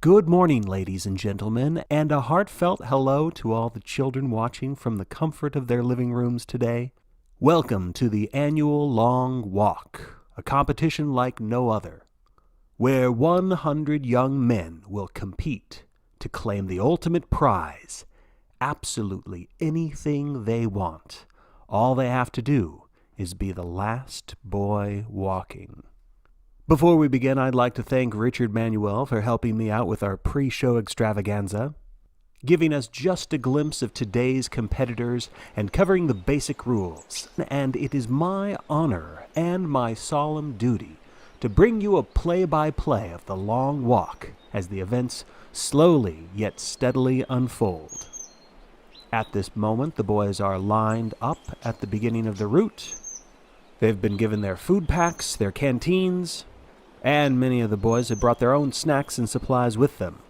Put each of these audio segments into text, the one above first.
Good morning, ladies and gentlemen, and a heartfelt hello to all the children watching from the comfort of their living rooms today. Welcome to the annual Long Walk, a competition like no other, where 100 young men will compete to claim the ultimate prize, absolutely anything they want. All they have to do is be the last boy walking. Before we begin, I'd like to thank Richard Manuel for helping me out with our pre-show extravaganza, giving us just a glimpse of today's competitors and covering the basic rules. And it is my honor and my solemn duty to bring you a play-by-play of the Long Walk as the events slowly yet steadily unfold. At this moment, the boys are lined up at the beginning of the route. They've been given their food packs, their canteens, and many of the boys have brought their own snacks and supplies with them.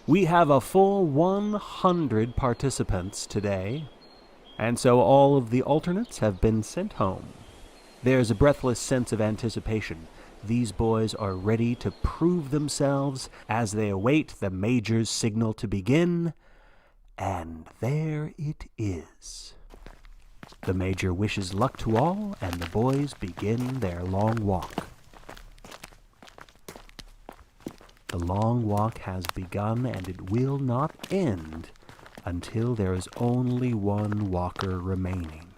We have a full 100 participants today, and so all of the alternates have been sent home. There's a breathless sense of anticipation. These boys are ready to prove themselves as they await the major's signal to begin, and there it is. The major wishes luck to all, and the boys begin their long walk. The long walk has begun, and it will not end until there is only one walker remaining.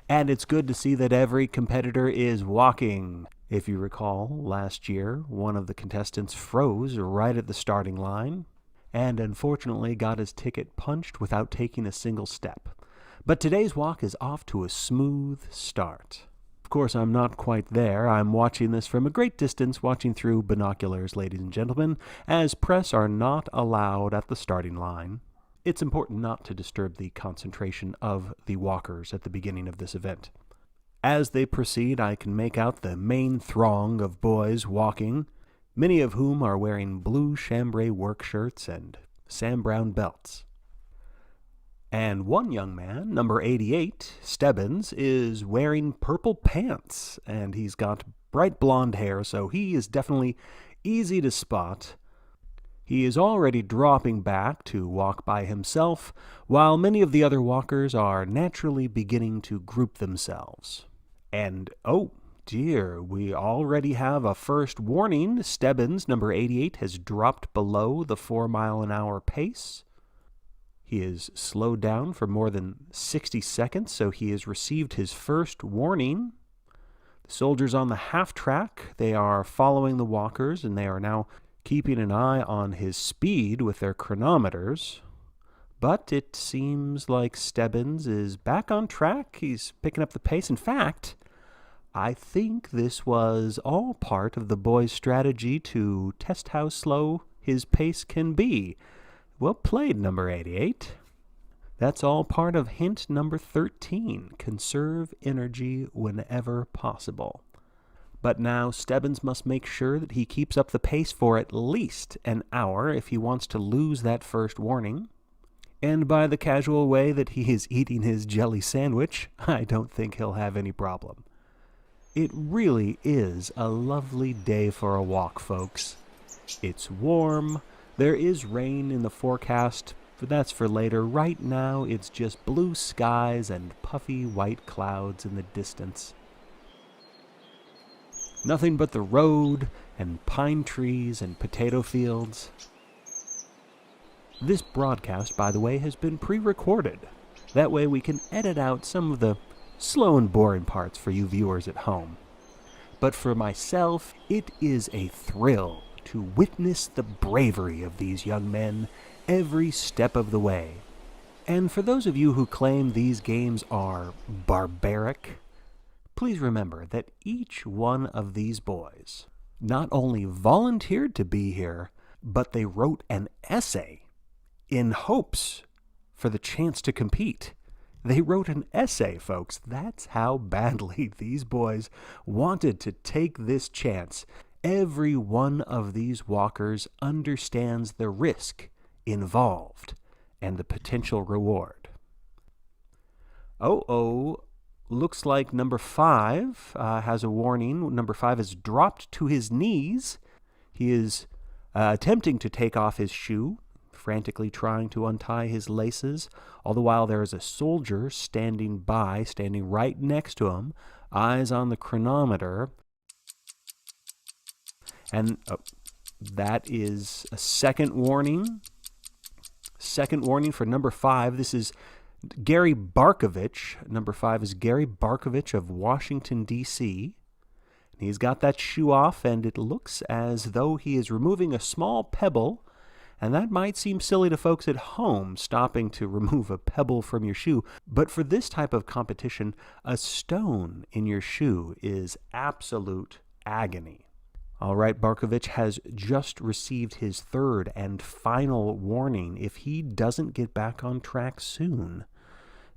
And it's good to see that every competitor is walking. If you recall, last year, one of the contestants froze right at the starting line, and unfortunately got his ticket punched without taking a single step. But today's walk is off to a smooth start. Of course, I'm not quite there. I'm watching this from a great distance, watching through binoculars, ladies and gentlemen, as press are not allowed at the starting line. It's important not to disturb the concentration of the walkers at the beginning of this event. As they proceed, I can make out the main throng of boys walking, many of whom are wearing blue chambray work shirts and Sam Browne belts. And one young man, number 88, Stebbins, is wearing purple pants, and he's got bright blonde hair, so he is definitely easy to spot. He is already dropping back to walk by himself, while many of the other walkers are naturally beginning to group themselves. And, oh dear, we already have a first warning. Stebbins, number 88, has dropped below the 4-mile-an-hour pace. He is slowed down for more than 60 seconds, so he has received his first warning. The soldiers on the half track, they are following the walkers, and they are now keeping an eye on his speed with their chronometers. But it seems like Stebbins is back on track. He's picking up the pace. In fact, I think this was all part of the boys' strategy to test how slow his pace can be. Well played, number 88. That's all part of hint number 13, conserve energy whenever possible. But now Stebbins must make sure that he keeps up the pace for at least an hour if he wants to lose that first warning. And by the casual way that he is eating his jelly sandwich, I don't think he'll have any problem. It really is a lovely day for a walk, folks. It's warm. There is rain in the forecast, but that's for later. Right now, it's just blue skies and puffy white clouds in the distance. Nothing but the road and pine trees and potato fields. This broadcast, by the way, has been pre-recorded. That way we can edit out some of the slow and boring parts for you viewers at home. But for myself, it is a thrill to witness the bravery of these young men every step of the way. And for those of you who claim these games are barbaric, please remember that each one of these boys not only volunteered to be here, but they wrote an essay in hopes for the chance to compete. They wrote an essay, folks. That's how badly these boys wanted to take this chance. Every one of these walkers understands the risk involved and the potential reward. Looks like number 5 has a warning. Number 5 has dropped to his knees. He is attempting to take off his shoe, frantically trying to untie his laces. All the while there is a soldier standing right next to him, eyes on the chronometer. And that is a second warning. Second warning for number 5. This is Gary Barkovitch. Number 5 is Gary Barkovitch of Washington, D.C. He's got that shoe off, and it looks as though he is removing a small pebble, and that might seem silly to folks at home, stopping to remove a pebble from your shoe. But for this type of competition, a stone in your shoe is absolute agony. All right, Barkovitch has just received his third and final warning. If he doesn't get back on track soon,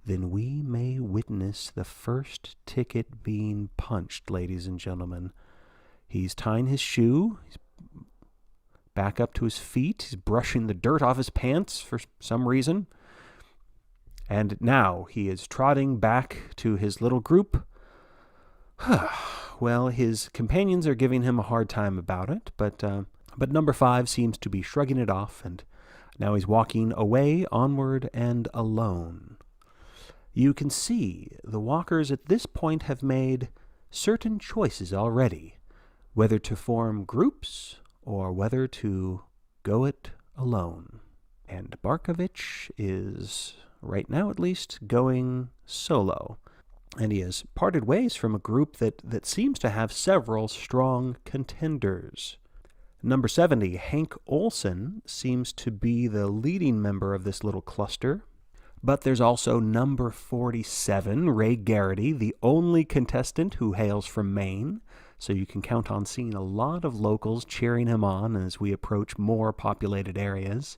then we may witness the first ticket being punched, ladies and gentlemen. He's tying his shoe. He's back up to his feet. He's brushing the dirt off his pants for some reason. And now he is trotting back to his little group. Well, his companions are giving him a hard time about it, but number 5 seems to be shrugging it off, and now he's walking away, onward and alone. You can see the walkers at this point have made certain choices already, whether to form groups or whether to go it alone. And Barkovitch is, right now at least, going solo. And he has parted ways from a group that seems to have several strong contenders. Number 70, Hank Olson, seems to be the leading member of this little cluster. But there's also number 47, Ray Garrity, the only contestant who hails from Maine. So you can count on seeing a lot of locals cheering him on as we approach more populated areas.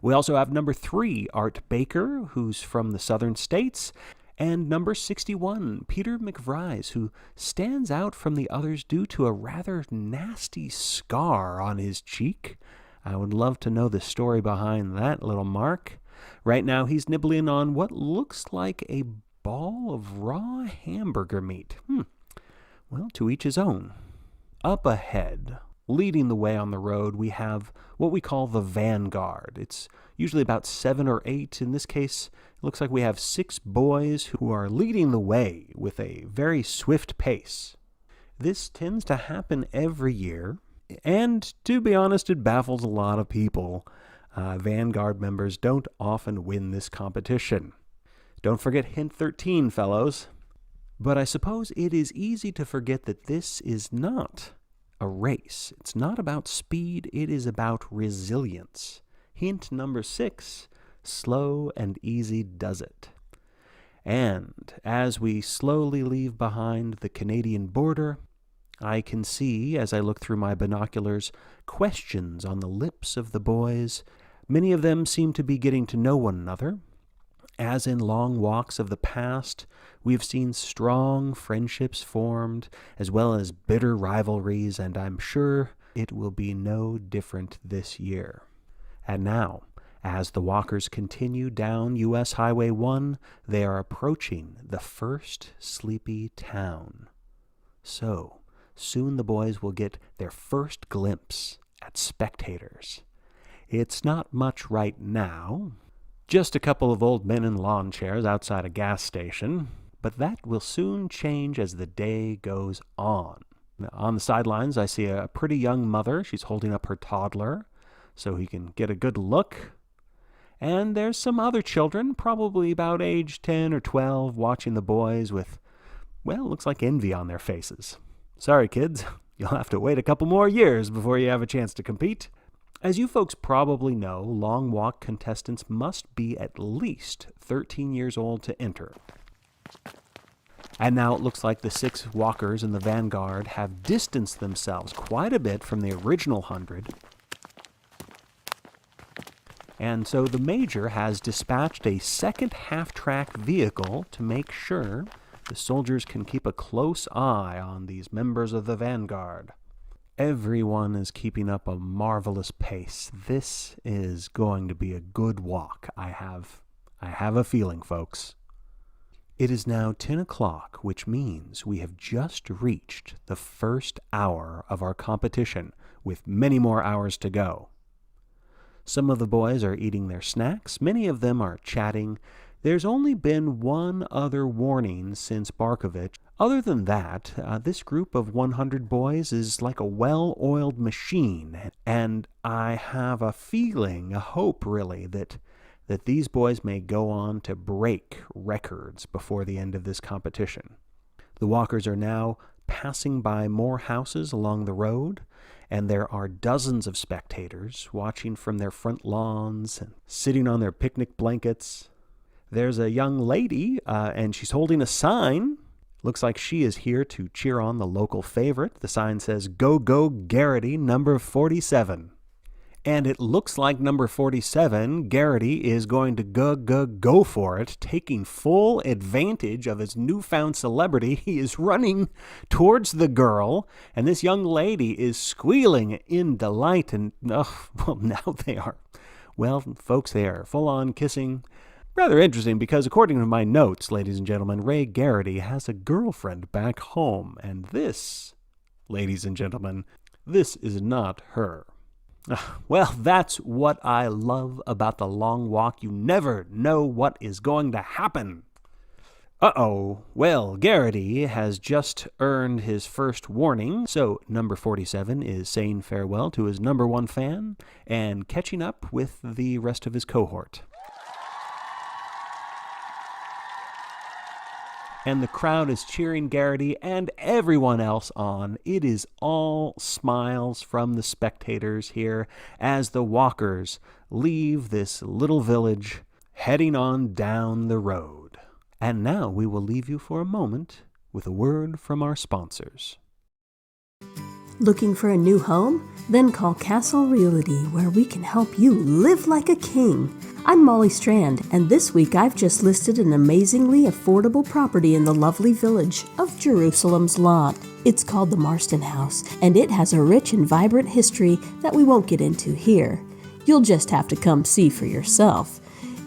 We also have number 3, Art Baker, who's from the southern states. And number 61, Peter McVries, who stands out from the others due to a rather nasty scar on his cheek. I would love to know the story behind that little mark. Right now he's nibbling on what looks like a ball of raw hamburger meat. Well, to each his own. Up ahead, leading the way on the road, we have what we call the vanguard. It's usually about 7 or 8. In this case, it looks like we have 6 boys who are leading the way with a very swift pace. This tends to happen every year, and to be honest, it baffles a lot of people. Vanguard members don't often win this competition. Don't forget hint 13, fellows. But I suppose it is easy to forget that this is not a race. It's not about speed, it is about resilience. Hint number 6, slow and easy does it. And as we slowly leave behind the Canadian border, I can see, as I look through my binoculars, questions on the lips of the boys. Many of them seem to be getting to know one another. As in long walks of the past, we have seen strong friendships formed, as well as bitter rivalries, and I'm sure it will be no different this year. And now, as the walkers continue down U.S. Highway 1, they are approaching the first sleepy town. So, soon the boys will get their first glimpse at Spectators. It's not much right now, just a couple of old men in lawn chairs outside a gas station, but that will soon change as the day goes on. On the sidelines, I see a pretty young mother. She's holding up her toddler so he can get a good look. And there's some other children, probably about age 10 or 12, watching the boys with, well, looks like envy on their faces. Sorry, kids, you'll have to wait a couple more years before you have a chance to compete. As you folks probably know, Long Walk contestants must be at least 13 years old to enter. And now it looks like the 6 walkers in the vanguard have distanced themselves quite a bit from the original 100. And so the major has dispatched a second half-track vehicle to make sure the soldiers can keep a close eye on these members of the vanguard. Everyone is keeping up a marvelous pace. This is going to be a good walk. I have a feeling, folks. It is now 10 o'clock, which means we have just reached the first hour of our competition, with many more hours to go. Some of the boys are eating their snacks. Many of them are chatting. There's only been one other warning since Barkovitch. Other than that, this group of 100 boys is like a well-oiled machine, and I have a feeling, a hope really, that these boys may go on to break records before the end of this competition. The walkers are now passing by more houses along the road, and there are dozens of spectators watching from their front lawns and sitting on their picnic blankets. There's a young lady, and she's holding a sign. Looks like she is here to cheer on the local favorite. The sign says, "Go, go, Garrity, number 47. And it looks like number 47, Garrity, is going to go for it, taking full advantage of his newfound celebrity. He is running towards the girl, and this young lady is squealing in delight. And, now they are, folks, they are full-on kissing. Rather interesting, because according to my notes, ladies and gentlemen, Ray Garrity has a girlfriend back home, and this, ladies and gentlemen, this is not her. Well, that's what I love about The Long Walk. You never know what is going to happen. Well, Garrity has just earned his first warning, so number 47 is saying farewell to his number one fan and catching up with the rest of his cohort. And the crowd is cheering Garrity and everyone else on. It is all smiles from the spectators here as the walkers leave this little village, heading on down the road. And now we will leave you for a moment with a word from our sponsors. Looking for a new home? Then call Castle Realty, where we can help you live like a king. I'm Molly Strand, and this week I've just listed an amazingly affordable property in the lovely village of Jerusalem's Lot. It's called the Marston House, and it has a rich and vibrant history that we won't get into here. You'll just have to come see for yourself.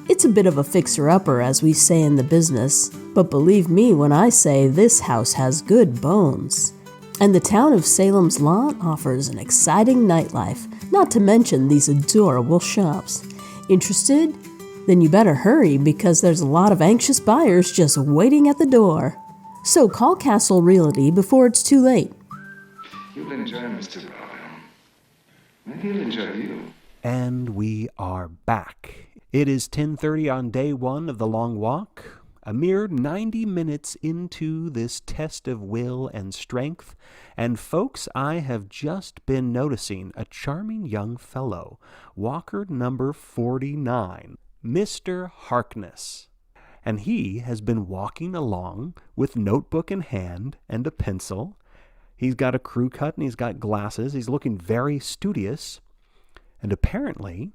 It's a bit of a fixer-upper, as we say in the business, but believe me when I say this house has good bones. And the town of Salem's Lot offers an exciting nightlife, not to mention these adorable shops. Interested? Then you better hurry, because there's a lot of anxious buyers just waiting at the door. So call Castle Realty before it's too late. You'll enjoy Mr. Bobby. Maybe he'll enjoy you. And we are back. It is 10:30 on day one of The Long Walk. A mere 90 minutes into this test of will and strength, and folks, I have just been noticing a charming young fellow, walker number 49, Mr. Harkness. And he has been walking along with notebook in hand and a pencil. He's got a crew cut and he's got glasses. He's looking very studious. And apparently,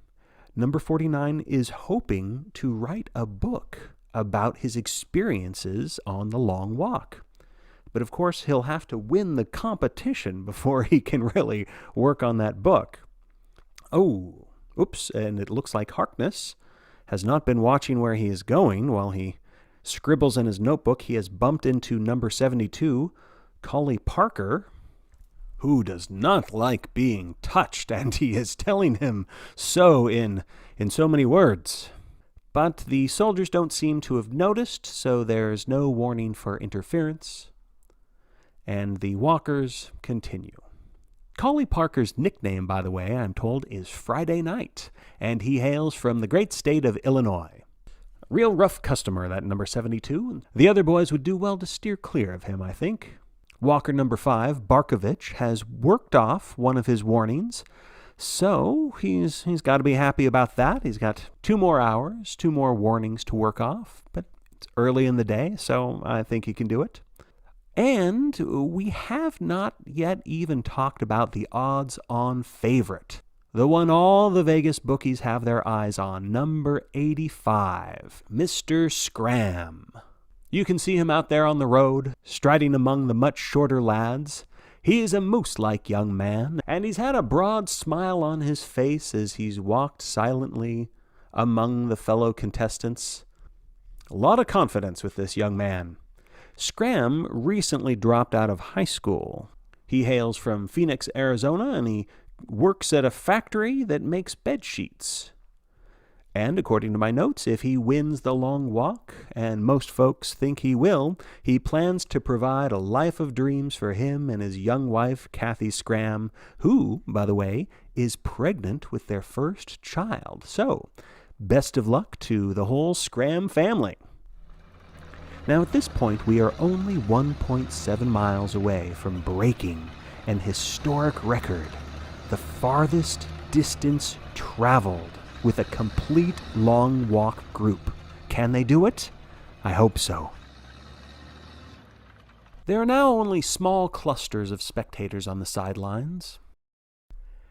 number 49 is hoping to write a book about his experiences on the long walk. But of course, he'll have to win the competition before he can really work on that book. And it looks like Harkness has not been watching where he is going while he scribbles in his notebook. He has bumped into number 72, Collie Parker, who does not like being touched, and he is telling him so in so many words. But the soldiers don't seem to have noticed, so there's no warning for interference. And the walkers continue. Collie Parker's nickname, by the way, I'm told, is Friday Night, and he hails from the great state of Illinois. Real rough customer, that number 72. The other boys would do well to steer clear of him, I think. Walker number 5, Barkovitch, has worked off one of his warnings, so he's got to be happy about that. He's got 2 more hours, 2 more warnings to work off, but it's early in the day, so I think he can do it. And we have not yet even talked about the odds-on favorite, the one all the Vegas bookies have their eyes on, number 85, Mr. Scramm. You can see him out there on the road, striding among the much shorter lads. He is a moose-like young man, and he's had a broad smile on his face as he's walked silently among the fellow contestants. A lot of confidence with this young man. Scramm recently dropped out of high school. He hails from Phoenix, Arizona, and he works at a factory that makes bed sheets. And according to my notes, if he wins the long walk, and most folks think he will, he plans to provide a life of dreams for him and his young wife, Kathy Scramm, who, by the way, is pregnant with their first child. So, best of luck to the whole Scramm family. Now, at this point, we are only 1.7 miles away from breaking an historic record, the farthest distance traveled with a complete long walk group. Can they do it? I hope so. There are now only small clusters of spectators on the sidelines.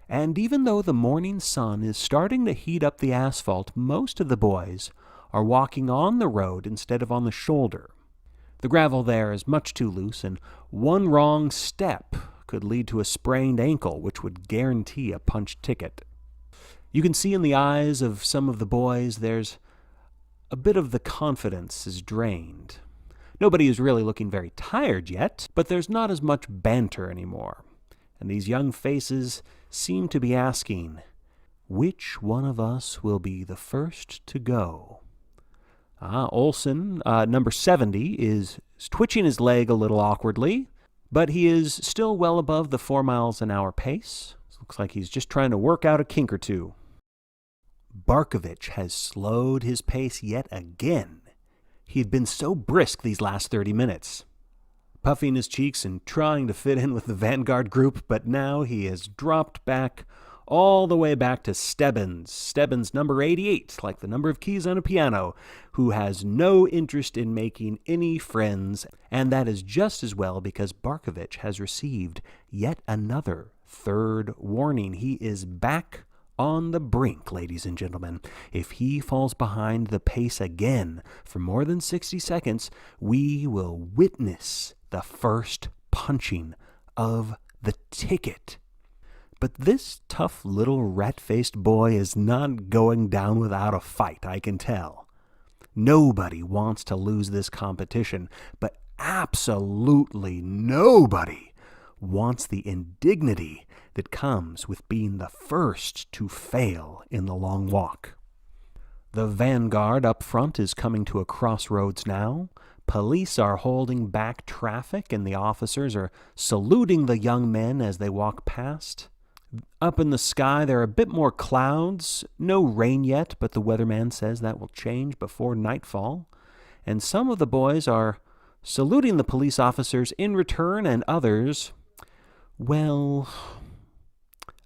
And even though the morning sun is starting to heat up the asphalt, most of the boys are walking on the road instead of on the shoulder. The gravel there is much too loose, and one wrong step could lead to a sprained ankle, which would guarantee a punch ticket. You can see in the eyes of some of the boys there's a bit of the confidence is drained. Nobody is really looking very tired yet, but there's not as much banter anymore. And these young faces seem to be asking, which one of us will be the first to go? Olson, number 70, is twitching his leg a little awkwardly, but he is still well above the 4 miles an hour pace. Looks like he's just trying to work out a kink or two. Barkovitch has slowed his pace yet again. He had been so brisk these last 30 minutes, puffing his cheeks and trying to fit in with the vanguard group, but now he has dropped back all the way back to Stebbins. Stebbins, number 88, like the number of keys on a piano, who has no interest in making any friends, and that is just as well because Barkovitch has received yet another third warning. He is back on the brink, ladies and gentlemen. If he falls behind the pace again for more than 60 seconds, we will witness the first punching of the ticket. But this tough little rat-faced boy is not going down without a fight, I can tell. Nobody wants to lose this competition, but absolutely nobody wants the indignity that comes with being the first to fail in the long walk. The vanguard up front is coming to a crossroads now. Police are holding back traffic, and the officers are saluting the young men as they walk past. Up in the sky, there are a bit more clouds. No rain yet, but the weatherman says that will change before nightfall. And some of the boys are saluting the police officers in return, and others, well,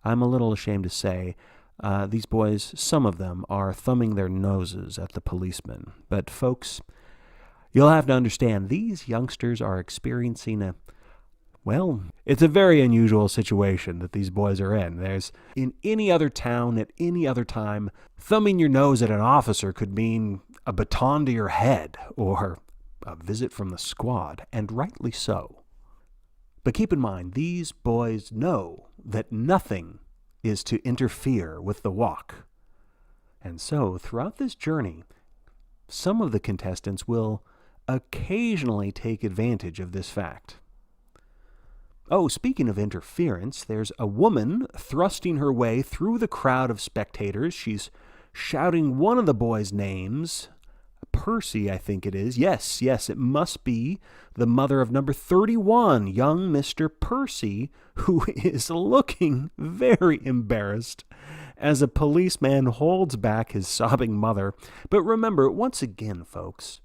I'm a little ashamed to say, these boys, some of them, are thumbing their noses at the policemen. But folks, you'll have to understand, these youngsters are experiencing it's a very unusual situation that these boys are in. There's, in any other town, at any other time, thumbing your nose at an officer could mean a baton to your head or a visit from the squad, and rightly so. But keep in mind, these boys know that nothing is to interfere with the walk. And so, throughout this journey, some of the contestants will occasionally take advantage of this fact. Oh, speaking of interference, there's a woman thrusting her way through the crowd of spectators. She's shouting one of the boys' names. Percy, I think it is. Yes, it must be the mother of number 31, young Mr. Percy, who is looking very embarrassed as a policeman holds back his sobbing mother. But remember, once again, folks,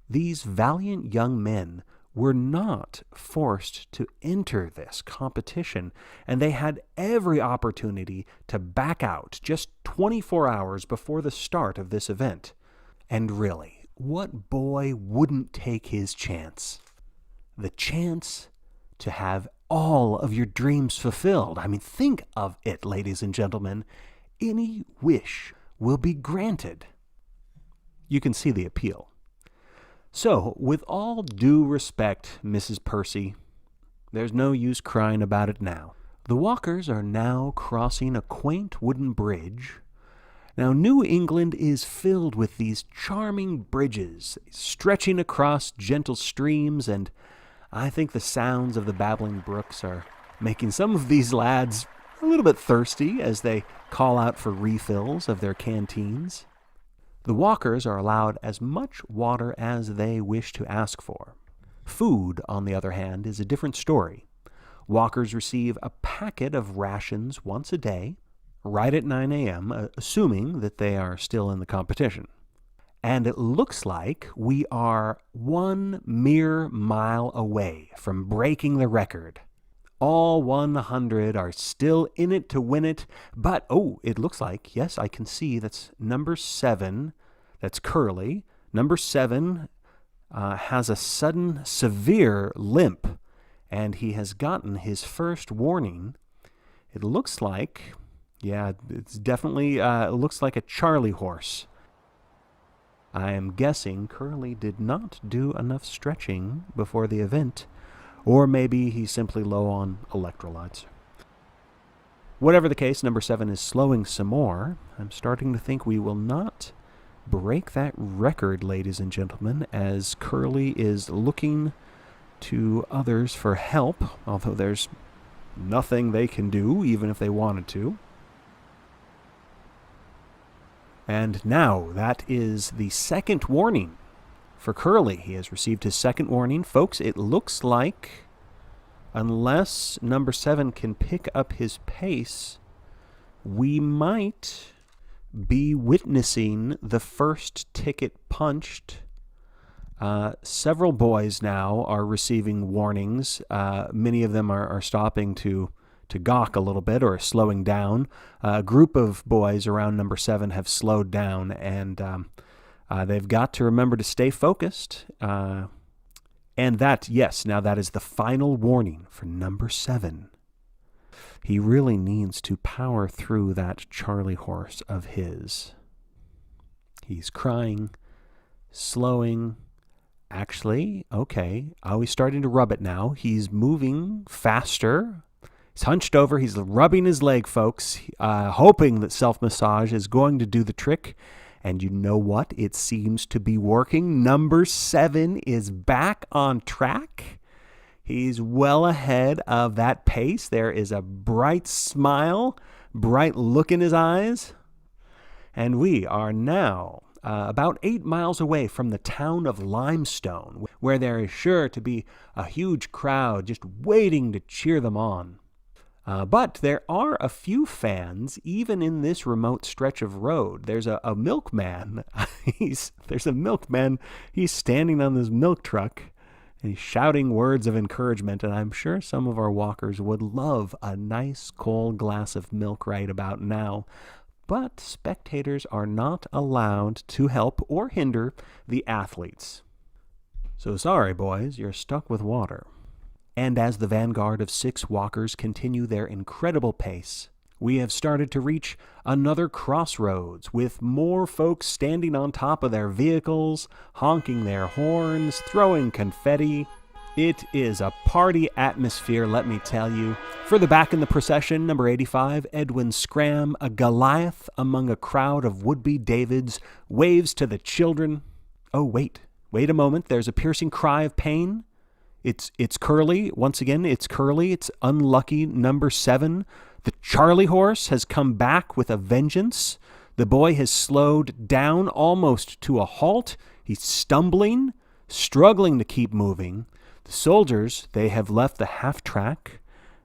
these valiant young men were not forced to enter this competition, and they had every opportunity to back out just 24 hours before the start of this event. And really, what boy wouldn't take his chance? The chance to have all of your dreams fulfilled. I mean, think of it, ladies and gentlemen. Any wish will be granted. You can see the appeal. So, with all due respect, Mrs. Percy, there's no use crying about it now. The walkers are now crossing a quaint wooden bridge. Now, New England is filled with these charming bridges, stretching across gentle streams, and I think the sounds of the babbling brooks are making some of these lads a little bit thirsty as they call out for refills of their canteens. The walkers are allowed as much water as they wish to ask for. Food, on the other hand, is a different story. Walkers receive a packet of rations once a day, right at 9 a.m., assuming that they are still in the competition. And it looks like we are 1 mere mile away from breaking the record. All 100 are still in it to win it, but, it looks like, yes, I can see that's number 7, that's Curly. Number 7 has a sudden severe limp, and he has gotten his first warning. It looks like, it's definitely, it looks like a Charlie horse. I am guessing Curly did not do enough stretching before the event, or maybe he's simply low on electrolytes. Whatever the case, number 7 is slowing some more. I'm starting to think we will not break that record, ladies and gentlemen, as Curly is looking to others for help, although there's nothing they can do, even if they wanted to. And now, that is the second warning for Curly. He has received his second warning. Folks, it looks like, unless number 7 can pick up his pace, we might be witnessing the first ticket punched. Several boys now are receiving warnings. Many of them are stopping to gawk a little bit or slowing down. A group of boys around number 7 have slowed down, and they've got to remember to stay focused. And that is the final warning for number 7. He really needs to power through that Charlie horse of his. He's crying, slowing. Actually, he's starting to rub it now. He's moving faster. He's hunched over. He's rubbing his leg, folks, hoping that self-massage is going to do the trick. And you know what? It seems to be working. Number 7 is back on track. He's well ahead of that pace. There is a bright smile, bright look in his eyes. And we are now about 8 miles away from the town of Limestone, where there is sure to be a huge crowd just waiting to cheer them on. But there are a few fans, even in this remote stretch of road. There's a milkman. There's a milkman. He's standing on this milk truck, and he's shouting words of encouragement. And I'm sure some of our walkers would love a nice cold glass of milk right about now. But spectators are not allowed to help or hinder the athletes. So sorry, boys, you're stuck with water. And as the vanguard of 6 walkers continue their incredible pace, we have started to reach another crossroads with more folks standing on top of their vehicles, honking their horns, throwing confetti. It is a party atmosphere, let me tell you. Further back in the procession, number 85, Edwin Scramm, a Goliath among a crowd of would-be Davids, waves to the children. Oh, wait a moment, there's a piercing cry of pain. It's Curly. Once again, it's Curly. It's unlucky number 7. The Charlie horse has come back with a vengeance. The boy has slowed down almost to a halt. He's stumbling, struggling to keep moving. The soldiers, they have left the half-track,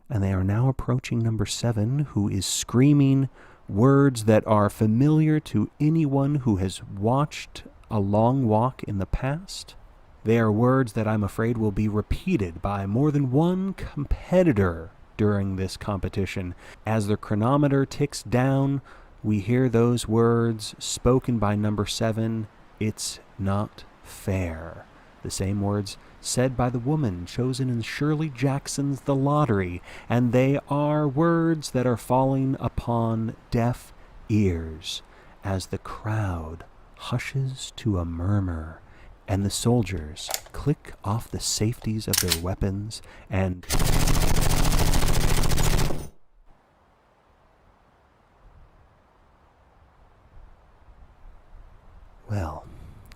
and they are now approaching number 7, who is screaming words that are familiar to anyone who has watched a long walk in the past. They are words that I'm afraid will be repeated by more than one competitor during this competition. As the chronometer ticks down, we hear those words spoken by number 7, "It's not fair." The same words said by the woman chosen in Shirley Jackson's The Lottery, and they are words that are falling upon deaf ears as the crowd hushes to a murmur. And the soldiers click off the safeties of their weapons and... Well,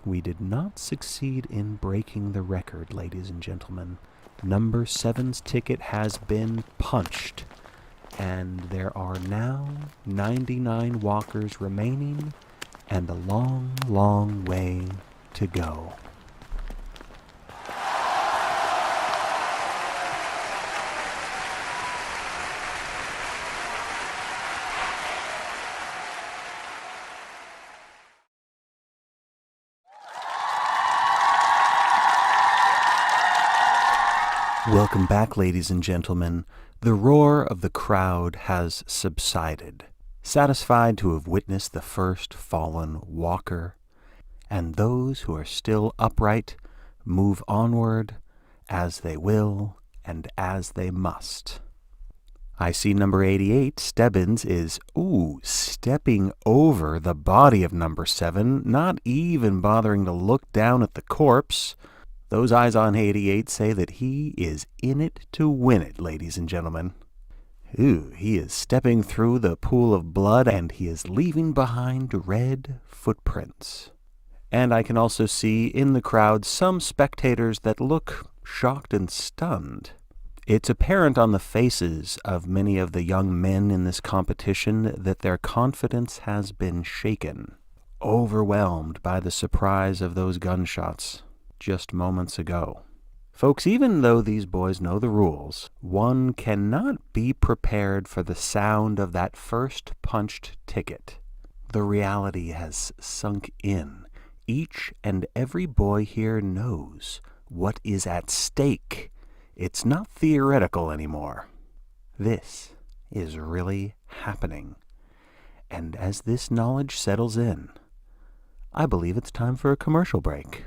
we did not succeed in breaking the record, ladies and gentlemen. Number 7's ticket has been punched. and there are now 99 walkers remaining, and a long, long way to go. Welcome back, ladies and gentlemen. The roar of the crowd has subsided, satisfied to have witnessed the first fallen walker, and those who are still upright move onward as they will and as they must. I see number 88, Stebbins, is, stepping over the body of number 7, not even bothering to look down at the corpse. Those eyes on 88 say that he is in it to win it, ladies and gentlemen. He is stepping through the pool of blood, and he is leaving behind red footprints. And I can also see in the crowd some spectators that look shocked and stunned. It's apparent on the faces of many of the young men in this competition that their confidence has been shaken, overwhelmed by the surprise of those gunshots just moments ago. Folks, even though these boys know the rules, one cannot be prepared for the sound of that first punched ticket. The reality has sunk in. Each and every boy here knows what is at stake. It's not theoretical anymore. This is really happening. And as this knowledge settles in, I believe it's time for a commercial break.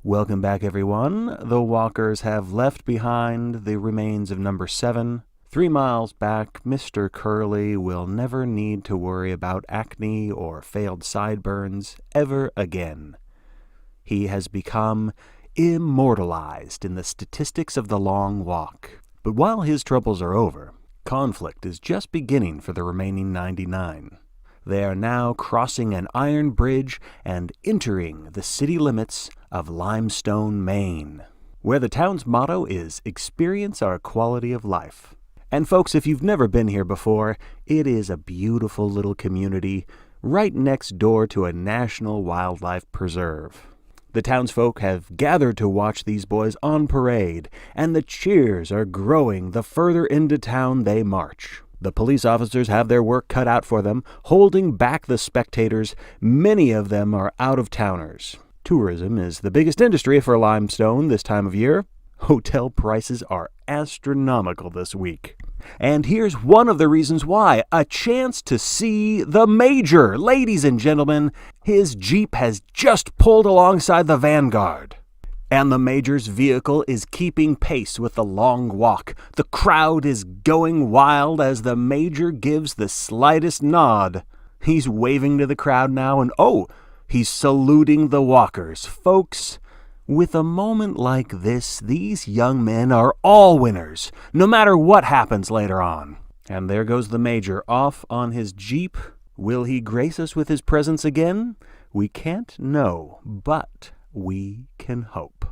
Welcome back, everyone. The walkers have left behind the remains of number 7. 3 miles back, Mr. Curly will never need to worry about acne or failed sideburns ever again. He has become immortalized in the statistics of the long walk. But while his troubles are over, conflict is just beginning for the remaining 99. They are now crossing an iron bridge and entering the city limits of Limestone, Maine, where the town's motto is "Experience our quality of life." And folks, if you've never been here before, it is a beautiful little community right next door to a national wildlife preserve. The townsfolk have gathered to watch these boys on parade, and the cheers are growing the further into town they march. The police officers have their work cut out for them, holding back the spectators. Many of them are out-of-towners. Tourism is the biggest industry for Limestone this time of year. Hotel prices are astronomical this week. And here's one of the reasons why: a chance to see the Major. Ladies and gentlemen, his Jeep has just pulled alongside the Vanguard, and the Major's vehicle is keeping pace with the long walk. The crowd is going wild as the Major gives the slightest nod. He's waving to the crowd now, and he's saluting the walkers. Folks, with a moment like this, these young men are all winners, no matter what happens later on. And there goes the Major off on his Jeep. Will he grace us with his presence again? We can't know, but we can hope.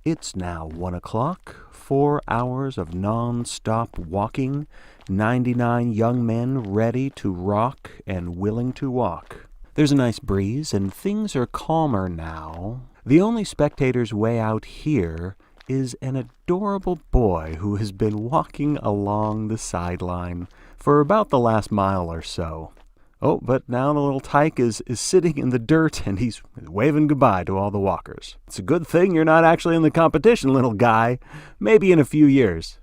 It's now 1 o'clock, 4 hours of non-stop walking, 99 young men ready to rock and willing to walk. There's a nice breeze, and things are calmer now. The only spectator's way out here is an adorable boy who has been walking along the sideline for about the last mile or so. But now the little tyke is sitting in the dirt, and he's waving goodbye to all the walkers. It's a good thing you're not actually in the competition, little guy. Maybe in a few years.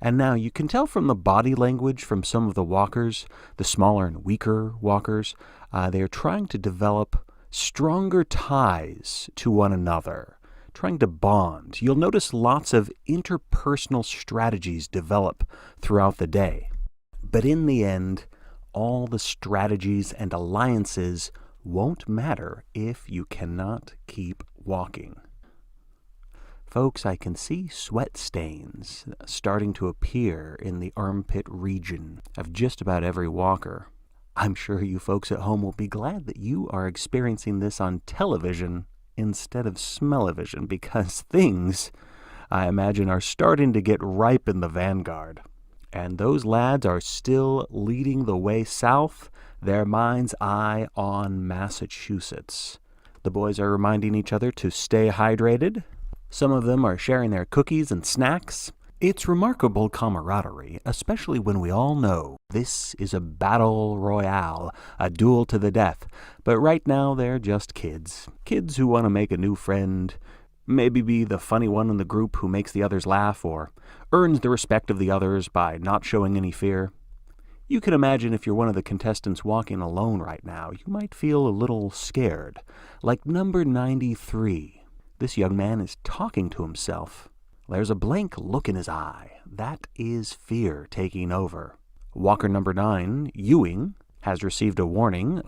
And now you can tell from the body language from some of the walkers, the smaller and weaker walkers, they're trying to develop stronger ties to one another, trying to bond. You'll notice lots of interpersonal strategies develop throughout the day. But in the end, all the strategies and alliances won't matter if you cannot keep walking. Folks, I can see sweat stains starting to appear in the armpit region of just about every walker. I'm sure you folks at home will be glad that you are experiencing this on television instead of smell-o-vision, because things, I imagine, are starting to get ripe in the vanguard. And those lads are still leading the way south, their mind's eye on Massachusetts. The boys are reminding each other to stay hydrated. Some of them are sharing their cookies and snacks. It's remarkable camaraderie, especially when we all know this is a battle royale, a duel to the death. But right now they're just kids. Kids who want to make a new friend, maybe be the funny one in the group who makes the others laugh or earns the respect of the others by not showing any fear. You can imagine if you're one of the contestants walking alone right now, you might feel a little scared. Like number 93. This young man is talking to himself. There's a blank look in his eye. That is fear taking over. Walker number 9, Ewing, has received a warning.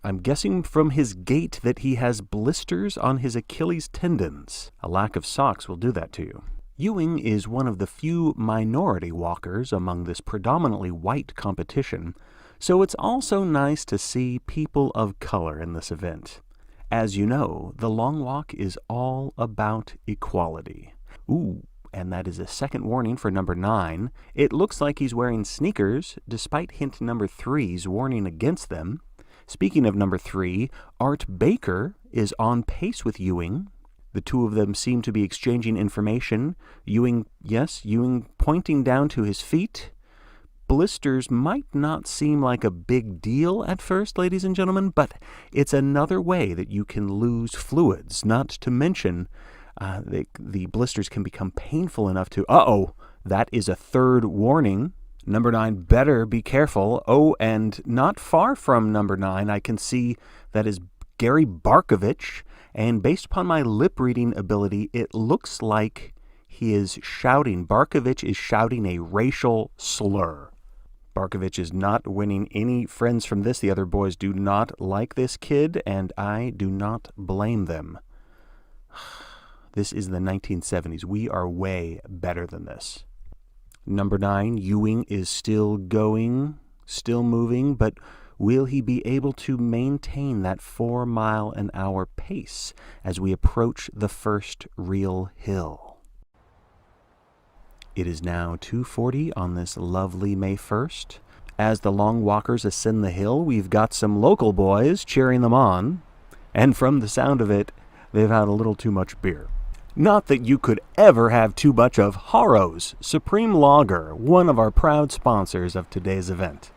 I'm guessing from his gait that he has blisters on his Achilles tendons. A lack of socks will do that to you. Ewing is one of the few minority walkers among this predominantly white competition, so it's also nice to see people of color in this event. As you know, the Long Walk is all about equality. And that is a second warning for number 9. It looks like he's wearing sneakers, despite hint number 3's warning against them. Speaking of number 3, Art Baker is on pace with Ewing. The two of them seem to be exchanging information. Ewing pointing down to his feet. Blisters might not seem like a big deal at first, ladies and gentlemen, but it's another way that you can lose fluids, not to mention the blisters can become painful enough to... that is a third warning. Number 9, better be careful. And not far from number 9, I can see that is Gary Barkovitch. And based upon my lip-reading ability, it looks like he is shouting. Barkovitch is shouting a racial slur. Barkovitch is not winning any friends from this. The other boys do not like this kid, and I do not blame them. This is the 1970s. We are way better than this. Number 9, Ewing is still going, still moving, but will he be able to maintain that 4-mile-an-hour pace as we approach the first real hill? It is now 2:40 on this lovely May 1st. As the long walkers ascend the hill, we've got some local boys cheering them on, and from the sound of it, they've had a little too much beer. Not that you could ever have too much of Harrow's Supreme Lager, one of our proud sponsors of today's event.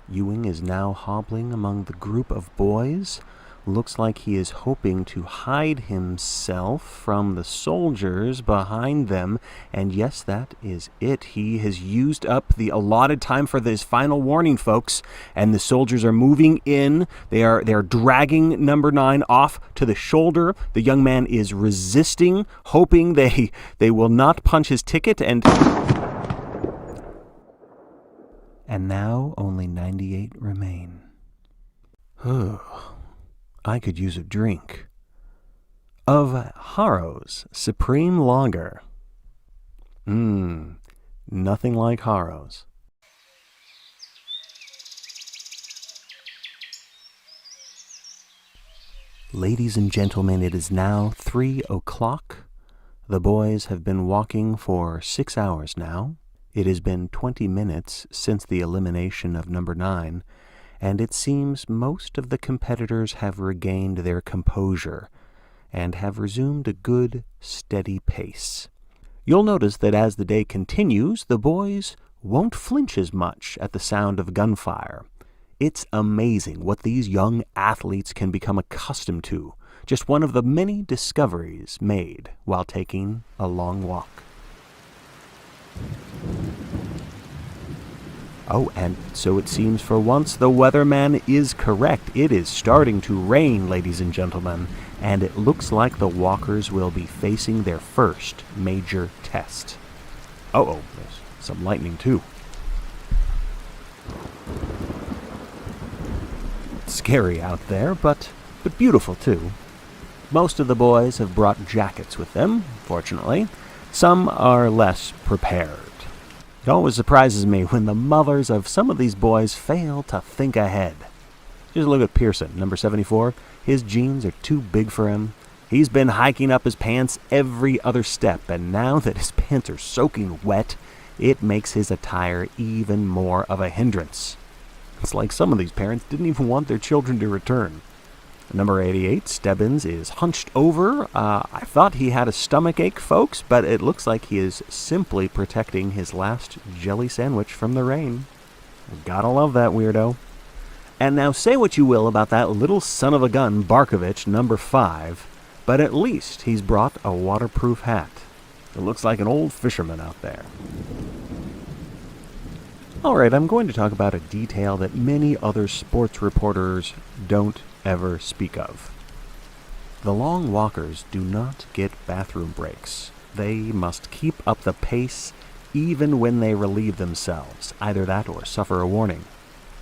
Ewing is now hobbling among the group of boys. Looks like he is hoping to hide himself from the soldiers behind them. And yes, that is it. He has used up the allotted time for this final warning, folks. And the soldiers are moving in. They are dragging number 9 off to the shoulder. The young man is resisting, hoping they will not punch his ticket. And now only 98 remain. I could use a drink of Harrow's Supreme Lager. Nothing like Harrow's. Ladies and gentlemen, it is now 3 o'clock. The boys have been walking for 6 hours now. It has been 20 minutes since the elimination of number 9, and it seems most of the competitors have regained their composure and have resumed a good, steady pace. You'll notice that as the day continues, the boys won't flinch as much at the sound of gunfire. It's amazing what these young athletes can become accustomed to, just one of the many discoveries made while taking a long walk. And so it seems for once the weatherman is correct. It is starting to rain, ladies and gentlemen, and it looks like the walkers will be facing their first major test. There's some lightning too. It's scary out there, but beautiful too. Most of the boys have brought jackets with them, fortunately. Some are less prepared. It always surprises me when the mothers of some of these boys fail to think ahead. Just look at Pearson, number 74. His jeans are too big for him. He's been hiking up his pants every other step, and now that his pants are soaking wet, it makes his attire even more of a hindrance. It's like some of these parents didn't even want their children to return. Number 88, Stebbins, is hunched over. I thought he had a stomach ache, folks, but it looks like he is simply protecting his last jelly sandwich from the rain. Gotta love that weirdo. And now say what you will about that little son of a gun, Barkovitch, number 5, but at least he's brought a waterproof hat. It looks like an old fisherman out there. Alright, I'm going to talk about a detail that many other sports reporters don't ever speak of. The long walkers do not get bathroom breaks. They must keep up the pace even when they relieve themselves, either that or suffer a warning.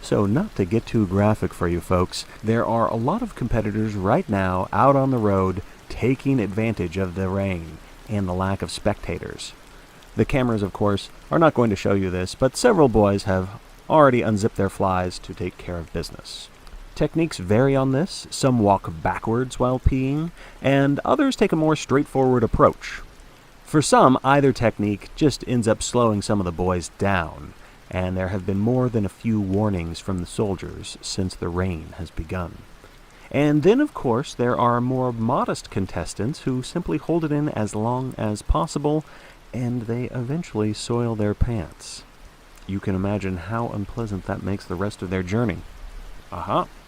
So not to get too graphic for you folks, there are a lot of competitors right now out on the road taking advantage of the rain and the lack of spectators. The cameras, of course, are not going to show you this, but several boys have already unzipped their flies to take care of business. Techniques vary on this. Some walk backwards while peeing, and others take a more straightforward approach. For some, either technique just ends up slowing some of the boys down, and there have been more than a few warnings from the soldiers since the rain has begun. And then, of course, there are more modest contestants who simply hold it in as long as possible, and they eventually soil their pants. You can imagine how unpleasant that makes the rest of their journey.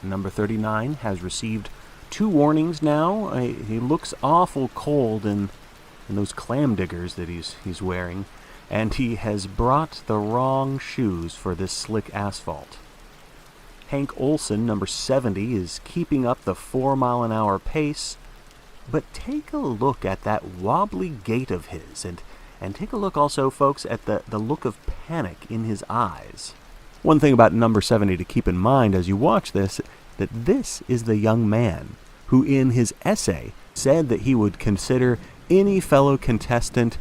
Number 39 has received 2 warnings now. He looks awful cold in those clam diggers that he's wearing, and he has brought the wrong shoes for this slick asphalt. Hank Olson, number 70, is keeping up the 4-mile-an-hour pace, but take a look at that wobbly gait of his, and take a look also, folks, at the look of panic in his eyes. One thing about number 70 to keep in mind as you watch this, that this is the young man who in his essay said that he would consider any fellow contestant,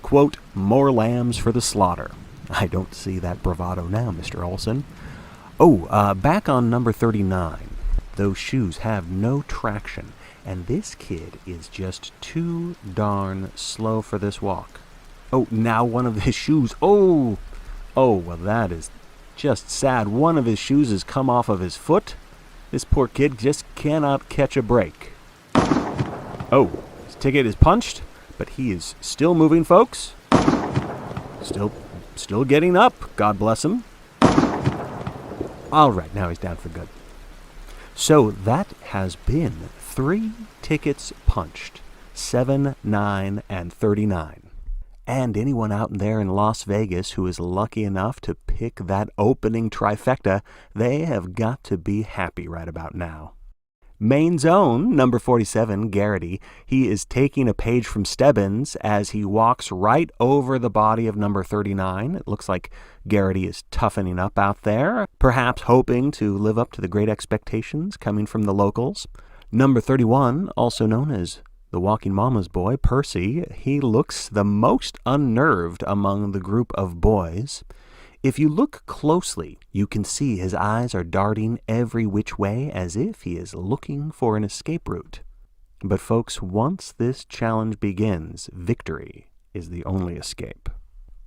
quote, more lambs for the slaughter. I don't see that bravado now, Mr. Olson. Back on number 39, those shoes have no traction, and this kid is just too darn slow for this walk. Now one of his shoes, well, that is just sad. One of his shoes has come off of his foot. This poor kid just cannot catch a break. His ticket is punched, but he is still moving, folks. Still getting up. God bless him. All right, now he's down for good. So that has been 3 tickets punched, 7, 9, and 39. And anyone out there in Las Vegas who is lucky enough to pick that opening trifecta, they have got to be happy right about now. Main zone, number 47, Garrity, he is taking a page from Stebbins as he walks right over the body of number 39. It looks like Garrity is toughening up out there, perhaps hoping to live up to the great expectations coming from the locals. Number 31, also known as the Walking Mama's boy, Percy, he looks the most unnerved among the group of boys. If you look closely, you can see his eyes are darting every which way as if he is looking for an escape route. But folks, once this challenge begins, victory is the only escape.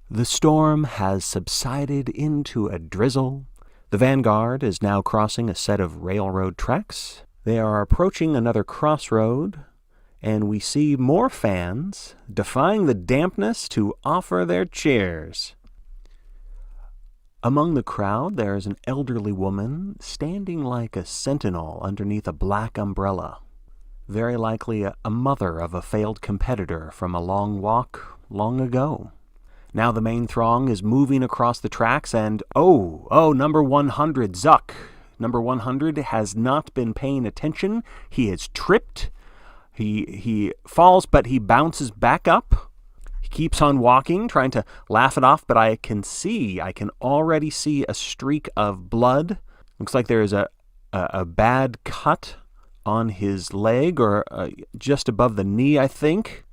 The storm has subsided into a drizzle. The vanguard is now crossing a set of railroad tracks. They are approaching another crossroad, and we see more fans defying the dampness to offer their cheers. Among the crowd, there is an elderly woman standing like a sentinel underneath a black umbrella. Very likely a mother of a failed competitor from a long walk long ago. Now the main throng is moving across the tracks, and number 100, Zuck. Number 100 has not been paying attention. He has tripped. He falls, but he bounces back up. He keeps on walking, trying to laugh it off, but I can already see a streak of blood. Looks like there is a bad cut on his leg, or just above the knee, I think.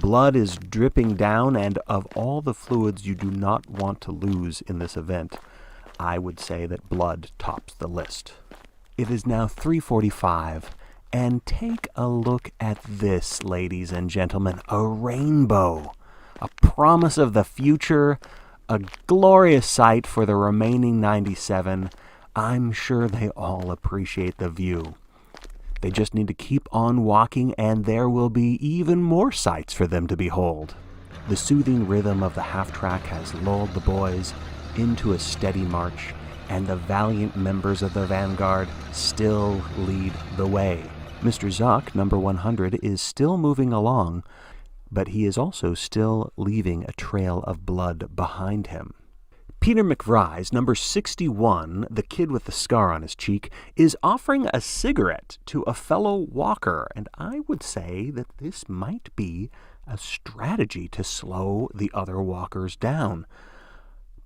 Blood is dripping down, and of all the fluids you do not want to lose in this event, I would say that blood tops the list. It is now 3:45, and take a look at this, ladies and gentlemen. A rainbow. A promise of the future. A glorious sight for the remaining 97. I'm sure they all appreciate the view. They just need to keep on walking, and there will be even more sights for them to behold. The soothing rhythm of the half-track has lulled the boys into a steady march, and the valiant members of the vanguard still lead the way. Mr. Zuck, number 100, is still moving along, but he is also still leaving a trail of blood behind him. Peter McVries, number 61, the kid with the scar on his cheek, is offering a cigarette to a fellow walker, and I would say that this might be a strategy to slow the other walkers down.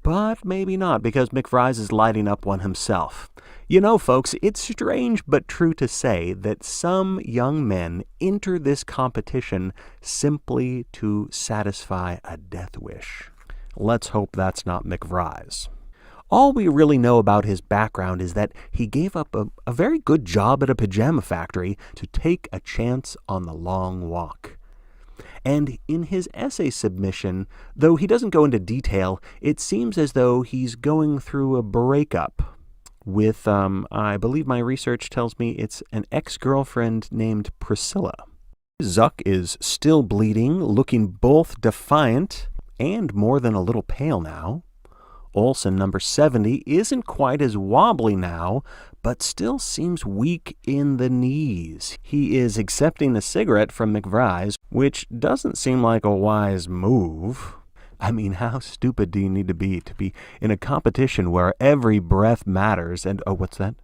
But maybe not, because McVries is lighting up one himself. You know, folks, it's strange but true to say that some young men enter this competition simply to satisfy a death wish. Let's hope that's not McVries. All we really know about his background is that he gave up a very good job at a pajama factory to take a chance on the long walk. And in his essay submission, though he doesn't go into detail, it seems as though he's going through a breakup with, I believe my research tells me it's an ex-girlfriend named Priscilla. Zuck is still bleeding, looking both defiant and more than a little pale now. Olson, number 70, isn't quite as wobbly now, but still seems weak in the knees. He is accepting a cigarette from McVries, which doesn't seem like a wise move. I mean, how stupid do you need to be in a competition where every breath matters? And, oh, what's that?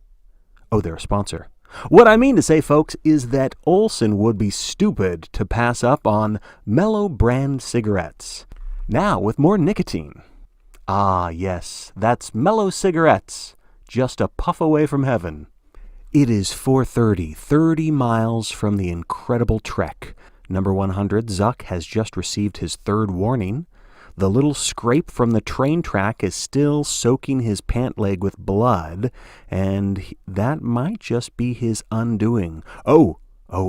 Oh, they're a sponsor. What I mean to say, folks, is that Olson would be stupid to pass up on Mellow brand cigarettes. Now, with more nicotine. Ah, yes, that's Mellow cigarettes, just a puff away from heaven. It is 4:30, 30 miles from the incredible trek. Number 100, Zuck, has just received his third warning. The little scrape from the train track is still soaking his pant leg with blood, and that might just be his undoing. Oh,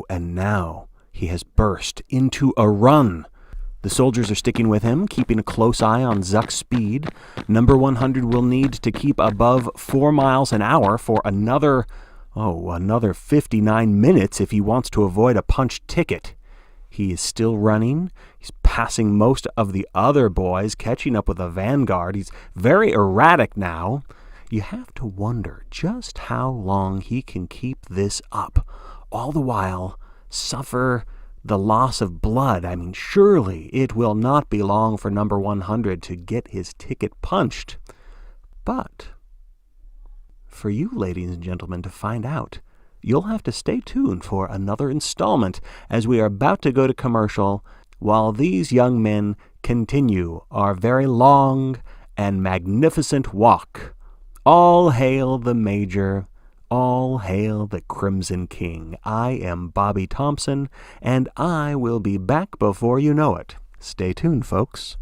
and now he has burst into a run. The soldiers are sticking with him, keeping a close eye on Zuck's speed. Number 100 will need to keep above 4 miles an hour for another 59 minutes if he wants to avoid a punch ticket. He is still running. He's passing most of the other boys, catching up with the vanguard. He's very erratic now. You have to wonder just how long he can keep this up, all the while suffer the loss of blood. I mean, surely it will not be long for number 100 to get his ticket punched. But for you, ladies and gentlemen, to find out, you'll have to stay tuned for another installment as we are about to go to commercial while these young men continue our very long and magnificent walk. All hail the Major. All hail the Crimson King. I am Bobby Thompson, and I will be back before you know it. Stay tuned, folks.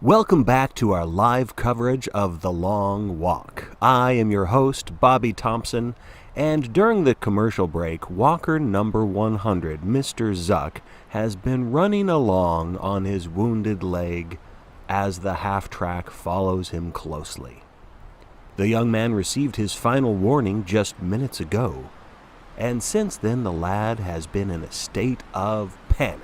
Welcome back to our live coverage of The Long Walk. I am your host, Bobby Thompson, and during the commercial break, walker number 100, Mr. Zuck, has been running along on his wounded leg as the half-track follows him closely. The young man received his final warning just minutes ago, and since then the lad has been in a state of panic.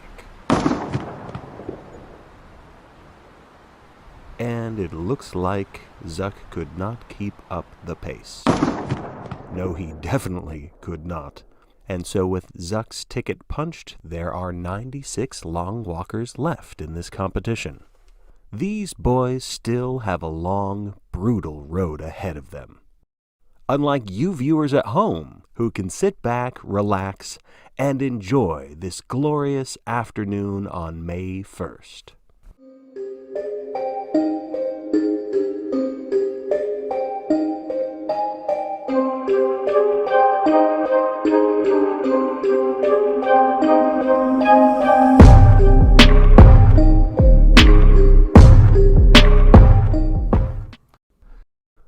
And it looks like Zuck could not keep up the pace. No, he definitely could not. And so with Zuck's ticket punched, there are 96 long walkers left in this competition. These boys still have a long, brutal road ahead of them. Unlike you viewers at home, who can sit back, relax, and enjoy this glorious afternoon on May 1st.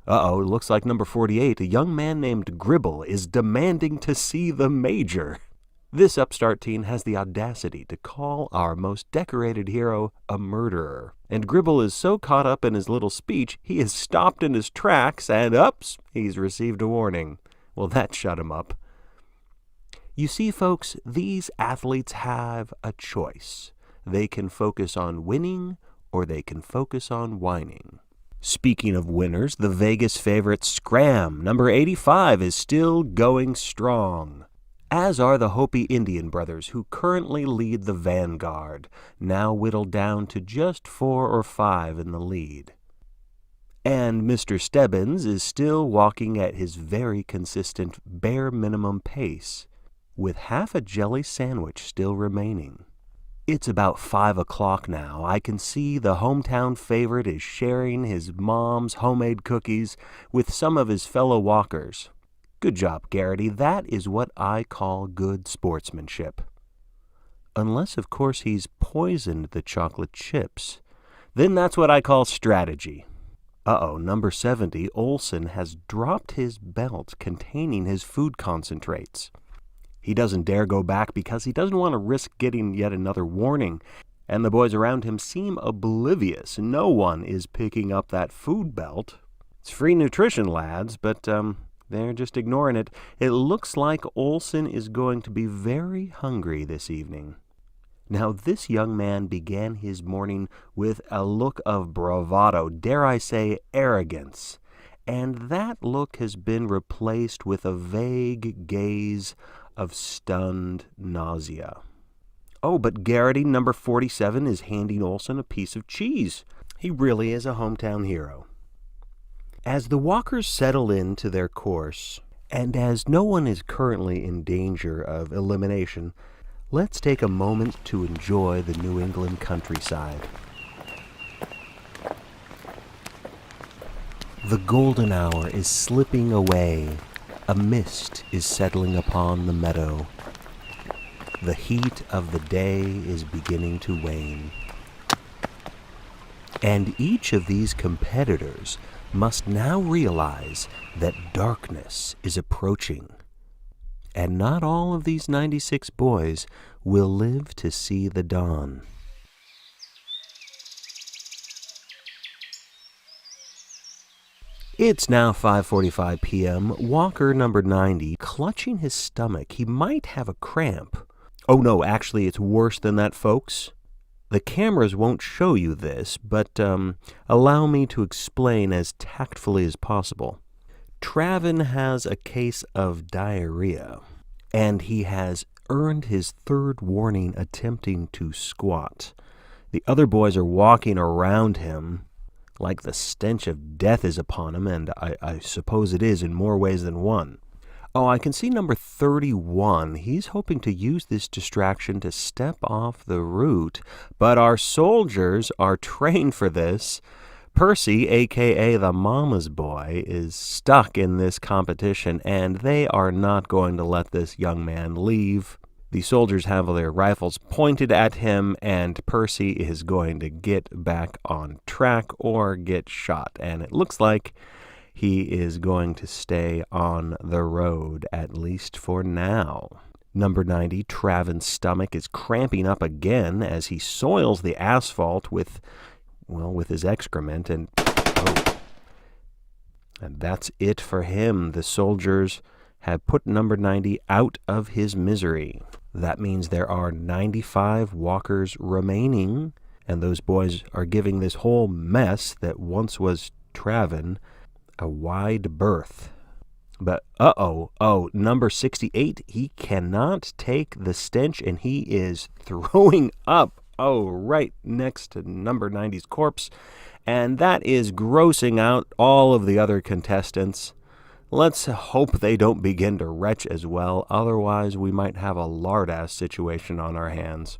Uh-oh, it looks like number 48, a young man named Gribble, is demanding to see the Major. This upstart teen has the audacity to call our most decorated hero a murderer. And Gribble is so caught up in his little speech, he is stopped in his tracks and, oops, he's received a warning. Well, that shut him up. You see, folks, these athletes have a choice. They can focus on winning or they can focus on whining. Speaking of winners, the Vegas favorite Scramm, number 85, is still going strong. As are the Hopi Indian brothers, who currently lead the vanguard, now whittled down to just 4 or 5 in the lead. And Mr. Stebbins is still walking at his very consistent bare minimum pace, with half a jelly sandwich still remaining. It's about 5 o'clock now. I can see the hometown favorite is sharing his mom's homemade cookies with some of his fellow walkers. Good job, Garrity. That is what I call good sportsmanship. Unless, of course, he's poisoned the chocolate chips. Then that's what I call strategy. Uh-oh, number 70, Olson, has dropped his belt containing his food concentrates. He doesn't dare go back because he doesn't want to risk getting yet another warning, and the boys around him seem oblivious. No one is picking up that food belt. It's free nutrition, lads, but, they're just ignoring it. It looks like Olson is going to be very hungry this evening. Now, this young man began his morning with a look of bravado, dare I say arrogance, and that look has been replaced with a vague gaze of stunned nausea. Oh, but Garrity, number 47, is handing Olson a piece of cheese. He really is a hometown hero. As the walkers settle into their course, and as no one is currently in danger of elimination, let's take a moment to enjoy the New England countryside. The golden hour is slipping away. A mist is settling upon the meadow. The heat of the day is beginning to wane. And each of these competitors must now realize that darkness is approaching. And not all of these 96 boys will live to see the dawn. It's now 5:45 p.m. Walker number 90, clutching his stomach. He might have a cramp. Oh no, actually it's worse than that, folks. The cameras won't show you this, but allow me to explain as tactfully as possible. Travin has a case of diarrhea, and he has earned his third warning attempting to squat. The other boys are walking around him like the stench of death is upon him, and I suppose it is in more ways than one. Oh, I can see number 31. He's hoping to use this distraction to step off the route, but our soldiers are trained for this. Percy, a.k.a. the mama's boy, is stuck in this competition, and they are not going to let this young man leave. The soldiers have their rifles pointed at him, and Percy is going to get back on track or get shot, and it looks like he is going to stay on the road, at least for now. Number 90, Travin's stomach is cramping up again as he soils the asphalt with his excrement, and that's it for him. The soldiers have put number 90 out of his misery. That means there are 95 walkers remaining, and those boys are giving this whole mess that once was Travin a wide berth. But number 68, he cannot take the stench, and he is throwing up, right next to number 90's corpse, and that is grossing out all of the other contestants. Let's hope they don't begin to retch as well, otherwise we might have a lard-ass situation on our hands.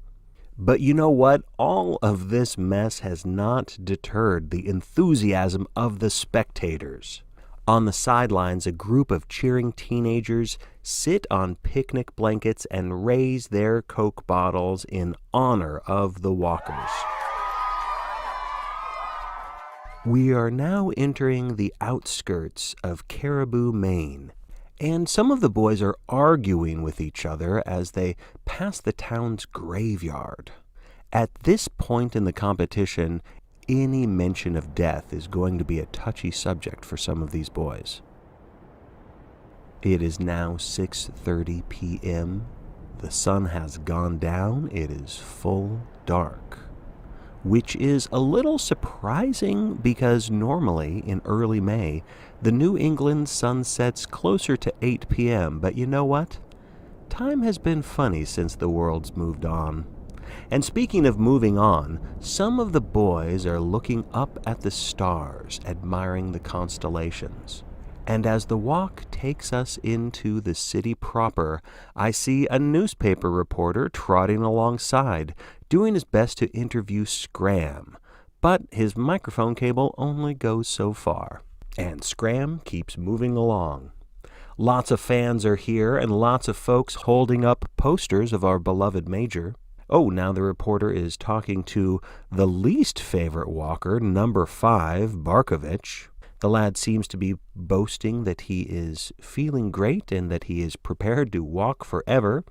But you know what? All of this mess has not deterred the enthusiasm of the spectators. On the sidelines, a group of cheering teenagers sit on picnic blankets and raise their Coke bottles in honor of the walkers. We are now entering the outskirts of Caribou, Maine, and some of the boys are arguing with each other as they pass the town's graveyard. At this point in the competition, any mention of death is going to be a touchy subject for some of these boys. It is now 6:30 p.m. The sun has gone down. It is full dark, which is a little surprising because normally in early May, the New England sun sets closer to 8 p.m. But you know what? Time has been funny since the world's moved on. And speaking of moving on, some of the boys are looking up at the stars, admiring the constellations. And as the walk takes us into the city proper, I see a newspaper reporter trotting alongside, doing his best to interview Scramm. But his microphone cable only goes so far. And Scramm keeps moving along. Lots of fans are here and lots of folks holding up posters of our beloved Major. Oh, now the reporter is talking to the least favorite walker, number 5, Barkovitch. The lad seems to be boasting that he is feeling great and that he is prepared to walk forever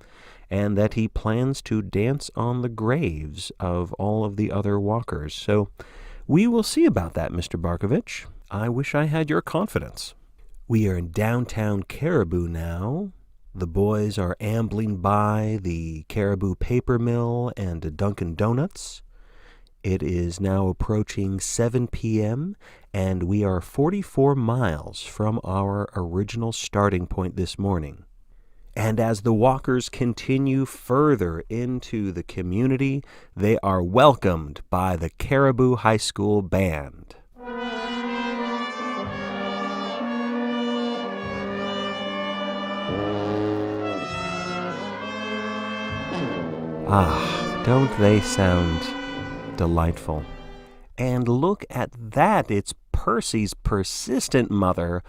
and that he plans to dance on the graves of all of the other walkers. So we will see about that, Mr. Barkovitch. I wish I had your confidence. We are in downtown Caribou now. The boys are ambling by the Caribou Paper Mill and a Dunkin' Donuts. It is now approaching 7 p.m., and we are 44 miles from our original starting point this morning. And as the walkers continue further into the community, they are welcomed by the Caribou High School Band. Ah, don't they sound delightful? And look at that, it's Percy's persistent mother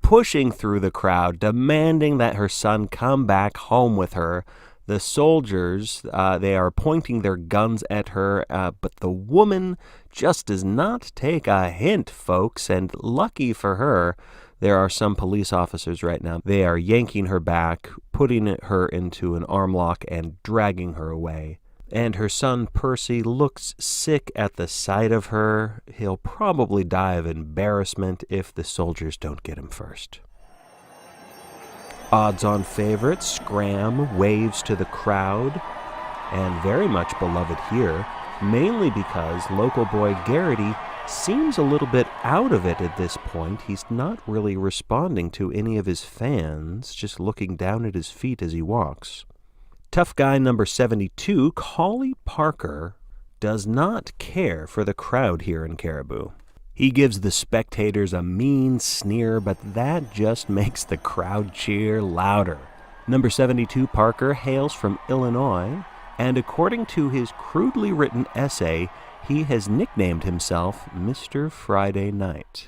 pushing through the crowd, demanding that her son come back home with her. The soldiers, they are pointing their guns at her, but the woman just does not take a hint, folks, and lucky for her, there are some police officers right now. They are yanking her back, putting her into an arm lock, and dragging her away. And her son Percy looks sick at the sight of her. He'll probably die of embarrassment if the soldiers don't get him first. Odds-on favorite, Scramm waves to the crowd, and very much beloved here, mainly because local boy Garrity seems a little bit out of it at this point. He's not really responding to any of his fans, just looking down at his feet as he walks. Tough guy number 72, Collie Parker, does not care for the crowd here in Caribou. He gives the spectators a mean sneer, but that just makes the crowd cheer louder. Number 72, Parker, hails from Illinois, and according to his crudely written essay, he has nicknamed himself Mr. Friday Night.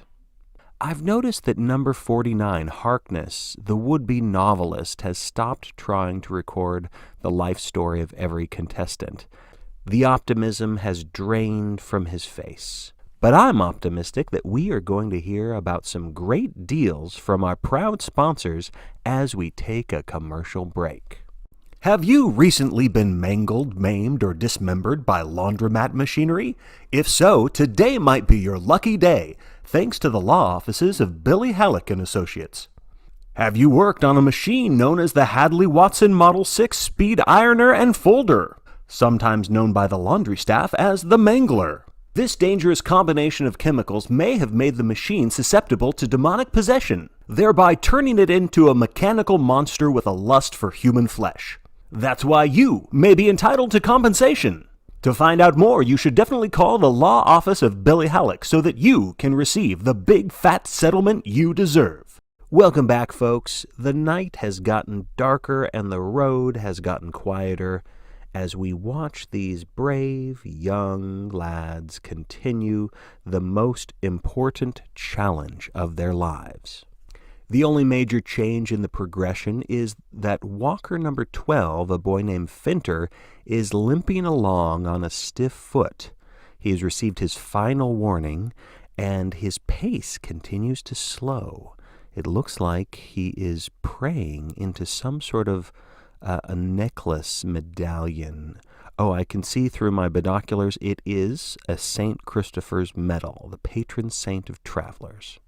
I've noticed that number 49, Harkness, the would-be novelist, has stopped trying to record the life story of every contestant. The optimism has drained from his face. But I'm optimistic that we are going to hear about some great deals from our proud sponsors as we take a commercial break. Have you recently been mangled, maimed, or dismembered by laundromat machinery? If so, today might be your lucky day, thanks to the law offices of Billy Halleck & Associates. Have you worked on a machine known as the Hadley-Watson Model 6 Speed Ironer and Folder, sometimes known by the laundry staff as the Mangler? This dangerous combination of chemicals may have made the machine susceptible to demonic possession, thereby turning it into a mechanical monster with a lust for human flesh. That's why you may be entitled to compensation. To find out more, you should definitely call the law office of Billy Halleck so that you can receive the big fat settlement you deserve. Welcome back, folks. The night has gotten darker and the road has gotten quieter as we watch these brave young lads continue the most important challenge of their lives. The only major change in the progression is that walker number 12, a boy named Finter, is limping along on a stiff foot. He has received his final warning, and his pace continues to slow. It looks like he is praying into some sort of a necklace medallion. Oh, I can see through my binoculars. It is a St. Christopher's medal, the patron saint of travelers.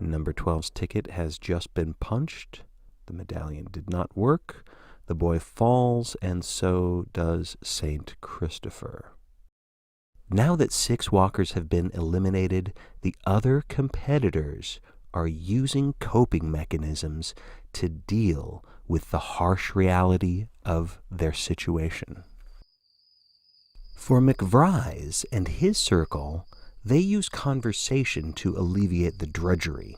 Number 12's ticket has just been punched. The medallion did not work. The boy falls, and so does St. Christopher. Now that 6 walkers have been eliminated, the other competitors are using coping mechanisms to deal with the harsh reality of their situation. For McVries and his circle, they use conversation to alleviate the drudgery.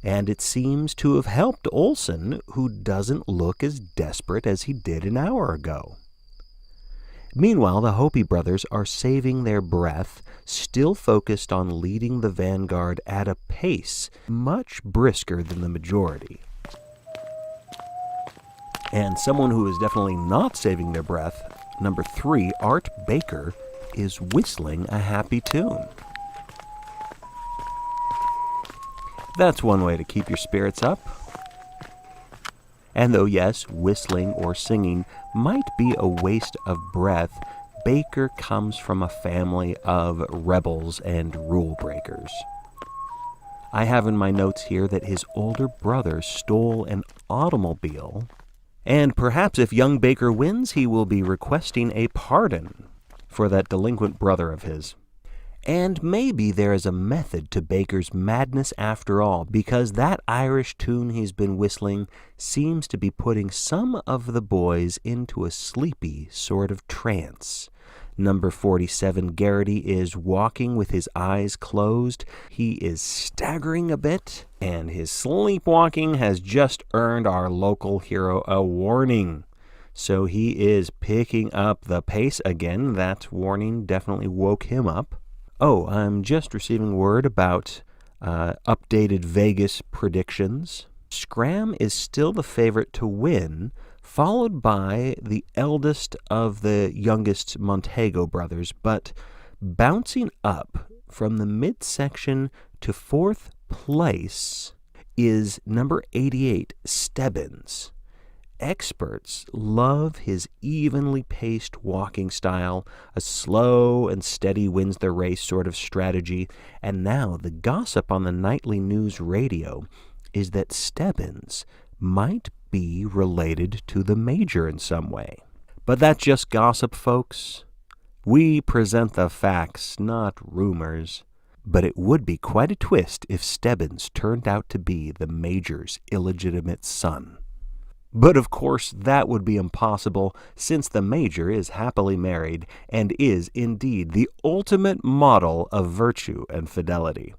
And it seems to have helped Olson, who doesn't look as desperate as he did an hour ago. Meanwhile, the Hopi brothers are saving their breath, still focused on leading the vanguard at a pace much brisker than the majority. And someone who is definitely not saving their breath, number 3, Art Baker, is whistling a happy tune. That's one way to keep your spirits up. And though, yes, whistling or singing might be a waste of breath, Baker comes from a family of rebels and rule breakers. I have in my notes here that his older brother stole an automobile, and perhaps if young Baker wins, he will be requesting a pardon for that delinquent brother of his. And maybe there is a method to Baker's madness after all, because that Irish tune he's been whistling seems to be putting some of the boys into a sleepy sort of trance. Number 47, Garrity, is walking with his eyes closed. He is staggering a bit, and his sleepwalking has just earned our local hero a warning. So he is picking up the pace again. That warning definitely woke him up. Oh, I'm just receiving word about updated Vegas predictions. Scramm is still the favorite to win, followed by the eldest of the youngest Montego brothers, but bouncing up from the midsection to 4th place is number 88, Stebbins. Experts love his evenly paced walking style, a slow and steady wins the race sort of strategy, and now the gossip on the nightly news radio is that Stebbins might be related to the Major in some way. But that's just gossip, folks. We present the facts, not rumors. But it would be quite a twist if Stebbins turned out to be the Major's illegitimate son. But of course that would be impossible, since the Major is happily married and is indeed the ultimate model of virtue and fidelity.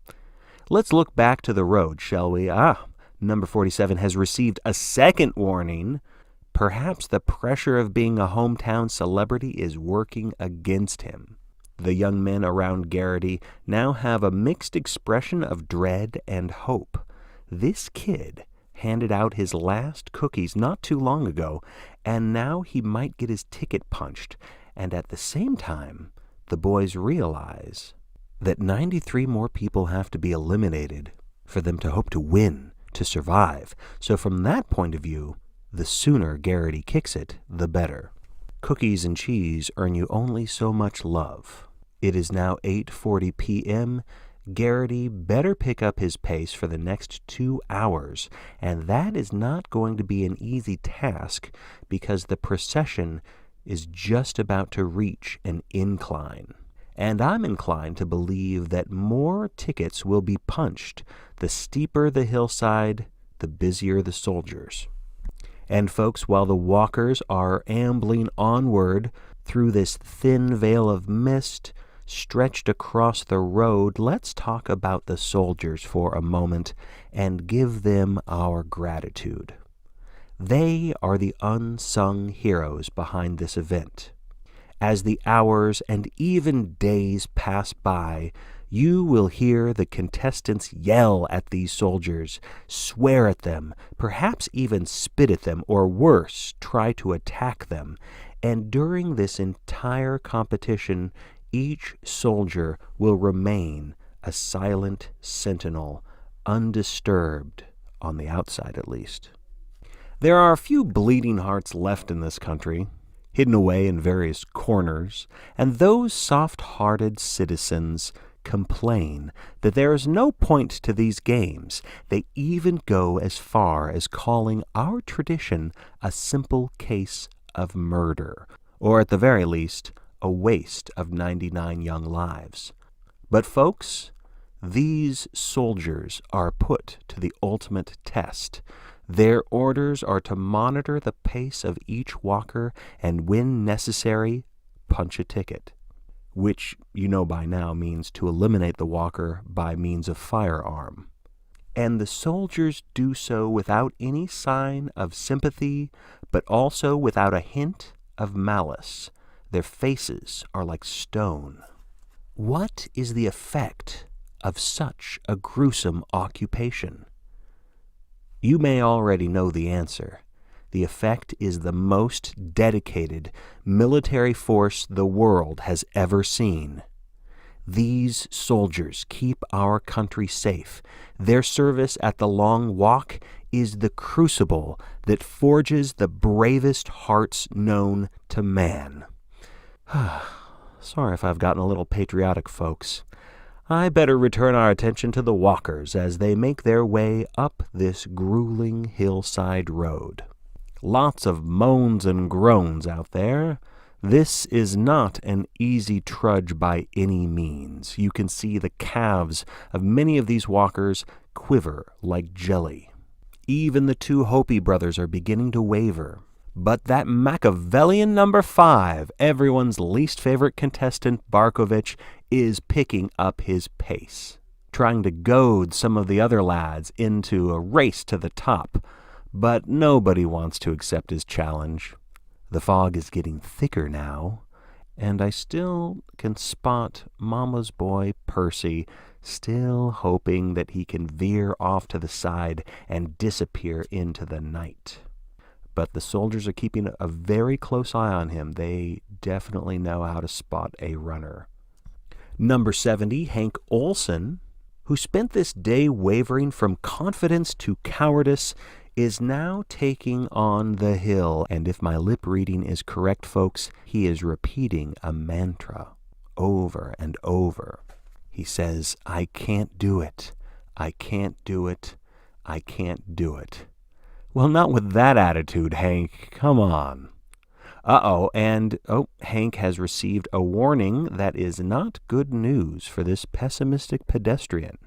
Let's look back to the road, shall we? Number 47 has received a second warning. Perhaps the pressure of being a hometown celebrity is working against him. The young men around Garrity now have a mixed expression of dread and hope. This kid handed out his last cookies not too long ago, and now he might get his ticket punched. And at the same time, the boys realize that 93 more people have to be eliminated for them to hope to win, to survive. So from that point of view, the sooner Garrity kicks it, the better. Cookies and cheese earn you only so much love. It is now 8:40 p.m., Garrity better pick up his pace for the next 2 hours, and that is not going to be an easy task because the procession is just about to reach an incline. And I'm inclined to believe that more tickets will be punched. The steeper the hillside, the busier the soldiers. And folks, while the walkers are ambling onward through this thin veil of mist stretched across the road, let's talk about the soldiers for a moment and give them our gratitude. They are the unsung heroes behind this event. As the hours and even days pass by, you will hear the contestants yell at these soldiers, swear at them, perhaps even spit at them, or worse, try to attack them. And during this entire competition, Each soldier will remain a silent sentinel, undisturbed, on the outside at least. There are a few bleeding hearts left in this country, hidden away in various corners, and those soft-hearted citizens complain that there is no point to these games. They even go as far as calling our tradition a simple case of murder, or at the very least, a waste of 99 young lives. But folks, these soldiers are put to the ultimate test. Their orders are to monitor the pace of each walker and, when necessary, punch a ticket, which you know by now means to eliminate the walker by means of firearm. And the soldiers do so without any sign of sympathy, but also without a hint of malice. Their faces are like stone. What is the effect of such a gruesome occupation? You may already know the answer. The effect is the most dedicated military force the world has ever seen. These soldiers keep our country safe. Their service at the Long Walk is the crucible that forges the bravest hearts known to man. Sorry if I've gotten a little patriotic, folks. I better return our attention to the walkers as they make their way up this grueling hillside road. Lots of moans and groans out there. This is not an easy trudge by any means. You can see the calves of many of these walkers quiver like jelly. Even the two Hopi brothers are beginning to waver. But that Machiavellian number 5, everyone's least favorite contestant, Barkovitch, is picking up his pace, trying to goad some of the other lads into a race to the top. But nobody wants to accept his challenge. The fog is getting thicker now, and I still can spot Mama's boy Percy still hoping that he can veer off to the side and disappear into the night. But the soldiers are keeping a very close eye on him. They definitely know how to spot a runner. Number 70, Hank Olson, who spent this day wavering from confidence to cowardice, is now taking on the hill. And if my lip reading is correct, folks, he is repeating a mantra over and over. He says, "I can't do it. I can't do it. I can't do it." Well, not with that attitude, Hank. Come on. Hank has received a warning that is not good news for this pessimistic pedestrian.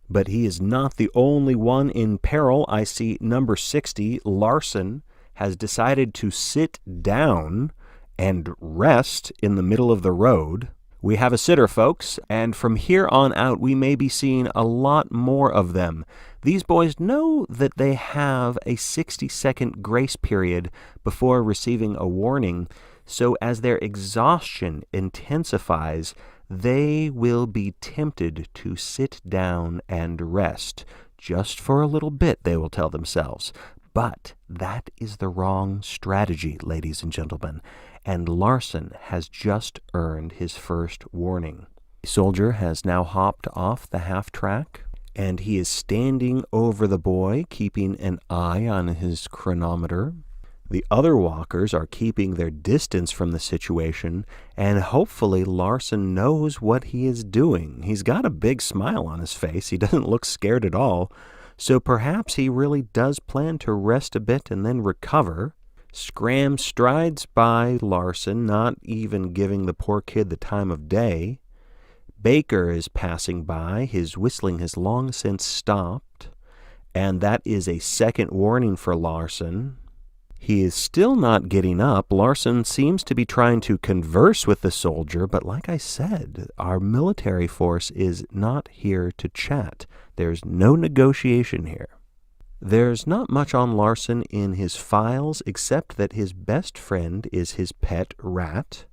But he is not the only one in peril. I see number 60, Larson, has decided to sit down and rest in the middle of the road. We have a sitter, folks, and from here on out we may be seeing a lot more of them. These boys know that they have a 60-second grace period before receiving a warning, so as their exhaustion intensifies, they will be tempted to sit down and rest. Just for a little bit, they will tell themselves. But that is the wrong strategy, ladies and gentlemen, and Larson has just earned his first warning. The soldier has now hopped off the half-track, and he is standing over the boy, keeping an eye on his chronometer. The other walkers are keeping their distance from the situation, and hopefully Larson knows what he is doing. He's got a big smile on his face. He doesn't look scared at all, so perhaps he really does plan to rest a bit and then recover. Scramm strides by Larson, not even giving the poor kid the time of day. Baker is passing by. His whistling has long since stopped, and that is a second warning for Larson. He is still not getting up. Larson seems to be trying to converse with the soldier, but like I said, our military force is not here to chat. There's no negotiation here. There's not much on Larson in his files except that his best friend is his pet rat,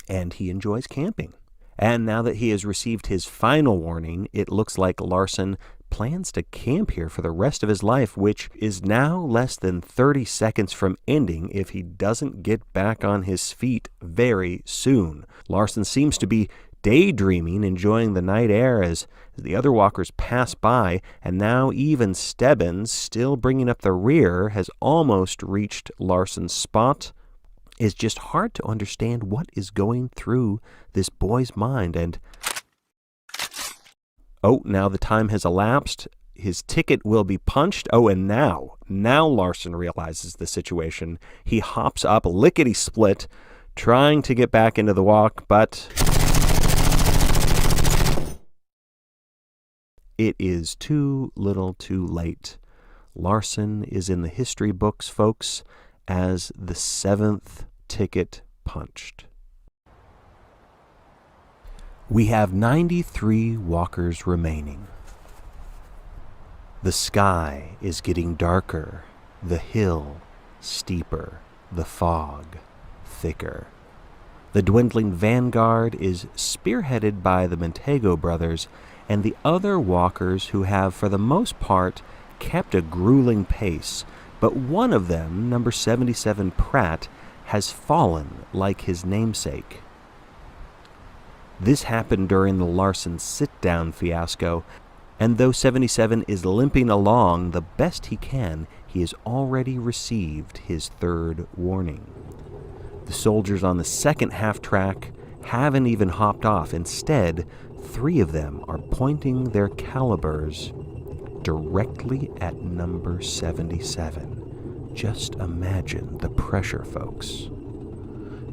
and he enjoys camping. And now that he has received his final warning, it looks like Larson plans to camp here for the rest of his life, which is now less than 30 seconds from ending if he doesn't get back on his feet very soon. Larson seems to be daydreaming, enjoying the night air as the other walkers pass by, and now even Stebbins, still bringing up the rear, has almost reached Larson's spot. It's just hard to understand what is going through this boy's mind, and now the time has elapsed. His ticket will be punched. And now Larson realizes the situation. He hops up lickety-split, trying to get back into the walk, but it is too little too late. Larson is in the history books, folks, as the 7th ticket punched. We have 93 walkers remaining. The sky is getting darker, the hill steeper, the fog thicker. The dwindling vanguard is spearheaded by the Montego brothers and the other walkers who have, for the most part, kept a grueling pace, but one of them, number 77 Pratt, has fallen like his namesake. This happened during the Larson sit-down fiasco, and though 77 is limping along the best he can, he has already received his 3rd warning. The soldiers on the second half-track haven't even hopped off. Instead, 3 of them are pointing their calibers directly at number 77. Just imagine the pressure, folks.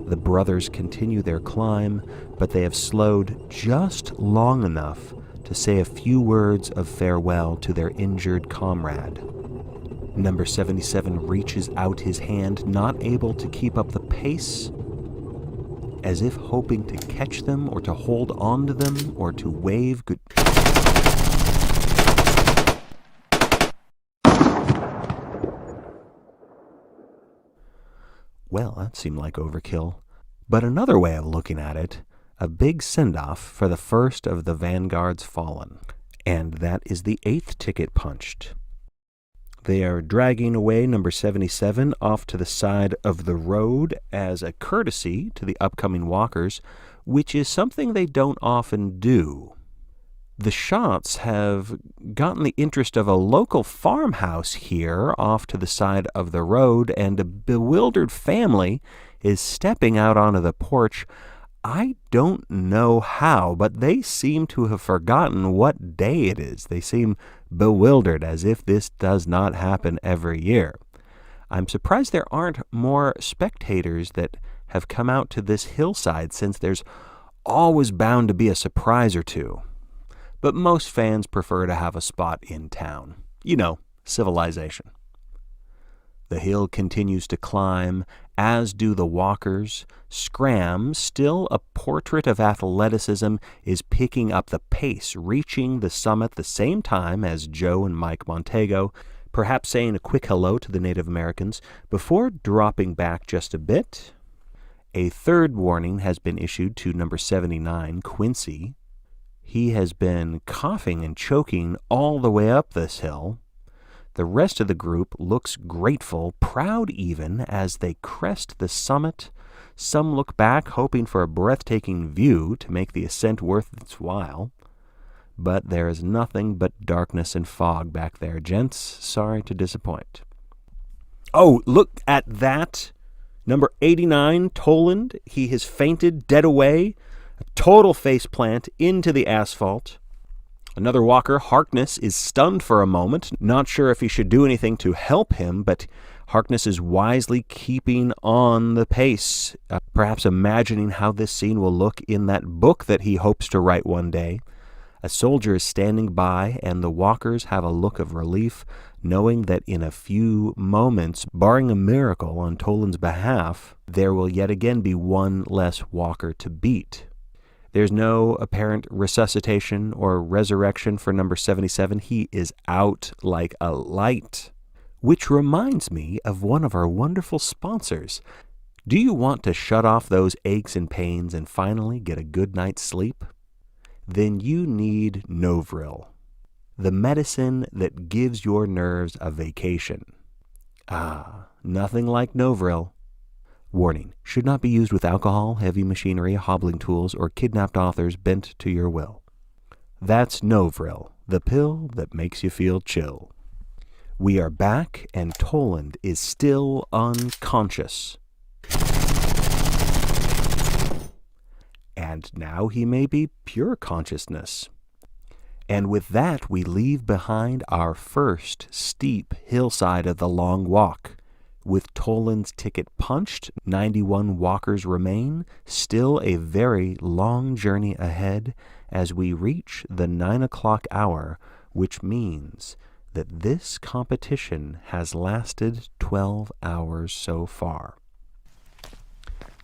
The brothers continue their climb, but they have slowed just long enough to say a few words of farewell to their injured comrade. Number 77 reaches out his hand, not able to keep up the pace, as if hoping to catch them or to hold on to them or to wave good. Well, that seemed like overkill. But another way of looking at it, a big send-off for the first of the vanguards fallen. And that is the 8th ticket punched. They are dragging away number 77 off to the side of the road as a courtesy to the upcoming walkers, which is something they don't often do. The shots have gotten the interest of a local farmhouse here off to the side of the road, and a bewildered family is stepping out onto the porch. I don't know how, but they seem to have forgotten what day it is. They seem bewildered, as if this does not happen every year. I'm surprised there aren't more spectators that have come out to this hillside, since there's always bound to be a surprise or two. But most fans prefer to have a spot in town. You know, civilization. The hill continues to climb, as do the walkers. Scramm, still a portrait of athleticism, is picking up the pace, reaching the summit the same time as Joe and Mike Montego, perhaps saying a quick hello to the Native Americans, before dropping back just a bit. A 3rd warning has been issued to number 79, Quincy. He has been coughing and choking all the way up this hill. The rest of the group looks grateful, proud even, as they crest the summit. Some look back, hoping for a breathtaking view to make the ascent worth its while. But there is nothing but darkness and fog back there, gents. Sorry to disappoint. Oh, look at that. Number 89, Toland. He has fainted, dead away. A total faceplant into the asphalt. Another walker, Harkness, is stunned for a moment, not sure if he should do anything to help him, but Harkness is wisely keeping on the pace, perhaps imagining how this scene will look in that book that he hopes to write one day. A soldier is standing by, and the walkers have a look of relief, knowing that in a few moments, barring a miracle on Toland's behalf, there will yet again be one less walker to beat. There's no apparent resuscitation or resurrection for number 77. He is out like a light. Which reminds me of one of our wonderful sponsors. Do you want to shut off those aches and pains and finally get a good night's sleep? Then you need Novril, the medicine that gives your nerves a vacation. Nothing like Novril. Warning, should not be used with alcohol, heavy machinery, hobbling tools, or kidnapped authors bent to your will. That's Novril, the pill that makes you feel chill. We are back, and Toland is still unconscious. And now he may be pure consciousness. And with that, we leave behind our first steep hillside of the long walk. With Toland's ticket punched, 91 walkers remain, still a very long journey ahead as we reach the 9 o'clock hour, which means that this competition has lasted 12 hours so far.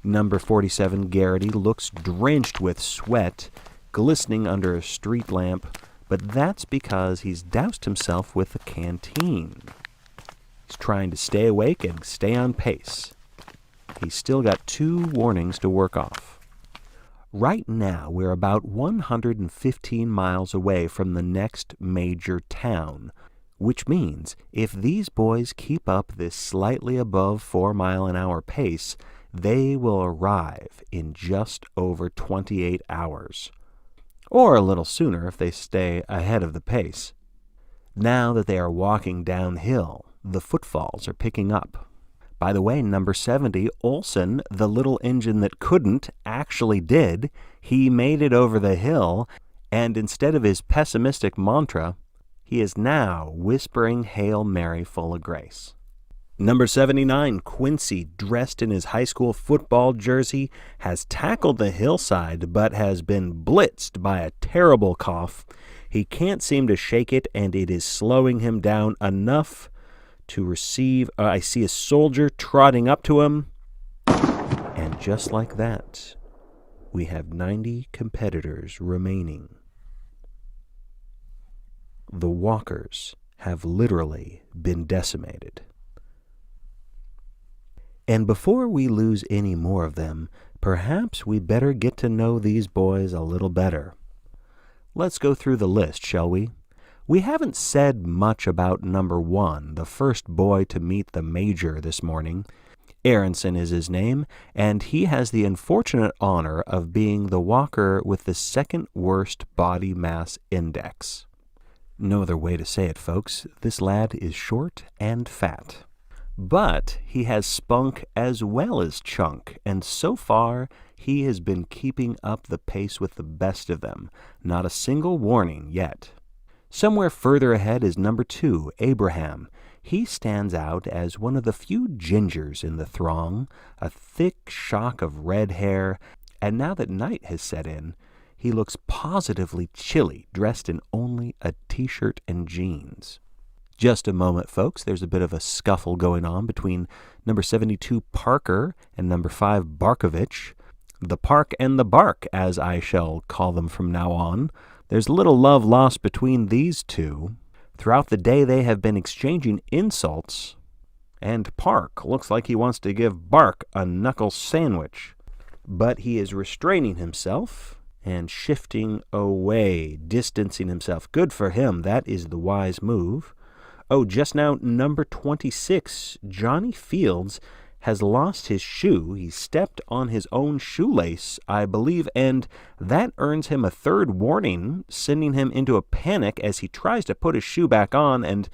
Number 47, Garrity, looks drenched with sweat, glistening under a street lamp, but that's because he's doused himself with a canteen. He's trying to stay awake and stay on pace. He's still got 2 warnings to work off. Right now, we're about 115 miles away from the next major town, which means if these boys keep up this slightly above 4-mile-an-hour pace, they will arrive in just over 28 hours. Or a little sooner if they stay ahead of the pace. Now that they are walking downhill, the footfalls are picking up. By the way, number 70, Olson, the little engine that couldn't, actually did. He made it over the hill, and instead of his pessimistic mantra, he is now whispering Hail Mary full of grace. Number 79, Quincy, dressed in his high school football jersey, has tackled the hillside but has been blitzed by a terrible cough. He can't seem to shake it, and it is slowing him down enough to receive. I see a soldier trotting up to him, and just like that, we have 90 competitors remaining. The walkers have literally been decimated. And before we lose any more of them, perhaps we better get to know these boys a little better. Let's go through the list, shall we? We haven't said much about number 1, the first boy to meet the major this morning. Aronson is his name, and he has the unfortunate honor of being the walker with the second worst body mass index. No other way to say it, folks. This lad is short and fat. But he has spunk as well as chunk, and so far he has been keeping up the pace with the best of them. Not a single warning yet. Somewhere further ahead is number 2, Abraham. He stands out as one of the few gingers in the throng, a thick shock of red hair, and now that night has set in, he looks positively chilly, dressed in only a t-shirt and jeans. Just a moment, folks. There's a bit of a scuffle going on between number 72, Parker, and number 5, Barkovitch. The Park and the Bark, as I shall call them from now on. There's little love lost between these two. Throughout the day, they have been exchanging insults, and Park looks like he wants to give Bark a knuckle sandwich. But he is restraining himself and shifting away, distancing himself. Good for him. That is the wise move. Oh, just now, number 26, Johnny Fields, has lost his shoe. He stepped on his own shoelace, I believe, and that earns him a 3rd warning, sending him into a panic as he tries to put his shoe back on, and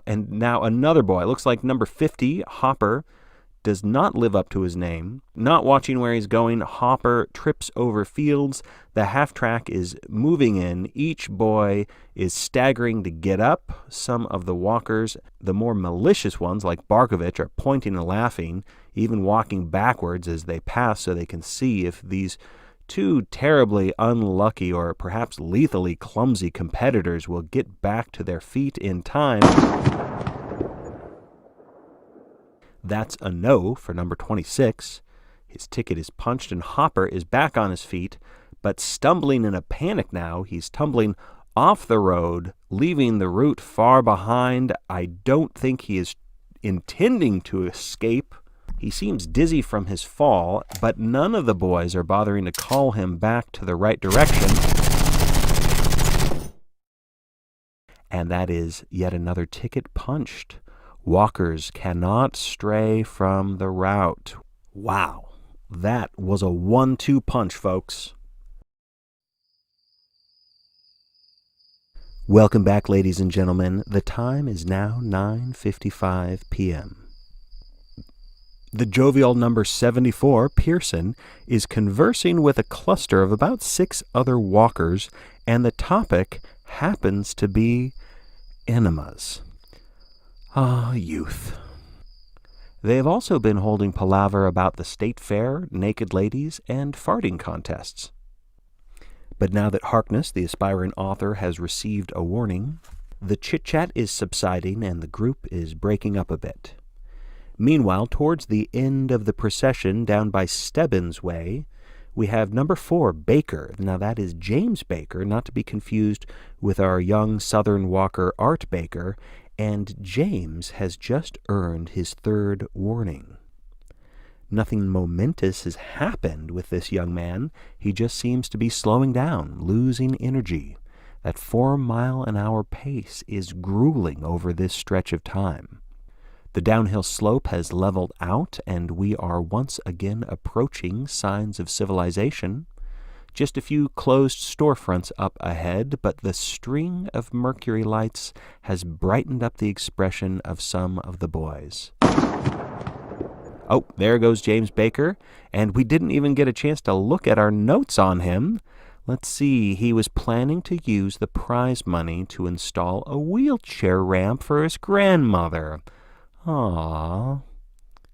and now another boy. It looks like number 50, Hopper, does not live up to his name. Not watching where he's going, Hopper trips over Fields. The half-track is moving in. Each boy is staggering to get up. Some of the walkers, the more malicious ones like Barkovitch, are pointing and laughing, even walking backwards as they pass so they can see if these 2 terribly unlucky or perhaps lethally clumsy competitors will get back to their feet in time. That's a no for number 26. His ticket is punched and Hopper is back on his feet, but stumbling in a panic now. He's tumbling off the road, leaving the route far behind. I don't think he is intending to escape. He seems dizzy from his fall, but none of the boys are bothering to call him back to the right direction. And that is yet another ticket punched. Walkers cannot stray from the route. Wow, that was a 1-2 punch, folks. Welcome back, ladies and gentlemen. The time is now 9:55 p.m. The jovial number 74, Pearson, is conversing with a cluster of about 6 other walkers, and the topic happens to be enemas. Ah, youth. They have also been holding palaver about the state fair, naked ladies, and farting contests. But now that Harkness, the aspiring author, has received a warning, the chit-chat is subsiding and the group is breaking up a bit. Meanwhile, towards the end of the procession down by Stebbins Way, we have number 4, Baker. Now that is James Baker, not to be confused with our young Southern walker Art Baker, and James has just earned his 3rd warning. Nothing momentous has happened with this young man. He just seems to be slowing down, losing energy. That 4-mile-an-hour pace is grueling over this stretch of time. The downhill slope has leveled out, and we are once again approaching signs of civilization. Just a few closed storefronts up ahead, but the string of mercury lights has brightened up the expression of some of the boys. Oh, there goes James Baker, and we didn't even get a chance to look at our notes on him. Let's see, he was planning to use the prize money to install a wheelchair ramp for his grandmother. Aww.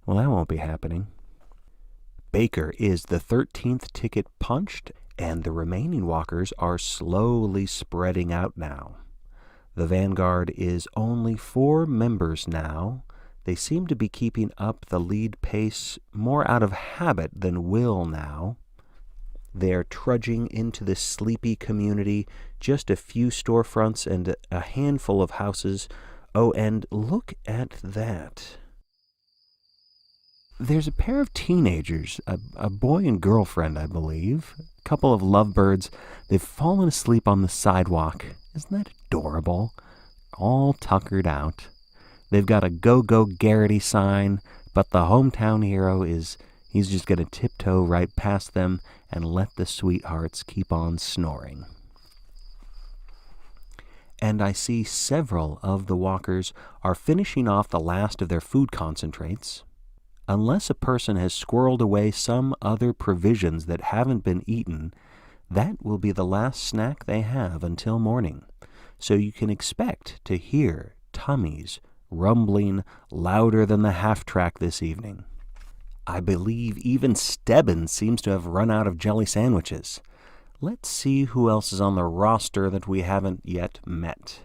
Well, that won't be happening. Baker is the 13th ticket punched, and the remaining walkers are slowly spreading out now. The vanguard is only 4 members now. They seem to be keeping up the lead pace more out of habit than will now. They are trudging into this sleepy community, just a few storefronts and a handful of houses. Oh, and look at that. There's a pair of teenagers, a boy and girlfriend, I believe, a couple of lovebirds. They've fallen asleep on the sidewalk. Isn't that adorable? All tuckered out. They've got a go-go Garrity sign, but the hometown hero he's just going to tiptoe right past them and let the sweethearts keep on snoring. And I see several of the walkers are finishing off the last of their food concentrates. Unless a person has squirreled away some other provisions that haven't been eaten, that will be the last snack they have until morning. So you can expect to hear tummies rumbling louder than the half-track this evening. I believe even Stebbins seems to have run out of jelly sandwiches. Let's see who else is on the roster that we haven't yet met.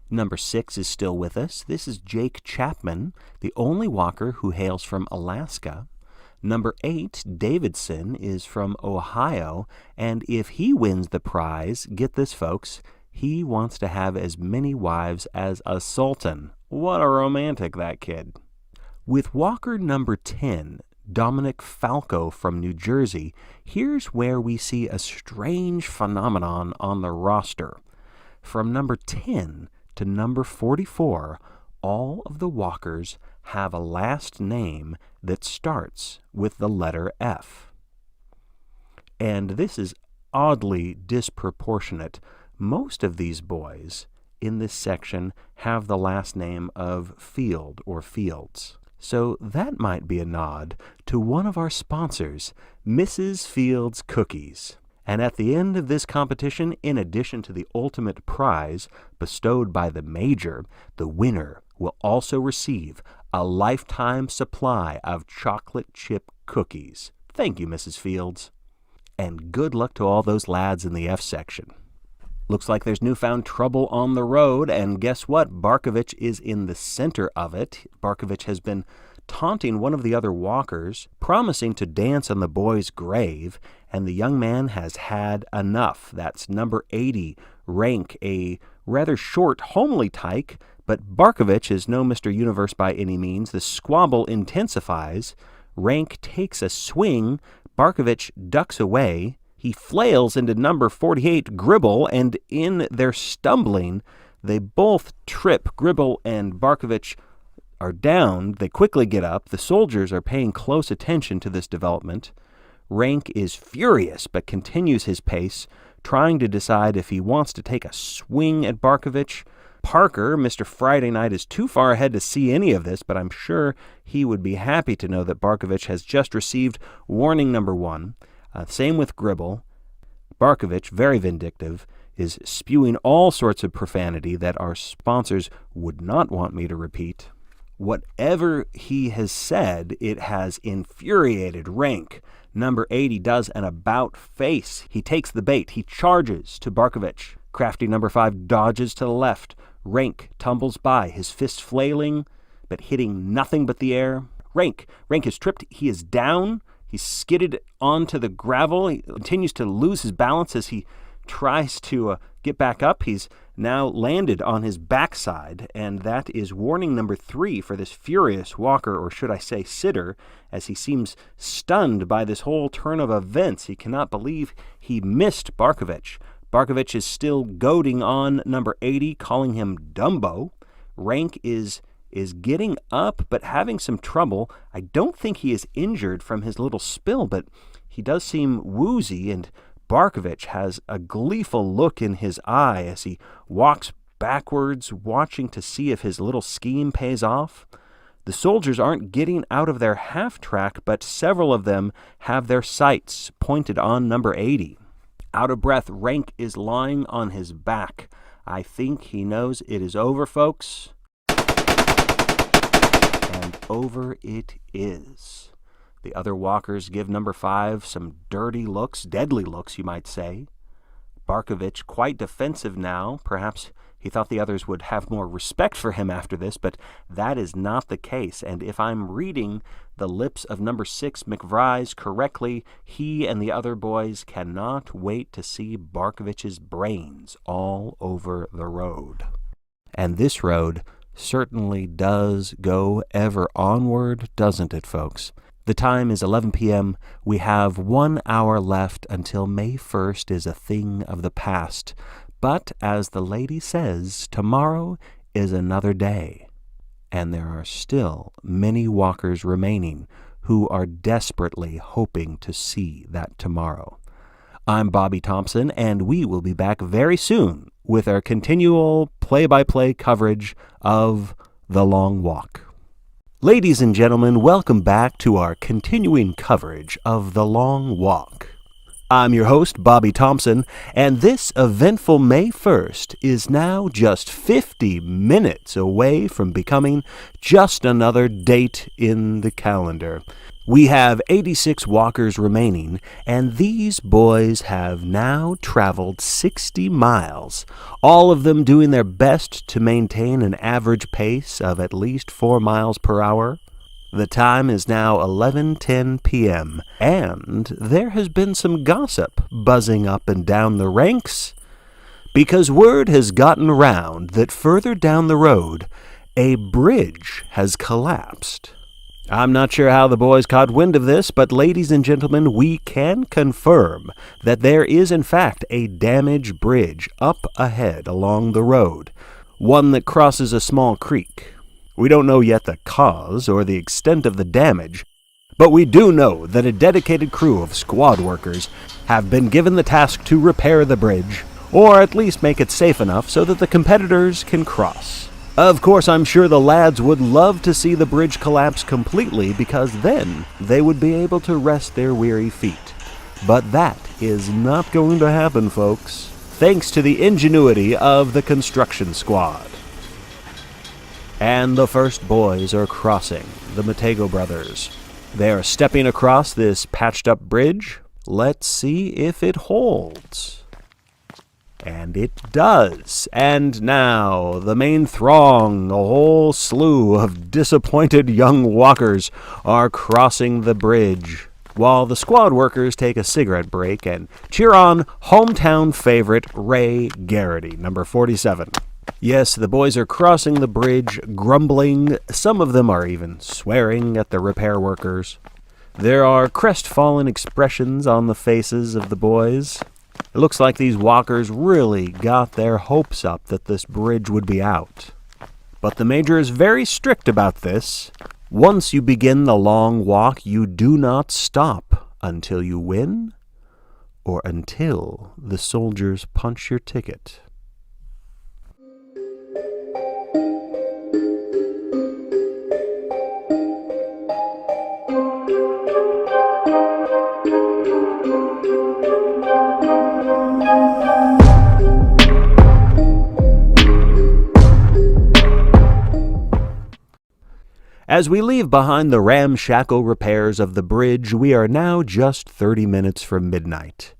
Number 6 is still with us. This is Jake Chapman, the only walker who hails from Alaska. Number 8, Davidson, is from Ohio, and if he wins the prize, get this, folks, he wants to have as many wives as a sultan. What a romantic, that kid. With walker number 10, Dominic Falco from New Jersey, here's where we see a strange phenomenon on the roster. From number 10 to number 44, all of the walkers have a last name that starts with the letter F. And this is oddly disproportionate. Most of these boys in this section have the last name of Field or Fields. So that might be a nod to one of our sponsors, Mrs. Fields Cookies. And at the end of this competition, in addition to the ultimate prize bestowed by the major, the winner will also receive a lifetime supply of chocolate chip cookies. Thank you, Mrs. Fields. And good luck to all those lads in the F section. Looks like there's newfound trouble on the road, and guess what? Barkovitch is in the center of it. Barkovitch has been taunting one of the other walkers, promising to dance on the boy's grave, and the young man has had enough. That's number 80, Rank, a rather short, homely tyke, but Barkovitch is no Mr. Universe by any means. The squabble intensifies. Rank takes a swing. Barkovitch ducks away. He flails into number 48, Gribble, and in their stumbling, they both trip. Gribble and Barkovitch are downed, they quickly get up. The soldiers are paying close attention to this development. Rank is furious but continues his pace, trying to decide if he wants to take a swing at Barkovitch. Parker, Mr. Friday Night, is too far ahead to see any of this, but I'm sure he would be happy to know that Barkovitch has just received warning number 1. Same with Gribble. Barkovitch, very vindictive, is spewing all sorts of profanity that our sponsors would not want me to repeat. Whatever he has said, it has infuriated Rank. Number 80 does an about-face. He takes the bait. He charges to Barkovitch. Crafty number 5 dodges to the left. Rank tumbles by, his fist flailing, but hitting nothing but the air. Rank is tripped. He is down. He's skidded onto the gravel. He continues to lose his balance as he tries to get back up. He's now landed on his backside, and that is warning number 3 for this furious walker, or should I say sitter, as he seems stunned by this whole turn of events. He cannot believe he missed Barkovitch. Barkovitch is still goading on number 80, calling him Dumbo. Rank is getting up, but having some trouble. I don't think he is injured from his little spill, but he does seem woozy, and Barkovitch has a gleeful look in his eye as he walks backwards, watching to see if his little scheme pays off. The soldiers aren't getting out of their half-track, but several of them have their sights pointed on number 80. Out of breath, Rank is lying on his back. I think he knows it is over, folks. And over it is. The other walkers give number 5 some dirty looks, deadly looks, you might say. Barkovitch quite defensive now. Perhaps he thought the others would have more respect for him after this, but that is not the case. And if I'm reading the lips of number 6, McVries, correctly, he and the other boys cannot wait to see Barkovitch's brains all over the road. And this road certainly does go ever onward, doesn't it, folks? The time is 11 p.m. We have 1 hour left until May 1st is a thing of the past. But as the lady says, tomorrow is another day. And there are still many walkers remaining who are desperately hoping to see that tomorrow. I'm Bobby Thompson, and we will be back very soon with our continual play-by-play coverage of The Long Walk. Ladies and gentlemen, welcome back to our continuing coverage of The Long Walk. I'm your host, Bobby Thompson, and this eventful May 1st is now just 50 minutes away from becoming just another date in the calendar. We have 86 walkers remaining, and these boys have now traveled 60 miles, all of them doing their best to maintain an average pace of at least 4 miles per hour. The time is now 11:10 p.m., and there has been some gossip buzzing up and down the ranks, because word has gotten around that further down the road, a bridge has collapsed. I'm not sure how the boys caught wind of this, but ladies and gentlemen, we can confirm that there is in fact a damaged bridge up ahead along the road, one that crosses a small creek. We don't know yet the cause or the extent of the damage, but we do know that a dedicated crew of squad workers have been given the task to repair the bridge, or at least make it safe enough so that the competitors can cross. Of course, I'm sure the lads would love to see the bridge collapse completely, because then they would be able to rest their weary feet. But that is not going to happen, folks, thanks to the ingenuity of the construction squad. And the first boys are crossing, the Matego brothers. They are stepping across this patched-up bridge. Let's see if it holds. And it does. And now, the main throng, a whole slew of disappointed young walkers, are crossing the bridge, while the squad workers take a cigarette break and cheer on hometown favorite Ray Garrity, number 47. Yes, the boys are crossing the bridge, grumbling. Some of them are even swearing at the repair workers. There are crestfallen expressions on the faces of the boys. It looks like these walkers really got their hopes up that this bridge would be out. But the Major is very strict about this. Once you begin the long walk, you do not stop until you win or until the soldiers punch your ticket. As we leave behind the ramshackle repairs of the bridge, we are now just 30 minutes from midnight.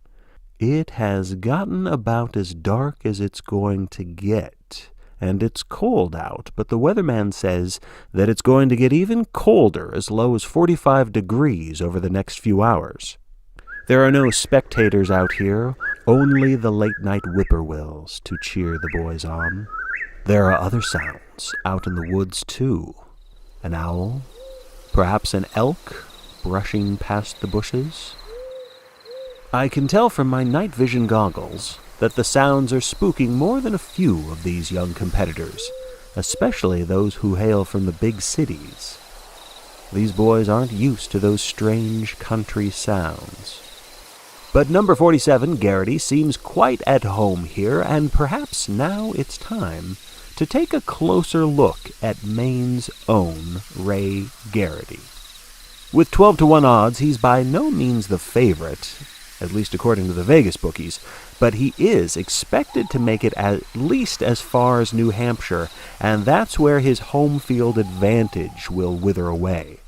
It has gotten about as dark as it's going to get, and it's cold out, but the weatherman says that it's going to get even colder, as low as 45 degrees over the next few hours. There are no spectators out here, only the late-night whippoorwills to cheer the boys on. There are other sounds out in the woods, too. An owl, perhaps an elk, brushing past the bushes. I can tell from my night vision goggles that the sounds are spooking more than a few of these young competitors, especially those who hail from the big cities. These boys aren't used to those strange country sounds. But number 47, Garrity, seems quite at home here, and perhaps now it's time to take a closer look at Maine's own Ray Garrity. With 12-1 odds, he's by no means the favorite, at least according to the Vegas bookies, but he is expected to make it at least as far as New Hampshire, and that's where his home field advantage will wither away.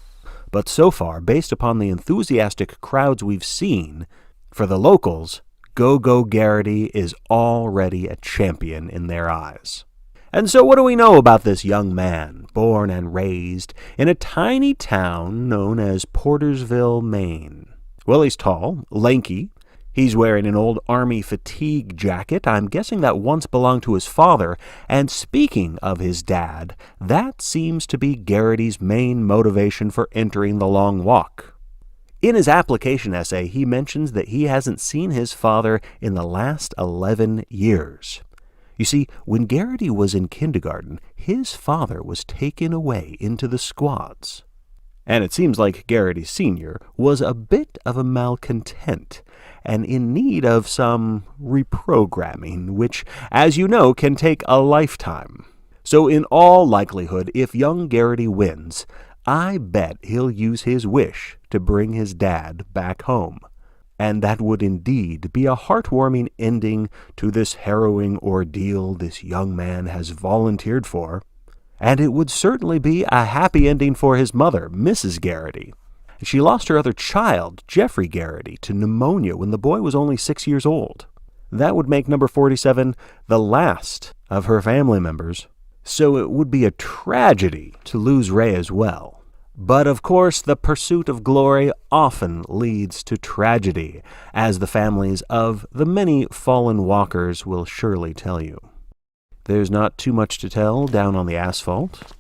But so far, based upon the enthusiastic crowds we've seen, for the locals, Go-Go Garrity is already a champion in their eyes. And so what do we know about this young man, born and raised in a tiny town known as Portersville, Maine? Well, he's tall, lanky. He's wearing an old army fatigue jacket. I'm guessing that once belonged to his father. And speaking of his dad, that seems to be Garrity's main motivation for entering the long walk. In his application essay, he mentions that he hasn't seen his father in the last 11 years. You see, when Garrity was in kindergarten, his father was taken away into the squads. And it seems like Garrity Sr. was a bit of a malcontent and in need of some reprogramming, which, as you know, can take a lifetime. So in all likelihood, if young Garrity wins, I bet he'll use his wish to bring his dad back home. And that would indeed be a heartwarming ending to this harrowing ordeal this young man has volunteered for. And it would certainly be a happy ending for his mother, Mrs. Garrity. She lost her other child, Jeffrey Garrity, to pneumonia when the boy was only 6 years old. That would make number 47 the last of her family members. So it would be a tragedy to lose Ray as well. But of course, the pursuit of glory often leads to tragedy, as the families of the many fallen walkers will surely tell you. There's not too much to tell down on the asphalt.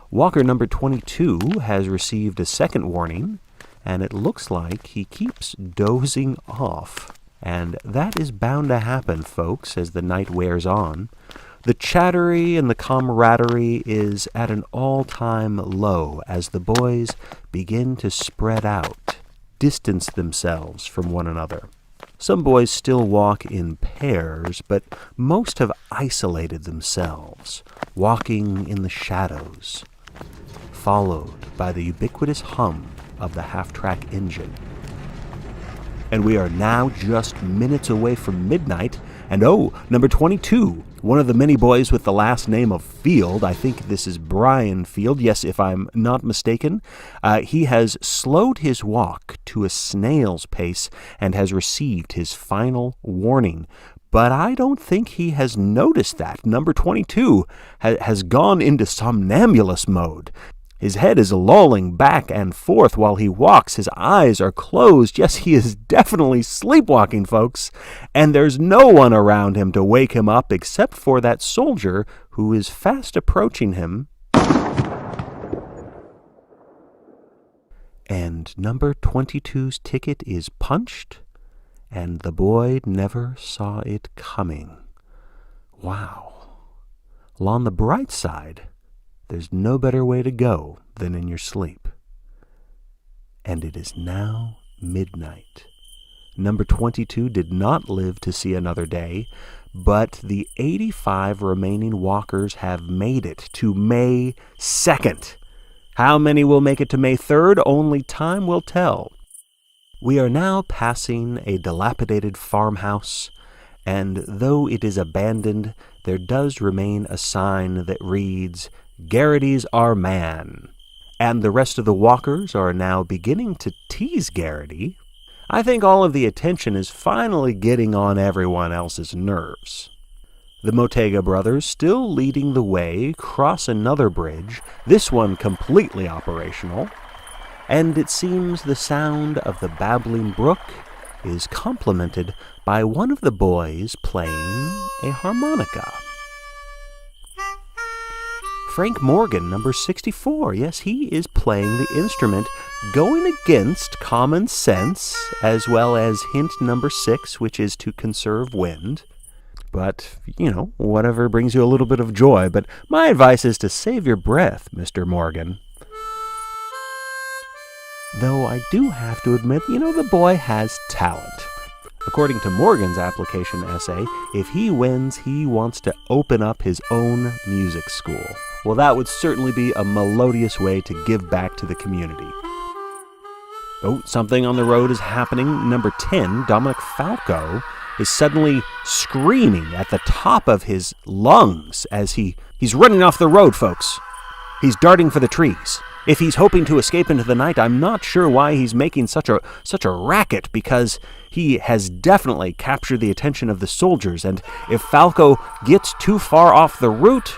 Walker number 22 has received a second warning, and it looks like he keeps dozing off. And that is bound to happen, folks, as the night wears on. The chattery and the camaraderie is at an all-time low as the boys begin to spread out, distance themselves from one another. Some boys still walk in pairs, but most have isolated themselves, walking in the shadows, followed by the ubiquitous hum of the half-track engine. And we are now just minutes away from midnight, and number 22, one of the many boys with the last name of Field, I think this is Brian Field, yes, if I'm not mistaken, he has slowed his walk to a snail's pace and has received his final warning. But I don't think he has noticed that. Number 22 has gone into somnambulous mode. His head is lolling back and forth while he walks. His eyes are closed. Yes, he is definitely sleepwalking, folks. And there's no one around him to wake him up except for that soldier who is fast approaching him. And number 22's ticket is punched, and the boy never saw it coming. Wow. Well, on the bright side, There's no better way to go than in your sleep. And it is now midnight. Number 22 did not live to see another day, but the 85 remaining walkers have made it to May 2nd. How many will make it to May 3rd? Only time will tell. We are now passing a dilapidated farmhouse, and though it is abandoned, there does remain a sign that reads, "Garrity's our man." And the rest of the walkers are now beginning to tease Garrity. I think all of the attention is finally getting on everyone else's nerves. The Motega brothers, still leading the way, cross another bridge, this one completely operational, and it seems the sound of the babbling brook is complemented by one of the boys playing a harmonica. Frank Morgan, number 64. Yes, he is playing the instrument, going against common sense, as well as hint number 6, which is to conserve wind. But, whatever brings you a little bit of joy. But my advice is to save your breath, Mr. Morgan. Though I do have to admit, the boy has talent. According to Morgan's application essay, if he wins, he wants to open up his own music school. Well, that would certainly be a melodious way to give back to the community. Oh, something on the road is happening. Number 10, Dominic Falco, is suddenly screaming at the top of his lungs as he's running off the road, folks. He's darting for the trees. If he's hoping to escape into the night, I'm not sure why he's making such a racket, because he has definitely captured the attention of the soldiers, and if Falco gets too far off the route...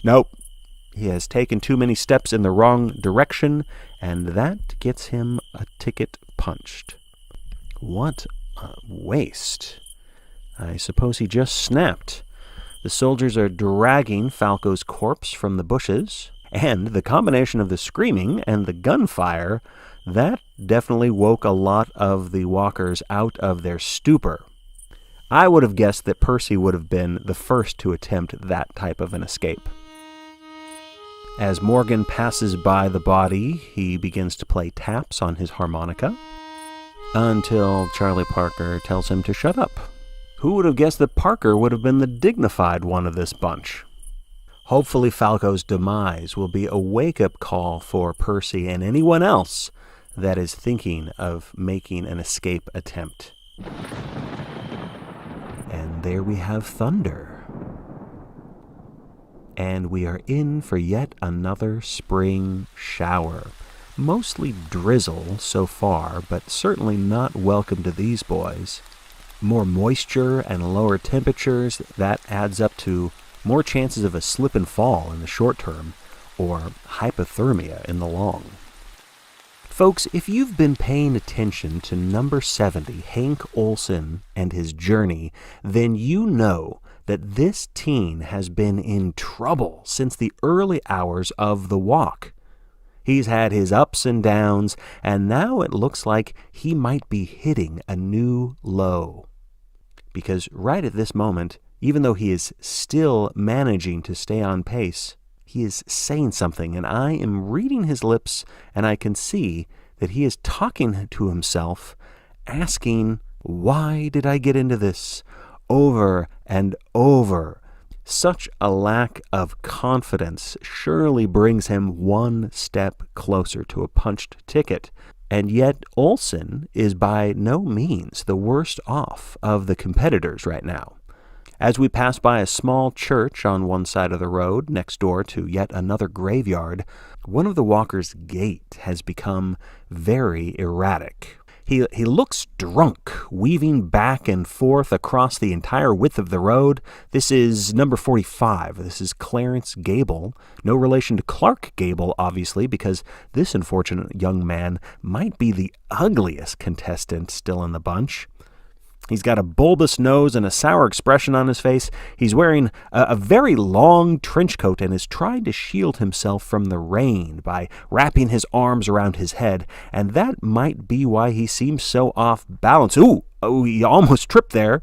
Nope. He has taken too many steps in the wrong direction, and that gets him a ticket punched. What a waste. I suppose he just snapped. The soldiers are dragging Falco's corpse from the bushes, and the combination of the screaming and the gunfire, that definitely woke a lot of the walkers out of their stupor. I would have guessed that Percy would have been the first to attempt that type of an escape. As Morgan passes by the body, he begins to play taps on his harmonica until Charlie Parker tells him to shut up. Who would have guessed that Parker would have been the dignified one of this bunch? Hopefully Falco's demise will be a wake-up call for Percy and anyone else that is thinking of making an escape attempt. And there we have thunder. And we are in for yet another spring shower. Mostly drizzle so far, but certainly not welcome to these boys. More moisture and lower temperatures, that adds up to more chances of a slip and fall in the short term, or hypothermia in the long. Folks, if you've been paying attention to number 70, Hank Olson and his journey, then you know that this teen has been in trouble since the early hours of the walk. He's had his ups and downs, and now it looks like he might be hitting a new low. Because right at this moment, even though he is still managing to stay on pace, he is saying something, and I am reading his lips, and I can see that he is talking to himself, asking, "Why did I get into this?" over and over. Such a lack of confidence surely brings him one step closer to a punched ticket. And yet Olson is by no means the worst off of the competitors right now. As we pass by a small church on one side of the road, next door to yet another graveyard, one of the walkers' gait has become very erratic. He looks drunk, weaving back and forth across the entire width of the road. This is number 45. This is Clarence Gable. No relation to Clark Gable, obviously, because this unfortunate young man might be the ugliest contestant still in the bunch. He's got a bulbous nose and a sour expression on his face. He's wearing a very long trench coat and is trying to shield himself from the rain by wrapping his arms around his head, and that might be why he seems so off balance. Ooh, he almost tripped there.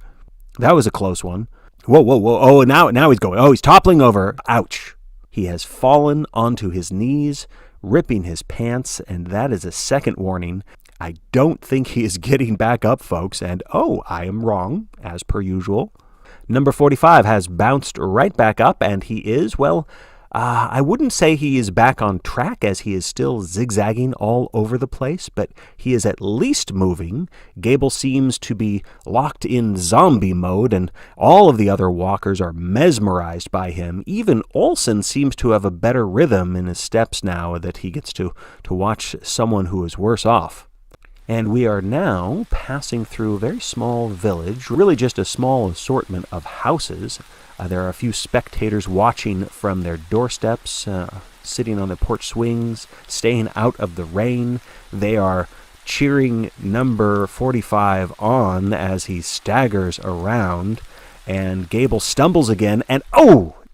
That was a close one. Whoa, whoa, whoa. Oh, now he's going. Oh, he's toppling over. Ouch. He has fallen onto his knees, ripping his pants, and that is a second warning. I don't think he is getting back up, folks, and I am wrong, as per usual. Number 45 has bounced right back up, and he is, I wouldn't say he is back on track, as he is still zigzagging all over the place, but he is at least moving. Gable seems to be locked in zombie mode, and all of the other walkers are mesmerized by him. Even Olsen seems to have a better rhythm in his steps now that he gets to watch someone who is worse off. And we are now passing through a very small village, really just a small assortment of houses. There are a few spectators watching from their doorsteps, sitting on their porch swings, staying out of the rain. They are cheering number 45 on as he staggers around, and Gable stumbles again, and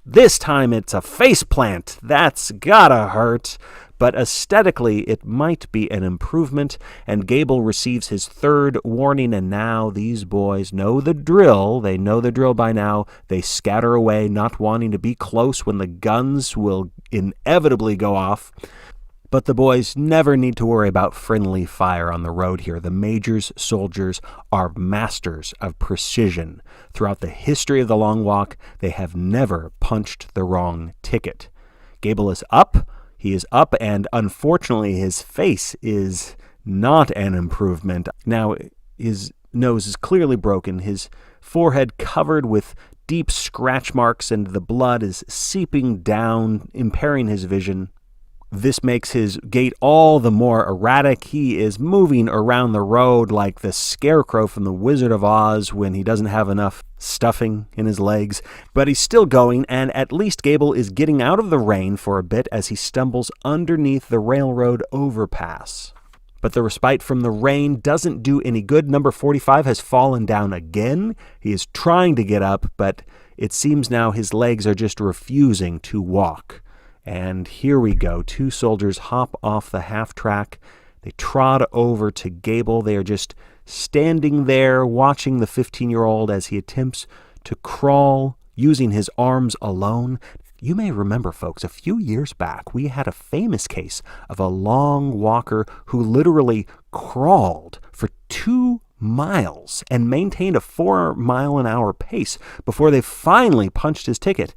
this time it's a faceplant. That's gotta hurt. But aesthetically, it might be an improvement, and Gable receives his third warning, and now these boys know the drill. They know the drill by now. They scatter away, not wanting to be close when the guns will inevitably go off. But the boys never need to worry about friendly fire on the road here. The Major's soldiers are masters of precision. Throughout the history of the Long Walk, they have never punched the wrong ticket. Gable is up. He is up, and unfortunately his face is not an improvement. Now, his nose is clearly broken, his forehead covered with deep scratch marks, and the blood is seeping down, impairing his vision. This makes his gait all the more erratic. He is moving around the road like the scarecrow from the Wizard of Oz when he doesn't have enough stuffing in his legs. But he's still going, and at least Gable is getting out of the rain for a bit as he stumbles underneath the railroad overpass. But the respite from the rain doesn't do any good. Number 45 has fallen down again. He is trying to get up, but it seems now his legs are just refusing to walk. And here we go. Two soldiers hop off the half-track. They trot over to Gable. They are just standing there watching the 15-year-old as he attempts to crawl using his arms alone. You may remember, folks, a few years back, we had a famous case of a long walker who literally crawled for 2 miles and maintained a 4-mile-an-hour pace before they finally punched his ticket.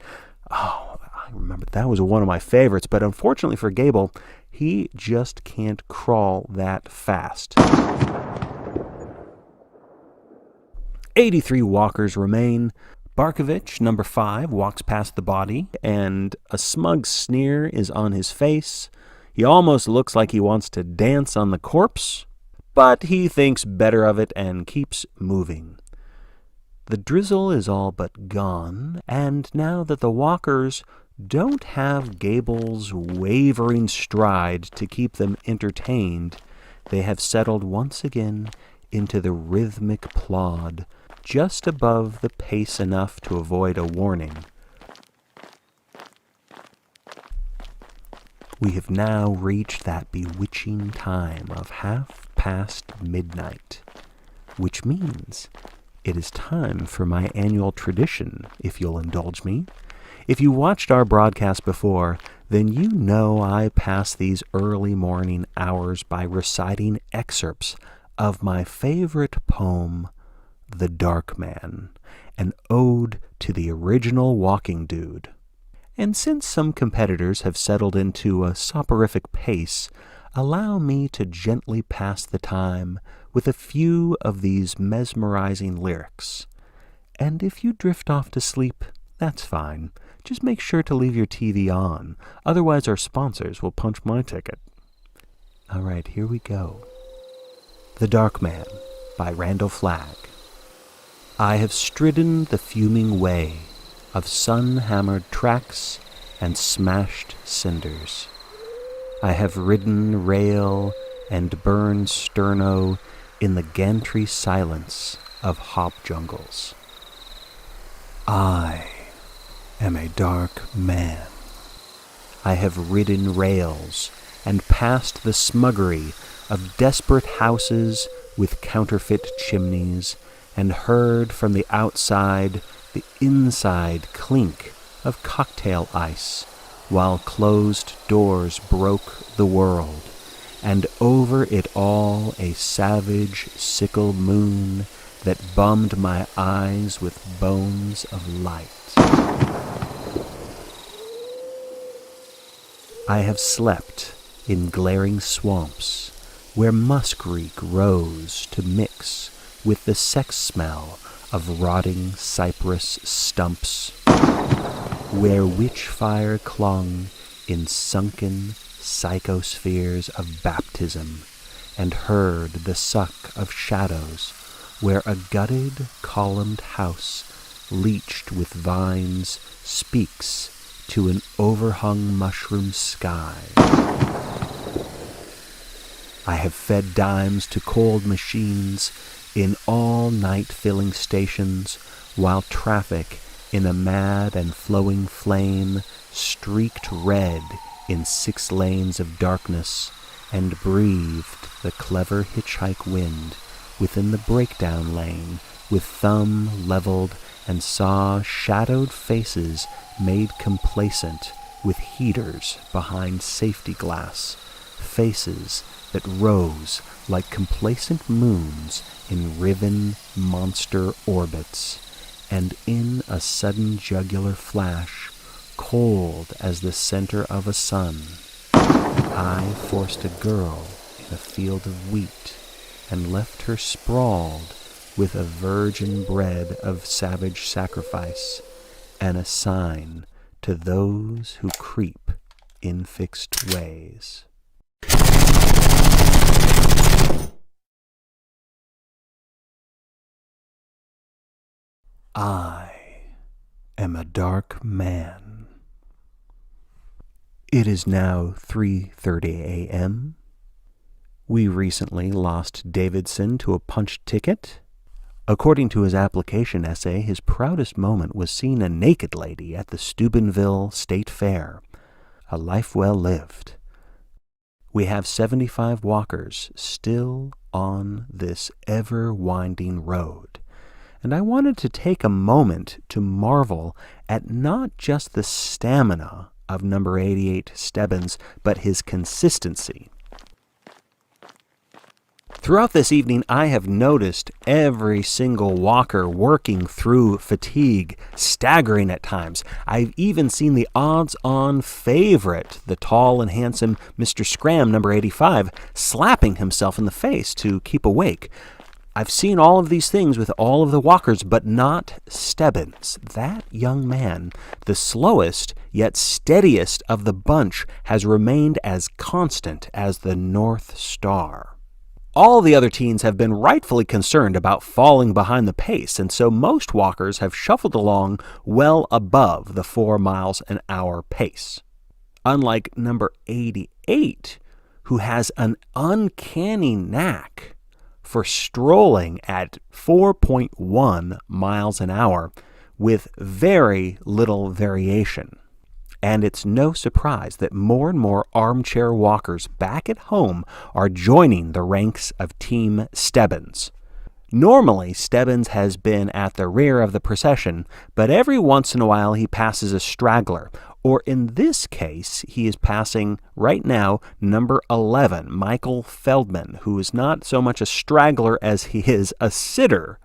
I remember that was one of my favorites, but unfortunately for Gable, he just can't crawl that fast. 83 walkers remain. Barkovitch, number 5, walks past the body, and a smug sneer is on his face. He almost looks like he wants to dance on the corpse, but he thinks better of it and keeps moving. The drizzle is all but gone, and now that the walkers don't have Gable's wavering stride to keep them entertained, they have settled once again into the rhythmic plod, just above the pace enough to avoid a warning. We have now reached that bewitching time of midnight, which means it is time for my annual tradition, if you'll indulge me. If you watched our broadcast before, then you know I pass these early morning hours by reciting excerpts of my favorite poem, The Dark Man, an ode to the original walking dude. And since some competitors have settled into a soporific pace, allow me to gently pass the time with a few of these mesmerizing lyrics. And if you drift off to sleep, that's fine. Just make sure to leave your TV on, otherwise our sponsors will punch my ticket. All right, here we go. The Dark Man by Randall Flagg. I have stridden the fuming way of sun-hammered tracks and smashed cinders. I have ridden rail and burned sterno in the gantry silence of hop jungles. I am a dark man. I have ridden rails and passed the smuggery of desperate houses with counterfeit chimneys, and heard from the outside the inside clink of cocktail ice, while closed doors broke the world, and over it all a savage sickle moon that bummed my eyes with bones of light. I have slept in glaring swamps where muskreek rose to mix with the sex smell of rotting cypress stumps, where witch-fire clung in sunken psychospheres of baptism, and heard the suck of shadows, where a gutted columned house leeched with vines speaks to an overhung mushroom sky. I have fed dimes to cold machines in all-night filling stations, while traffic in a mad and flowing flame streaked red in 6 lanes of darkness, and breathed the clever hitchhike wind within the breakdown lane, with thumb leveled, and saw shadowed faces made complacent with heaters behind safety glass, faces that rose like complacent moons in riven monster orbits, and in a sudden jugular flash, cold as the center of a sun, I forced a girl in a field of wheat, and left her sprawled with a virgin bread of savage sacrifice, and a sign to those who creep in fixed ways. I am a dark man. It is now 3:30 a.m. We recently lost Davidson to a punch ticket. According to his application essay, his proudest moment was seeing a naked lady at the Steubenville State Fair. A life well lived. We have 75 walkers still on this ever-winding road, and I wanted to take a moment to marvel at not just the stamina of number 88 Stebbins, but his consistency. Throughout this evening, I have noticed every single walker working through fatigue, staggering at times. I've even seen the odds-on favorite, the tall and handsome Mr. Scramm, number 85, slapping himself in the face to keep awake. I've seen all of these things with all of the walkers, but not Stebbins. That young man, the slowest yet steadiest of the bunch, has remained as constant as the North Star. All the other teens have been rightfully concerned about falling behind the pace, and so most walkers have shuffled along well above the 4 miles an hour pace. Unlike number 88, who has an uncanny knack for strolling at 4.1 miles an hour with very little variation. And it's no surprise that more and more armchair walkers back at home are joining the ranks of Team Stebbins. Normally, Stebbins has been at the rear of the procession, but every once in a while he passes a straggler, or in this case, he is passing, right now, number 11, Michael Feldman, who is not so much a straggler as he is a sitter.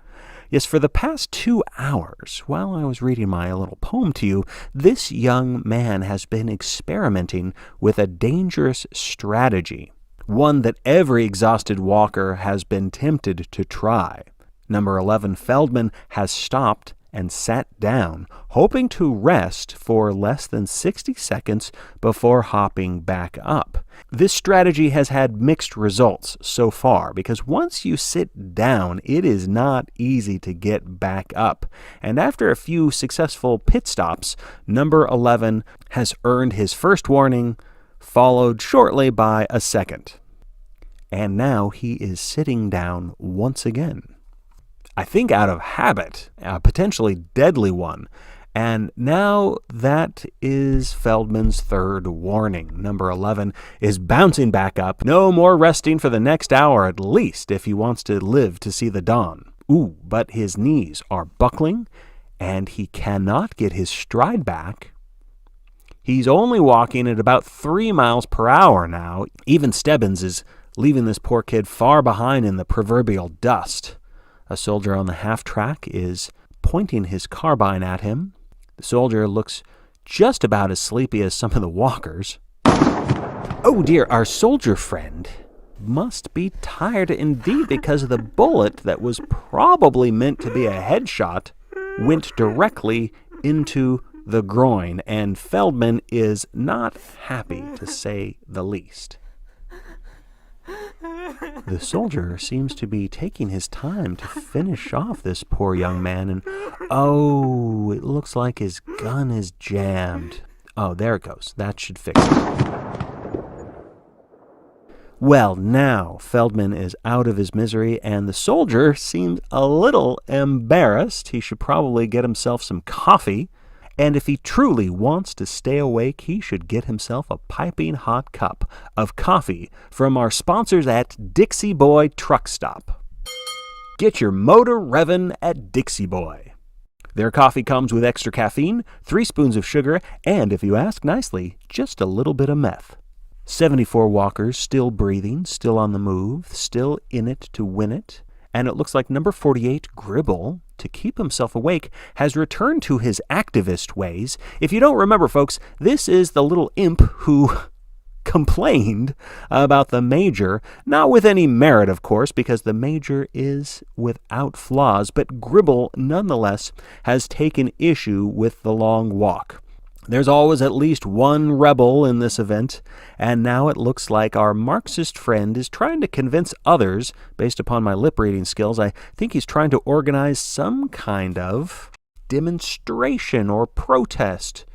Yes, for the past 2 hours, while I was reading my little poem to you, this young man has been experimenting with a dangerous strategy, one that every exhausted walker has been tempted to try. Number 11 Feldman has stopped and sat down, hoping to rest for less than 60 seconds before hopping back up. This strategy has had mixed results so far, because once you sit down, it is not easy to get back up. And after a few successful pit stops, number 11 has earned his first warning, followed shortly by a second. And now he is sitting down once again. I think out of habit, a potentially deadly one. And now that is Feldman's third warning. Number 11 is bouncing back up. No more resting for the next hour at least if he wants to live to see the dawn. Ooh, but his knees are buckling and he cannot get his stride back. He's only walking at about 3 miles per hour now. Even Stebbins is leaving this poor kid far behind in the proverbial dust. A soldier on the half-track is pointing his carbine at him. The soldier looks just about as sleepy as some of the walkers. Oh dear, our soldier friend must be tired indeed, because the bullet that was probably meant to be a headshot went directly into the groin, and Feldman is not happy, to say the least. The soldier seems to be taking his time to finish off this poor young man, and oh, it looks like his gun is jammed. Oh, there it goes. That should fix it. Well, now Feldman is out of his misery, and the soldier seems a little embarrassed. He should probably get himself some coffee. And if he truly wants to stay awake, he should get himself a piping hot cup of coffee from our sponsors at Dixie Boy Truck Stop. Get your motor revving at Dixie Boy. Their coffee comes with extra caffeine, 3 spoons of sugar, and if you ask nicely, just a little bit of meth. 74 walkers, still breathing, still on the move, still in it to win it. And it looks like number 48, Gribble, to keep himself awake, has returned to his activist ways. If you don't remember, folks, this is the little imp who complained about the Major, not with any merit, of course, because the Major is without flaws, but Gribble, nonetheless, has taken issue with the long walk. There's always at least one rebel in this event, and now it looks like our Marxist friend is trying to convince others, based upon my lip-reading skills. I think he's trying to organize some kind of demonstration or protest.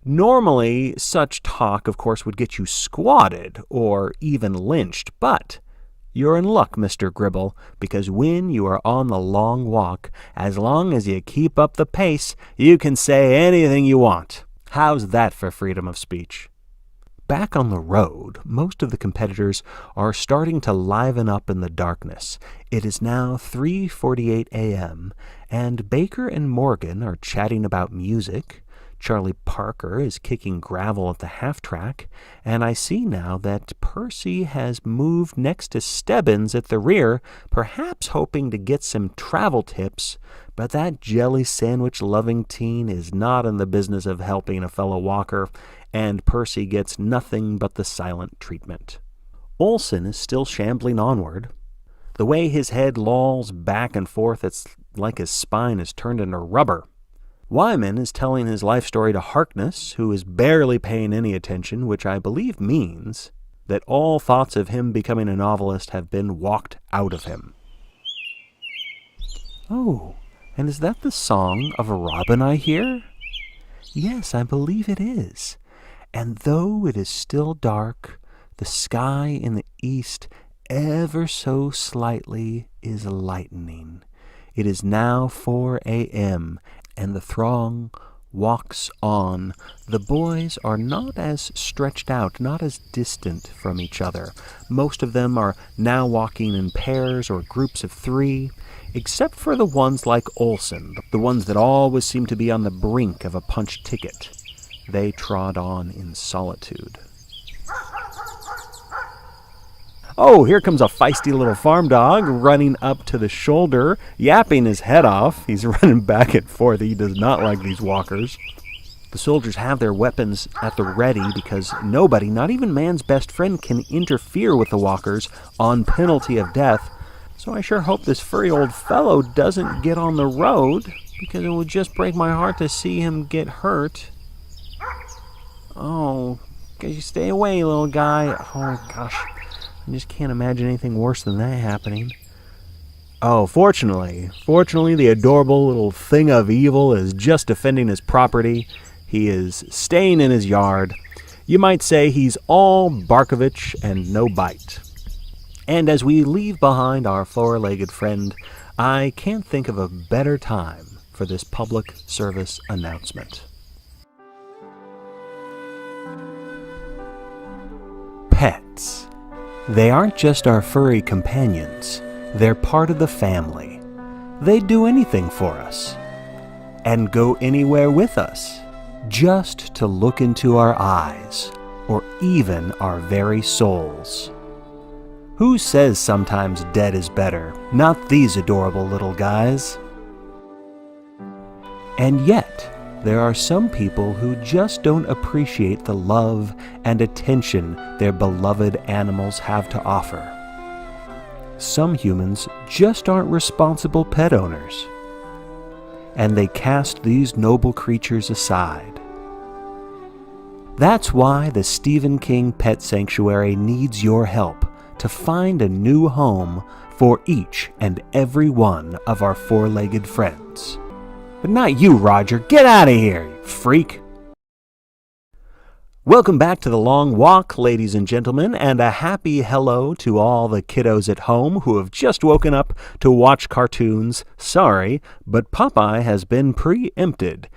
Normally, such talk, of course, would get you squatted or even lynched, but you're in luck, Mr. Gribble, because when you are on the long walk, as long as you keep up the pace, you can say anything you want. How's that for freedom of speech? Back on the road, most of the competitors are starting to liven up in the darkness. It is now 3:48 a.m., and Baker and Morgan are chatting about music. Charlie Parker is kicking gravel at the half-track, and I see now that Percy has moved next to Stebbins at the rear, perhaps hoping to get some travel tips, but that jelly sandwich-loving teen is not in the business of helping a fellow walker, and Percy gets nothing but the silent treatment. Olson is still shambling onward. The way his head lolls back and forth, it's like his spine is turned into rubber. Wyman is telling his life story to Harkness, who is barely paying any attention, which I believe means that all thoughts of him becoming a novelist have been walked out of him. Oh, and is that the song of a robin I hear? Yes, I believe it is. And though it is still dark, the sky in the east ever so slightly is lightening. It is now 4 a.m., and the throng walks on. The boys are not as stretched out, not as distant from each other. Most of them are now walking in pairs or groups of 3, except for the ones like Olson, the ones that always seem to be on the brink of a punch ticket. They trod on in solitude. Oh, here comes a feisty little farm dog running up to the shoulder, yapping his head off. He's running back and forth. He does not like these walkers. The soldiers have their weapons at the ready because nobody, not even man's best friend, can interfere with the walkers on penalty of death. So I sure hope this furry old fellow doesn't get on the road, because it would just break my heart to see him get hurt. Oh, can you stay away, little guy? Oh, gosh. I just can't imagine anything worse than that happening. Oh, fortunately, the adorable little thing of evil is just defending his property. He is staying in his yard. You might say he's all Barkovitch and no bite. And as we leave behind our four-legged friend, I can't think of a better time for this public service announcement. Pets. They aren't just our furry companions. They're part of the family. They'd do anything for us. and go anywhere with us, just to look into our eyes, or even our very souls. Who says sometimes dead is better? Not these adorable little guys. And yet, there are some people who just don't appreciate the love and attention their beloved animals have to offer. Some humans just aren't responsible pet owners, and they cast these noble creatures aside. That's why the StephenKing Pet Sanctuary needs your help to find a new home for each and every one of our four-legged friends. But not you, Roger. Get out of here, you freak. Welcome back to The Long Walk, ladies and gentlemen, and a happy hello to all the kiddos at home who have just woken up to watch cartoons. Sorry, but Popeye has been preempted.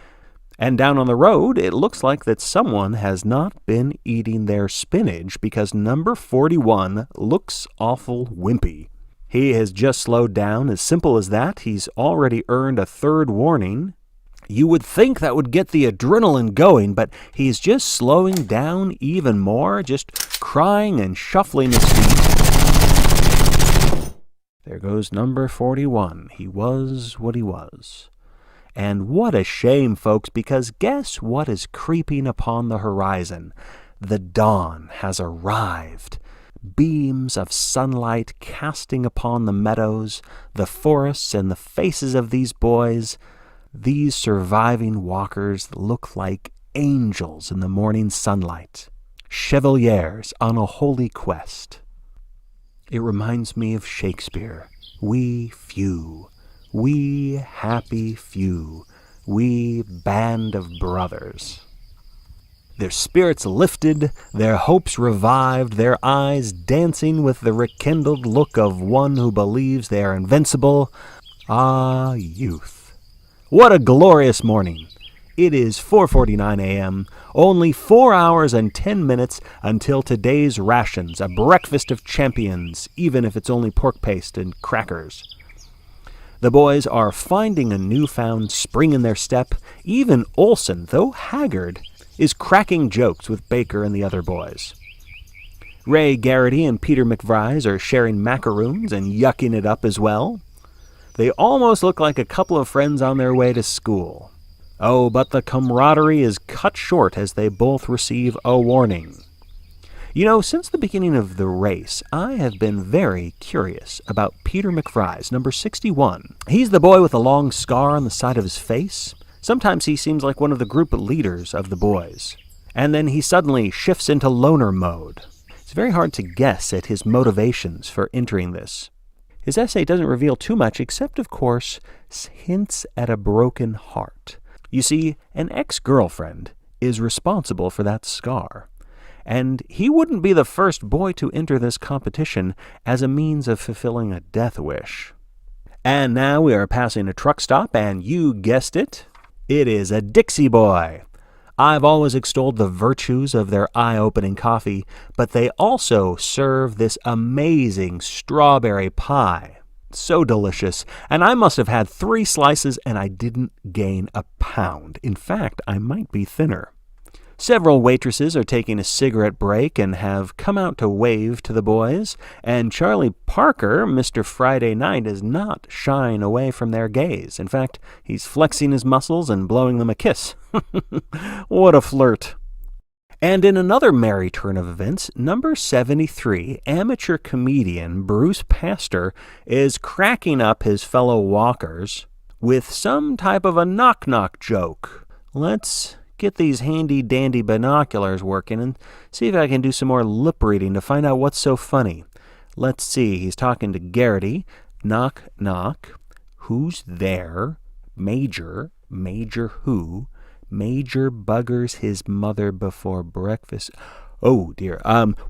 And down on the road, it looks like that someone has not been eating their spinach because number 41 looks awful wimpy. He has just slowed down. As simple as that, he's already earned a third warning. You would think that would get the adrenaline going, but he's just slowing down even more, just crying and shuffling his feet. There goes number 41. He was what he was. And what a shame, folks, because guess what is creeping upon the horizon? The dawn has arrived. Beams of sunlight casting upon the meadows, the forests, and the faces of these boys. These surviving walkers look like angels in the morning sunlight, chevaliers on a holy quest. It reminds me of Shakespeare. We few, we happy few, we band of brothers. Their spirits lifted, their hopes revived, their eyes dancing with the rekindled look of one who believes they are invincible. Ah, youth. What a glorious morning. It is 4:49 a.m., only 4 hours and 10 minutes until today's rations, a breakfast of champions, even if it's only pork paste and crackers. The boys are finding a newfound spring in their step. Even Olson, though haggard, is cracking jokes with Baker and the other boys. Ray Garrity and Peter McVries are sharing macaroons and yucking it up as well. They almost look like a couple of friends on their way to school. Oh, but the camaraderie is cut short as they both receive a warning. You know, since the beginning of the race, I have been very curious about Peter McVries, number 61. He's the boy with a long scar on the side of his face. Sometimes he seems like one of the group leaders of the boys. And then he suddenly shifts into loner mode. It's very hard to guess at his motivations for entering this. His essay doesn't reveal too much, except, of course, hints at a broken heart. You see, an ex-girlfriend is responsible for that scar. And he wouldn't be the first boy to enter this competition as a means of fulfilling a death wish. And now we are passing a truck stop, and you guessed it, it is a Dixie Boy. I've always extolled the virtues of their eye-opening coffee, but they also serve this amazing strawberry pie. So delicious, and I must have had 3 slices and I didn't gain a pound. In fact, I might be thinner. Several waitresses are taking a cigarette break and have come out to wave to the boys, and Charlie Parker, Mr. Friday Night, is not shying away from their gaze. In fact, he's flexing his muscles and blowing them a kiss. What a flirt. And in another merry turn of events, number 73, amateur comedian Bruce Pastor is cracking up his fellow walkers with some type of a knock-knock joke. Let's get these handy-dandy binoculars working and see if I can do some more lip reading to find out what's so funny. Let's see, he's talking to Garrity. Knock, knock. Who's there? Major. Major who? Major buggers his mother before breakfast. Oh, dear.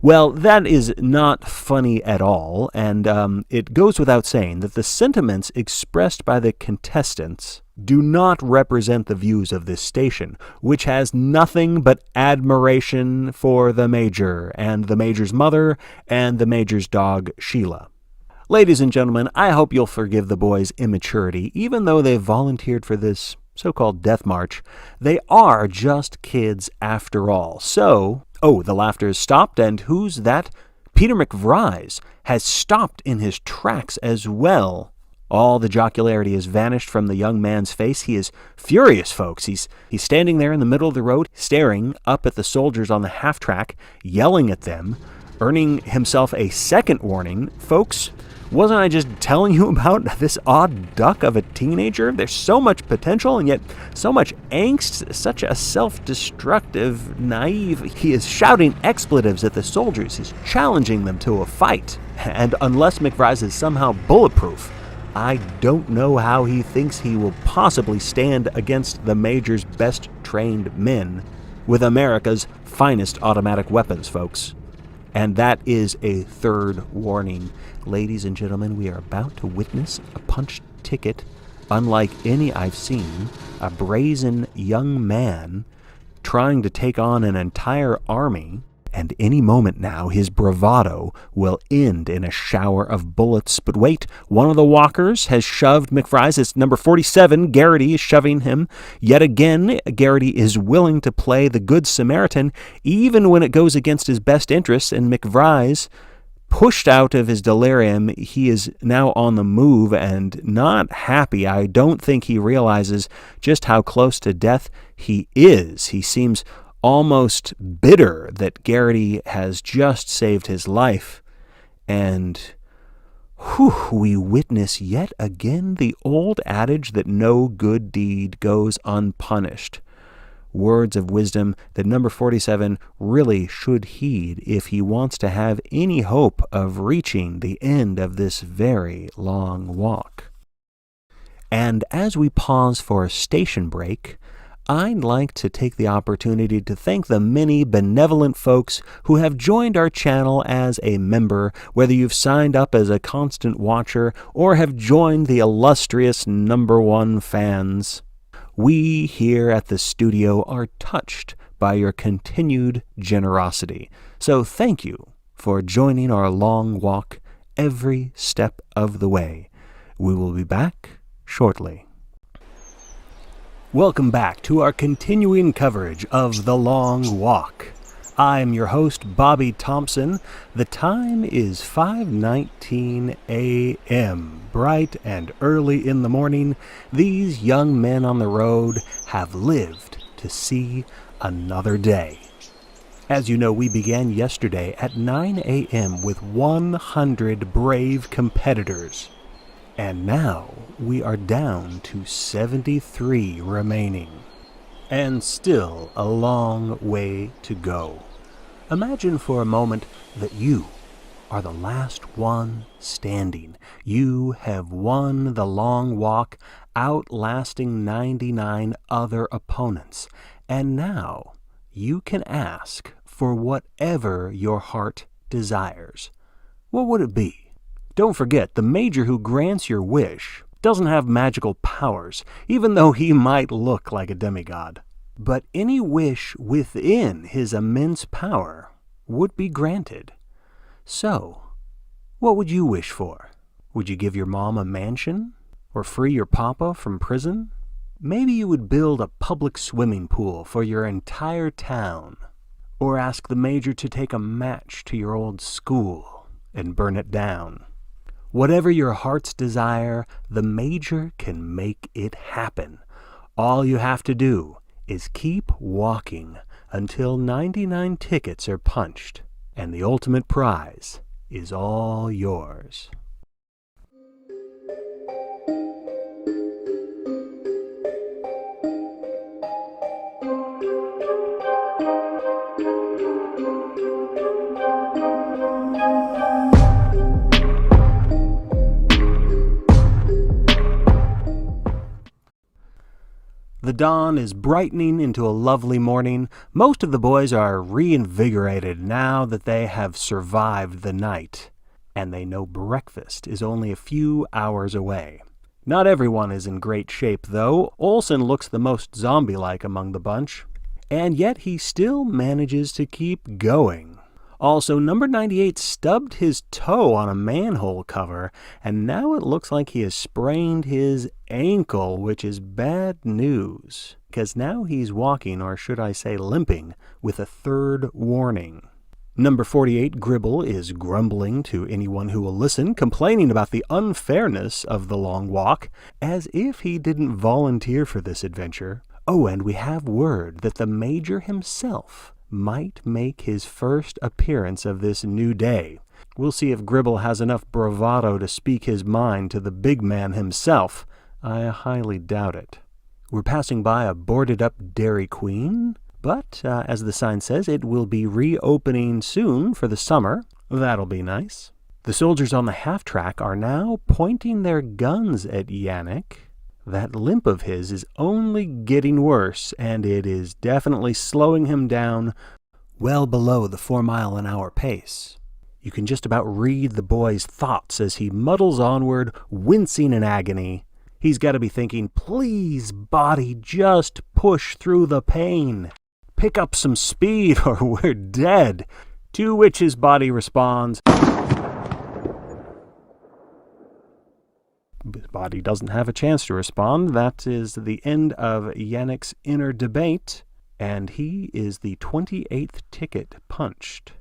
Well, that is not funny at all, and it goes without saying that the sentiments expressed by the contestants do not represent the views of this station, which has nothing but admiration for the Major, and the Major's mother, and the Major's dog, Sheila. Ladies and gentlemen, I hope you'll forgive the boys' immaturity, even though they've volunteered for this so-called death march, they are just kids after all. So, the laughter has stopped, and who's that? Peter McVries has stopped in his tracks as well. All the jocularity has vanished from the young man's face. He is furious, folks. He's standing there in the middle of the road, staring up at the soldiers on the half-track, yelling at them, earning himself a second warning. Folks, wasn't I just telling you about this odd duck of a teenager? There's so much potential and yet so much angst, such a self-destructive, naive. He is shouting expletives at the soldiers. He's challenging them to a fight. And unless McVries is somehow bulletproof, I don't know how he thinks he will possibly stand against the Major's best trained men with America's finest automatic weapons, folks. And that is a third warning. Ladies and gentlemen, we are about to witness a punch ticket unlike any I've seen. A brazen young man trying to take on an entire army. And any moment now, his bravado will end in a shower of bullets. But wait, one of the walkers has shoved McVries. It's number 47. Garrity is shoving him. Yet again, Garrity is willing to play the Good Samaritan, even when it goes against his best interests. And McVries, pushed out of his delirium, he is now on the move and not happy. I don't think he realizes just how close to death he is. He seems almost bitter that Garrity has just saved his life. And we witness yet again the old adage that no good deed goes unpunished. Words of wisdom that number 47 really should heed if he wants to have any hope of reaching the end of this very long walk. And as we pause for a station break, I'd like to take the opportunity to thank the many benevolent folks who have joined our channel as a member, whether you've signed up as a constant watcher or have joined the illustrious number one fans. We here at the studio are touched by your continued generosity. So thank you for joining our long walk every step of the way. We will be back shortly. Welcome back to our continuing coverage of The Long Walk. I'm your host, Bobby Thompson. The time is 5:19 a.m. Bright and early in the morning, these young men on the road have lived to see another day. As you know, we began yesterday at 9 a.m. with 100 brave competitors. And now we are down to 73 remaining. And still a long way to go. Imagine for a moment that you are the last one standing. You have won the long walk, outlasting 99 other opponents. And now you can ask for whatever your heart desires. What would it be? Don't forget, the Major who grants your wish doesn't have magical powers, even though he might look like a demigod. But any wish within his immense power would be granted. So, what would you wish for? Would you give your mom a mansion? Or free your papa from prison? Maybe you would build a public swimming pool for your entire town. Or ask the Major to take a match to your old school and burn it down. Whatever your heart's desire, the Major can make it happen. All you have to do is keep walking until 99 tickets are punched, and the ultimate prize is all yours. The dawn is brightening into a lovely morning. Most of the boys are reinvigorated now that they have survived the night, and they know breakfast is only a few hours away. Not everyone is in great shape, though. Olsen looks the most zombie-like among the bunch, and yet he still manages to keep going. Also, number 98 stubbed his toe on a manhole cover, and now it looks like he has sprained his ankle, which is bad news, because now he's walking, or should I say limping, with a third warning. Number 48, Gribble, is grumbling to anyone who will listen, complaining about the unfairness of the long walk, as if he didn't volunteer for this adventure. Oh, and we have word that the Major himself might make his first appearance of this new day. We'll see if Gribble has enough bravado to speak his mind to the big man himself. I highly doubt it. We're passing by a boarded-up Dairy Queen, but, as the sign says, it will be reopening soon for the summer. That'll be nice. The soldiers on the half-track are now pointing their guns at Yannick. That limp of his is only getting worse, and it is definitely slowing him down well below the 4-mile-an-hour pace. You can just about read the boy's thoughts as he muddles onward, wincing in agony. He's got to be thinking, please, body, just push through the pain. Pick up some speed or we're dead. To which his body responds, his body doesn't have a chance to respond. That is the end of Yannick's inner debate, and he is the 28th ticket punched.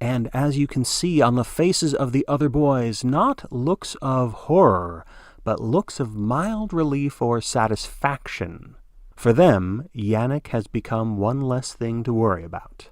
And as you can see on the faces of the other boys, not looks of horror, but looks of mild relief or satisfaction. For them, Yannick has become one less thing to worry about.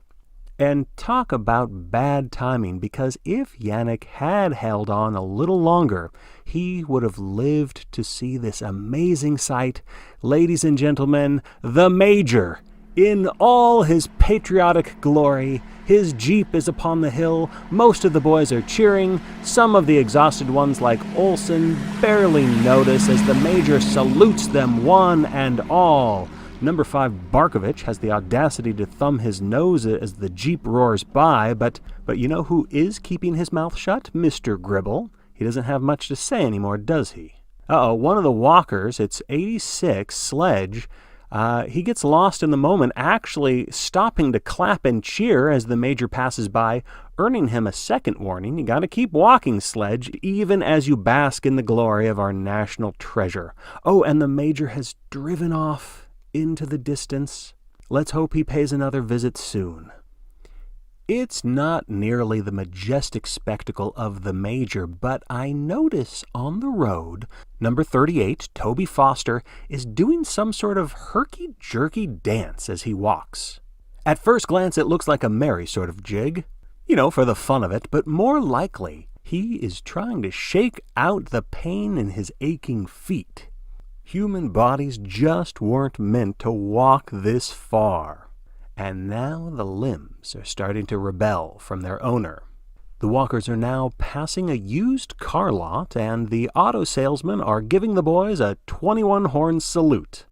And talk about bad timing, because if Yannick had held on a little longer, he would have lived to see this amazing sight. Ladies and gentlemen, the Major, in all his patriotic glory. His jeep is upon the hill. Most of the boys are cheering. Some of the exhausted ones, like Olsen, barely notice as the Major salutes them one and all. Number 5, Barkovitch, has the audacity to thumb his nose as the jeep roars by, but you know who is keeping his mouth shut? Mr. Gribble. He doesn't have much to say anymore, does he? One of the walkers, it's 86, Sledge, he gets lost in the moment, actually stopping to clap and cheer as the Major passes by, earning him a second warning. You gotta keep walking, Sledge, even as you bask in the glory of our national treasure. Oh, and the Major has driven off into the distance. Let's hope he pays another visit soon. It's not nearly the majestic spectacle of the Major, but I notice on the road, number 38, Toby Foster, is doing some sort of herky-jerky dance as he walks. At first glance, it looks like a merry sort of jig, for the fun of it, but more likely, he is trying to shake out the pain in his aching feet. Human bodies just weren't meant to walk this far. And now the limbs are starting to rebel from their owner. The walkers are now passing a used car lot, and the auto salesmen are giving the boys a 21-horn salute.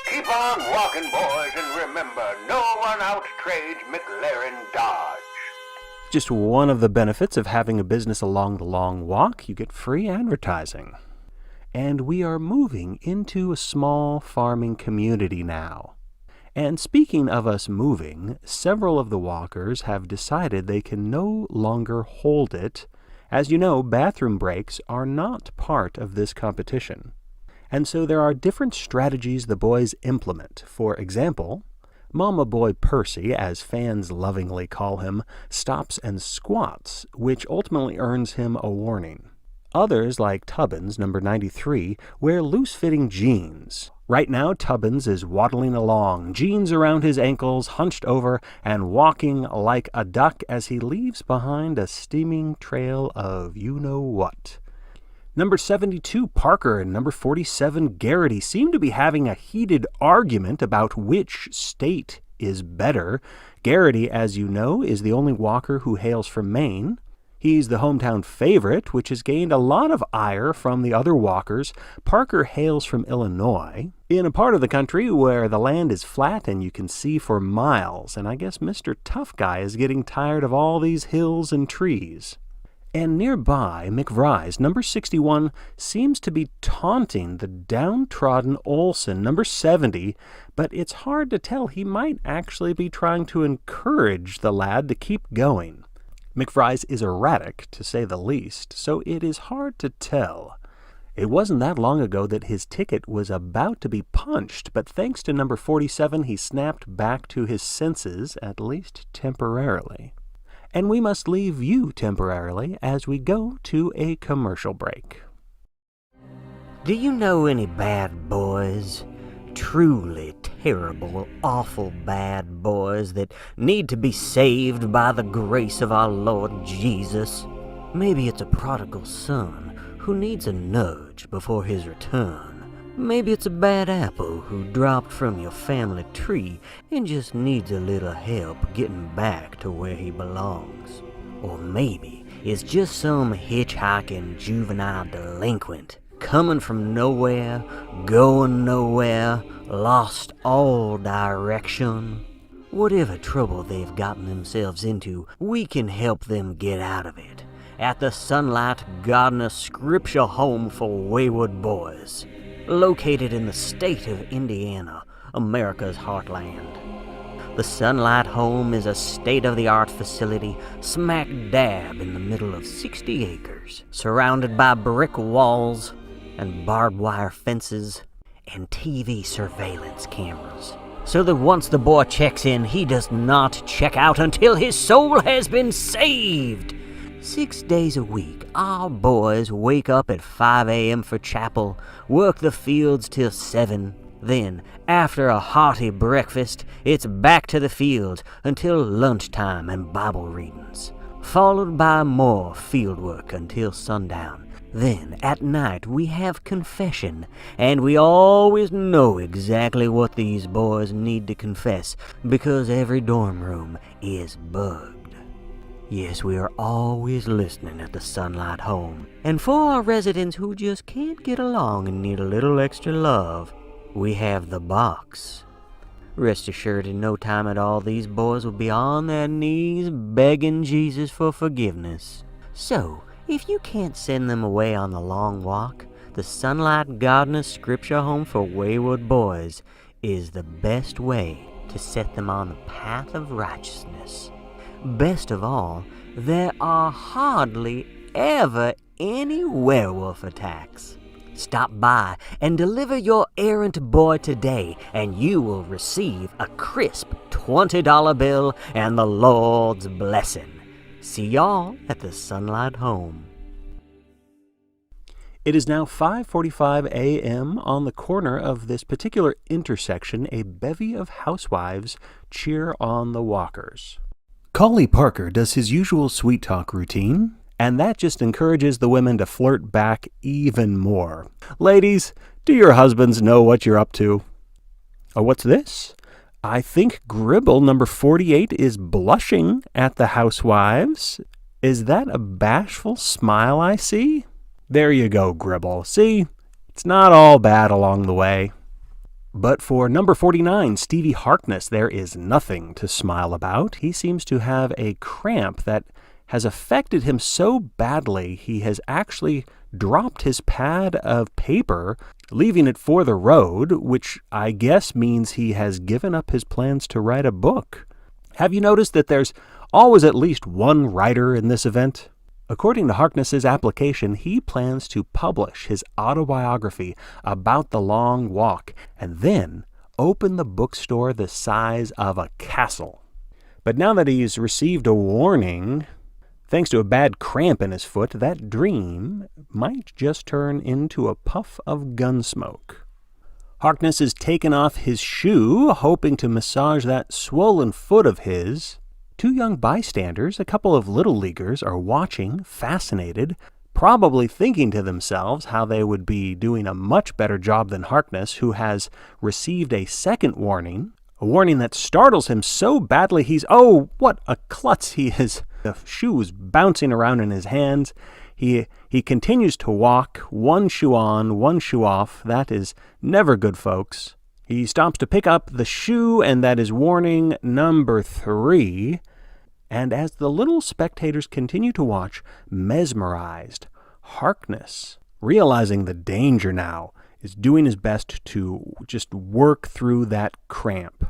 Keep on walking, boys, and remember, no one outtrades McLaren Dodge. Just one of the benefits of having a business along the long walk, you get free advertising. And we are moving into a small farming community now. And speaking of us moving, several of the walkers have decided they can no longer hold it. As you know, bathroom breaks are not part of this competition. And so there are different strategies the boys implement. For example, Mama Boy Percy, as fans lovingly call him, stops and squats, which ultimately earns him a warning. Others, like Tubbins, number 93, wear loose-fitting jeans. Right now, Tubbins is waddling along, jeans around his ankles, hunched over, and walking like a duck as he leaves behind a steaming trail of you-know-what. Number 72, Parker, and number 47, Garrity, seem to be having a heated argument about which state is better. Garrity, as you know, is the only walker who hails from Maine. He's the hometown favorite, which has gained a lot of ire from the other walkers. Parker hails from Illinois, in a part of the country where the land is flat and you can see for miles, and I guess Mr. Tough Guy is getting tired of all these hills and trees. And nearby, McVries, number 61, seems to be taunting the downtrodden Olsen, number 70, but it's hard to tell. He might actually be trying to encourage the lad to keep going. McVries is erratic, to say the least, so it is hard to tell. It wasn't that long ago that his ticket was about to be punched, but thanks to number 47, he snapped back to his senses, at least temporarily. And we must leave you temporarily as we go to a commercial break. Do you know any bad boys? Truly terrible, awful bad boys that need to be saved by the grace of our Lord Jesus? Maybe it's a prodigal son who needs a nudge before his return. Maybe it's a bad apple who dropped from your family tree and just needs a little help getting back to where he belongs. Or maybe it's just some hitchhiking juvenile delinquent coming from nowhere, going nowhere, lost all direction. Whatever trouble they've gotten themselves into, we can help them get out of it at the Sunlight Gardener Scripture Home for Wayward Boys, located in the state of Indiana, America's heartland. The Sunlight Home is a state-of-the-art facility smack dab in the middle of 60 acres, surrounded by brick walls and barbed wire fences and TV surveillance cameras, so that once the boy checks in, he does not check out until his soul has been saved. 6 days a week, our boys wake up at 5 a.m. for chapel, work the fields till 7. Then, after a hearty breakfast, it's back to the fields until lunchtime and Bible readings, followed by more field work until sundown. Then, at night, we have confession, and we always know exactly what these boys need to confess, because every dorm room is bugged. Yes, we are always listening at the Sunlight Home. And for our residents who just can't get along and need a little extra love, we have the box. Rest assured, in no time at all, these boys will be on their knees begging Jesus for forgiveness. So, if you can't send them away on the long walk, the Sunlight Gardener Scripture Home for Wayward Boys is the best way to set them on the path of righteousness. Best of all, there are hardly ever any werewolf attacks. Stop by and deliver your errant boy today, and you will receive a crisp $20 bill and the Lord's blessing. See y'all at the Sunlight Home. It is now 5:45 a.m. On the corner of this particular intersection, a bevy of housewives cheer on the walkers. Collie Parker does his usual sweet talk routine, and that just encourages the women to flirt back even more. Ladies, do your husbands know what you're up to? Oh, what's this? I think Gribble number 48 is blushing at the housewives. Is that a bashful smile I see? There you go, Gribble. See, it's not all bad along the way. But for number 49, Stevie Harkness, there is nothing to smile about. He seems to have a cramp that has affected him so badly he has actually dropped his pad of paper, leaving it for the road, which I guess means he has given up his plans to write a book. Have you noticed that there's always at least one writer in this event? According to Harkness's application, he plans to publish his autobiography about the long walk and then open the bookstore the size of a castle. But now that he's received a warning, thanks to a bad cramp in his foot, that dream might just turn into a puff of gun smoke. Harkness has taken off his shoe, hoping to massage that swollen foot of his. Two young bystanders, a couple of little leaguers, are watching, fascinated, probably thinking to themselves how they would be doing a much better job than Harkness, who has received a second warning, a warning that startles him so badly oh, what a klutz he is. The shoe is bouncing around in his hands. He continues to walk, one shoe on, one shoe off. That is never good, folks. He stops to pick up the shoe, and that is warning number 3. And as the little spectators continue to watch, mesmerized, Harkness, realizing the danger now, is doing his best to just work through that cramp.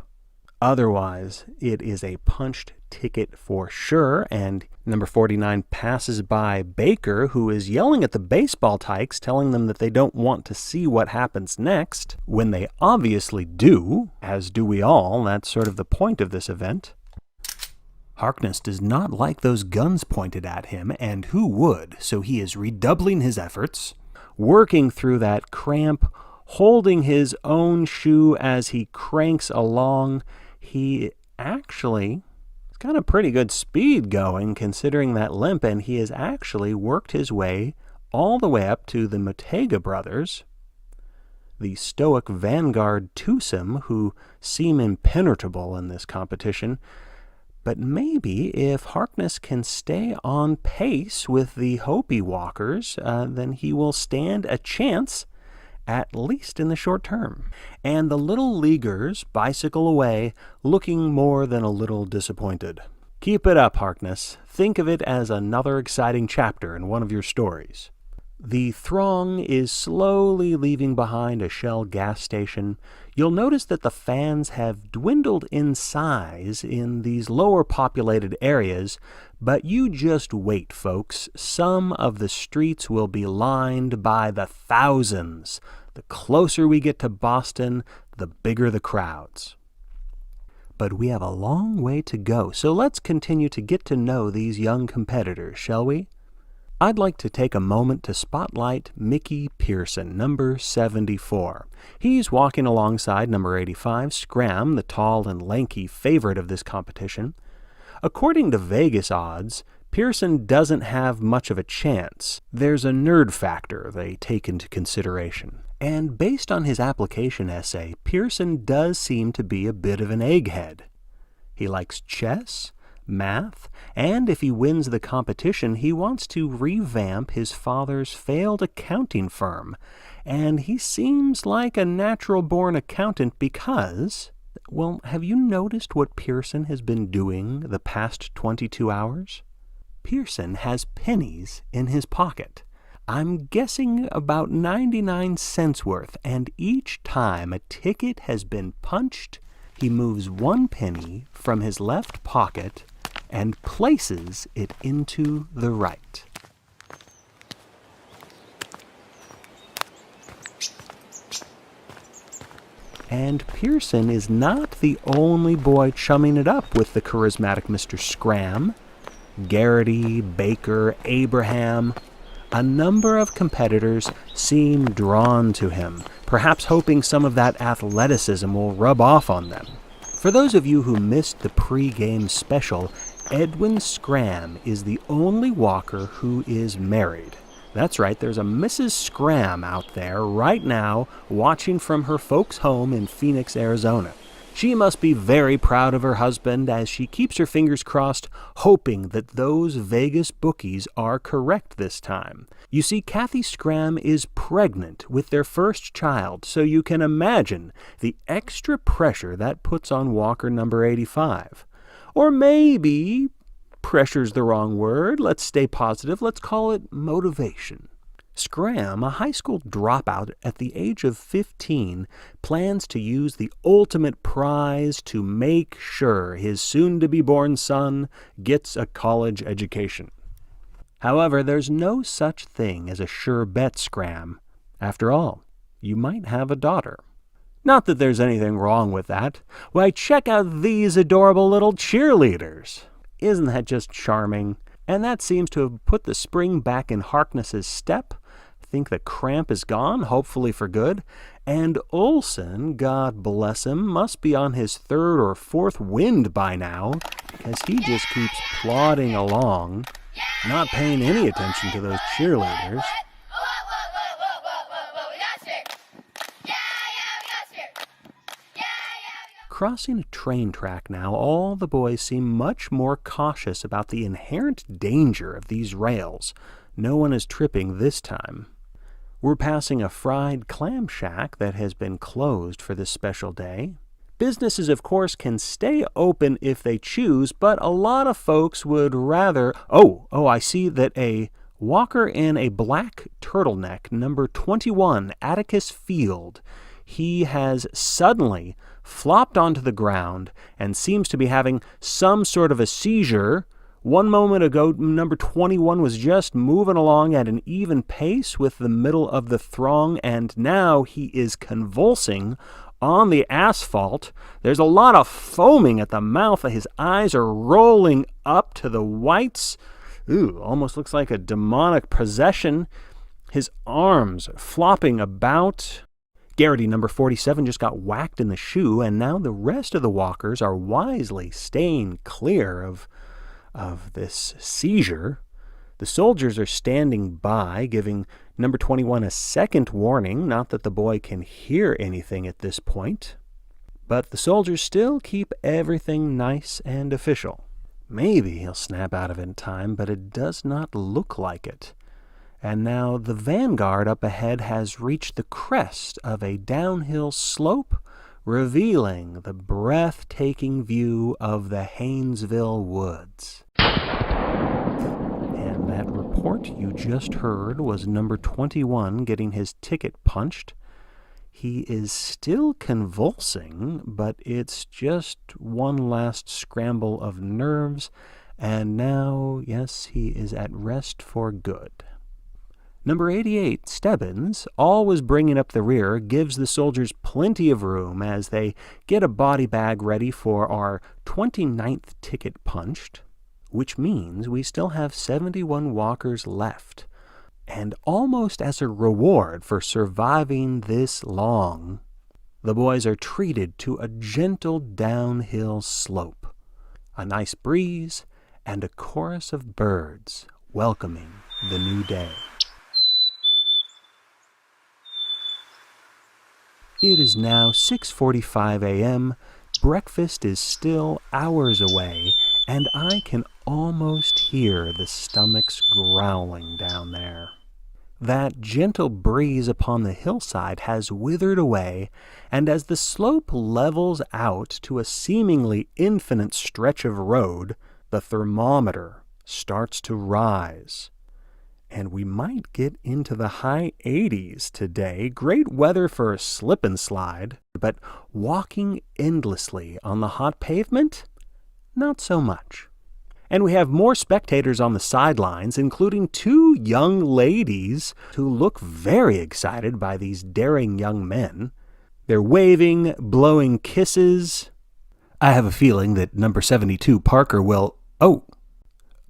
Otherwise, it is a punched ticket for sure, and number 49 passes by Baker, who is yelling at the baseball tykes, telling them that they don't want to see what happens next, when they obviously do, as do we all. That's sort of the point of this event. Harkness does not like those guns pointed at him, and who would? So he is redoubling his efforts, working through that cramp, holding his own shoe as he cranks along. He actually has got a pretty good speed going considering that limp, and he has actually worked his way all the way up to the Motega brothers, the stoic vanguard twosome who seem impenetrable in this competition. But maybe if Harkness can stay on pace with the Hopi walkers, then he will stand a chance, at least in the short term. And the little leaguers bicycle away, looking more than a little disappointed. Keep it up, Harkness. Think of it as another exciting chapter in one of your stories. The throng is slowly leaving behind a Shell gas station. You'll notice that the fans have dwindled in size in these lower populated areas, but you just wait, folks. Some of the streets will be lined by the thousands. The closer we get to Boston, the bigger the crowds. But we have a long way to go, so let's continue to get to know these young competitors, shall we? I'd like to take a moment to spotlight Mickey Pearson, number 74. He's walking alongside number 85, Scramm, the tall and lanky favorite of this competition. According to Vegas odds, Pearson doesn't have much of a chance. There's a nerd factor they take into consideration. And based on his application essay, Pearson does seem to be a bit of an egghead. He likes chess, math, and if he wins the competition, he wants to revamp his father's failed accounting firm. And he seems like a natural-born accountant because, well, have you noticed what Pearson has been doing the past 22 hours? Pearson has pennies in his pocket. I'm guessing about 99 cents worth, and each time a ticket has been punched, he moves one penny from his left pocket and places it into the right. And Pearson is not the only boy chumming it up with the charismatic Mr. Scramm. Garrity, Baker, Abraham, a number of competitors seem drawn to him, perhaps hoping some of that athleticism will rub off on them. For those of you who missed the pre-game special, Edwin Scramm is the only walker who is married. That's right, there's a Mrs. Scramm out there right now watching from her folks' home in Phoenix, Arizona. She must be very proud of her husband as she keeps her fingers crossed, hoping that those Vegas bookies are correct this time. You see, Kathy Scramm is pregnant with their first child, so you can imagine the extra pressure that puts on walker number 85. Or maybe, pressure's the wrong word, let's stay positive, let's call it motivation. Scramm, a high school dropout at the age of 15, plans to use the ultimate prize to make sure his soon-to-be-born son gets a college education. However, there's no such thing as a sure bet, Scramm. After all, you might have a daughter. Not that there's anything wrong with that. Why, check out these adorable little cheerleaders. Isn't that just charming? And that seems to have put the spring back in Harkness's step. I think the cramp is gone, hopefully for good. And Olsen, God bless him, must be on his third or fourth wind by now, because he just keeps plodding along, not paying any attention to those cheerleaders. Crossing a train track now, all the boys seem much more cautious about the inherent danger of these rails. No one is tripping this time. We're passing a fried clam shack that has been closed for this special day. Businesses, of course, can stay open if they choose, but a lot of folks would rather... Oh, I see that a walker in a black turtleneck, number 21, Atticus Field, he has suddenly flopped onto the ground and seems to be having some sort of a seizure. One moment ago, number 21 was just moving along at an even pace with the middle of the throng, and now he is convulsing on the asphalt. There's a lot of foaming at the mouth. His eyes are rolling up to the whites. Ooh, almost looks like a demonic possession. His arms flopping about. Garrity, number 47, just got whacked in the shoe, and now the rest of the walkers are wisely staying clear of this seizure. The soldiers are standing by, giving number 21 a second warning. Not that the boy can hear anything at this point, but the soldiers still keep everything nice and official. Maybe he'll snap out of it in time, but it does not look like it. And now the vanguard up ahead has reached the crest of a downhill slope, revealing the breathtaking view of the Haynesville woods. And that report you just heard was number 21 getting his ticket punched. He is still convulsing, but it's just one last scramble of nerves, and now, yes, he is at rest for good. Number 88, Stebbins, always bringing up the rear, gives the soldiers plenty of room as they get a body bag ready for our 29th ticket punched, which means we still have 71 walkers left. And almost as a reward for surviving this long, the boys are treated to a gentle downhill slope, a nice breeze, and a chorus of birds welcoming the new day. It is now 6:45 a.m., breakfast is still hours away, and I can almost hear the stomachs growling down there. That gentle breeze upon the hillside has withered away, and as the slope levels out to a seemingly infinite stretch of road, the thermometer starts to rise. And we might get into the high 80s today. Great weather for a slip and slide, but walking endlessly on the hot pavement? Not so much. And we have more spectators on the sidelines, including two young ladies who look very excited by these daring young men. They're waving, blowing kisses. I have a feeling that number 72, Parker, will...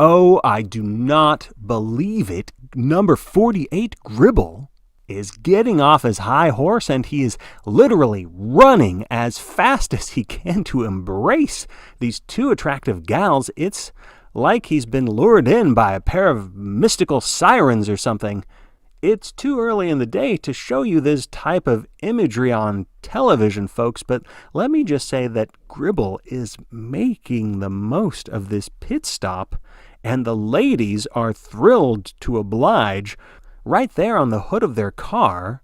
Oh, I do not believe it. Number 48, Gribble, is getting off his high horse, and he is literally running as fast as he can to embrace these two attractive gals. It's like he's been lured in by a pair of mystical sirens or something. It's too early in the day to show you this type of imagery on television, folks, but let me just say that Gribble is making the most of this pit stop, and the ladies are thrilled to oblige right there on the hood of their car.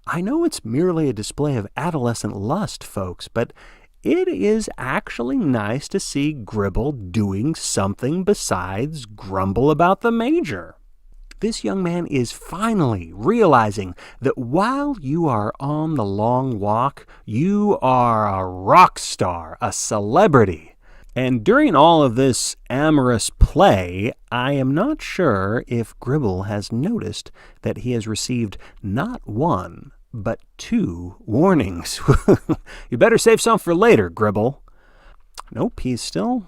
I know it's merely a display of adolescent lust, folks, but it is actually nice to see Gribble doing something besides grumble about the major. This young man is finally realizing that while you are on the long walk, you are a rock star, a celebrity. And during all of this amorous play, I am not sure if Gribble has noticed that he has received not one, but 2 warnings. You better save some for later, Gribble. Nope, he's still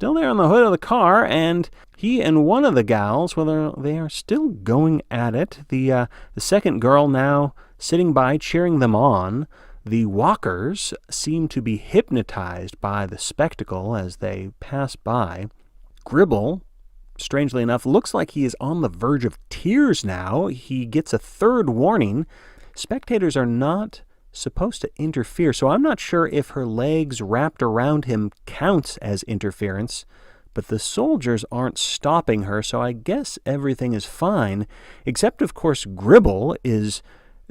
there on the hood of the car, and he and one of the gals, well, they are still going at it. The second girl now sitting by, cheering them on. The walkers seem to be hypnotized by the spectacle as they pass by. Gribble, strangely enough, looks like he is on the verge of tears now. He gets a 3rd warning. Spectators are not supposed to interfere, so I'm not sure if her legs wrapped around him counts as interference, but the soldiers aren't stopping her, so I guess everything is fine, except, of course, Gribble is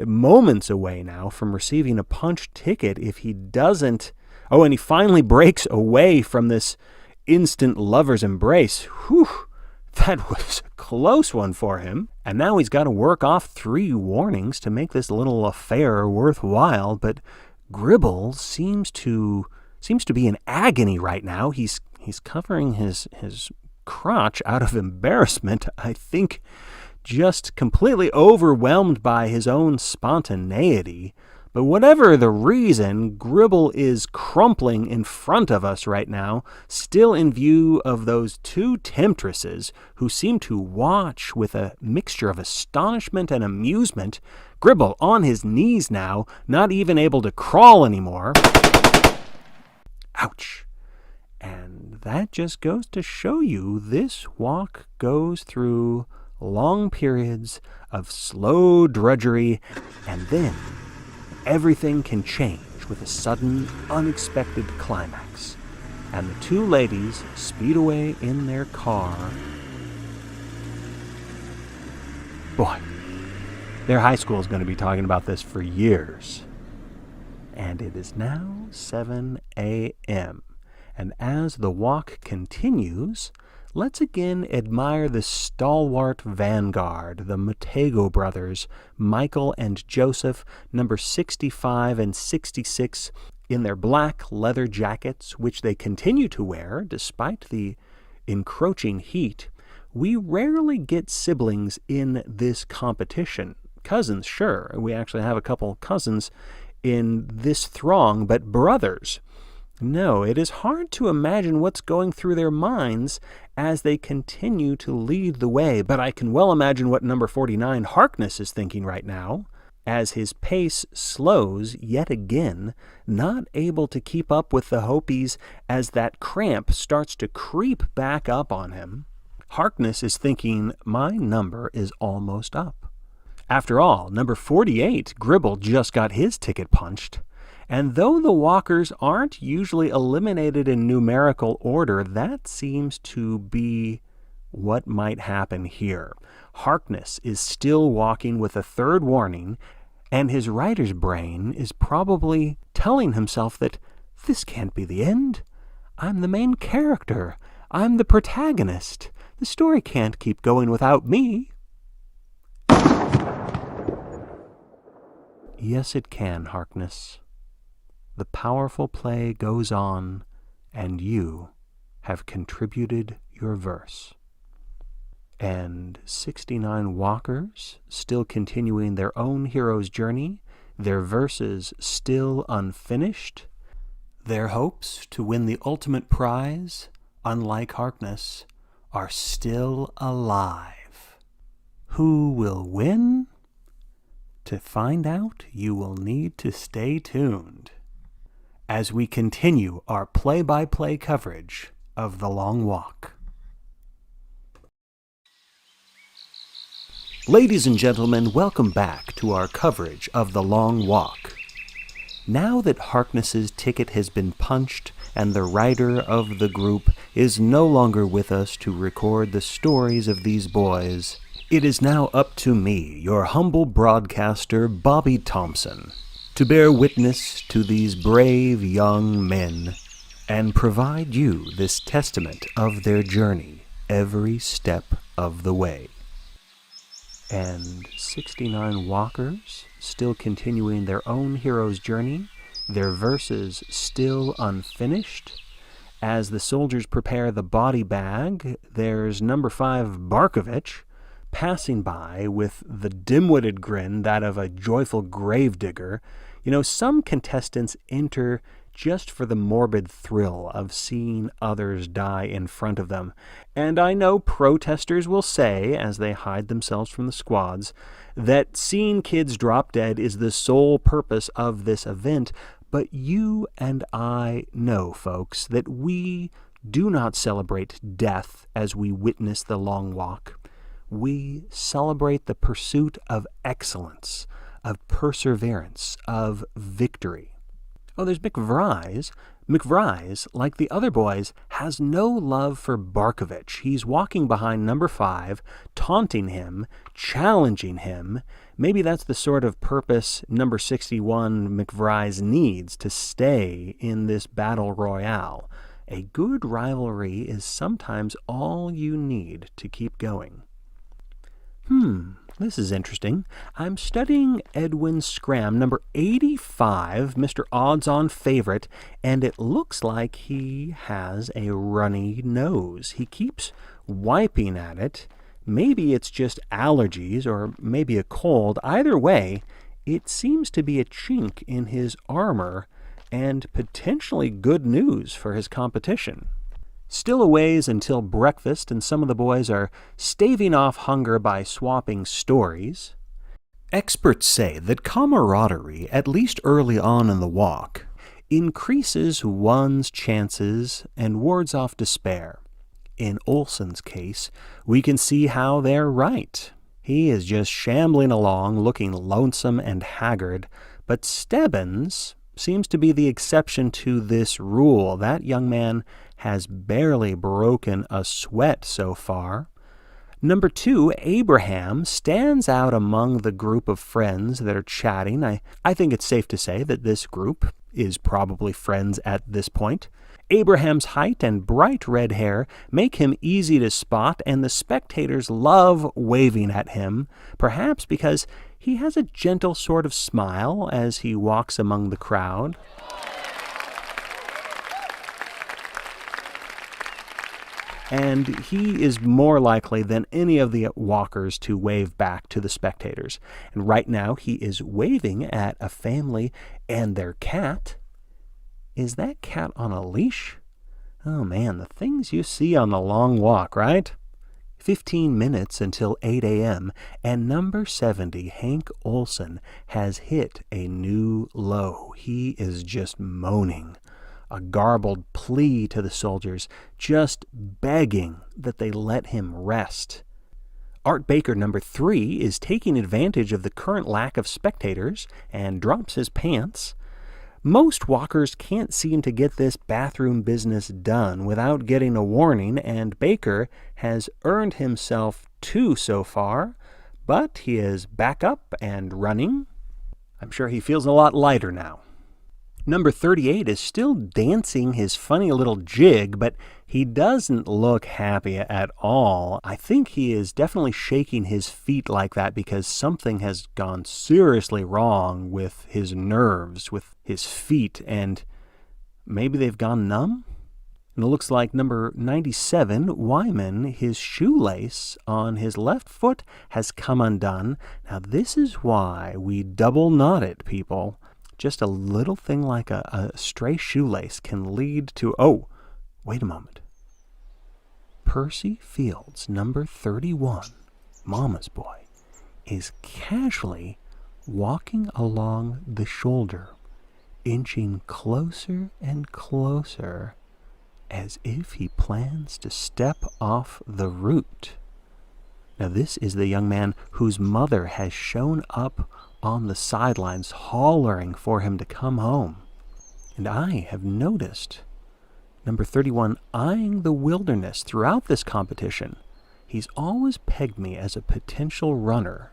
moments away now from receiving a punch ticket if he doesn't Oh, and he finally breaks away from this instant lover's embrace. Whew, that was a close one for him. And now he's got to work off 3 warnings to make this little affair worthwhile. But Gribble seems to be in agony right now. He's covering his crotch out of embarrassment, I think, just completely overwhelmed by his own spontaneity. But whatever the reason, Gribble is crumpling in front of us right now, still in view of those 2 temptresses who seem to watch with a mixture of astonishment and amusement. Gribble on his knees now, not even able to crawl anymore. Ouch. And that just goes to show you this walk goes through long periods of slow drudgery, and then everything can change with a sudden, unexpected climax. And the 2 ladies speed away in their car. Boy, their high school is going to be talking about this for years. And it is now 7 a.m. And as the walk continues, let's again admire the stalwart vanguard, the Matego brothers, Michael and Joseph, number 65 and 66, in their black leather jackets, which they continue to wear despite the encroaching heat. We rarely get siblings in this competition. Cousins, sure. We actually have a couple cousins in this throng, but brothers, no. It is hard to imagine what's going through their minds as they continue to lead the way, but I can well imagine what number 49 Harkness is thinking right now, as his pace slows yet again, not able to keep up with the Hopis as that cramp starts to creep back up on him. Harkness is thinking, my number is almost up. After all, number 48, Gribble, just got his ticket punched. And though the walkers aren't usually eliminated in numerical order, that seems to be what might happen here. Harkness is still walking with a 3rd warning, and his writer's brain is probably telling himself that this can't be the end. I'm the main character. I'm the protagonist. The story can't keep going without me. Yes, it can, Harkness. The powerful play goes on, and you have contributed your verse. And 69 walkers, still continuing their own hero's journey, their verses still unfinished, their hopes to win the ultimate prize, unlike Harkness, are still alive. Who will win? To find out, you will need to stay tuned as we continue our play-by-play coverage of The Long Walk. Ladies and gentlemen, welcome back to our coverage of The Long Walk. Now that Harkness's ticket has been punched and the writer of the group is no longer with us to record the stories of these boys, it is now up to me, your humble broadcaster, Bobby Thompson, to bear witness to these brave young men and provide you this testament of their journey every step of the way. And 69 walkers, still continuing their own hero's journey, their verses still unfinished. As the soldiers prepare the body bag, there's number 5 Barkovitch passing by with the dim-witted grin, that of a joyful gravedigger. You know, some contestants enter just for the morbid thrill of seeing others die in front of them. And I know protesters will say, as they hide themselves from the squads, that seeing kids drop dead is the sole purpose of this event. But you and I know, folks, that we do not celebrate death as we witness the long walk. We celebrate the pursuit of excellence, of perseverance, of victory. Oh, there's McVries. McVries, like the other boys, has no love for Barkovitch. He's walking behind number 5, taunting him, challenging him, Maybe that's the sort of purpose number 61 McVries needs to stay in this battle royale. A good rivalry is sometimes all you need to keep going. This is interesting. I'm studying Edwin Scramm, number 85, Mr. Odds-on favorite, and it looks like he has a runny nose. He keeps wiping at it. Maybe it's just allergies or maybe a cold. Either way, it seems to be a chink in his armor and potentially good news for his competition. Still a ways until breakfast, and some of the boys are staving off hunger by swapping stories. Experts say that camaraderie, at least early on in the walk, increases one's chances and wards off despair. In Olson's case, we can see how they're right. He is just shambling along, looking lonesome and haggard, but Stebbins seems to be the exception to this rule. That young man has barely broken a sweat so far. Number 2, Abraham, stands out among the group of friends that are chatting. I think it's safe to say that this group is probably friends at this point. Abraham's height and bright red hair make him easy to spot, and the spectators love waving at him, perhaps because he has a gentle sort of smile as he walks among the crowd. And he is more likely than any of the walkers to wave back to the spectators. And right now he is waving at a family and their cat. Is that cat on a leash? Oh man, the things you see on the long walk, right? 15 minutes until 8 a.m., and number 70, Hank Olson, has hit a new low. He is just moaning. A garbled plea to the soldiers, just begging that they let him rest. Art Baker, number 3, is taking advantage of the current lack of spectators and drops his pants. Most walkers can't seem to get this bathroom business done without getting a warning, and Baker has earned himself 2 so far, but he is back up and running. I'm sure he feels a lot lighter now. Number 38 is still dancing his funny little jig, but he doesn't look happy at all. I think he is definitely shaking his feet like that because something has gone seriously wrong with his nerves, with his feet, and maybe they've gone numb? And it looks like number 97, Wyman, his shoelace on his left foot has come undone. Now this is why we double knot it, people. Just a little thing like a stray shoelace can lead to... Oh, wait a moment. Percy Fields, number 31, Mama's boy, is casually walking along the shoulder, inching closer and closer, as if he plans to step off the route. Now this is the young man whose mother has shown up on the sidelines hollering for him to come home. And I have noticed number 31 eyeing the wilderness throughout this competition. He's always pegged me as a potential runner.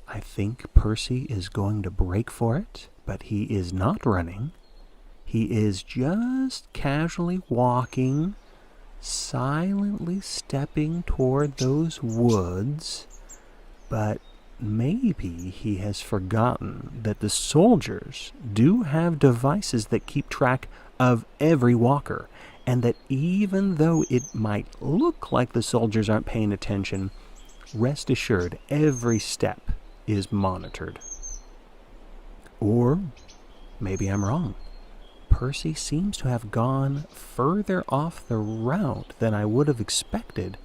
I think Percy is going to break for it, but he is not running. He is just casually walking, silently stepping toward those woods, but maybe he has forgotten that the soldiers do have devices that keep track of every walker, and that even though it might look like the soldiers aren't paying attention, rest assured every step is monitored. Or maybe I'm wrong. Percy seems to have gone further off the route than I would have expected.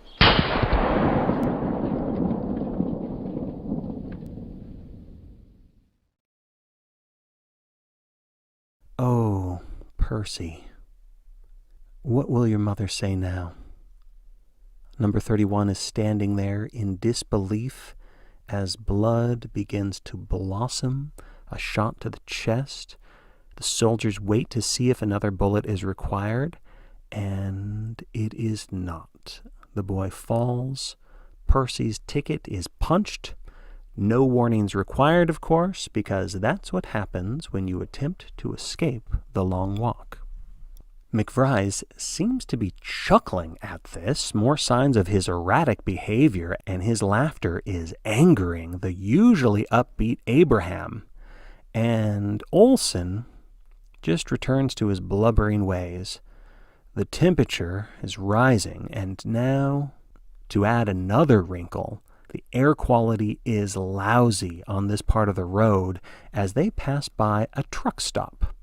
Oh, Percy. What will your mother say now? Number 31 is standing there in disbelief as blood begins to blossom, a shot to the chest. The soldiers wait to see if another bullet is required, and it is not. The boy falls. Percy's ticket is punched. No warnings required, of course, because that's what happens when you attempt to escape the long walk. McVries seems to be chuckling at this, more signs of his erratic behavior, and his laughter is angering the usually upbeat Abraham. And Olson just returns to his blubbering ways. The temperature is rising, and now, to add another wrinkle, the air quality is lousy on this part of the road as they pass by a truck stop.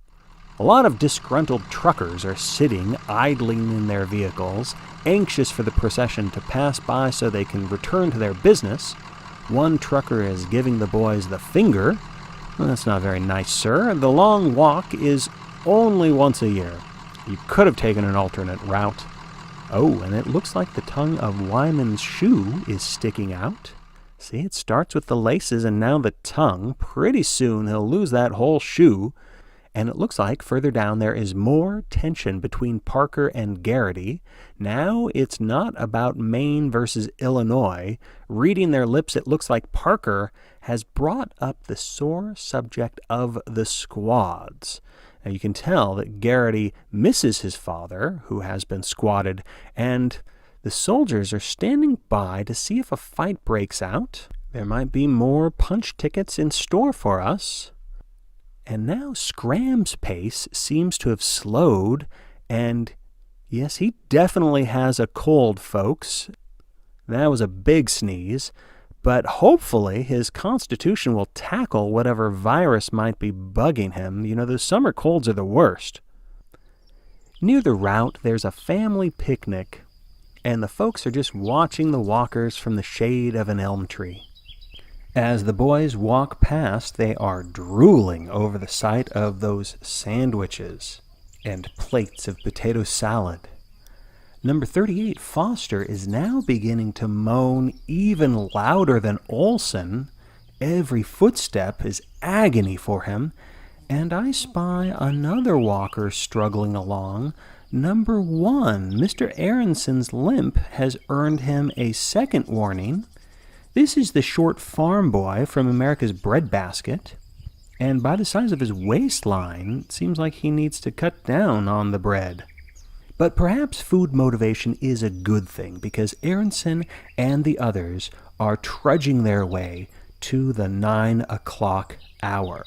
A lot of disgruntled truckers are sitting, idling in their vehicles, anxious for the procession to pass by so they can return to their business. One trucker is giving the boys the finger. Well, that's not very nice, sir. The long walk is only once a year. You could have taken an alternate route. Oh, and it looks like the tongue of Wyman's shoe is sticking out. See, it starts with the laces and now the tongue. Pretty soon he'll lose that whole shoe. And it looks like further down there is more tension between Parker and Garrity. Now it's not about Maine versus Illinois. Reading their lips, it looks like Parker has brought up the sore subject of the squads. Now you can tell that Garrity misses his father, who has been squatted, and the soldiers are standing by to see if a fight breaks out. There might be more punch tickets in store for us. And now Scramm's pace seems to have slowed, and yes, he definitely has a cold, folks. That was a big sneeze, but hopefully his constitution will tackle whatever virus might be bugging him. You know, those summer colds are the worst. Near the route, there's a family picnic, and the folks are just watching the walkers from the shade of an elm tree. As the boys walk past, they are drooling over the sight of those sandwiches and plates of potato salad. Number 38, Foster, is now beginning to moan even louder than Olson. Every footstep is agony for him, and I spy another walker struggling along. Number 1, Mr. Aronson's limp has earned him a second warning. This is the short farm boy from America's Breadbasket, and by the size of his waistline, it seems like he needs to cut down on the bread. But perhaps food motivation is a good thing, because Aronson and the others are trudging their way to the 9 o'clock hour.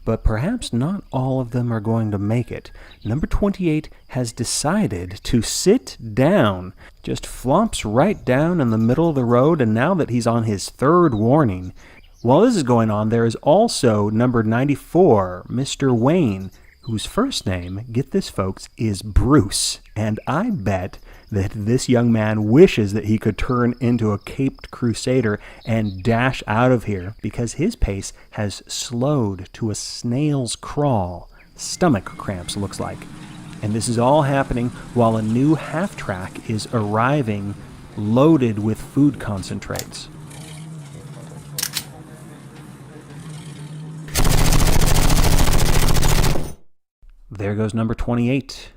But perhaps not all of them are going to make it. Number 28 has decided to sit down, just flumps right down in the middle of the road, and now that he's on his third warning, while this is going on, there is also number 94, Mr. Wayne, whose first name, get this folks, is Bruce. And I bet that this young man wishes that he could turn into a caped crusader and dash out of here, because his pace has slowed to a snail's crawl. Stomach cramps, looks like. And this is all happening while a new half-track is arriving loaded with food concentrates. There goes number 28.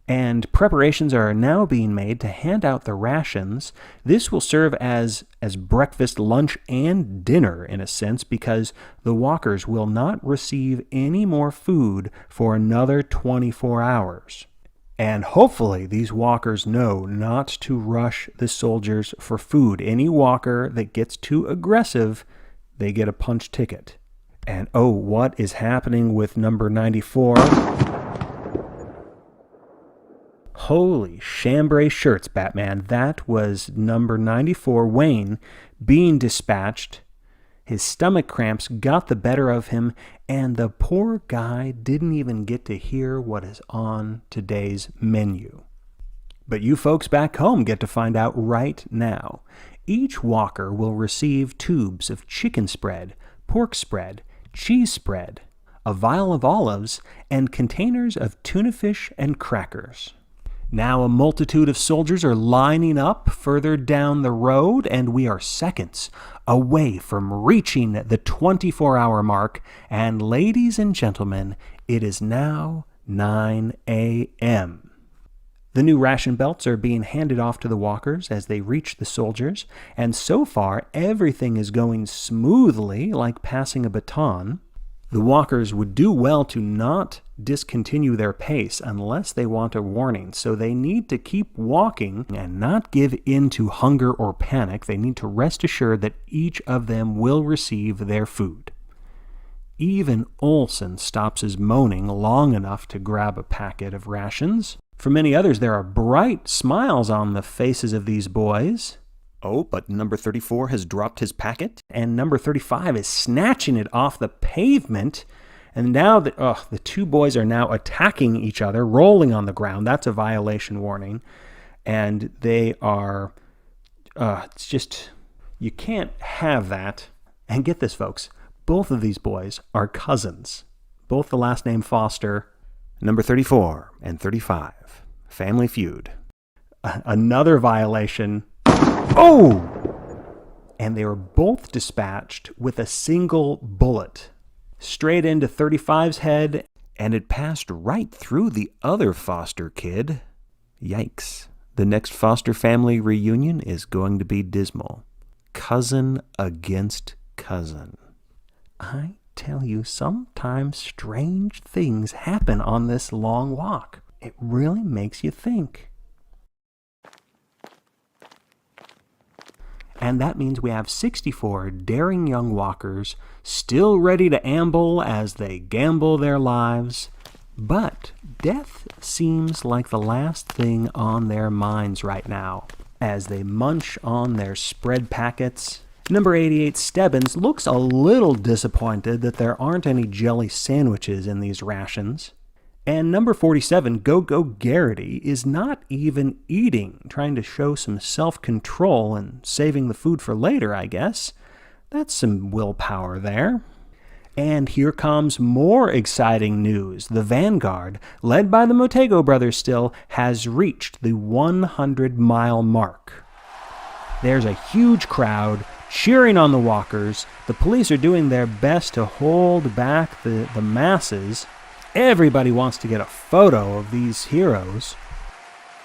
And preparations are now being made to hand out the rations. This will serve as breakfast, lunch, and dinner in a sense, because the walkers will not receive any more food for another 24 hours. And hopefully these walkers know not to rush the soldiers for food. Any walker that gets too aggressive, they get a punch ticket. And oh, what is happening with number 94? Holy chambray shirts, Batman. That was number 94, Wayne, being dispatched. His stomach cramps got the better of him, and the poor guy didn't even get to hear what is on today's menu. But you folks back home get to find out right now. Each walker will receive tubes of chicken spread, pork spread, cheese spread, a vial of olives, and containers of tuna fish and crackers. Now a multitude of soldiers are lining up further down the road, and we are seconds away from reaching the 24-hour mark. And ladies and gentlemen, it is now 9 a.m. The new ration belts are being handed off to the walkers as they reach the soldiers, and so far everything is going smoothly, like passing a baton. The walkers would do well to not discontinue their pace unless they want a warning, so they need to keep walking and not give in to hunger or panic. They need to rest assured that each of them will receive their food. Even Olson stops his moaning long enough to grab a packet of rations. For many others, there are bright smiles on the faces of these boys. Oh, but number 34 has dropped his packet, and number 35 is snatching it off the pavement. And now the two boys are now attacking each other, rolling on the ground. That's a violation warning. And they are, it's just, you can't have that. And get this, folks, both of these boys are cousins. Both the last name Foster. Number 34 and 35. Family Feud. Another violation. Oh! And they were both dispatched with a single bullet. Straight into 35's head, and it passed right through the other Foster kid. Yikes. The next Foster family reunion is going to be dismal. Cousin against cousin. I tell you, sometimes strange things happen on this long walk. It really makes you think. And that means we have 64 daring young walkers still ready to amble as they gamble their lives. But death seems like the last thing on their minds right now as they munch on their spread packets. Number 88, Stebbins, looks a little disappointed that there aren't any jelly sandwiches in these rations. And number 47, Go-Go Garrity, is not even eating, trying to show some self-control and saving the food for later, I guess. That's some willpower there. And here comes more exciting news. The vanguard, led by the Motego brothers still, has reached the 100-mile mark. There's a huge crowd cheering on the walkers. The police are doing their best to hold back the masses. Everybody wants to get a photo of these heroes.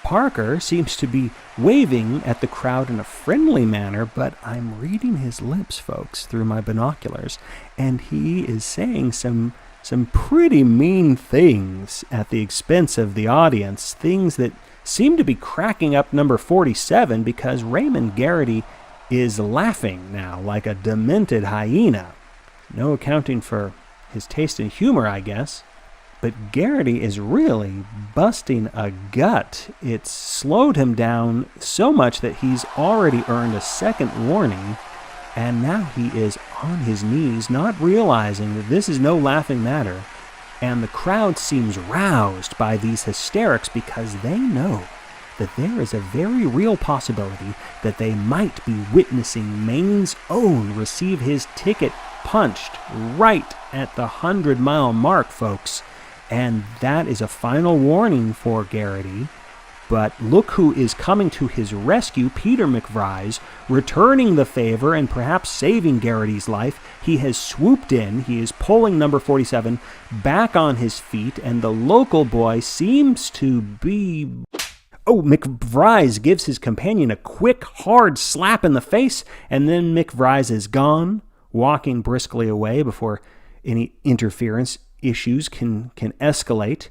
Parker seems to be waving at the crowd in a friendly manner, but I'm reading his lips, folks, through my binoculars, and he is saying some pretty mean things at the expense of the audience, things that seem to be cracking up number 47 because Raymond Garrity is laughing now like a demented hyena. No accounting for his taste in humor, I guess. But Garrity is really busting a gut. It's slowed him down so much that he's already earned a second warning, and now he is on his knees, not realizing that this is no laughing matter. And the crowd seems roused by these hysterics because they know that there is a very real possibility that they might be witnessing Maine's own receive his ticket punched right at the 100-mile mark, folks. And that is a final warning for Garrity. But look who is coming to his rescue, Peter McVries, returning the favor and perhaps saving Garrity's life. He has swooped in. He is pulling number 47 back on his feet, and the local boy seems to be... Oh, McVries gives his companion a quick, hard slap in the face, and then McVries is gone, walking briskly away before any interference issues can escalate.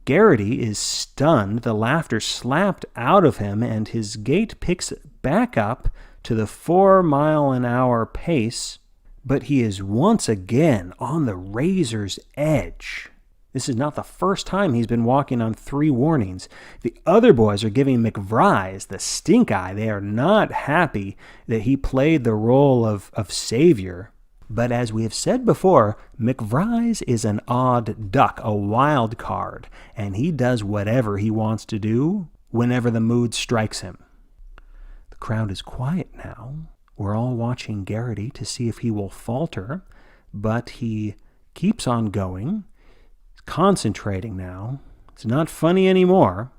Garrity is stunned, the laughter slapped out of him, and his gait picks back up to the 4-mile-an-hour pace, but he is once again on the razor's edge. This is not the first time he's been walking on 3 warnings. The other boys are giving McVries the stink eye. They are not happy that he played the role of savior. But as we have said before, McVries is an odd duck, a wild card, and he does whatever he wants to do whenever the mood strikes him. The crowd is quiet now. We're all watching Garrity to see if he will falter, but he keeps on going, concentrating now. It's not funny anymore.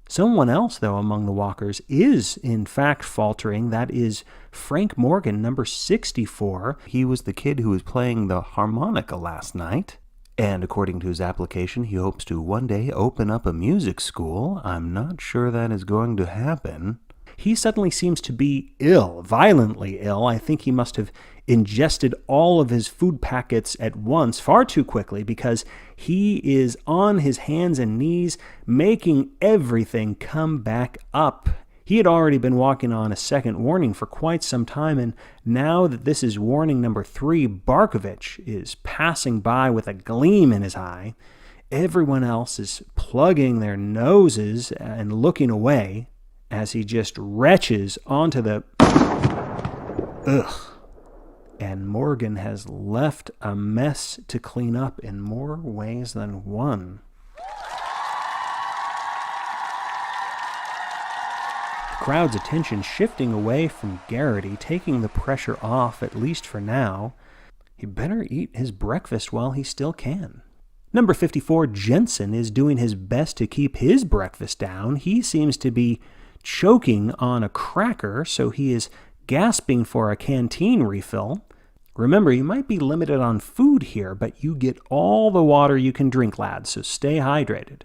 Someone else, though, among the walkers is, in fact, faltering. That is Frank Morgan, number 64. He was the kid who was playing the harmonica last night. And according to his application, he hopes to one day open up a music school. I'm not sure that is going to happen. He suddenly seems to be ill, violently ill. I think he must have ingested all of his food packets at once far too quickly, because he is on his hands and knees making everything come back up. He had already been walking on a second warning for quite some time, and now that this is warning number 3, Barkovitch is passing by with a gleam in his eye. Everyone else is plugging their noses and looking away as he just retches onto the... Ugh. And Morgan has left a mess to clean up in more ways than one. The crowd's attention shifting away from Garrity, taking the pressure off, at least for now. He better eat his breakfast while he still can. Number 54, Jensen, is doing his best to keep his breakfast down. He seems to be choking on a cracker, so he is gasping for a canteen refill. Remember, you might be limited on food here, but you get all the water you can drink, lads, so stay hydrated.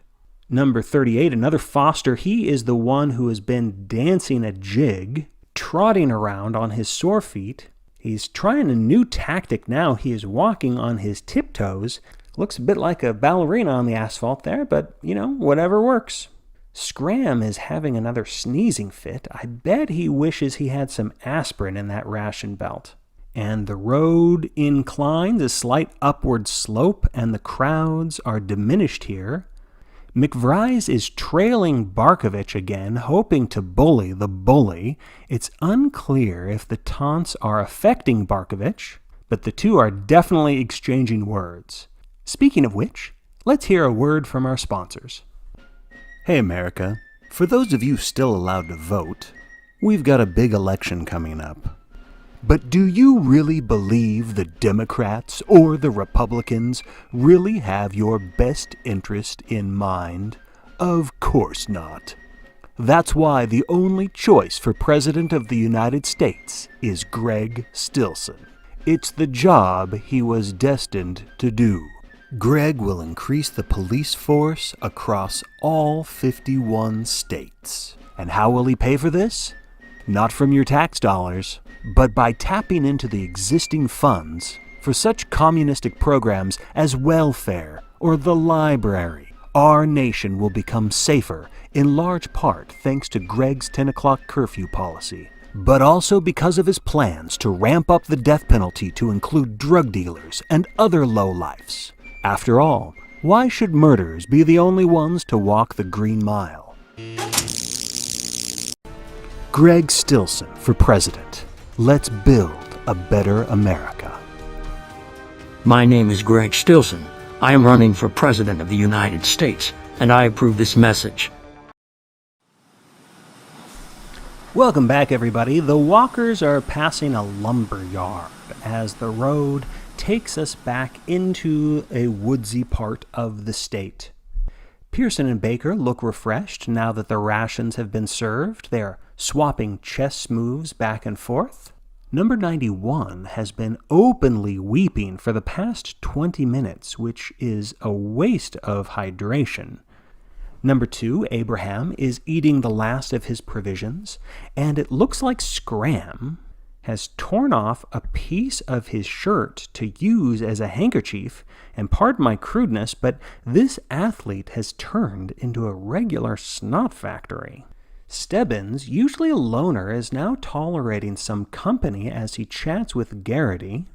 Number 38, another Foster. He is the one who has been dancing a jig, trotting around on his sore feet. He's trying a new tactic now. He is walking on his tiptoes. Looks a bit like a ballerina on the asphalt there, but, whatever works. Scramm is having another sneezing fit. I bet he wishes he had some aspirin in that ration belt. And the road inclines a slight upward slope, and the crowds are diminished here. McVries is trailing Barkovitch again, hoping to bully the bully. It's unclear if the taunts are affecting Barkovitch, but the two are definitely exchanging words. Speaking of which, let's hear a word from our sponsors. Hey America, for those of you still allowed to vote, we've got a big election coming up. But do you really believe the Democrats or the Republicans really have your best interest in mind? Of course not. That's why the only choice for President of the United States is Greg Stilson. It's the job he was destined to do. Greg will increase the police force across all 51 states. And how will he pay for this? Not from your tax dollars, but by tapping into the existing funds for such communistic programs as welfare or the library. Our nation will become safer, in large part thanks to Greg's 10 o'clock curfew policy, but also because of his plans to ramp up the death penalty to include drug dealers and other lowlifes. After all, why should murderers be the only ones to walk the Green Mile? Greg Stilson for president. Let's build a better America. My name is Greg Stilson. I am running for President of the United States, and I approve this message. Welcome back, everybody. The walkers are passing a lumber yard as the road takes us back into a woodsy part of the state. Pearson and Baker look refreshed now that the rations have been served. They are swapping chess moves back and forth. Number 91 has been openly weeping for the past 20 minutes, which is a waste of hydration. Number 2, Abraham, is eating the last of his provisions, and it looks like Scramm has torn off a piece of his shirt to use as a handkerchief, and pardon my crudeness, but this athlete has turned into a regular snot factory. Stebbins, usually a loner, is now tolerating some company as he chats with Garrity,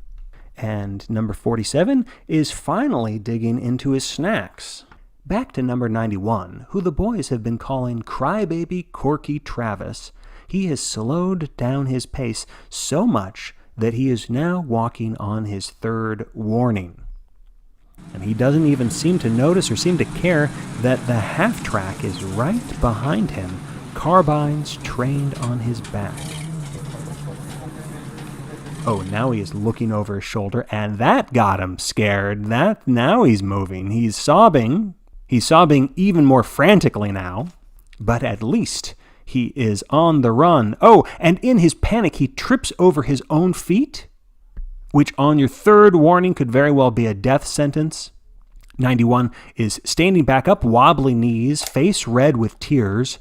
and number 47 is finally digging into his snacks. Back to number 91, who the boys have been calling Crybaby Corky Travis. He has slowed down his pace so much that he is now walking on his third warning. And he doesn't even seem to notice or seem to care that the half-track is right behind him, carbines trained on his back. Oh, now he is looking over his shoulder, and that got him scared. Now he's moving. He's sobbing. He's sobbing even more frantically now, but at least he is on the run. Oh, and in his panic, he trips over his own feet, which on your third warning could very well be a death sentence. 91 is standing back up, wobbly knees, face red with tears.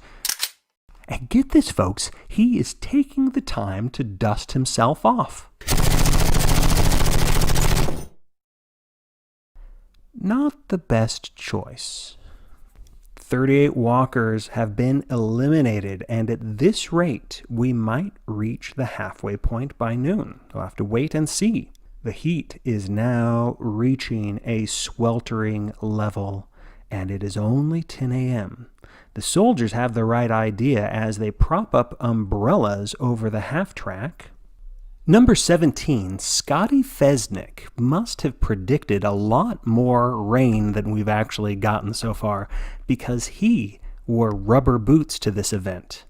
And get this, folks, he is taking the time to dust himself off. Not the best choice. 38 walkers have been eliminated, and at this rate, we might reach the halfway point by noon. We'll have to wait and see. The heat is now reaching a sweltering level, and it is only 10 a.m. The soldiers have the right idea as they prop up umbrellas over the half-track. Number 17, Scotty Fesnick, must have predicted a lot more rain than we've actually gotten so far, because he wore rubber boots to this event.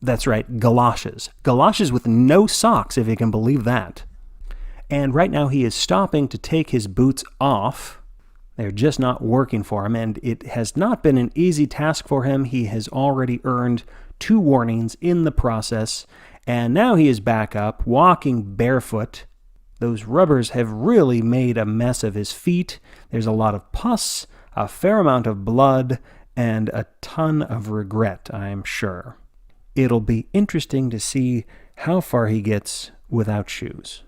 That's right, galoshes. Galoshes with no socks, if you can believe that. And right now he is stopping to take his boots off. They're just not working for him, and it has not been an easy task for him. He has already earned 2 warnings in the process, and now he is back up, walking barefoot. Those rubbers have really made a mess of his feet. There's a lot of pus, a fair amount of blood, and a ton of regret, I'm sure. It'll be interesting to see how far he gets without shoes.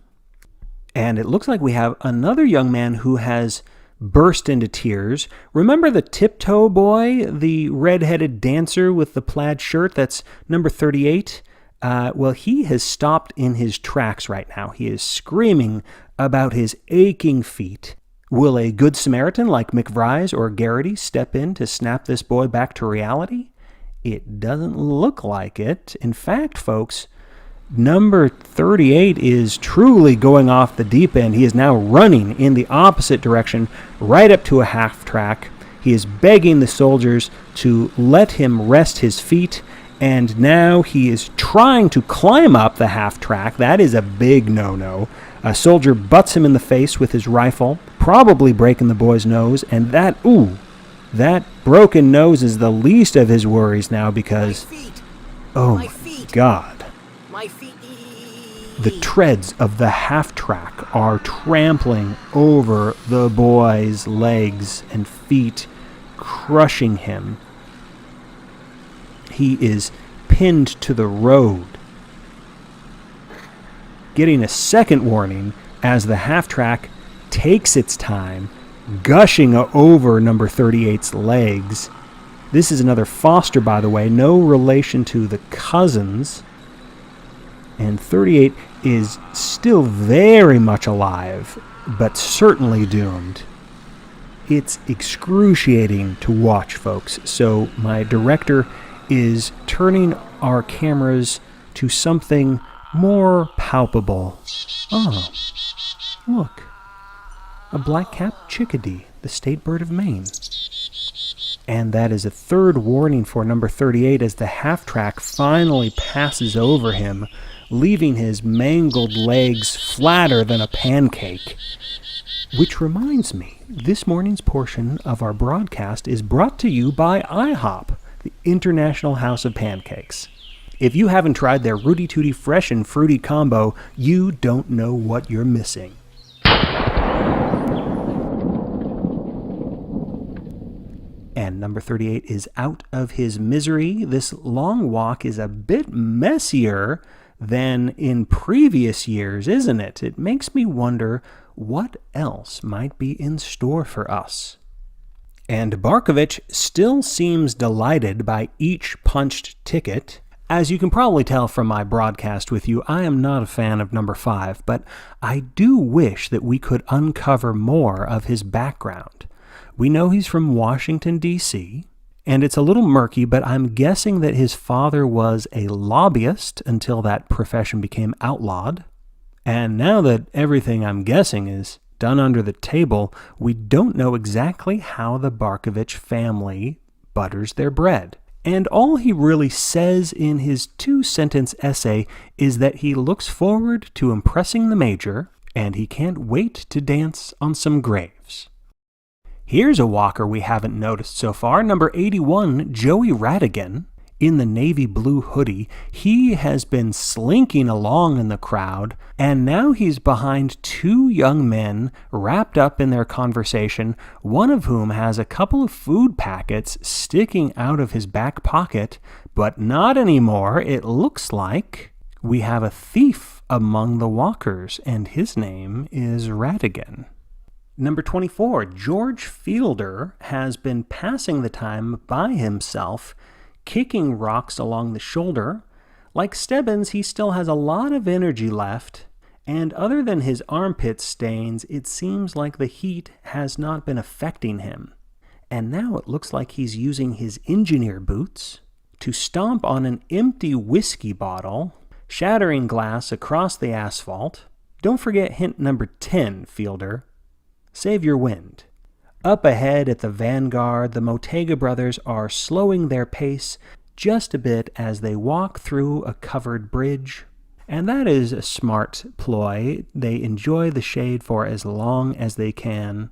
And it looks like we have another young man who has burst into tears. Remember the Tiptoe Boy, the red-headed dancer with the plaid shirt? That's number 38. Well, he has stopped in his tracks right now. He is screaming about his aching feet. Will a good Samaritan like McVries or Garrity step in to snap this boy back to reality? It doesn't look like it. In fact, folks, number 38 is truly going off the deep end. He is now running in the opposite direction, right up to a half track. He is begging the soldiers to let him rest his feet, and now he is trying to climb up the half track. That is a big no-no. A soldier butts him in the face with his rifle, probably breaking the boy's nose, and that broken nose is the least of his worries now because, oh my God. My feet. The treads of the half-track are trampling over the boy's legs and feet, crushing him. He is pinned to the road, getting a second warning as the half-track takes its time, gushing over number 38's legs. This is another foster, by the way, no relation to the cousins. And 38 is still very much alive, but certainly doomed. It's excruciating to watch, folks. So my director is turning our cameras to something more palpable. Oh, look. A black-capped chickadee, the state bird of Maine. And that is a third warning for number 38 as the half-track finally passes over him, leaving his mangled legs flatter than a pancake. Which reminds me, this morning's portion of our broadcast is brought to you by IHOP, the International House of Pancakes. If you haven't tried their Rooty Tooty Fresh and Fruity combo, you don't know what you're missing. And number 38 is out of his misery. This long walk is a bit messier than in previous years, isn't it? It makes me wonder what else might be in store for us. And Barkovitch still seems delighted by each punched ticket. As you can probably tell from my broadcast with you, I am not a fan of number 5, but I do wish that we could uncover more of his background. We know he's from Washington, D.C., and it's a little murky, but I'm guessing that his father was a lobbyist until that profession became outlawed. And now that everything I'm guessing is done under the table, we don't know exactly how the Barkovitch family butters their bread. And all he really says in his 2-sentence essay is that he looks forward to impressing the major, and he can't wait to dance on some graves. Here's a walker we haven't noticed so far, number 81, Joey Radigan. in the navy blue hoodie. He has been slinking along in the crowd, and now he's behind two young men wrapped up in their conversation, one of whom has a couple of food packets sticking out of his back pocket, but not anymore. It looks like we have a thief among the walkers, and his name is Radigan. Number 24, George Fielder has been passing the time by himself, kicking rocks along the shoulder. Like Stebbins, he still has a lot of energy left, and other than his armpit stains, it seems like the heat has not been affecting him. And now it looks like he's using his engineer boots to stomp on an empty whiskey bottle, shattering glass across the asphalt. Don't forget hint number 10, Fielder. Save your wind. Up ahead at the vanguard, the Motega brothers are slowing their pace just a bit as they walk through a covered bridge. And that is a smart ploy. They enjoy the shade for as long as they can.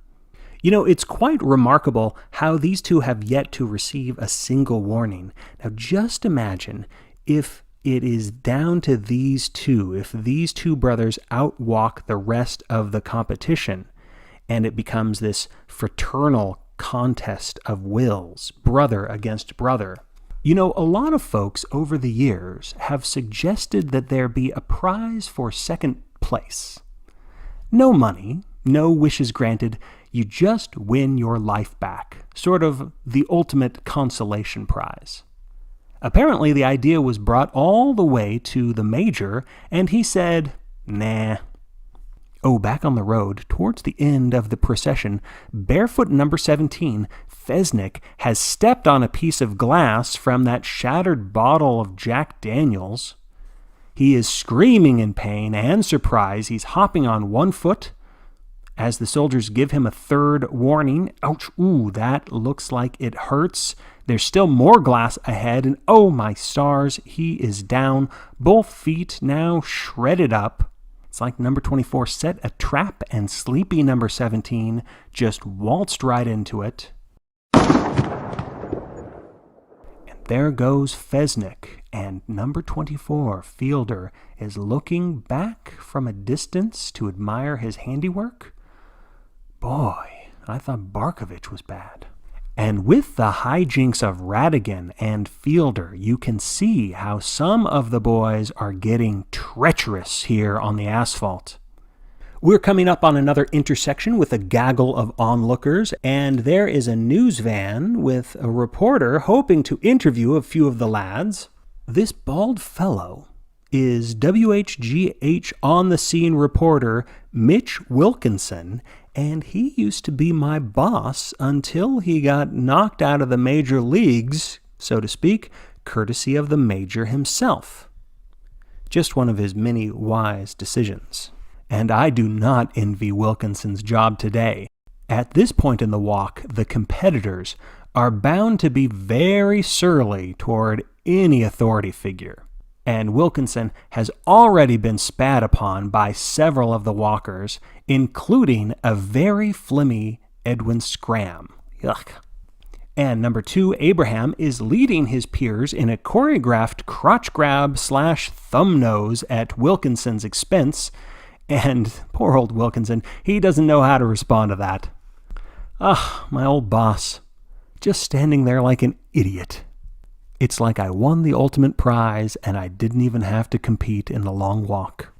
You know, it's quite remarkable how these two have yet to receive a single warning. Now just imagine if it is down to these two, if these two brothers outwalk the rest of the competition, and it becomes this fraternal contest of wills, brother against brother. You know, a lot of folks over the years have suggested that there be a prize for second place. No money, no wishes granted, you just win your life back. Sort of the ultimate consolation prize. Apparently the idea was brought all the way to the major, and he said, nah. Oh, back on the road, towards the end of the procession, barefoot number 17, Fesnik, has stepped on a piece of glass from that shattered bottle of Jack Daniels. He is screaming in pain and surprise. He's hopping on one foot as the soldiers give him a third warning. Ouch, ooh, that looks like it hurts. There's still more glass ahead, and oh my stars, he is down, both feet now shredded up. It's like number 24 set a trap and sleepy number 17 just waltzed right into it. And there goes Fesnik, and number 24, Fielder, is looking back from a distance to admire his handiwork. Boy, I thought Barkovitch was bad. And with the hijinks of Radigan and Fielder, you can see how some of the boys are getting treacherous here on the asphalt. We're coming up on another intersection with a gaggle of onlookers, and there is a news van with a reporter hoping to interview a few of the lads. This bald fellow is WHGH on-the-scene reporter Mitch Wilkinson, and he used to be my boss until he got knocked out of the major leagues, so to speak, courtesy of the major himself. Just one of his many wise decisions. And I do not envy Wilkinson's job today. At this point in the walk, the competitors are bound to be very surly toward any authority figure. And Wilkinson has already been spat upon by several of the walkers, including a very flimmy Edwin Scramm. Yuck. And number 2, Abraham, is leading his peers in a choreographed crotch grab / thumb nose at Wilkinson's expense, and poor old Wilkinson, he doesn't know how to respond to that. My old boss, just standing there like an idiot. It's like I won the ultimate prize and I didn't even have to compete in the long walk.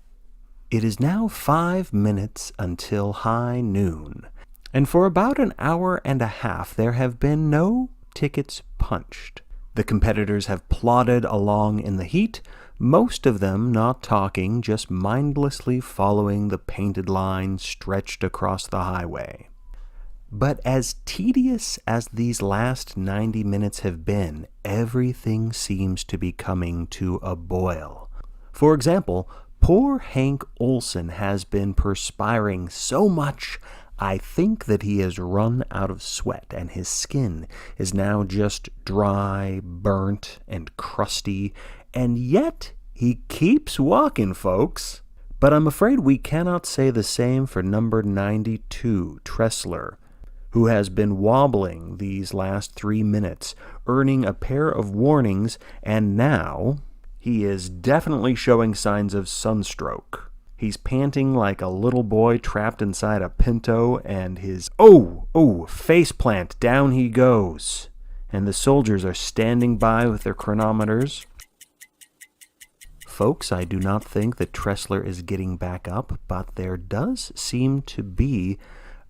It is now 5 minutes until high noon, and for about an hour and a half there have been no tickets punched. The competitors have plodded along in the heat, most of them not talking, just mindlessly following the painted line stretched across the highway. But as tedious as these last 90 minutes have been, everything seems to be coming to a boil. For example, poor Hank Olson has been perspiring so much, I think that he has run out of sweat, and his skin is now just dry, burnt, and crusty, and yet he keeps walking, folks. But I'm afraid we cannot say the same for number 92, Tressler. who has been wobbling these last 3 minutes, earning a pair of warnings, and now he is definitely showing signs of sunstroke. He's panting like a little boy trapped inside a Pinto, and his faceplant, down he goes. And the soldiers are standing by with their chronometers. Folks, I do not think that Tressler is getting back up, but there does seem to be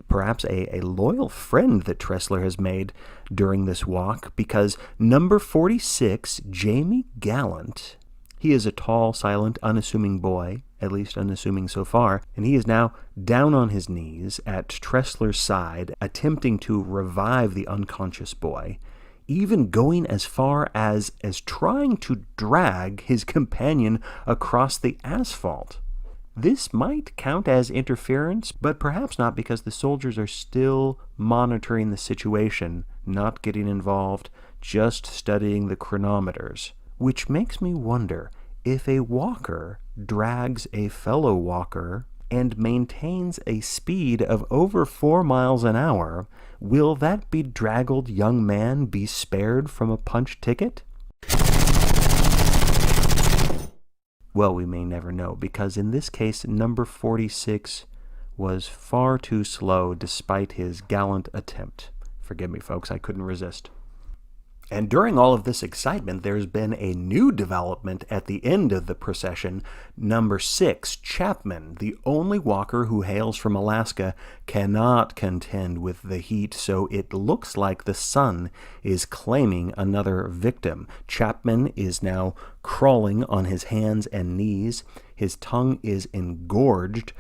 perhaps a loyal friend that Tressler has made during this walk, because number 46, Jamie Gallant, he is a tall, silent, unassuming boy, at least unassuming so far, and he is now down on his knees at Tressler's side, attempting to revive the unconscious boy, even going as far as trying to drag his companion across the asphalt. This might count as interference, but perhaps not, because the soldiers are still monitoring the situation, not getting involved, just studying the chronometers. Which makes me wonder, if a walker drags a fellow walker and maintains a speed of over 4 miles an hour, will that bedraggled young man be spared from a punch ticket? Well, we may never know, because in this case, number 46 was far too slow despite his gallant attempt. Forgive me, folks, I couldn't resist. And during all of this excitement, there's been a new development at the end of the procession. Number 6, Chapman, the only walker who hails from Alaska, cannot contend with the heat, so it looks like the sun is claiming another victim. Chapman is now crawling on his hands and knees. His tongue is engorged.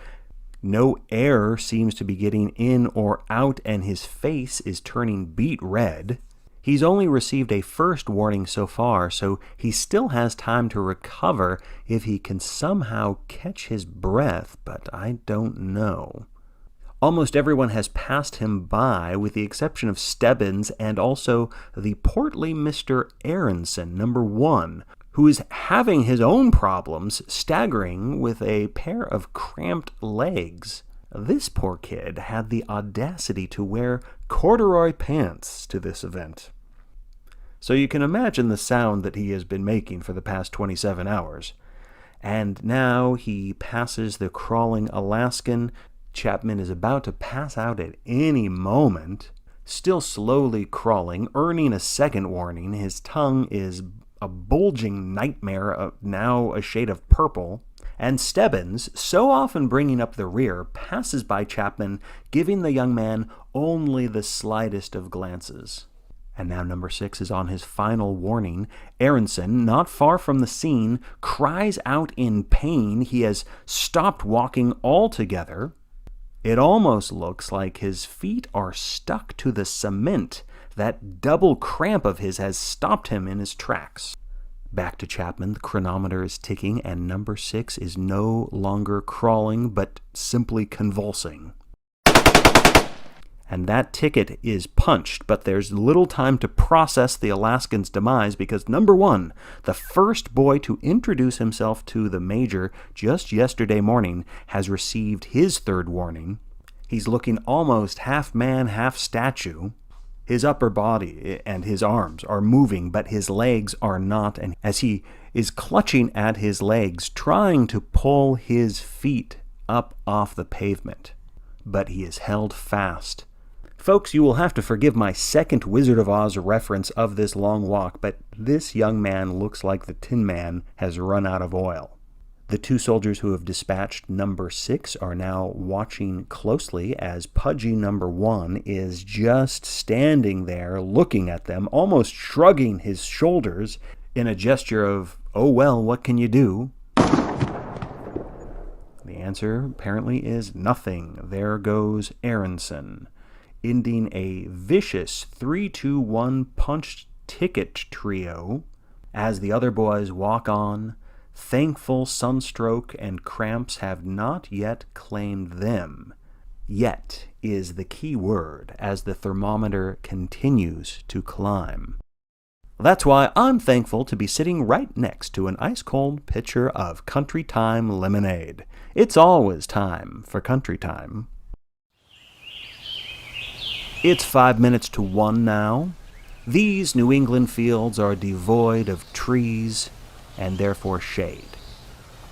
No air seems to be getting in or out, and his face is turning beet red. He's only received a first warning so far, so he still has time to recover if he can somehow catch his breath, but I don't know. Almost everyone has passed him by, with the exception of Stebbins and also the portly Mr. Aronson, number 1, who is having his own problems, staggering with a pair of cramped legs. This poor kid had the audacity to wear corduroy pants to this event. So you can imagine the sound that he has been making for the past 27 hours. And now he passes the crawling Alaskan. Chapman is about to pass out at any moment, still slowly crawling, earning a second warning. His tongue is a bulging nightmare, now a shade of purple. And Stebbins, so often bringing up the rear, passes by Chapman, giving the young man only the slightest of glances. And now number 6 is on his final warning. Aronson, not far from the scene, cries out in pain. He has stopped walking altogether. It almost looks like his feet are stuck to the cement. That double cramp of his has stopped him in his tracks. Back to Chapman, the chronometer is ticking, and number 6 is no longer crawling, but simply convulsing. And that ticket is punched, but there's little time to process the Alaskan's demise, because number 1, the first boy to introduce himself to the major just yesterday morning, has received his third warning. He's looking almost half man, half statue. His upper body and his arms are moving, but his legs are not, and as he is clutching at his legs, trying to pull his feet up off the pavement, but he is held fast. Folks, you will have to forgive my second Wizard of Oz reference of this long walk, but this young man looks like the Tin Man has run out of oil. The 2 soldiers who have dispatched number 6 are now watching closely as pudgy number 1 is just standing there looking at them, almost shrugging his shoulders in a gesture of, oh well, what can you do? The answer apparently is nothing. There goes Aronson, ending a vicious 3-2-1 punch ticket trio as the other boys walk on. Thankful sunstroke and cramps have not yet claimed them. Yet is the key word as the thermometer continues to climb. That's why I'm thankful to be sitting right next to an ice-cold pitcher of Country Time lemonade. It's always time for Country Time. It's 5 minutes to 1 now. These New England fields are devoid of trees and therefore shade.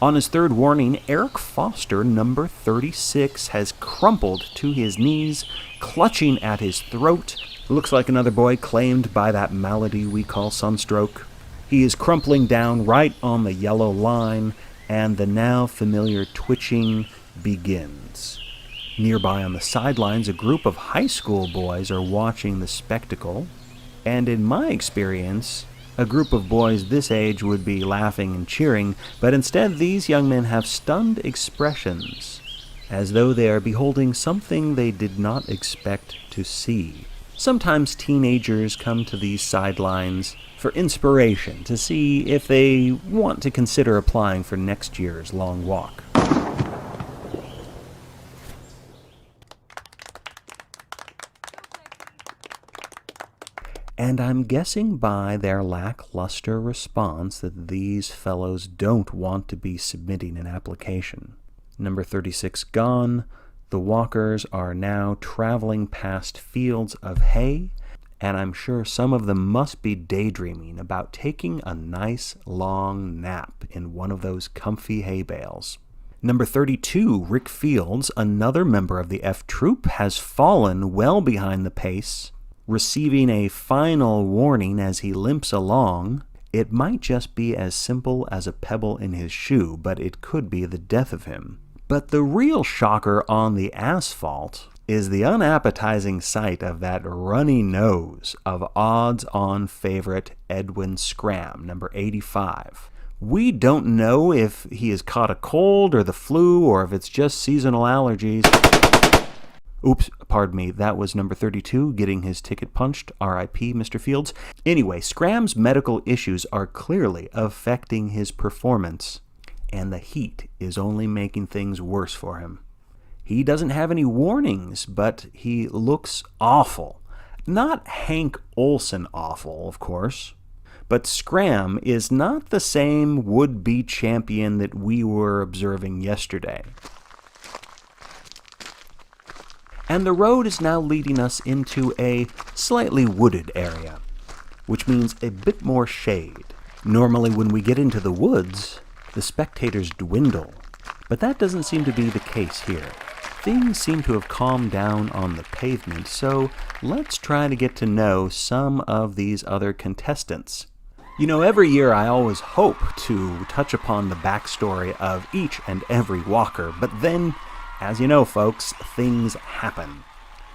On his third warning, Eric Foster, number 36, has crumpled to his knees, clutching at his throat. Looks like another boy claimed by that malady we call sunstroke. He is crumpling down right on the yellow line, and the now familiar twitching begins. Nearby on the sidelines, a group of high school boys are watching the spectacle, and in my experience, a group of boys this age would be laughing and cheering, but instead these young men have stunned expressions, as though they are beholding something they did not expect to see. Sometimes teenagers come to these sidelines for inspiration to see if they want to consider applying for next year's Long Walk. And I'm guessing by their lackluster response that these fellows don't want to be submitting an application. Number 36 gone. The walkers are now traveling past fields of hay, and I'm sure some of them must be daydreaming about taking a nice long nap in one of those comfy hay bales. Number 32, Rick Fields, another member of the F Troop, has fallen well behind the pace, receiving a final warning as he limps along. It might just be as simple as a pebble in his shoe, but it could be the death of him. But the real shocker on the asphalt is the unappetizing sight of that runny nose of odds-on favorite Edwin Scramm, number 85. We don't know if he has caught a cold or the flu or if it's just seasonal allergies. Oops, pardon me, that was number 32 getting his ticket punched. R.I.P. Mr. Fields. Anyway, Scramm's medical issues are clearly affecting his performance, and the heat is only making things worse for him. He doesn't have any warnings, but he looks awful. Not Hank Olson awful, of course. But Scramm is not the same would-be champion that we were observing yesterday. And the road is now leading us into a slightly wooded area, which means a bit more shade. Normally when we get into the woods, the spectators dwindle, but that doesn't seem to be the case here. Things seem to have calmed down on the pavement, so let's try to get to know some of these other contestants. You know, every year I always hope to touch upon the backstory of each and every walker, but then, as you know, folks, things happen.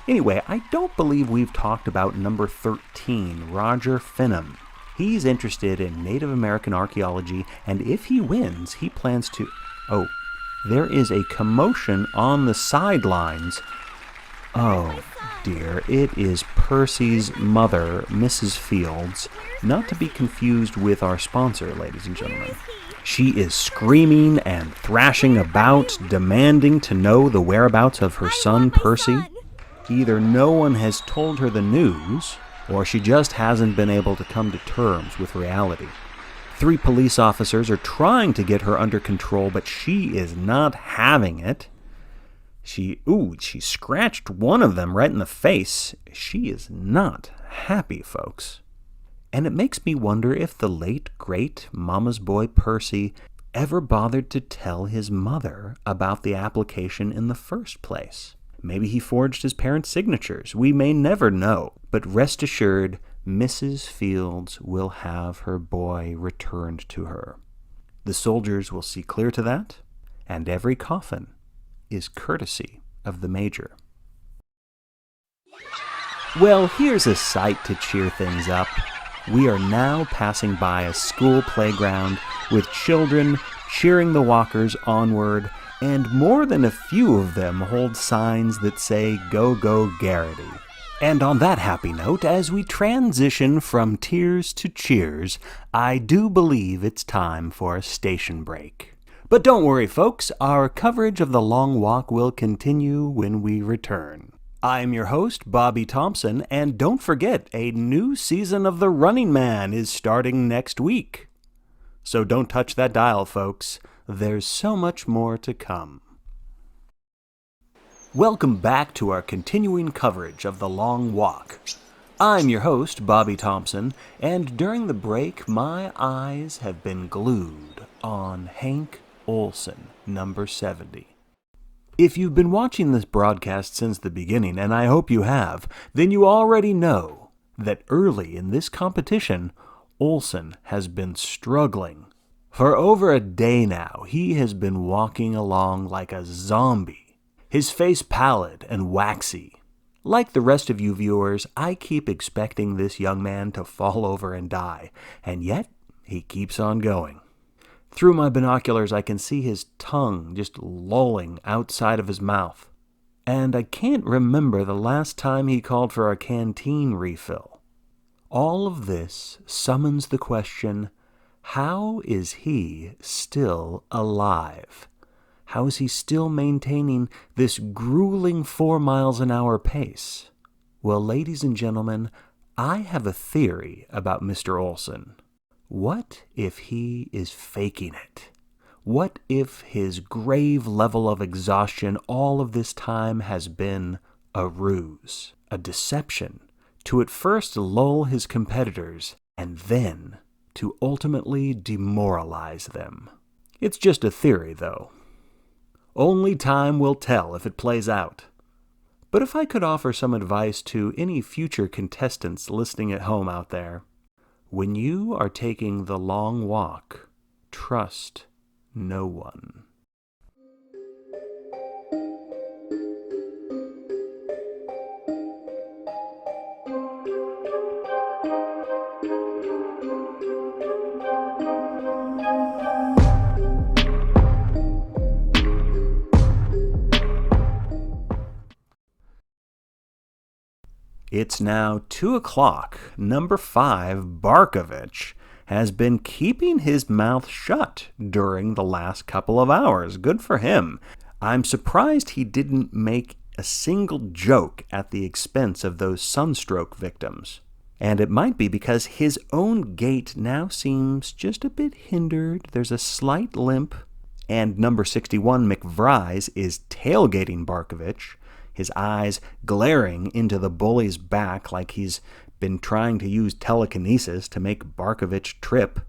Anyway, I don't believe we've talked about number 13, Roger Finham. He's interested in Native American archaeology, and if he wins, he plans to... Oh, there is a commotion on the sidelines. Oh, dear, it is Percy's mother, Mrs. Fields, not to be confused with our sponsor, ladies and gentlemen. She is screaming and thrashing about, demanding to know the whereabouts of her son, Percy. Either no one has told her the news, or she just hasn't been able to come to terms with reality. 3 police officers are trying to get her under control, but she is not having it. She scratched one of them right in the face. She is not happy, folks. And it makes me wonder if the late, great mama's boy Percy ever bothered to tell his mother about the application in the first place. Maybe he forged his parents' signatures. We may never know. But rest assured, Mrs. Fields will have her boy returned to her. The soldiers will see clear to that, and every coffin is courtesy of the Major. Well, here's a sight to cheer things up. We are now passing by a school playground with children cheering the walkers onward, and more than a few of them hold signs that say, "Go, go, Garrity." And on that happy note, as we transition from tears to cheers, I do believe it's time for a station break. But don't worry, folks, our coverage of the Long Walk will continue when we return. I'm your host, Bobby Thompson, and don't forget, a new season of The Running Man is starting next week. So don't touch that dial, folks. There's so much more to come. Welcome back to our continuing coverage of The Long Walk. I'm your host, Bobby Thompson, and during the break, my eyes have been glued on Hank Olson, number 70. If you've been watching this broadcast since the beginning, and I hope you have, then you already know that early in this competition, Olson has been struggling. For over a day now, he has been walking along like a zombie, his face pallid and waxy. Like the rest of you viewers, I keep expecting this young man to fall over and die, and yet he keeps on going. Through my binoculars, I can see his tongue just lolling outside of his mouth. And I can't remember the last time he called for a canteen refill. All of this summons the question, how is he still alive? How is he still maintaining this grueling 4 miles an hour pace? Well, ladies and gentlemen, I have a theory about Mr. Olson. What if he is faking it? What if his grave level of exhaustion all of this time has been a ruse, a deception, to at first lull his competitors and then to ultimately demoralize them? It's just a theory, though. Only time will tell if it plays out. But if I could offer some advice to any future contestants listening at home out there, when you are taking the long walk, trust no one. It's now 2 o'clock. Number 5, Barkovitch, has been keeping his mouth shut during the last couple of hours. Good for him. I'm surprised he didn't make a single joke at the expense of those sunstroke victims. And it might be because his own gait now seems just a bit hindered. There's a slight limp. And number 61, McVries, is tailgating Barkovitch, his eyes glaring into the bully's back like he's been trying to use telekinesis to make Barkovitch trip.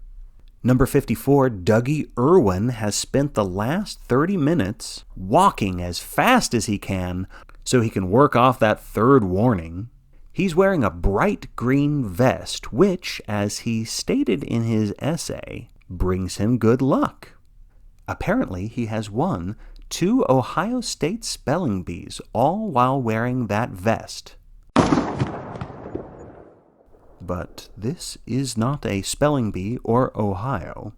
Number 54, Dougie Irwin, has spent the last 30 minutes walking as fast as he can so he can work off that third warning. He's wearing a bright green vest, which, as he stated in his essay, brings him good luck. Apparently, he has won 2 Ohio State spelling bees, all while wearing that vest. But this is not a spelling bee or Ohio,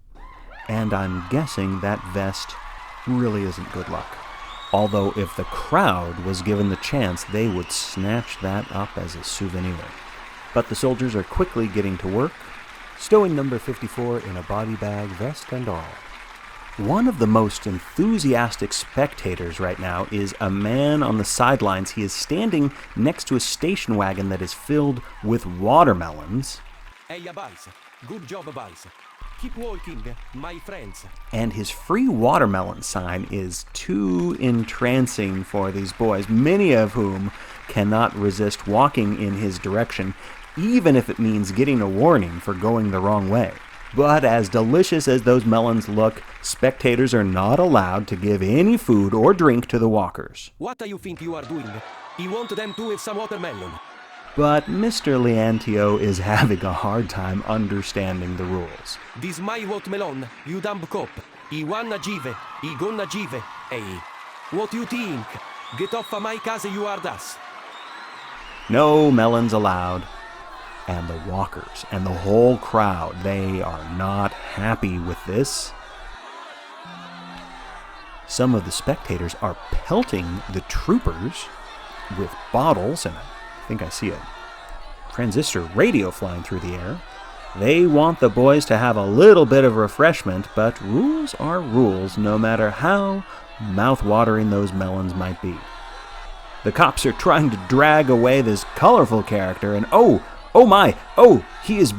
and I'm guessing that vest really isn't good luck. Although if the crowd was given the chance, they would snatch that up as a souvenir. But the soldiers are quickly getting to work, stowing number 54 in a body bag, vest and all. One of the most enthusiastic spectators right now is a man on the sidelines. He is standing next to a station wagon that is filled with watermelons. Hey, boys. Good job, boys. Keep walking, my friends. And his free watermelon sign is too entrancing for these boys, many of whom cannot resist walking in his direction, even if it means getting a warning for going the wrong way. But as delicious as those melons look, spectators are not allowed to give any food or drink to the walkers. What do you think you are doing? You want them to eat some watermelon? But Mr. Leantio is having a hard time understanding the rules. This my watermelon, you dumb cop. I wanna give, I gonna give. Hey, what you think? Get off of my casa, you are das. No melons allowed. And the walkers and the whole crowd, they are not happy with this. Some of the spectators are pelting the troopers with bottles, and I think I see a transistor radio flying through the air. They want the boys to have a little bit of refreshment, but rules are rules, no matter how mouth-watering those melons might be. The cops are trying to drag away this colorful character, and oh my, he is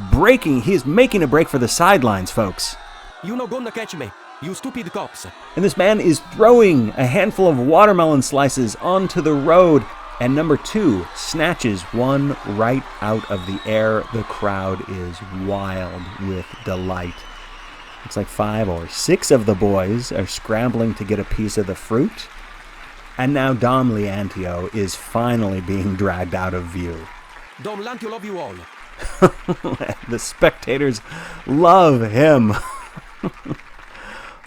making a break for the sidelines, folks. You no gonna catch me. you stupid cops. And this man is throwing a handful of watermelon slices onto the road. And number 2 snatches one right out of the air. The crowd is wild with delight. Looks like 5 or 6 of the boys are scrambling to get a piece of the fruit. And now Dom Leantio is finally being dragged out of view. Dom Leantio love you all. The spectators love him.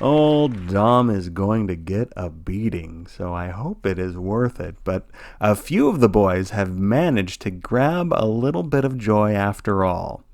Old Dom is going to get a beating, so I hope it is worth it. But a few of the boys have managed to grab a little bit of joy after all.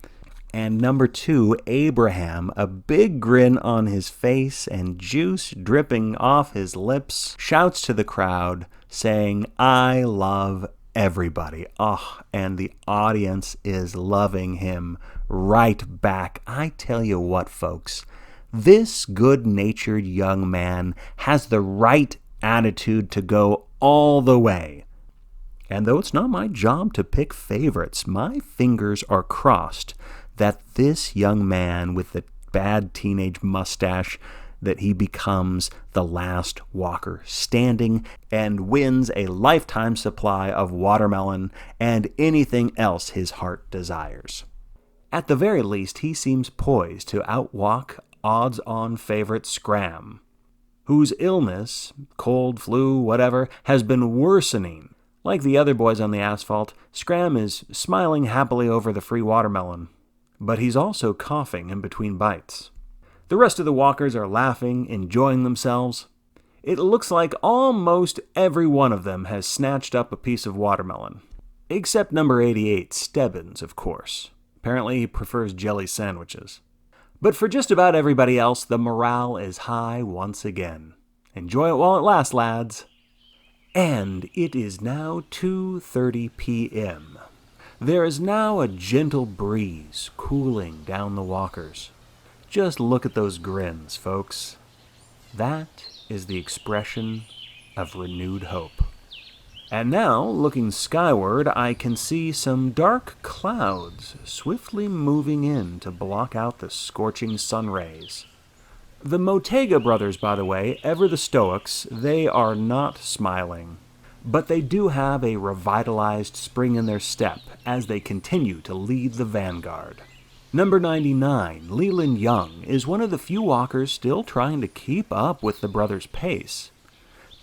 And number 2, Abraham, a big grin on his face and juice dripping off his lips, shouts to the crowd, saying, "I love everybody." Oh, and the audience is loving him right back. I tell you what, folks, this good-natured young man has the right attitude to go all the way. And though it's not my job to pick favorites, my fingers are crossed that this young man with the bad teenage mustache, that he becomes the last walker standing and wins a lifetime supply of watermelon and anything else his heart desires. At the very least, he seems poised to outwalk odds-on favorite Scramm, whose illness, cold, flu, whatever, has been worsening. Like the other boys on the asphalt, Scramm is smiling happily over the free watermelon, but he's also coughing in between bites. The rest of the walkers are laughing, enjoying themselves. It looks like almost every one of them has snatched up a piece of watermelon. Except number 88, Stebbins, of course. Apparently he prefers jelly sandwiches. But for just about everybody else, the morale is high once again. Enjoy it while it lasts, lads. And it is now 2:30 p.m. There is now a gentle breeze cooling down the walkers. Just look at those grins, folks. That is the expression of renewed hope. And now, looking skyward, I can see some dark clouds swiftly moving in to block out the scorching sun rays. The Motega brothers, by the way, ever the Stoics, they are not smiling. But they do have a revitalized spring in their step as they continue to lead the vanguard. Number 99, Leland Young, is one of the few walkers still trying to keep up with the brothers' pace.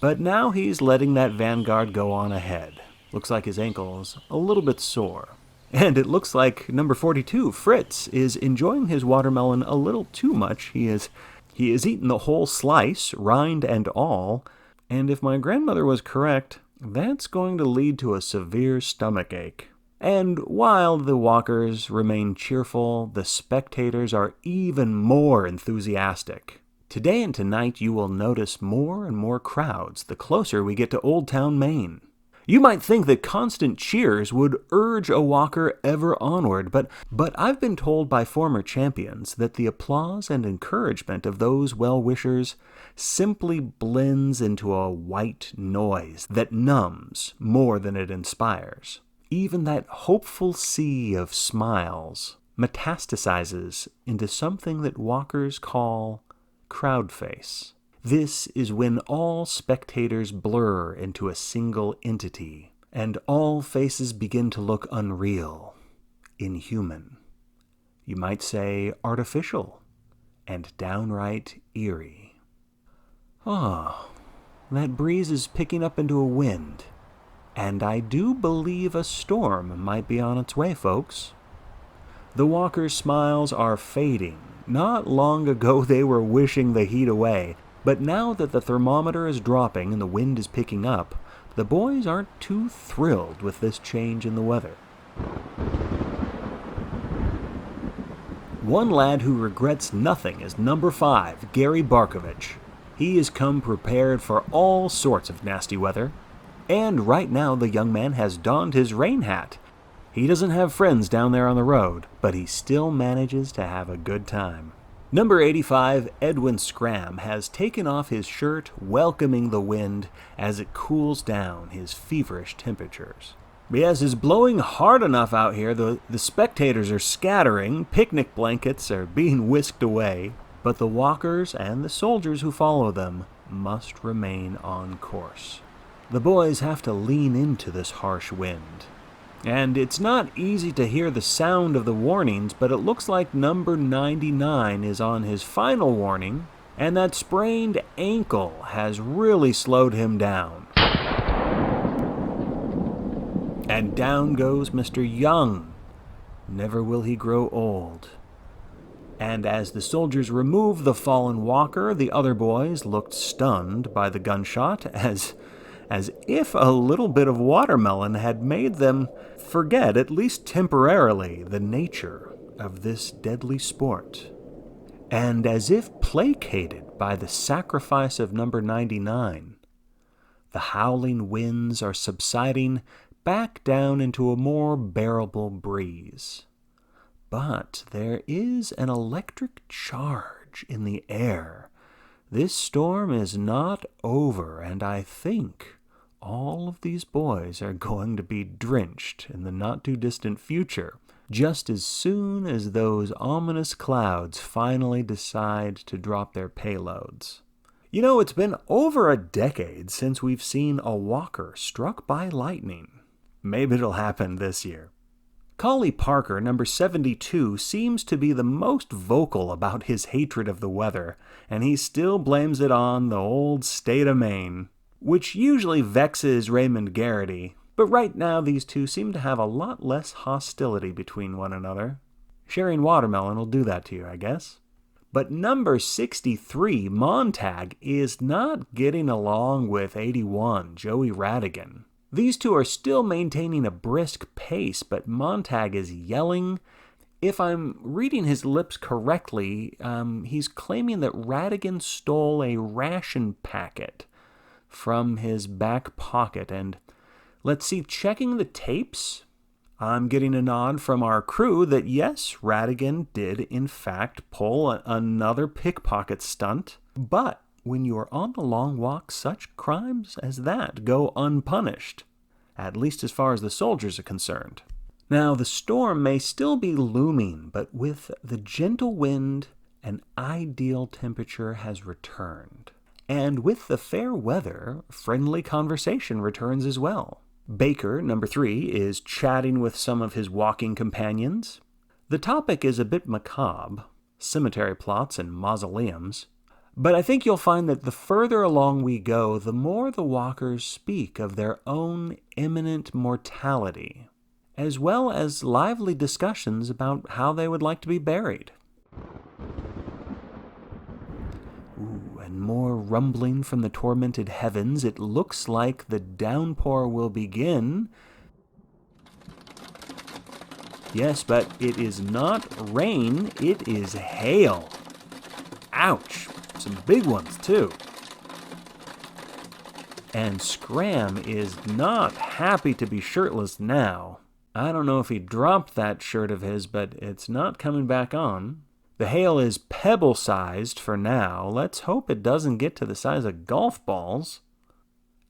But now he's letting that vanguard go on ahead. Looks like his ankle is a little bit sore. And it looks like number 42, Fritz, is enjoying his watermelon a little too much. He has eaten the whole slice, rind and all. And if my grandmother was correct, that's going to lead to a severe stomach ache. And while the walkers remain cheerful, the spectators are even more enthusiastic. Today and tonight you will notice more and more crowds the closer we get to Old Town Maine. You might think that constant cheers would urge a walker ever onward, but I've been told by former champions that the applause and encouragement of those well-wishers simply blends into a white noise that numbs more than it inspires. Even that hopeful sea of smiles metastasizes into something that walkers call crowd face. This is when all spectators blur into a single entity, and all faces begin to look unreal, inhuman. You might say artificial, and downright eerie. Ah, that breeze is picking up into a wind, and I do believe a storm might be on its way, folks. The walkers' smiles are fading. Not long ago they were wishing the heat away, but now that the thermometer is dropping and the wind is picking up, the boys aren't too thrilled with this change in the weather. One lad who regrets nothing is number 5, Gary Barkovitch. He has come prepared for all sorts of nasty weather, and right now the young man has donned his rain hat. He doesn't have friends down there on the road, but he still manages to have a good time. Number 85, Edwin Scramm, has taken off his shirt, welcoming the wind as it cools down his feverish temperatures. Yes, it's blowing hard enough out here. The spectators are scattering, picnic blankets are being whisked away. but the walkers and the soldiers who follow them must remain on course. The boys have to lean into this harsh wind. And it's not easy to hear the sound of the warnings, but it looks like number 99 is on his final warning, and that sprained ankle has really slowed him down. And down goes Mr. Young. Never will he grow old. And as the soldiers remove the fallen walker, the other boys looked stunned by the gunshot, as if a little bit of watermelon had made them forget, at least temporarily, the nature of this deadly sport. And as if placated by the sacrifice of number 99, the howling winds are subsiding back down into a more bearable breeze. But there is an electric charge in the air. This storm is not over, and I think all of these boys are going to be drenched in the not-too-distant future, just as soon as those ominous clouds finally decide to drop their payloads. You know, it's been over a decade since we've seen a walker struck by lightning. Maybe it'll happen this year. Collie Parker, number 72, seems to be the most vocal about his hatred of the weather, and he still blames it on the old state of Maine, which usually vexes Raymond Garrity, but right now these two seem to have a lot less hostility between one another. Sharing watermelon will do that to you, I guess. But number 63, Montag, is not getting along with 81, Joey Radigan. These two are still maintaining a brisk pace, but Montag is yelling. If I'm reading his lips correctly, he's claiming that Radigan stole a ration packet from his back pocket. And let's see, checking the tapes, I'm getting a nod from our crew that yes, Radigan did in fact pull another pickpocket stunt, but when you are on the long walk, such crimes as that go unpunished, at least as far as the soldiers are concerned. Now, the storm may still be looming, but with the gentle wind, an ideal temperature has returned. And with the fair weather, friendly conversation returns as well. Baker, number 3, is chatting with some of his walking companions. The topic is a bit macabre, cemetery plots and mausoleums. But I think you'll find that the further along we go, the more the walkers speak of their own imminent mortality, as well as lively discussions about how they would like to be buried. Ooh, and more rumbling from the tormented heavens. It looks like the downpour will begin. Yes, but it is not rain, it is hail. Ouch. Some big ones, too. And Scramm is not happy to be shirtless now. I don't know if he dropped that shirt of his, but it's not coming back on. The hail is pebble-sized for now. Let's hope it doesn't get to the size of golf balls,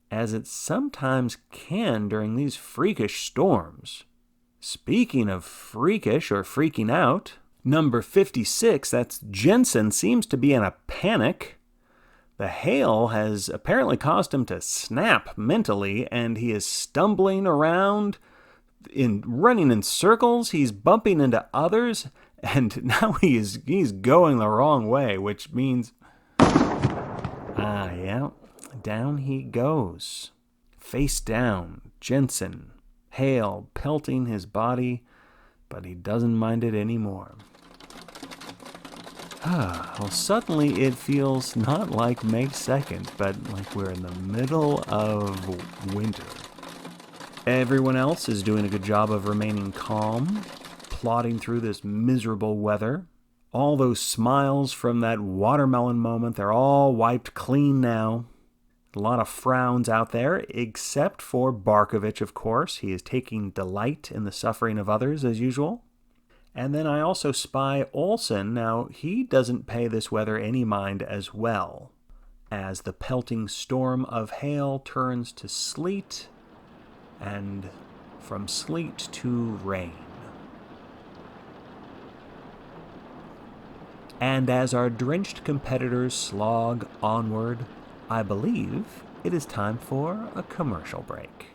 as it sometimes can during these freakish storms. Speaking of freakish or freaking out, number 56, that's Jensen, seems to be in a panic. The hail has apparently caused him to snap mentally, and he is stumbling around, running in circles. He's bumping into others, and now he's going the wrong way, which means, yeah, down he goes. Face down, Jensen, hail pelting his body, but he doesn't mind it anymore. Well, suddenly it feels not like May 2nd, but like we're in the middle of winter. Everyone else is doing a good job of remaining calm, plodding through this miserable weather. All those smiles from that watermelon moment, they're all wiped clean now. A lot of frowns out there, except for Barkovitch, of course. He is taking delight in the suffering of others, as usual. And then I also spy Olsen. Now, he doesn't pay this weather any mind as well, as the pelting storm of hail turns to sleet, and from sleet to rain. And as our drenched competitors slog onward, I believe it is time for a commercial break.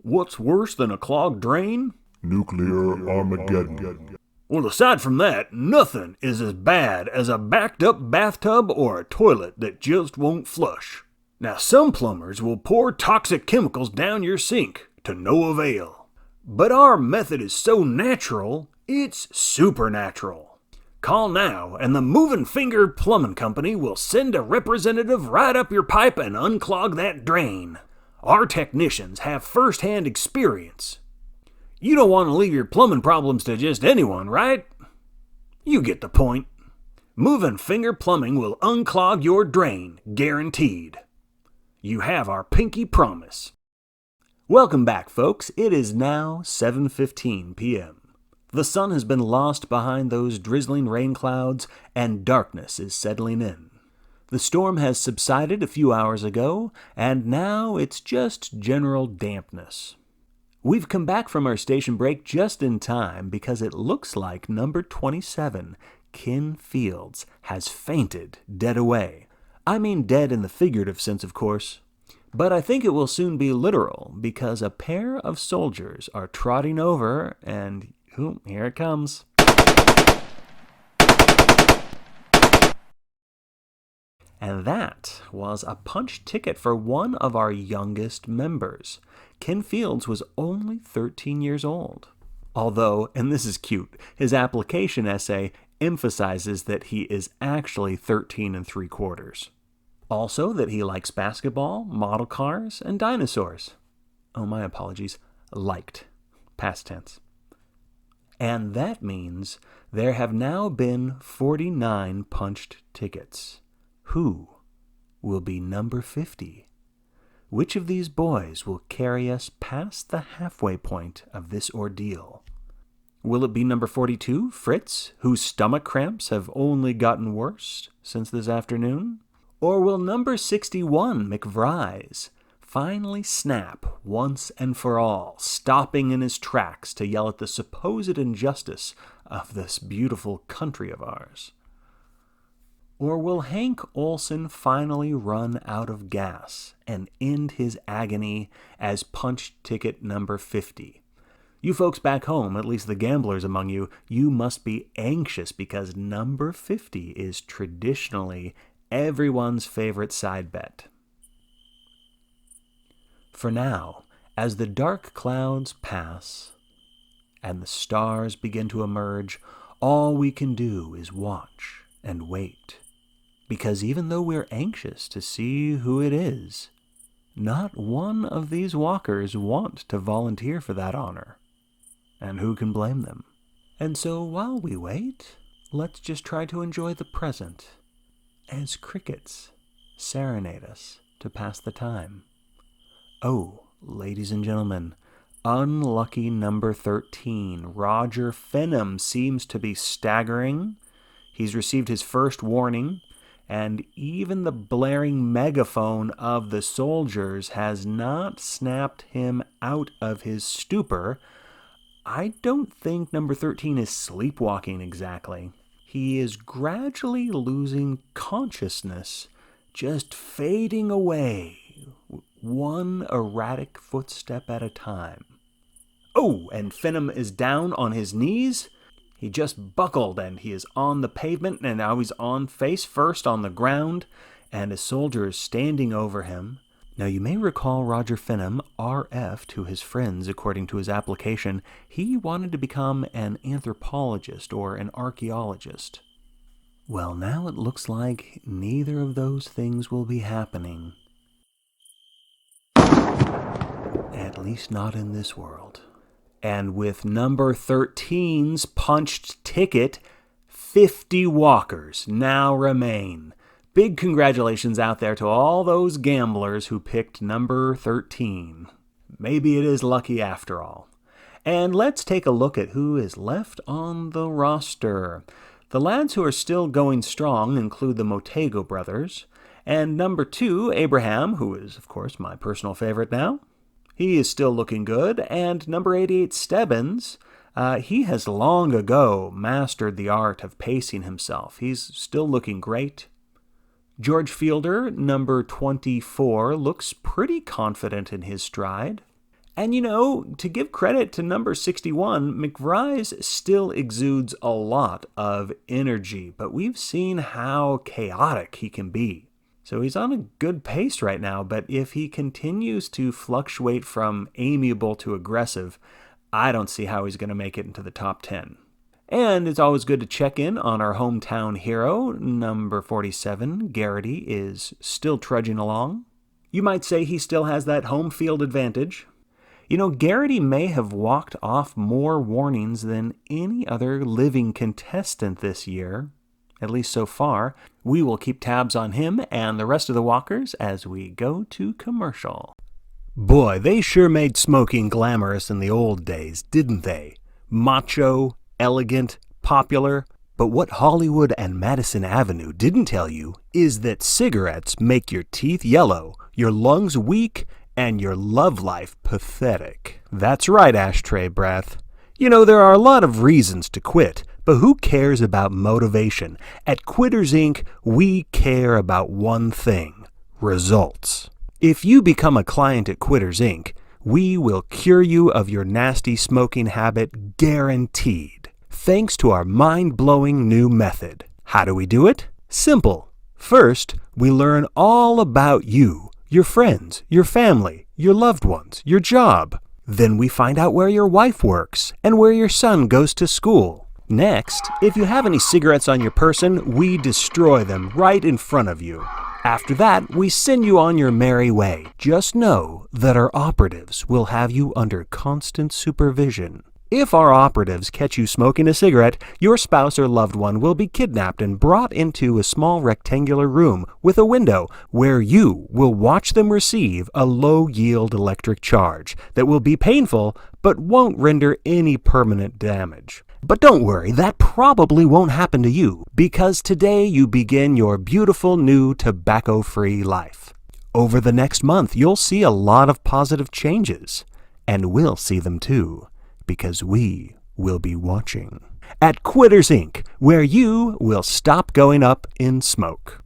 What's worse than a clogged drain? Nuclear Armageddon. Well, aside from that, nothing is as bad as a backed-up bathtub or a toilet that just won't flush. Now, some plumbers will pour toxic chemicals down your sink to no avail. But our method is so natural, it's supernatural. Call now, and the Moving Finger Plumbing Company will send a representative right up your pipe and unclog that drain. Our technicians have first-hand experience. You don't want to leave your plumbing problems to just anyone, right? You get the point. Moving Finger Plumbing will unclog your drain, guaranteed. You have our pinky promise. Welcome back, folks. It is now 7:15 p.m. The sun has been lost behind those drizzling rain clouds, and darkness is settling in. The storm has subsided a few hours ago, and now it's just general dampness. We've come back from our station break just in time because it looks like number 27, Ken Fields, has fainted dead away. I mean dead in the figurative sense, of course. But I think it will soon be literal, because a pair of soldiers are trotting over, and here it comes. And that was a punch ticket for one of our youngest members. Ken Fields was only 13 years old. Although, and this is cute, his application essay emphasizes that he is actually 13 3/4. Also that he likes basketball, model cars, and dinosaurs. Oh, my apologies. Liked. Past tense. And that means there have now been 49 punched tickets. Who will be number 50? Which of these boys will carry us past the halfway point of this ordeal? Will it be number 42, Fritz, whose stomach cramps have only gotten worse since this afternoon? Or will number 61, McVries, finally snap once and for all, stopping in his tracks to yell at the supposed injustice of this beautiful country of ours? Or will Hank Olson finally run out of gas and end his agony as punch ticket number 50? You folks back home, at least the gamblers among you, you must be anxious because number 50 is traditionally everyone's favorite side bet. For now, as the dark clouds pass and the stars begin to emerge, all we can do is watch and wait. Because even though we're anxious to see who it is, not one of these walkers want to volunteer for that honor. And who can blame them? And so while we wait, let's just try to enjoy the present as crickets serenade us to pass the time. Oh, ladies and gentlemen, unlucky number 13, Roger Fenham, seems to be staggering. He's received his first warning, and even the blaring megaphone of the soldiers has not snapped him out of his stupor. I don't think number 13 is sleepwalking exactly. He is gradually losing consciousness, just fading away, one erratic footstep at a time. Oh, and Fenham is down on his knees. He just buckled and he is on the pavement, and now he's on face first on the ground, and a soldier is standing over him. Now, you may recall Roger Fenham, RF to his friends according to his application. He wanted to become an anthropologist or an archaeologist. Well, now it looks like neither of those things will be happening. At least not in this world. And with number 13's punched ticket, 50 walkers now remain. Big congratulations out there to all those gamblers who picked number 13. Maybe it is lucky after all. And let's take a look at who is left on the roster. The lads who are still going strong include the Motego brothers, and number 2, Abraham, who is, of course, my personal favorite now. He is still looking good, and number 88, Stebbins, He has long ago mastered the art of pacing himself. He's still looking great. George Fielder, number 24, looks pretty confident in his stride. And to give credit to number 61, McVries still exudes a lot of energy, but we've seen how chaotic he can be. So he's on a good pace right now, but if he continues to fluctuate from amiable to aggressive, I don't see how he's going to make it into the top 10. And it's always good to check in on our hometown hero, number 47. Garrity is still trudging along. You might say he still has that home field advantage. Garrity may have walked off more warnings than any other living contestant this year, at least so far. We will keep tabs on him and the rest of the walkers as we go to commercial. Boy, they sure made smoking glamorous in the old days, didn't they? Macho, elegant, popular. But what Hollywood and Madison Avenue didn't tell you is that cigarettes make your teeth yellow, your lungs weak, and your love life pathetic. That's right, ashtray breath. There are a lot of reasons to quit, but who cares about motivation? At Quitters Inc., we care about one thing: results. If you become a client at Quitters Inc., we will cure you of your nasty smoking habit, guaranteed, thanks to our mind-blowing new method. How do we do it? Simple. First, we learn all about you, your friends, your family, your loved ones, your job. Then we find out where your wife works and where your son goes to school. Next, if you have any cigarettes on your person, we destroy them right in front of you. After that, we send you on your merry way. Just know that our operatives will have you under constant supervision. If our operatives catch you smoking a cigarette, your spouse or loved one will be kidnapped and brought into a small rectangular room with a window where you will watch them receive a low-yield electric charge that will be painful but won't render any permanent damage. But don't worry, that probably won't happen to you, because today you begin your beautiful new tobacco-free life. Over the next month, you'll see a lot of positive changes, and we'll see them too, because we will be watching. At Quitters Inc., where you will stop going up in smoke.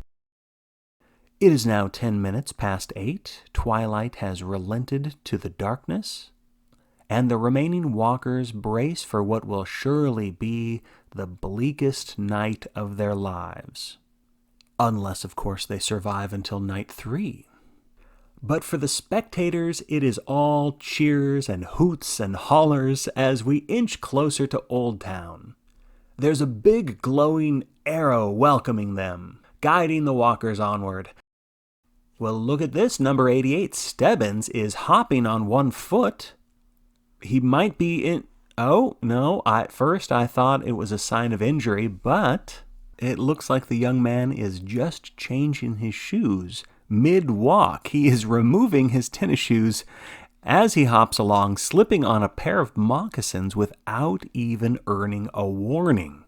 It is now 10 minutes past 8. Twilight has relented to the darkness, and the remaining walkers brace for what will surely be the bleakest night of their lives. Unless, of course, they survive until night 3. But for the spectators, it is all cheers and hoots and hollers as we inch closer to Old Town. There's a big glowing arrow welcoming them, guiding the walkers onward. Well, look at this. Number 88, Stebbins, is hopping on one foot. He might be in... Oh, no. At first I thought it was a sign of injury, but it looks like the young man is just changing his shoes mid-walk. He is removing his tennis shoes as he hops along, slipping on a pair of moccasins without even earning a warning.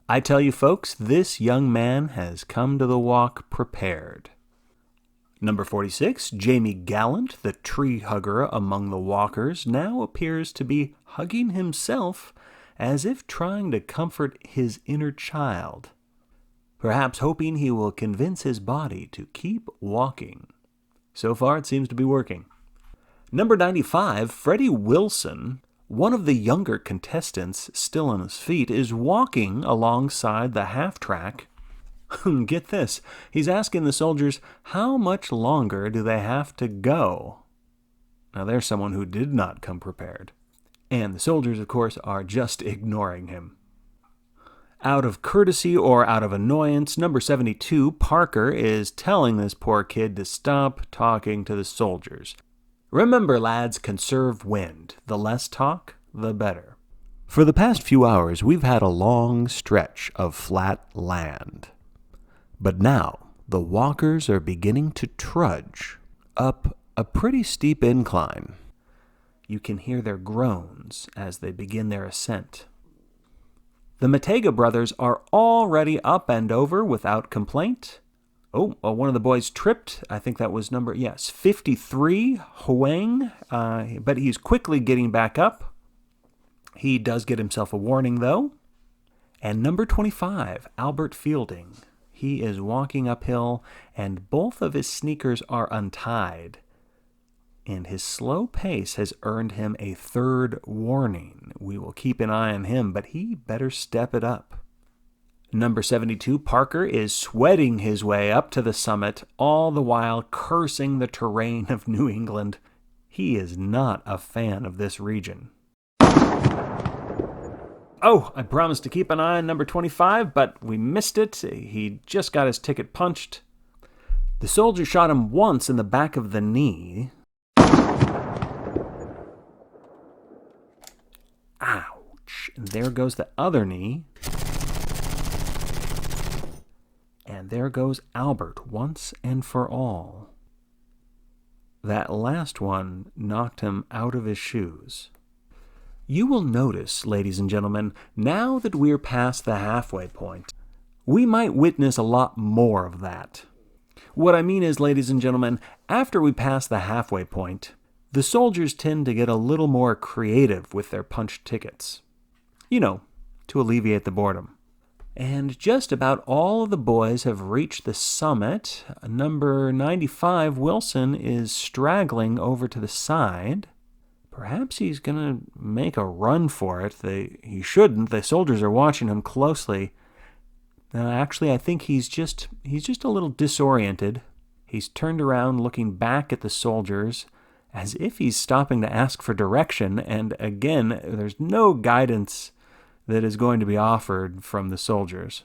I tell you, folks, this young man has come to the walk prepared. Number 46, Jamie Gallant, the tree hugger among the walkers, now appears to be hugging himself as if trying to comfort his inner child, perhaps hoping he will convince his body to keep walking. So far, it seems to be working. Number 95, Freddie Wilson, one of the younger contestants still on his feet, is walking alongside the half-track. Get this, he's asking the soldiers how much longer do they have to go. Now there's someone who did not come prepared. And the soldiers, of course, are just ignoring him. Out of courtesy or out of annoyance, number 72, Parker, is telling this poor kid to stop talking to the soldiers. Remember, lads, conserve wind. The less talk, the better. For the past few hours, we've had a long stretch of flat land. But now, the walkers are beginning to trudge up a pretty steep incline. You can hear their groans as they begin their ascent. The Matega brothers are already up and over without complaint. Oh, one of the boys tripped. I think that was number 53, Huang. But he's quickly getting back up. He does get himself a warning, though. And number 25, Albert Fielding. He is walking uphill, and both of his sneakers are untied. And his slow pace has earned him a third warning. We will keep an eye on him, but he better step it up. Number 72, Parker, is sweating his way up to the summit, all the while cursing the terrain of New England. He is not a fan of this region. Oh, I promised to keep an eye on number 25, but we missed it. He just got his ticket punched. The soldier shot him once in the back of the knee. Ouch. And there goes the other knee. And there goes Albert once and for all. That last one knocked him out of his shoes. You will notice, ladies and gentlemen, now that we're past the halfway point, we might witness a lot more of that. What I mean is, ladies and gentlemen, after we pass the halfway point, the soldiers tend to get a little more creative with their punched tickets. You know, to alleviate the boredom. And just about all of the boys have reached the summit. Number 95, Wilson, is straggling over to the side. Perhaps he's going to make a run for it. He shouldn't. The soldiers are watching him closely. Actually, I think he's just a little disoriented. He's turned around looking back at the soldiers as if he's stopping to ask for direction. And again, there's no guidance that is going to be offered from the soldiers.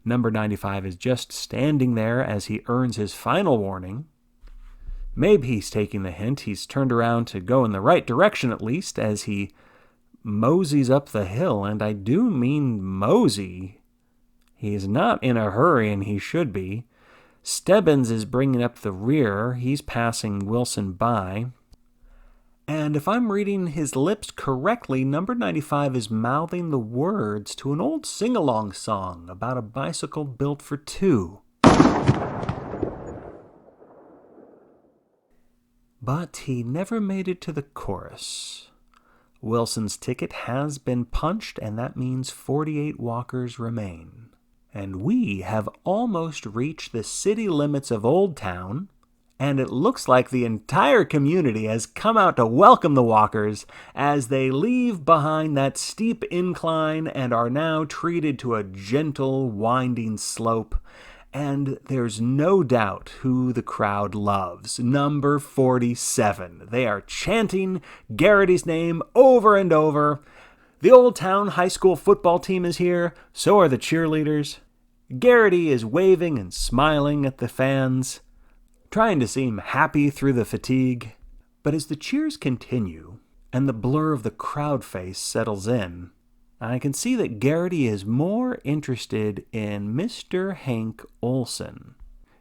Number 95 is just standing there as he earns his final warning. Maybe he's taking the hint. He's turned around to go in the right direction at least as he moseys up the hill. And I do mean mosey. He is not in a hurry, and he should be. Stebbins is bringing up the rear. He's passing Wilson by. And if I'm reading his lips correctly, number 95 is mouthing the words to an old sing-along song about a bicycle built for two. But he never made it to the chorus. Wilson's ticket has been punched, and that means 48 walkers remain. And we have almost reached the city limits of Old Town, and it looks like the entire community has come out to welcome the walkers as they leave behind that steep incline and are now treated to a gentle, winding slope. And there's no doubt who the crowd loves. Number 47. They are chanting Garrity's name over and over. The Old Town High School football team is here. So are the cheerleaders. Garrity is waving and smiling at the fans, trying to seem happy through the fatigue. But as the cheers continue and the blur of the crowd face settles in, I can see that Garrity is more interested in Mr. Hank Olson.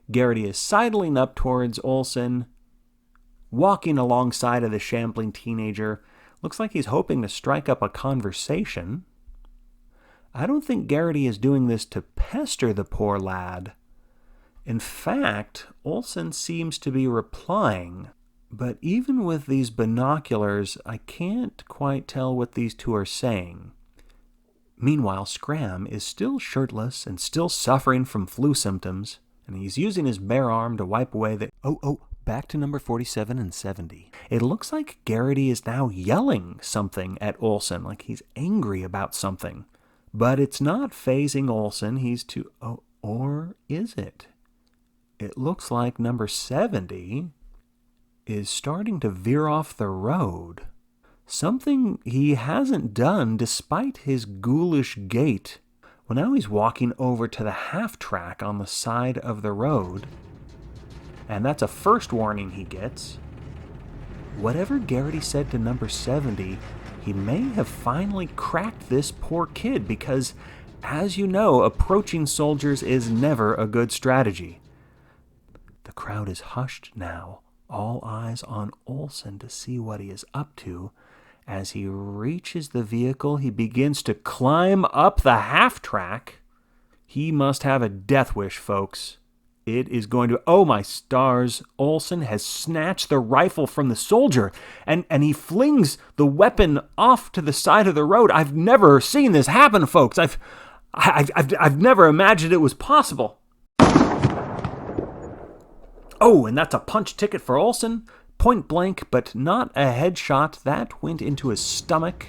Garrity is sidling up towards Olson, walking alongside of the shambling teenager. Looks like he's hoping to strike up a conversation. I don't think Garrity is doing this to pester the poor lad. In fact, Olson seems to be replying. But even with these binoculars, I can't quite tell what these two are saying. Meanwhile, Scramm is still shirtless and still suffering from flu symptoms, and he's using his bare arm to wipe away the... Back to number 47 and 70. It looks like Garrity is now yelling something at Olson, like he's angry about something. But it's not phasing Olson. He's too... or is it? It looks like number 70 is starting to veer off the road. Something he hasn't done despite his ghoulish gait. Well, now he's walking over to the half-track on the side of the road. And that's a first warning he gets. Whatever Garrity said to number 70, he may have finally cracked this poor kid because, as you know, approaching soldiers is never a good strategy. The crowd is hushed now, all eyes on Olson to see what he is up to. As he reaches the vehicle, he begins to climb up the half-track. He must have a death wish, folks. It is going to... Oh, my stars. Olsen has snatched the rifle from the soldier, and he flings the weapon off to the side of the road. I've never seen this happen, folks. I've never imagined it was possible. Oh, and that's a punch ticket for Olsen. Point blank, but not a headshot. That went into his stomach.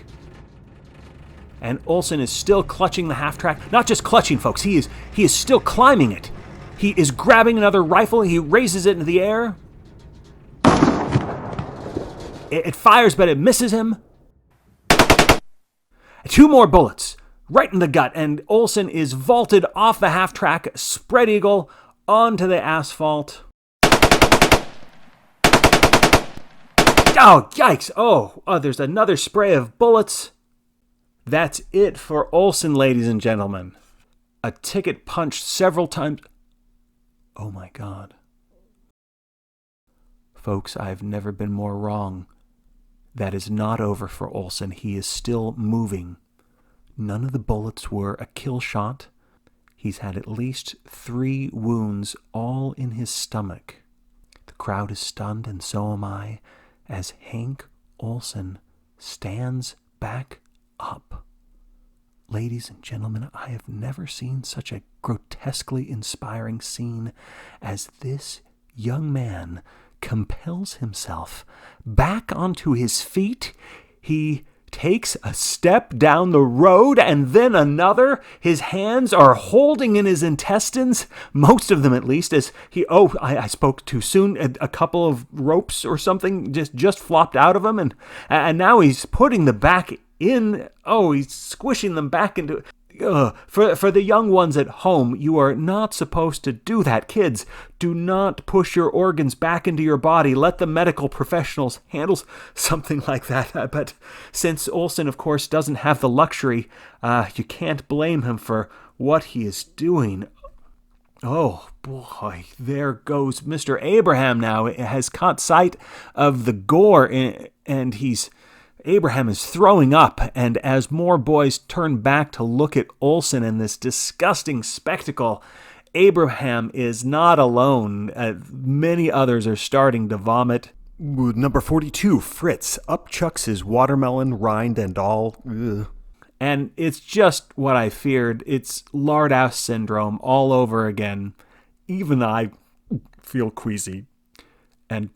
And Olsen is still clutching the half-track. Not just clutching, folks. He is still climbing it. He is grabbing another rifle. He raises it into the air. It fires, but it misses him. 2 more bullets. Right in the gut. And Olsen is vaulted off the half-track, spread eagle, onto the asphalt. Oh, yikes. Oh, there's another spray of bullets. That's it for Olsen, ladies and gentlemen. A ticket punched several times. Oh my God. Folks, I've never been more wrong. That is not over for Olsen. He is still moving. None of the bullets were a kill shot. He's had at least 3 wounds, all in his stomach. The crowd is stunned, and so am I, as Hank Olsen stands back up. Ladies and gentlemen, I have never seen such a grotesquely inspiring scene as this young man compels himself back onto his feet. He takes a step down the road and then another. His hands are holding in his intestines, most of them at least, as I spoke too soon. A couple of ropes or something just flopped out of him, and now he's putting the back in. Oh, he's squishing them back into... For the young ones at home, you are not supposed to do that. Kids, do not push your organs back into your body. Let the medical professionals handle something like that. But since Olsen, of course, doesn't have the luxury, you can't blame him for what he is doing. Oh, boy, there goes Mr. Abraham now. It has caught sight of the gore, and Abraham is throwing up, and as more boys turn back to look at Olsen and this disgusting spectacle, Abraham is not alone. Many others are starting to vomit. Number 42, Fritz, upchucks his watermelon, rind and all. Ugh. And it's just what I feared. It's lard-ass syndrome all over again. Even I feel queasy. And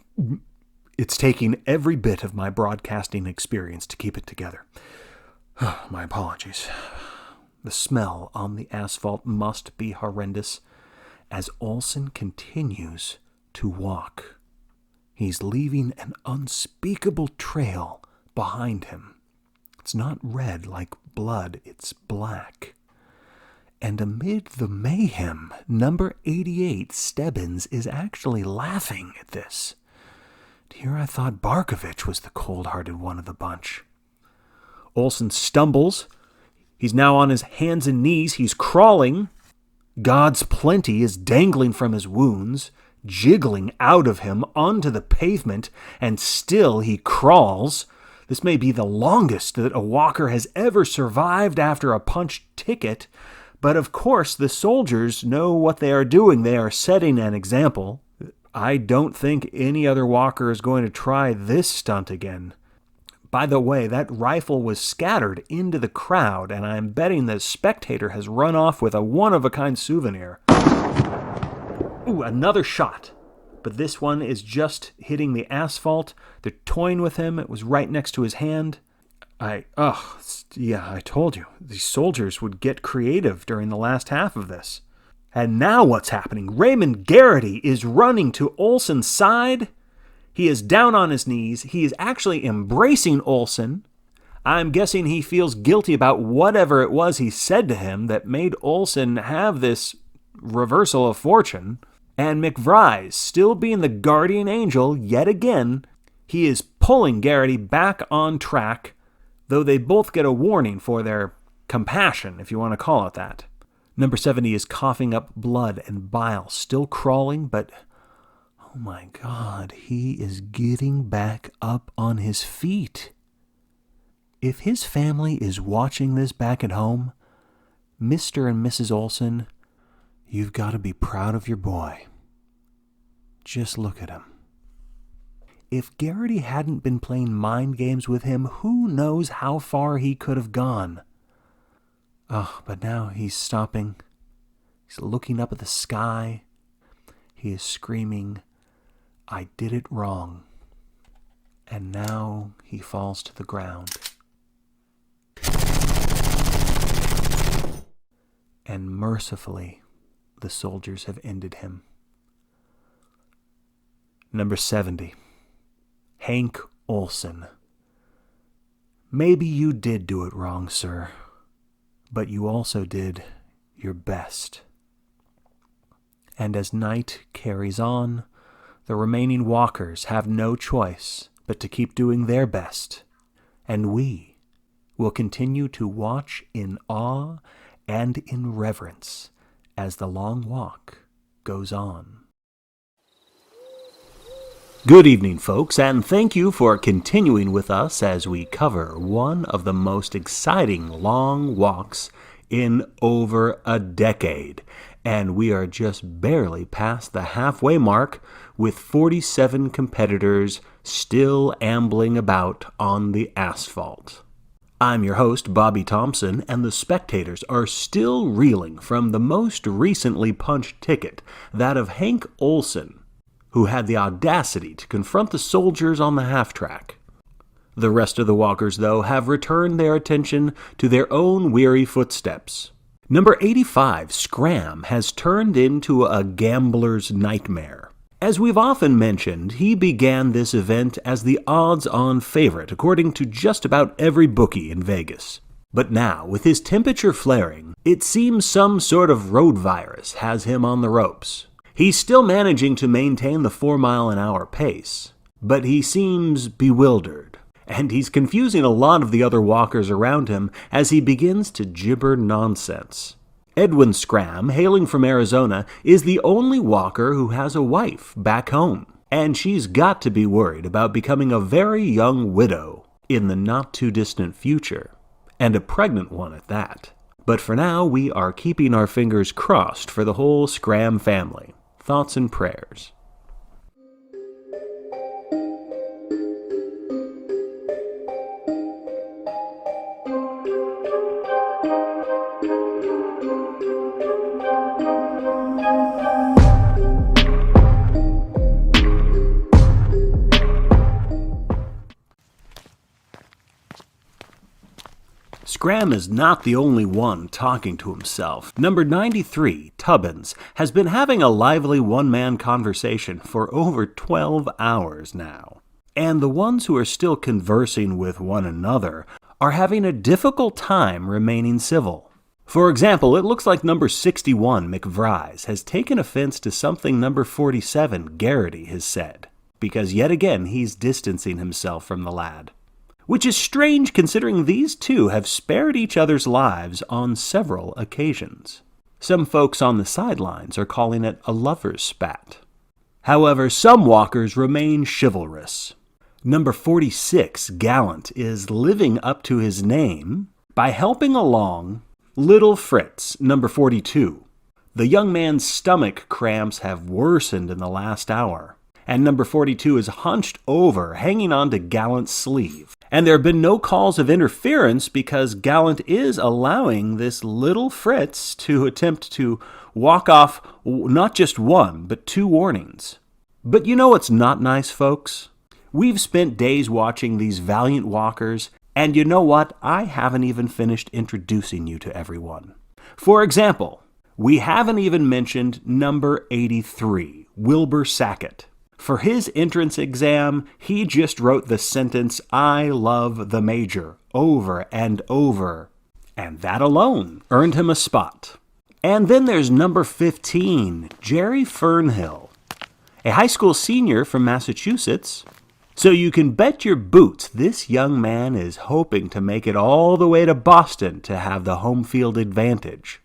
it's taking every bit of my broadcasting experience to keep it together. My apologies. The smell on the asphalt must be horrendous as Olsen continues to walk. He's leaving an unspeakable trail behind him. It's not red like blood, it's black. And amid the mayhem, number 88, Stebbins, is actually laughing at this. Here I thought Barkovitch was the cold-hearted one of the bunch. Olsen stumbles. He's now on his hands and knees. He's crawling. God's plenty is dangling from his wounds, jiggling out of him onto the pavement, and still he crawls. This may be the longest that a walker has ever survived after a punch ticket, but of course the soldiers know what they are doing. They are setting an example. I don't think any other walker is going to try this stunt again. By the way, that rifle was scattered into the crowd, and I'm betting the spectator has run off with a one-of-a-kind souvenir. Ooh, another shot. But this one is just hitting the asphalt. They're toying with him. It was right next to his hand. I told you. These soldiers would get creative during the last half of this. And now what's happening? Raymond Garrity is running to Olsen's side. He is down on his knees. He is actually embracing Olsen. I'm guessing he feels guilty about whatever it was he said to him that made Olsen have this reversal of fortune. And McVries, still being the guardian angel yet again, he is pulling Garrity back on track, though they both get a warning for their compassion, if you want to call it that. Number 70 is coughing up blood and bile, still crawling, but oh my God, he is getting back up on his feet. If his family is watching this back at home, Mr. and Mrs. Olsen, you've got to be proud of your boy. Just look at him. If Garrity hadn't been playing mind games with him, who knows how far he could have gone. Oh, but now he's stopping. He's looking up at the sky. He is screaming, "I did it wrong." And now he falls to the ground. And mercifully, the soldiers have ended him. Number 70. Hank Olson. Maybe you did do it wrong, sir, but you also did your best. And as night carries on, the remaining walkers have no choice but to keep doing their best, and we will continue to watch in awe and in reverence as the long walk goes on. Good evening, folks, and thank you for continuing with us as we cover one of the most exciting long walks in over a decade. And we are just barely past the halfway mark with 47 competitors still ambling about on the asphalt. I'm your host, Bobby Thompson, and the Spectators are still reeling from the most recently punched ticket, that of Hank Olson, who had the audacity to confront the soldiers on the half-track. The rest of the walkers, though, have returned their attention to their own weary footsteps. Number 85, Scramm, has turned into a gambler's nightmare. As we've often mentioned, he began this event as the odds-on favorite, according to just about every bookie in Vegas. But now, with his temperature flaring, it seems some sort of road virus has him on the ropes. He's still managing to maintain the 4-mile-an-hour pace, but he seems bewildered, and he's confusing a lot of the other walkers around him as he begins to gibber nonsense. Edwin Scramm, hailing from Arizona, is the only walker who has a wife back home, and she's got to be worried about becoming a very young widow in the not-too-distant future, and a pregnant one at that. But for now, we are keeping our fingers crossed for the whole Scramm family. Thoughts and prayers. Scramm is not the only one talking to himself. Number 93, Tubbins, has been having a lively one-man conversation for over 12 hours now. And the ones who are still conversing with one another are having a difficult time remaining civil. For example, it looks like number 61, McVries, has taken offense to something number 47, Garrity, has said, because yet again he's distancing himself from the lad. Which is strange considering these two have spared each other's lives on several occasions. Some folks on the sidelines are calling it a lover's spat. However, some walkers remain chivalrous. Number 46, Gallant, is living up to his name by helping along Little Fritz, number 42. The young man's stomach cramps have worsened in the last hour, and number 42 is hunched over, hanging on to Gallant's sleeve. And there have been no calls of interference because Gallant is allowing this little Fritz to attempt to walk off not just one, but 2 warnings. But you know what's not nice, folks? We've spent days watching these valiant walkers, and you know what? I haven't even finished introducing you to everyone. For example, we haven't even mentioned number 83, Wilbur Sackett. For his entrance exam, he just wrote the sentence, "I love the Major," over and over. And that alone earned him a spot. And then there's number 15, Jerry Fernhill, a high school senior from Massachusetts. So you can bet your boots this young man is hoping to make it all the way to Boston to have the home field advantage.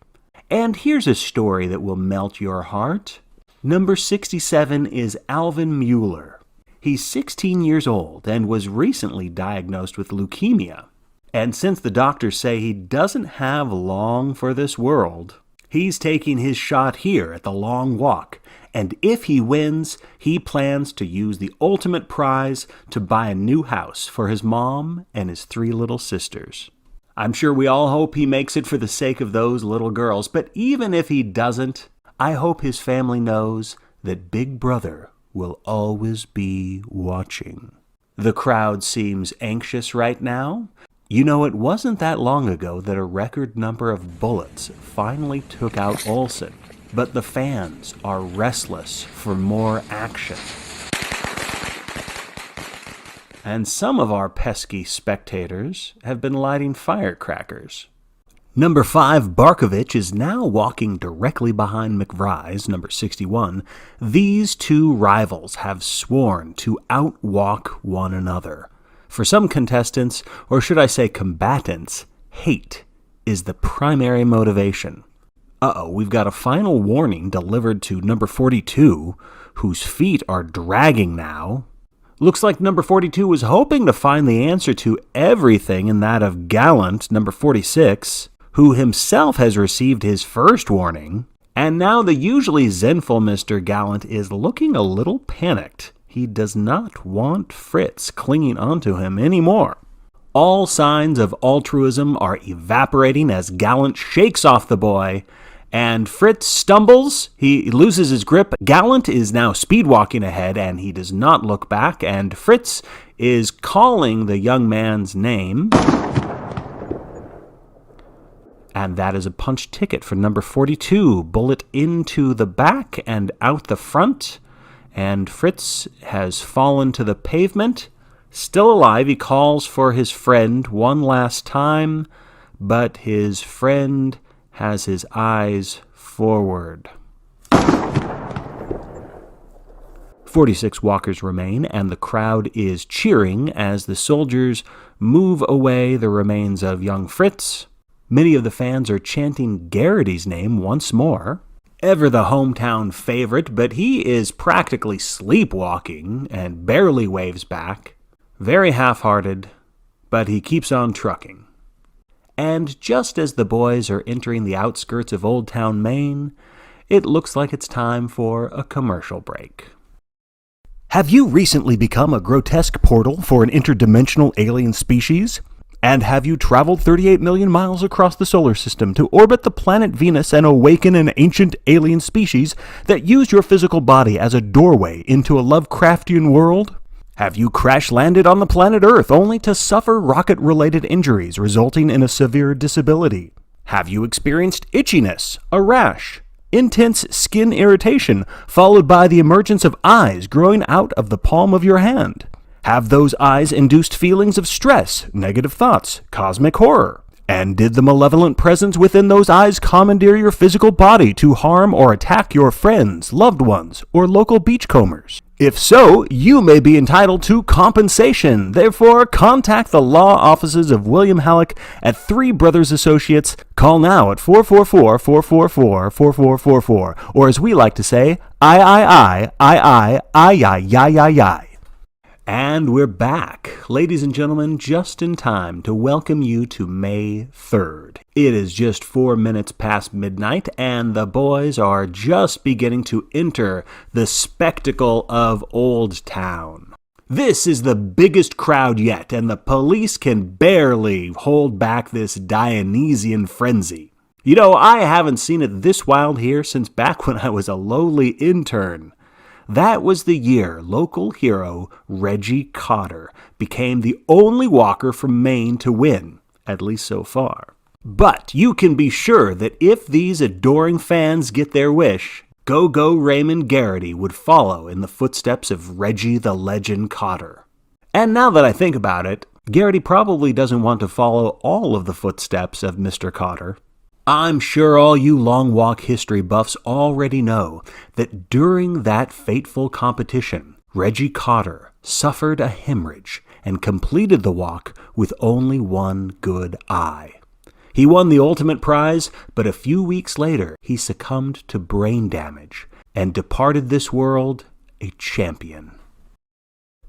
And here's a story that will melt your heart. Number 67 is Alvin Mueller. He's 16 years old and was recently diagnosed with leukemia. And since the doctors say he doesn't have long for this world, He's taking his shot here at the Long Walk, and if he wins, he plans to use the ultimate prize to buy a new house for his mom and his 3 little sisters. I'm sure we all hope he makes it for the sake of those little girls, but even if he doesn't, I hope his family knows that Big Brother will always be watching. The crowd seems anxious right now. You know, it wasn't that long ago that a record number of bullets finally took out Olsen, but the fans are restless for more action. And some of our pesky spectators have been lighting firecrackers. Number 5, Barkovitch, is now walking directly behind McVries, number 61. These 2 rivals have sworn to outwalk one another. For some contestants, or should I say combatants, hate is the primary motivation. We've got a final warning delivered to number 42, whose feet are dragging now. Looks like number 42 was hoping to find the answer to everything in that of Gallant, number 46, who himself has received his first warning. And now the usually zenful Mr. Gallant is looking a little panicked. He does not want Fritz clinging onto him anymore. All signs of altruism are evaporating as Gallant shakes off the boy, and Fritz stumbles. He loses his grip. Gallant is now speedwalking ahead, and he does not look back, and Fritz is calling the young man's name. And that is a punch ticket for number 42. Bullet into the back and out the front. And Fritz has fallen to the pavement. Still alive, he calls for his friend one last time, but his friend has his eyes forward. 46 walkers remain, and the crowd is cheering as the soldiers move away the remains of young Fritz. Many of the fans are chanting Garrity's name once more. Ever the hometown favorite, but he is practically sleepwalking and barely waves back. Very half-hearted, but he keeps on trucking. And just as the boys are entering the outskirts of Old Town Maine, it looks like it's time for a commercial break. Have you recently become a grotesque portal for an interdimensional alien species? And have you traveled 38 million miles across the solar system to orbit the planet Venus and awaken an ancient alien species that used your physical body as a doorway into a Lovecraftian world? Have you crash-landed on the planet Earth only to suffer rocket-related injuries resulting in a severe disability? Have you experienced itchiness, a rash, intense skin irritation, followed by the emergence of eyes growing out of the palm of your hand? Have those eyes induced feelings of stress, negative thoughts, cosmic horror? And did the malevolent presence within those eyes commandeer your physical body to harm or attack your friends, loved ones, or local beachcombers? If so, you may be entitled to compensation. Therefore, contact the law offices of William Halleck at Three Brothers Associates. Call now at 444-444-4444, or as we like to say, I. And we're back, ladies and gentlemen, just in time to welcome you to May 3rd. It is just 4 minutes past midnight, and the boys are just beginning to enter the spectacle of Old Town. This is the biggest crowd yet, and the police can barely hold back this Dionysian frenzy. You know, I haven't seen it this wild here since back when I was a lowly intern. That was the year local hero Reggie Cotter became the only walker from Maine to win, at least so far. But you can be sure that if these adoring fans get their wish, Go-Go Raymond Garrity would follow in the footsteps of Reggie the Legend Cotter. And now that I think about it, Garrity probably doesn't want to follow all of the footsteps of Mr. Cotter. I'm sure all you Long Walk history buffs already know that during that fateful competition, Reggie Cotter suffered a hemorrhage and completed the walk with only one good eye. He won the ultimate prize, but a few weeks later, he succumbed to brain damage and departed this world a champion.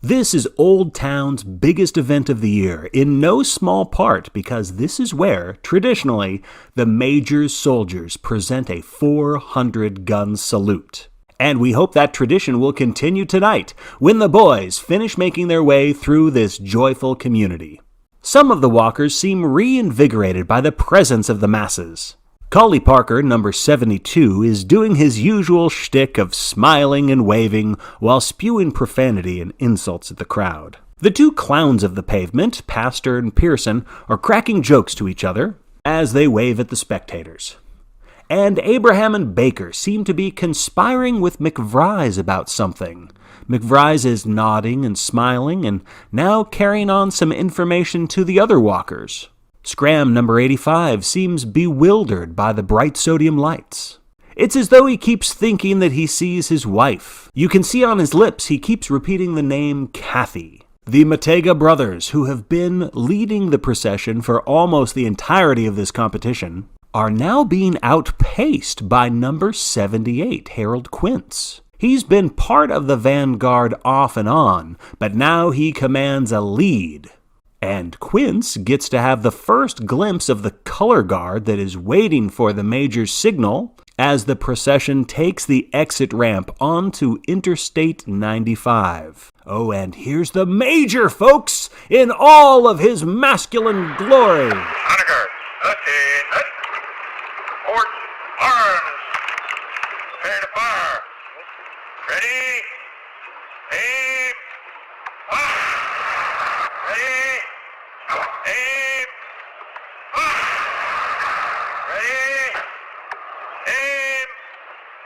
This is Old Town's biggest event of the year, in no small part because this is where, traditionally, the Major's soldiers present a 400-gun salute. And we hope that tradition will continue tonight, when the boys finish making their way through this joyful community. Some of the walkers seem reinvigorated by the presence of the masses. Collie Parker, number 72, is doing his usual shtick of smiling and waving while spewing profanity and insults at the crowd. The two clowns of the pavement, Pastor and Pearson, are cracking jokes to each other as they wave at the spectators. And Abraham and Baker seem to be conspiring with McVries about something. McVries is nodding and smiling and now carrying on some information to the other walkers. Scramm, number 85, seems bewildered by the bright sodium lights. It's as though he keeps thinking that he sees his wife. You can see on his lips he keeps repeating the name Kathy. The Matega brothers, who have been leading the procession for almost the entirety of this competition, are now being outpaced by number 78, Harold Quince. He's been part of the vanguard off and on, but now he commands a lead. And Quince gets to have the first glimpse of the color guard that is waiting for the Major's signal as the procession takes the exit ramp onto Interstate 95. Oh, and here's the Major, folks, in all of his masculine glory. Honor guard, let's port, arms, prepare to fire. Ready, aim, fire. Ready, aim, fire. Ready, aim,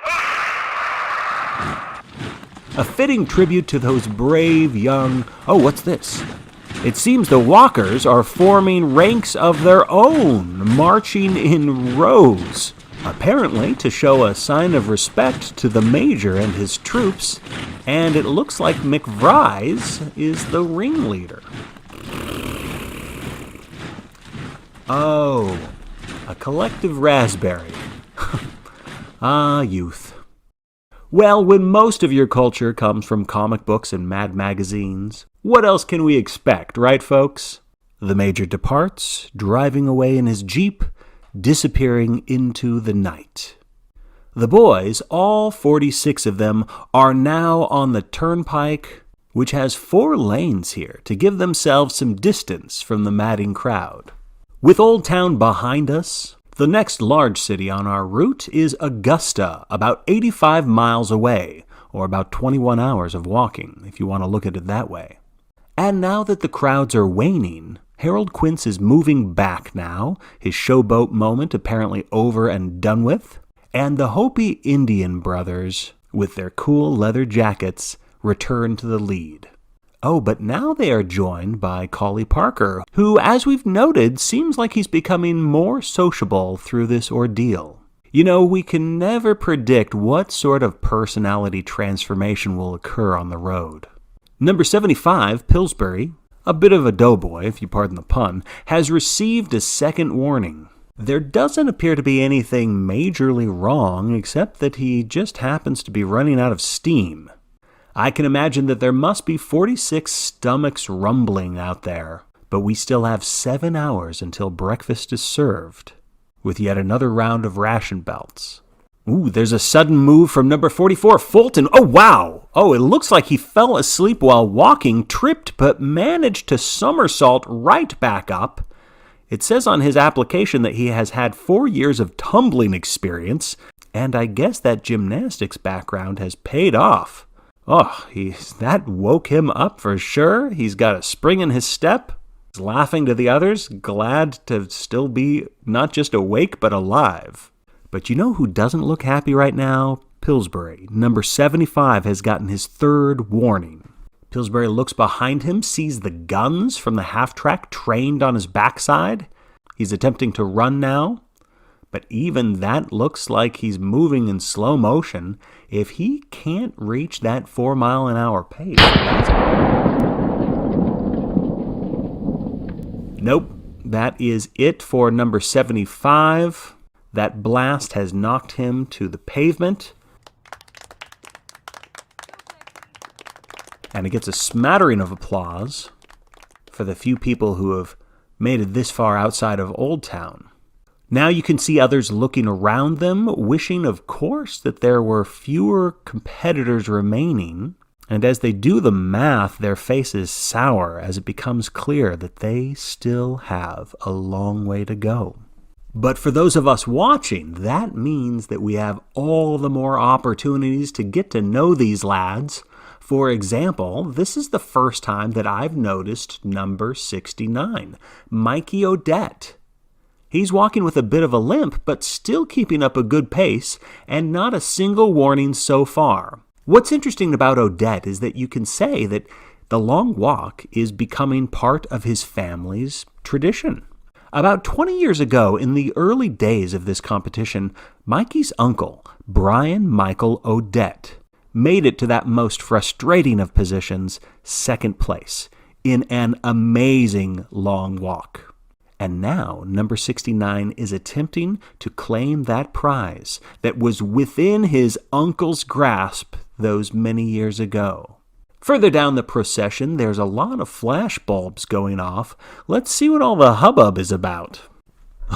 fire. A fitting tribute to those brave young... Oh, what's this? It seems the walkers are forming ranks of their own, marching in rows, apparently to show a sign of respect to the Major and his troops, and it looks like McVries is the ringleader. Oh, a collective raspberry. Ah, youth. Well, when most of your culture comes from comic books and mad magazines, what else can we expect, right, folks? The Major departs, driving away in his Jeep, disappearing into the night. The boys, all 46 of them, are now on the turnpike, which has 4 lanes here to give themselves some distance from the madding crowd. With Old Town behind us, the next large city on our route is Augusta, about 85 miles away, or about 21 hours of walking, if you want to look at it that way. And now that the crowds are waning, Harold Quince is moving back now, his showboat moment apparently over and done with, and the Hopi Indian brothers, with their cool leather jackets, return to the lead. Oh, but now they are joined by Collie Parker, who, as we've noted, seems like he's becoming more sociable through this ordeal. You know, we can never predict what sort of personality transformation will occur on the road. Number 75, Pillsbury, a bit of a doughboy, if you pardon the pun, has received a second warning. There doesn't appear to be anything majorly wrong, except that he just happens to be running out of steam. I can imagine that there must be 46 stomachs rumbling out there, but we still have 7 hours until breakfast is served, with yet another round of ration belts. Ooh, there's a sudden move from number 44, Fulton. Oh, wow! Oh, it looks like he fell asleep while walking, tripped, but managed to somersault right back up. It says on his application that he has had 4 years of tumbling experience, and I guess that gymnastics background has paid off. Oh, that woke him up for sure. He's got a spring in his step. He's laughing to the others, glad to still be not just awake, but alive. But you know who doesn't look happy right now? Pillsbury. Number 75 has gotten his 3rd warning. Pillsbury looks behind him, sees the guns from the half-track trained on his backside. He's attempting to run now. But even that looks like he's moving in slow motion. If he can't reach that 4-mile-an-hour pace... Nope, that is it for number 75. That blast has knocked him to the pavement. And it gets a smattering of applause for the few people who have made it this far outside of Old Town. Now you can see others looking around them, wishing, of course, that there were fewer competitors remaining. And as they do the math, their faces sour as it becomes clear that they still have a long way to go. But for those of us watching, that means that we have all the more opportunities to get to know these lads. For example, this is the first time that I've noticed number 69, Mikey Odette. He's walking with a bit of a limp, but still keeping up a good pace, and not a single warning so far. What's interesting about Odette is that you can say that the long walk is becoming part of his family's tradition. About 20 years ago, in the early days of this competition, Mikey's uncle, Brian Michael Odette, made it to that most frustrating of positions, second place, in an amazing long walk. And now, number 69 is attempting to claim that prize that was within his uncle's grasp those many years ago. Further down the procession, there's a lot of flash bulbs going off. Let's see what all the hubbub is about.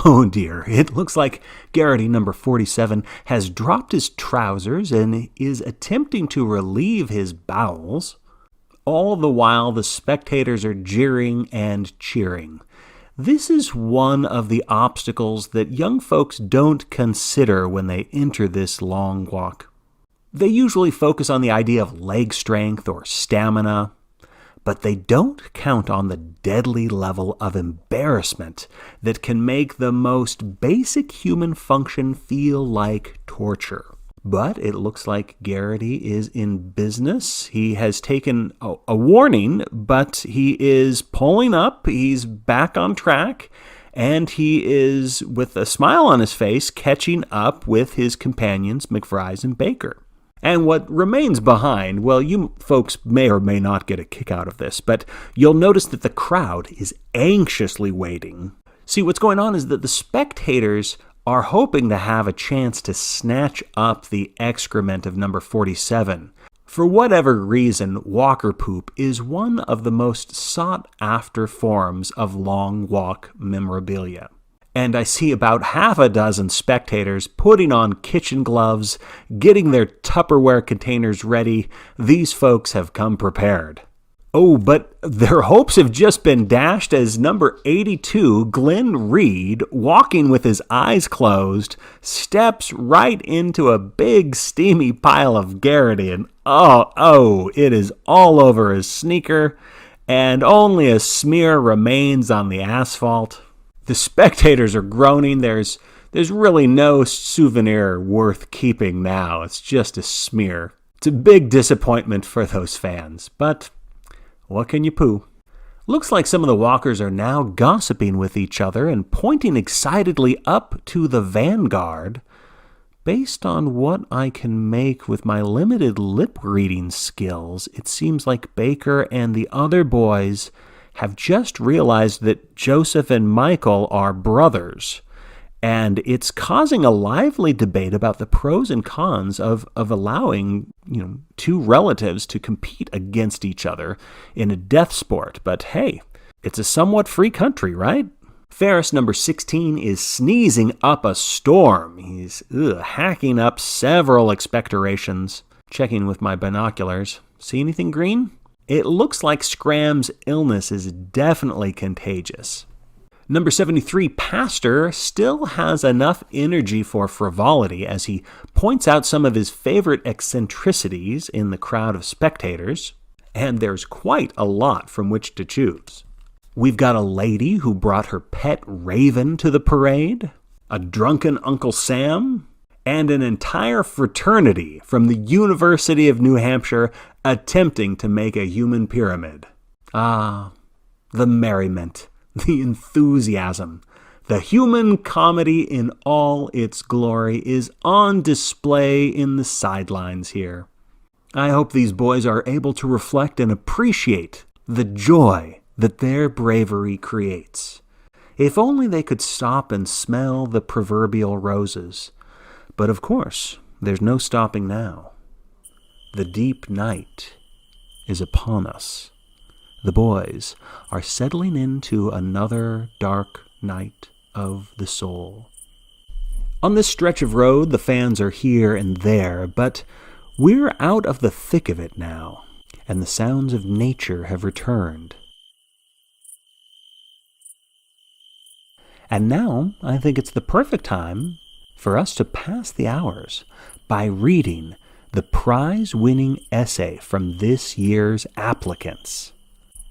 Oh dear, it looks like Garrity number 47 has dropped his trousers and is attempting to relieve his bowels. All the while, the spectators are jeering and cheering. This is one of the obstacles that young folks don't consider when they enter this long walk. They usually focus on the idea of leg strength or stamina, but they don't count on the deadly level of embarrassment that can make the most basic human function feel like torture. But it looks like Garrity is in business. He has taken a warning, but he is pulling up. He's back on track, and he is, with a smile on his face, catching up with his companions, McVries and Baker. And what remains behind, well, you folks may or may not get a kick out of this, but you'll notice that the crowd is anxiously waiting. See, what's going on is that the spectators are hoping to have a chance to snatch up the excrement of number 47. For whatever reason, walker poop is one of the most sought-after forms of long walk memorabilia. And I see about half a dozen spectators putting on kitchen gloves, getting their Tupperware containers ready. These folks have come prepared. Oh, but their hopes have just been dashed as number 82, Glenn Reed, walking with his eyes closed, steps right into a big steamy pile of Garrity, and it is all over his sneaker, and only a smear remains on the asphalt. The spectators are groaning. There's really no souvenir worth keeping now. It's just a smear. It's a big disappointment for those fans, but what can you poo? Looks like some of the walkers are now gossiping with each other and pointing excitedly up to the vanguard. Based on what I can make with my limited lip-reading skills, it seems like Baker and the other boys have just realized that Joseph and Michael are brothers, and it's causing a lively debate about the pros and cons of allowing, two relatives to compete against each other in a death sport. But hey, it's a somewhat free country, right? Ferris number 16 is sneezing up a storm. He's hacking up several expectorations. Checking with my binoculars. See anything green? It looks like Scramm's illness is definitely contagious. Number 73, Pastor, still has enough energy for frivolity as he points out some of his favorite eccentricities in the crowd of spectators, and there's quite a lot from which to choose. We've got a lady who brought her pet raven to the parade, a drunken Uncle Sam, and an entire fraternity from the University of New Hampshire attempting to make a human pyramid. Ah, the merriment, the enthusiasm, the human comedy in all its glory is on display in the sidelines here. I hope these boys are able to reflect and appreciate the joy that their bravery creates. If only they could stop and smell the proverbial roses. But of course, there's no stopping now. The deep night is upon us. The boys are settling into another dark night of the soul. On this stretch of road, the fans are here and there, but we're out of the thick of it now, and the sounds of nature have returned. And now, I think it's the perfect time for us to pass the hours by reading the prize-winning essay from this year's applicants.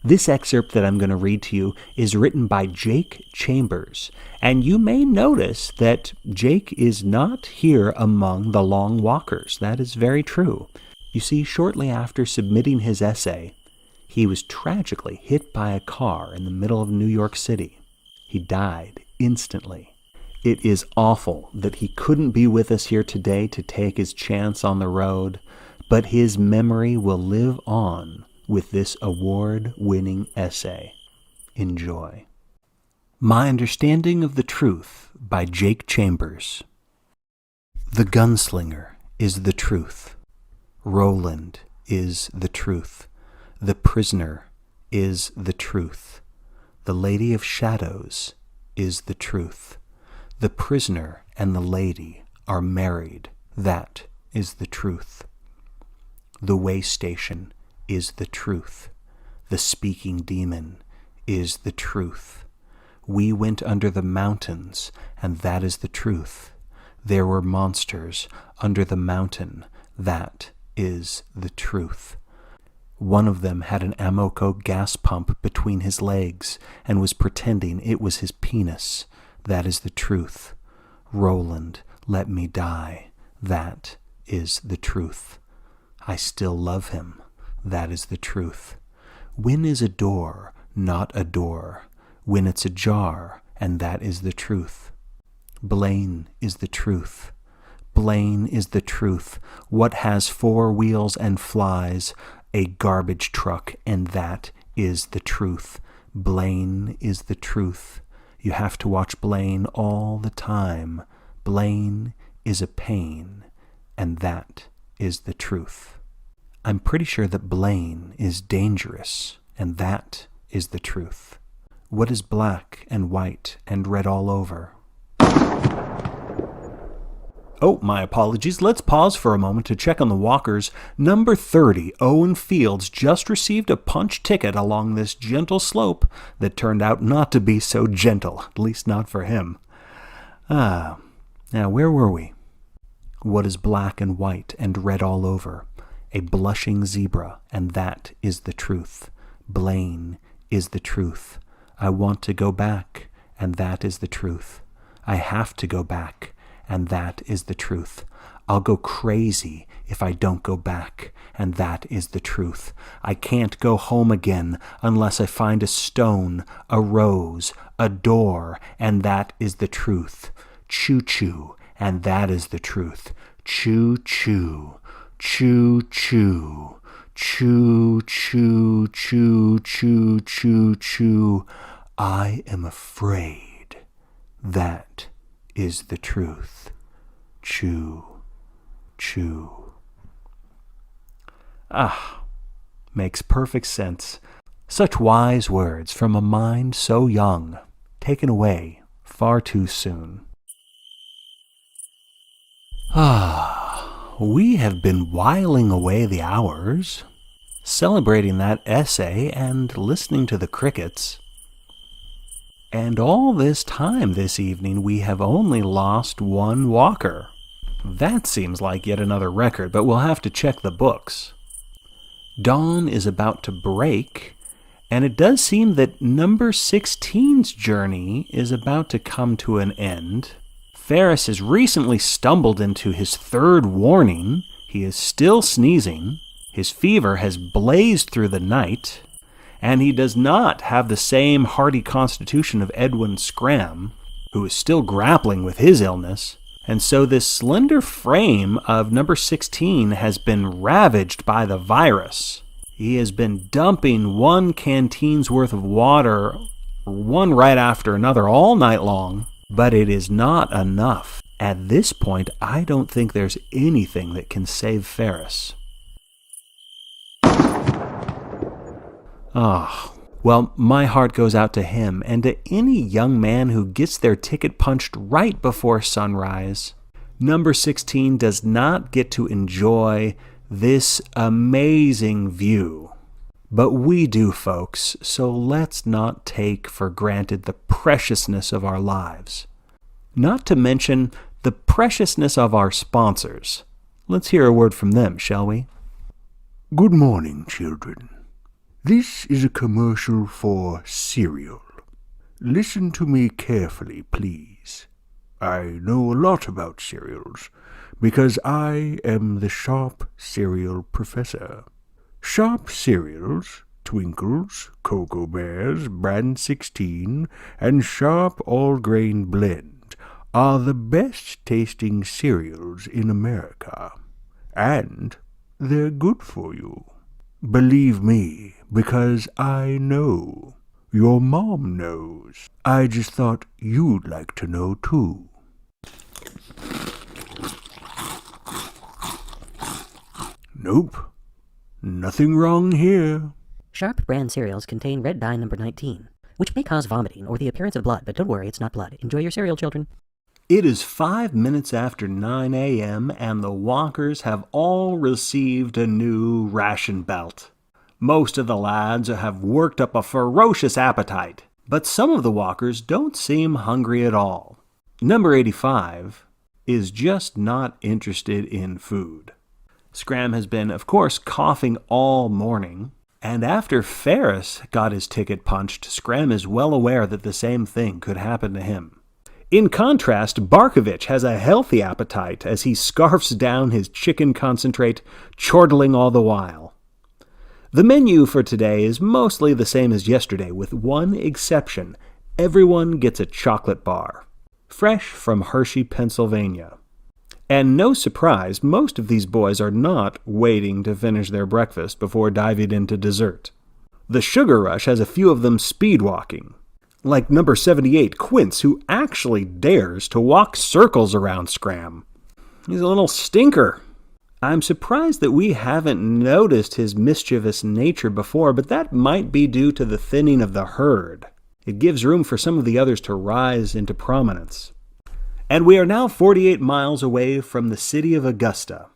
This excerpt that I'm going to read to you is written by Jake Chambers, and you may notice that Jake is not here among the long walkers. That is very true. You see, shortly after submitting his essay, he was tragically hit by a car in the middle of New York City. He died instantly. It is awful that he couldn't be with us here today to take his chance on the road, but his memory will live on with this award-winning essay. Enjoy. My Understanding of the Truth by Jake Chambers. The gunslinger is the truth. Roland is the truth. The prisoner is the truth. The Lady of Shadows is the truth. The prisoner and the lady are married. That is the truth. The way station is the truth. The speaking demon is the truth. We went under the mountains, and that is the truth. There were monsters under the mountain. That is the truth. One of them had an Amoco gas pump between his legs and was pretending it was his penis. That is the truth. Roland, let me die. That is the truth. I still love him. That is the truth. When is a door not a door? When it's ajar, and that is the truth. Blaine is the truth. Blaine is the truth. What has 4 wheels and flies? A garbage truck, and that is the truth. Blaine is the truth. You have to watch Blaine all the time. Blaine is a pain, and that is the truth. I'm pretty sure that Blaine is dangerous, and that is the truth. What is black and white and red all over? Oh, my apologies. Let's pause for a moment to check on the walkers. Number 30, Owen Fields, just received a punch ticket along this gentle slope that turned out not to be so gentle, at least not for him. Now where were we? What is black and white and red all over? A blushing zebra, and that is the truth. Blaine is the truth. I want to go back, and that is the truth. I have to go back, and that is the truth. I'll go crazy if I don't go back, and that is the truth. I can't go home again unless I find a stone, a rose, a door, and that is the truth. Choo-choo, and that is the truth. Choo-choo, choo-choo, choo-choo, choo-choo, choo-choo. I am afraid. That is the truth. Choo, choo. Makes perfect sense. Such wise words from a mind so young, taken away far too soon. We have been whiling away the hours, celebrating that essay and listening to the crickets. And all this time this evening, we have only lost 1 walker. That seems like yet another record, but we'll have to check the books. Dawn is about to break, and it does seem that number 16's journey is about to come to an end. Ferris has recently stumbled into his 3rd warning. He is still sneezing. His fever has blazed through the night. And he does not have the same hardy constitution of Edwin Scramm, who is still grappling with his illness. And so this slender frame of number 16 has been ravaged by the virus. He has been dumping 1 canteen's worth of water, one right after another, all night long. But it is not enough. At this point, I don't think there's anything that can save Ferris. Ah, well, my heart goes out to him and to any young man who gets their ticket punched right before sunrise. Number 16 does not get to enjoy this amazing view. But we do, folks, so let's not take for granted the preciousness of our lives. Not to mention the preciousness of our sponsors. Let's hear a word from them, shall we? Good morning, children. This is a commercial for cereal. Listen to me carefully, please. I know a lot about cereals, because I am the Sharp Cereal Professor. Sharp cereals, Twinkles, Cocoa Bears, Brand 16, and Sharp All-Grain Blend are the best-tasting cereals in America. And they're good for you. Believe me, because I know. Your mom knows. I just thought you'd like to know, too. Nope. Nothing wrong here. Sharp brand cereals contain red dye number 19, which may cause vomiting or the appearance of blood, but don't worry, it's not blood. Enjoy your cereal, children. It is 5 minutes after 9 a.m., and the walkers have all received a new ration belt. Most of the lads have worked up a ferocious appetite, but some of the walkers don't seem hungry at all. Number 85 is just not interested in food. Scramm has been, of course, coughing all morning, and after Ferris got his ticket punched, Scramm is well aware that the same thing could happen to him. In contrast, Barkovitch has a healthy appetite as he scarfs down his chicken concentrate, chortling all the while. The menu for today is mostly the same as yesterday, with one exception. Everyone gets a chocolate bar, fresh from Hershey, Pennsylvania. And no surprise, most of these boys are not waiting to finish their breakfast before diving into dessert. The Sugar Rush has a few of them speed walking, like number 78, Quince, who actually dares to walk circles around Scramm. He's a little stinker. I'm surprised that we haven't noticed his mischievous nature before, but that might be due to the thinning of the herd. It gives room for some of the others to rise into prominence. And we are now 48 miles away from the city of Augusta.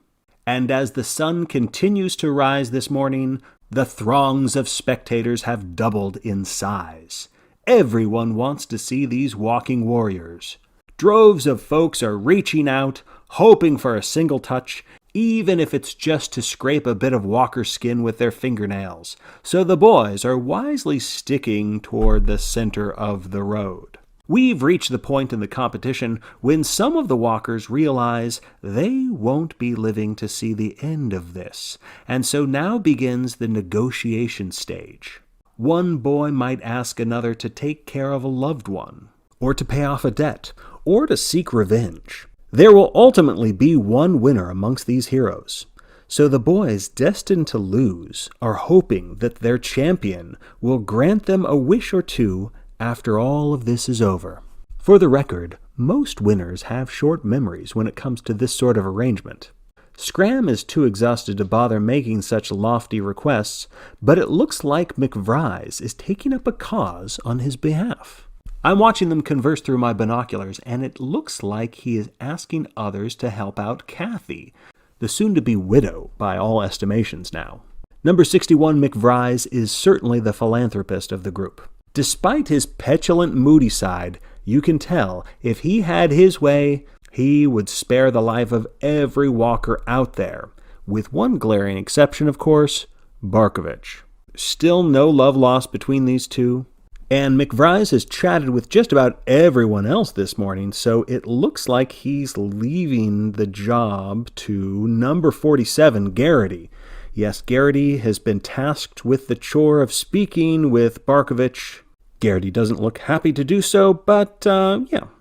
And as the sun continues to rise this morning, the throngs of spectators have doubled in size. Everyone wants to see these walking warriors. Droves of folks are reaching out, hoping for a single touch, even if it's just to scrape a bit of walker skin with their fingernails. So the boys are wisely sticking toward the center of the road. We've reached the point in the competition when some of the walkers realize they won't be living to see the end of this, and so now begins the negotiation stage. One boy might ask another to take care of a loved one, or to pay off a debt, or to seek revenge. There will ultimately be one winner amongst these heroes. So the boys destined to lose are hoping that their champion will grant them a wish or two after all of this is over. For the record, most winners have short memories when it comes to this sort of arrangement. Scramm is too exhausted to bother making such lofty requests, but it looks like McVries is taking up a cause on his behalf. I'm watching them converse through my binoculars, and it looks like he is asking others to help out Kathy, the soon-to-be widow by all estimations now. Number 61, McVries, is certainly the philanthropist of the group. Despite his petulant, moody side, you can tell if he had his way, he would spare the life of every walker out there, with one glaring exception, of course, Barkovitch. Still no love lost between these two, and McVries has chatted with just about everyone else this morning, so it looks like he's leaving the job to number 47, Garrity. Yes, Garrity has been tasked with the chore of speaking with Barkovitch. Garrity doesn't look happy to do so, but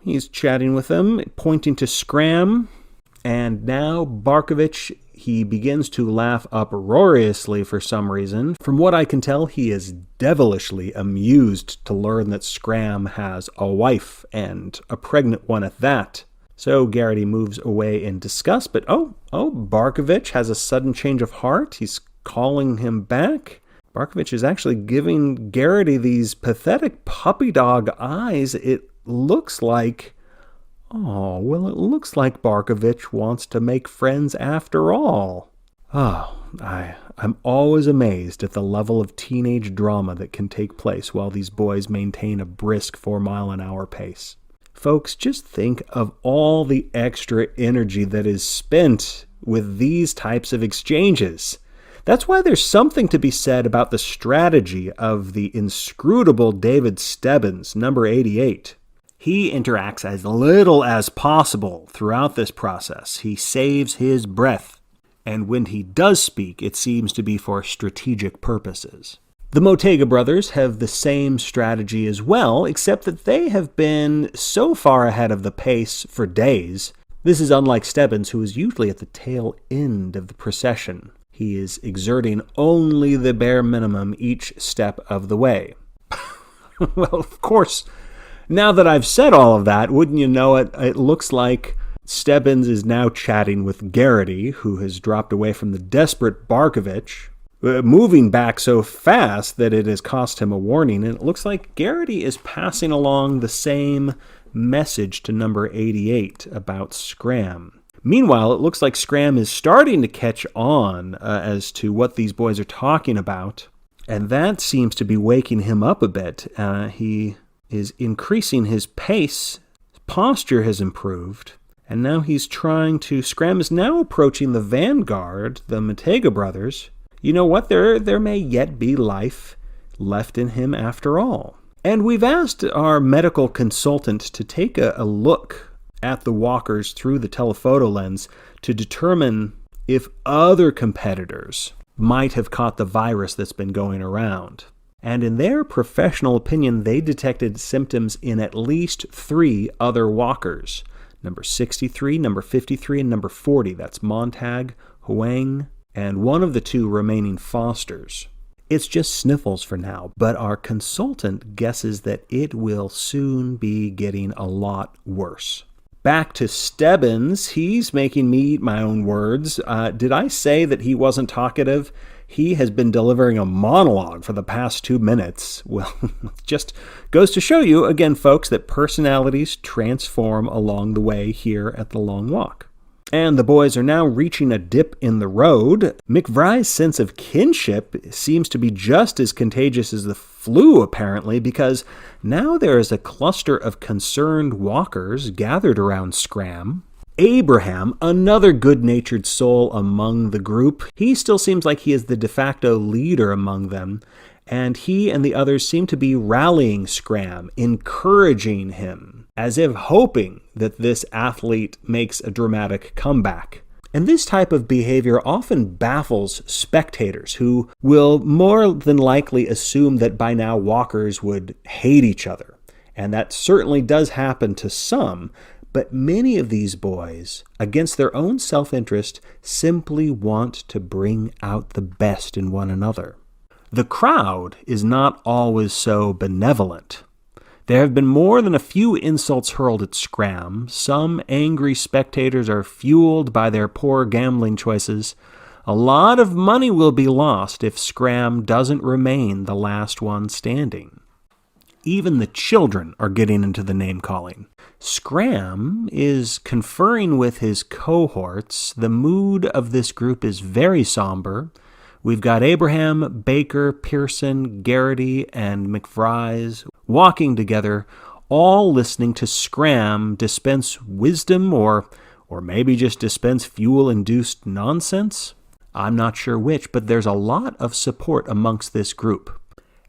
he's chatting with them, pointing to Scramm. And now Barkovitch, he begins to laugh uproariously for some reason. From what I can tell, he is devilishly amused to learn that Scramm has a wife, and a pregnant one at that. So Garrity moves away in disgust, but Barkovitch has a sudden change of heart. He's calling him back. Barkovitch is actually giving Garrity these pathetic puppy dog eyes. It looks like, it looks like Barkovitch wants to make friends after all. I'm always amazed at the level of teenage drama that can take place while these boys maintain a brisk 4-mile-an-hour pace. Folks, just think of all the extra energy that is spent with these types of exchanges. That's why there's something to be said about the strategy of the inscrutable David Stebbins, number 88. He interacts as little as possible throughout this process. He saves his breath. And when he does speak, it seems to be for strategic purposes. The Motega brothers have the same strategy as well, except that they have been so far ahead of the pace for days. This is unlike Stebbins, who is usually at the tail end of the procession. He is exerting only the bare minimum each step of the way. Well, of course, now that I've said all of that, wouldn't you know it, it looks like Stebbins is now chatting with Garrity, who has dropped away from the desperate Barkovitch, moving back so fast that it has cost him a warning, and it looks like Garrity is passing along the same message to number 88 about Scramm. Meanwhile, it looks like Scramm is starting to catch on as to what these boys are talking about, and that seems to be waking him up a bit. He is increasing his pace, his posture has improved, and now Scramm is now approaching the vanguard, the Motega brothers. You know what? There may yet be life left in him after all. And we've asked our medical consultant to take a look at the walkers through the telephoto lens to determine if other competitors might have caught the virus that's been going around. And in their professional opinion, they detected symptoms in at least 3 other walkers. Number 63, number 53, and number 40. That's Montag, Huang, and one of the 2 remaining Fosters. It's just sniffles for now, but our consultant guesses that it will soon be getting a lot worse. Back to Stebbins, he's making me eat my own words. Did I say that he wasn't talkative? He has been delivering a monologue for the past 2 minutes. Well, just goes to show you, again, folks, that personalities transform along the way here at The Long Walk. And the boys are now reaching a dip in the road. McVries' sense of kinship seems to be just as contagious as the flu, apparently, because now there is a cluster of concerned walkers gathered around Scramm. Abraham, another good-natured soul among the group, he still seems like he is the de facto leader among them, and he and the others seem to be rallying Scramm, encouraging him, as if hoping that this athlete makes a dramatic comeback. And this type of behavior often baffles spectators, who will more than likely assume that by now walkers would hate each other. And that certainly does happen to some, but many of these boys, against their own self-interest, simply want to bring out the best in one another. The crowd is not always so benevolent. There have been more than a few insults hurled at Scramm. Some angry spectators are fueled by their poor gambling choices. A lot of money will be lost if Scramm doesn't remain the last one standing. Even the children are getting into the name-calling. Scramm is conferring with his cohorts. The mood of this group is very somber. We've got Abraham, Baker, Pearson, Garrity, and McVries walking together, all listening to Scramm dispense wisdom or maybe just dispense fuel-induced nonsense. I'm not sure which, but there's a lot of support amongst this group.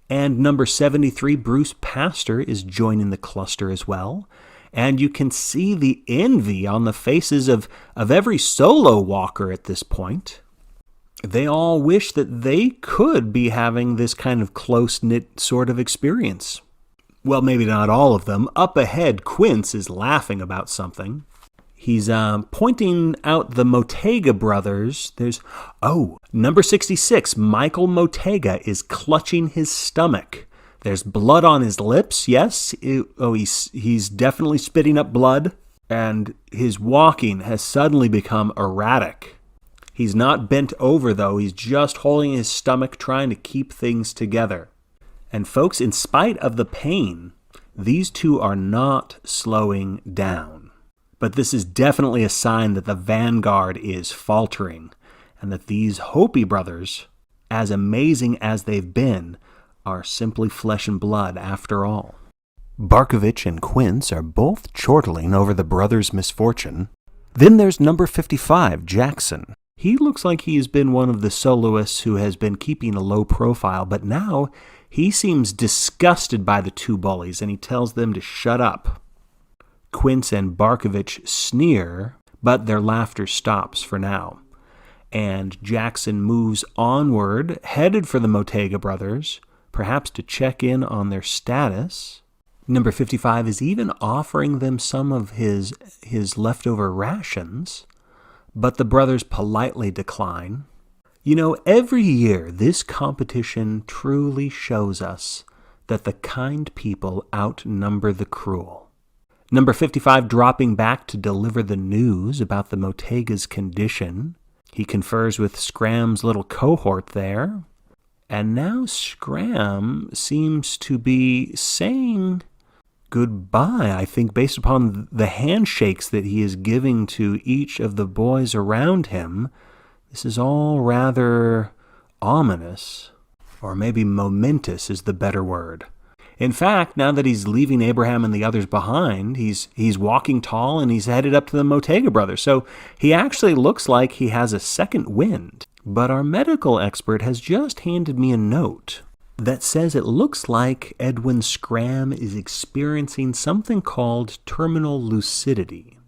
And number 73, Bruce Pastor, is joining the cluster as well. And you can see the envy on the faces of every solo walker at this point. They all wish that they could be having this kind of close-knit sort of experience. Well, maybe not all of them. Up ahead, Quince is laughing about something. He's pointing out the Motega brothers. There's, number 66, Michael Motega is clutching his stomach. There's blood on his lips, yes. He's definitely spitting up blood. And his walking has suddenly become erratic. He's not bent over, though. He's just holding his stomach, trying to keep things together. And folks, in spite of the pain, these two are not slowing down. But this is definitely a sign that the vanguard is faltering, and that these Hopi brothers, as amazing as they've been, are simply flesh and blood after all. Barkovitch and Quince are both chortling over the brothers' misfortune. Then there's number 55, Jackson. He looks like he's been one of the soloists who has been keeping a low profile, but now he seems disgusted by the two bullies, and he tells them to shut up. Quince and Barkovitch sneer, but their laughter stops for now. And Jackson moves onward, headed for the Motega brothers, perhaps to check in on their status. Number 55 is even offering them some of his leftover rations, but the brothers politely decline. You know, every year this competition truly shows us that the kind people outnumber the cruel. Number 55 dropping back to deliver the news about the Motega's condition. He confers with Scramm's little cohort there. And now Scramm seems to be saying goodbye, I think, based upon the handshakes that he is giving to each of the boys around him. This is all rather ominous, or maybe momentous is the better word. In fact, now that he's leaving Abraham and the others behind, he's walking tall and he's headed up to the Motega brothers. So he actually looks like he has a second wind. But our medical expert has just handed me a note that says it looks like Edwin Scramm is experiencing something called terminal lucidity.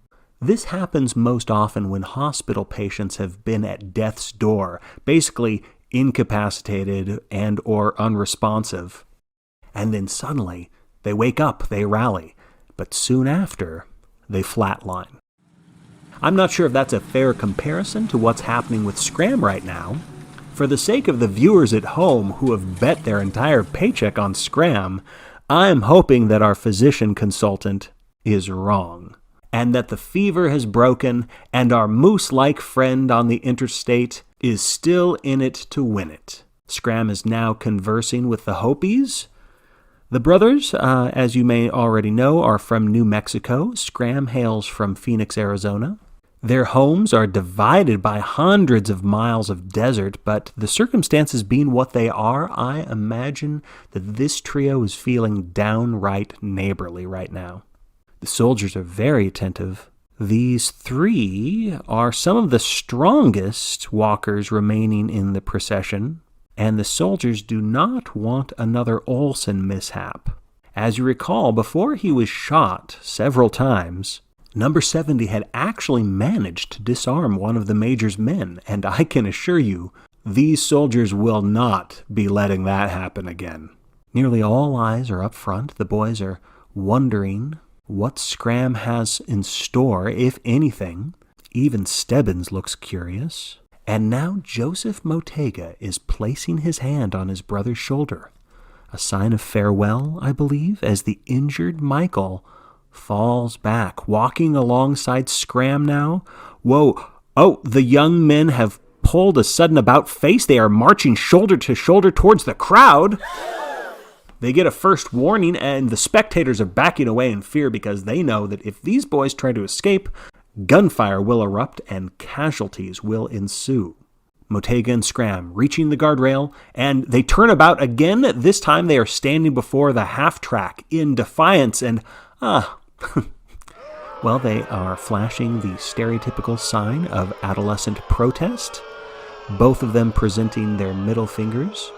This happens most often when hospital patients have been at death's door, basically incapacitated and or unresponsive. And then suddenly, they wake up, they rally, but soon after, they flatline. I'm not sure if that's a fair comparison to what's happening with Scramm right now. For the sake of the viewers at home who have bet their entire paycheck on Scramm, I'm hoping that our physician consultant is wrong, and that the fever has broken and our moose-like friend on the interstate is still in it to win it. Scramm is now conversing with the Hopis. The brothers, as you may already know, are from New Mexico. Scramm hails from Phoenix, Arizona. Their homes are divided by hundreds of miles of desert, but the circumstances being what they are, I imagine that this trio is feeling downright neighborly right now. The soldiers are very attentive. These three are some of the strongest walkers remaining in the procession, and the soldiers do not want another Olsen mishap. As you recall, before he was shot several times, Number 70 had actually managed to disarm one of the Major's men, and I can assure you, these soldiers will not be letting that happen again. Nearly all eyes are up front. The boys are wondering what Scramm has in store, if anything. Even Stebbins looks curious. And now Joseph Motega is placing his hand on his brother's shoulder, a sign of farewell, I believe, as the injured Michael falls back, walking alongside Scramm now. Whoa, oh, the young men have pulled a sudden about-face. They are marching shoulder to shoulder towards the crowd. They get a first warning, and the spectators are backing away in fear because they know that if these boys try to escape, gunfire will erupt and casualties will ensue. Motega and Scramm reaching the guardrail, and they turn about again. This time they are standing before the half-track in defiance, and well, they are flashing the stereotypical sign of adolescent protest, both of them presenting their middle fingers.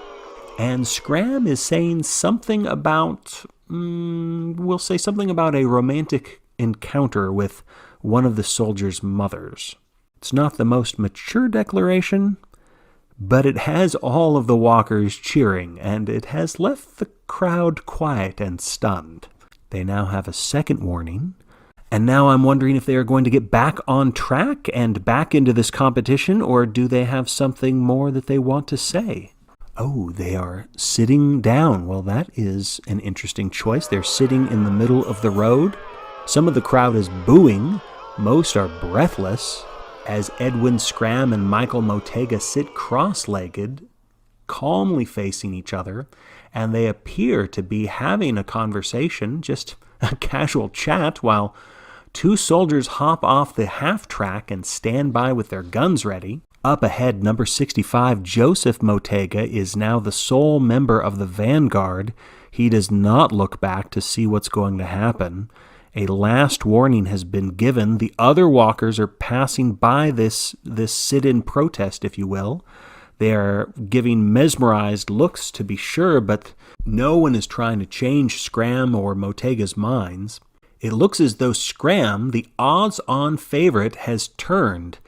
And Scramm is saying something about, we'll say something about a romantic encounter with one of the soldiers' mothers. It's not the most mature declaration, but it has all of the walkers cheering, and it has left the crowd quiet and stunned. They now have a second warning, and now I'm wondering if they are going to get back on track and back into this competition, or do they have something more that they want to say? Oh, they are sitting down. Well, that is an interesting choice. They're sitting in the middle of the road. Some of the crowd is booing. Most are breathless. as Edwin Scramm and Michael Motega sit cross-legged, calmly facing each other, and they appear to be having a conversation, just a casual chat, while two soldiers hop off the half-track and stand by with their guns ready. Up ahead, number 65, Joseph Motega, is now the sole member of the vanguard. He does not look back to see what's going to happen. A last warning has been given. The other walkers are passing by this sit-in protest, if you will. They are giving mesmerized looks, to be sure, but no one is trying to change Scramm or Motega's minds. It looks as though Scramm, the odds-on favorite, has turned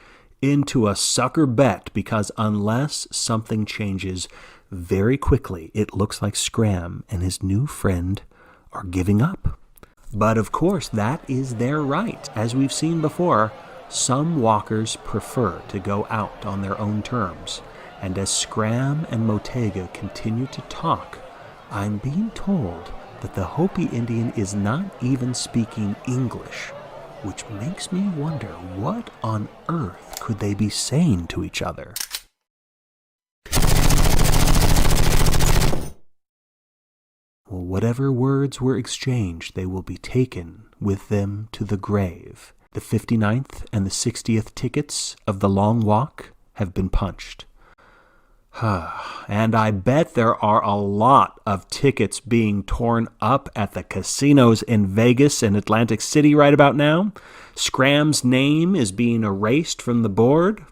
into a sucker bet, because unless something changes very quickly, it looks like Scramm and his new friend are giving up. But of course, that is their right. As we've seen before, some walkers prefer to go out on their own terms. And as Scramm and Motega continue to talk, I'm being told that the Hopi Indian is not even speaking English, which makes me wonder, what on earth could they be saying to each other? Well, whatever words were exchanged, they will be taken with them to the grave. The 59th and the 60th tickets of the Long Walk have been punched. And I bet there are a lot of tickets being torn up at the casinos in Vegas and Atlantic City right about now. Scramm's name is being erased from the board,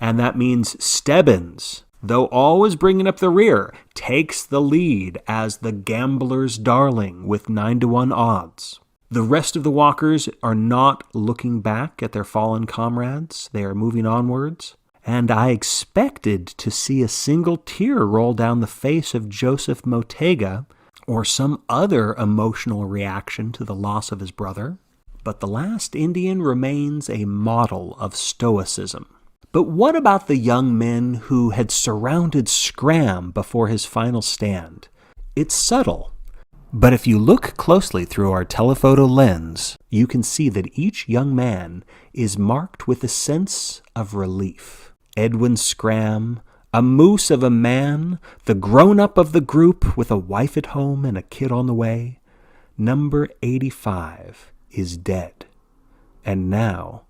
and that means Stebbins, though always bringing up the rear, takes the lead as the gambler's darling with 9-1 odds. The rest of the walkers are not looking back at their fallen comrades. They are moving onwards. And I expected to see a single tear roll down the face of Joseph Motega, or some other emotional reaction to the loss of his brother. But the last Indian remains a model of stoicism. But what about the young men who had surrounded Scramm before his final stand? It's subtle, but if you look closely through our telephoto lens, you can see that each young man is marked with a sense of relief. Edwin Scramm, a moose of a man, the grown-up of the group with a wife at home and a kid on the way. Number 85 is dead. And now,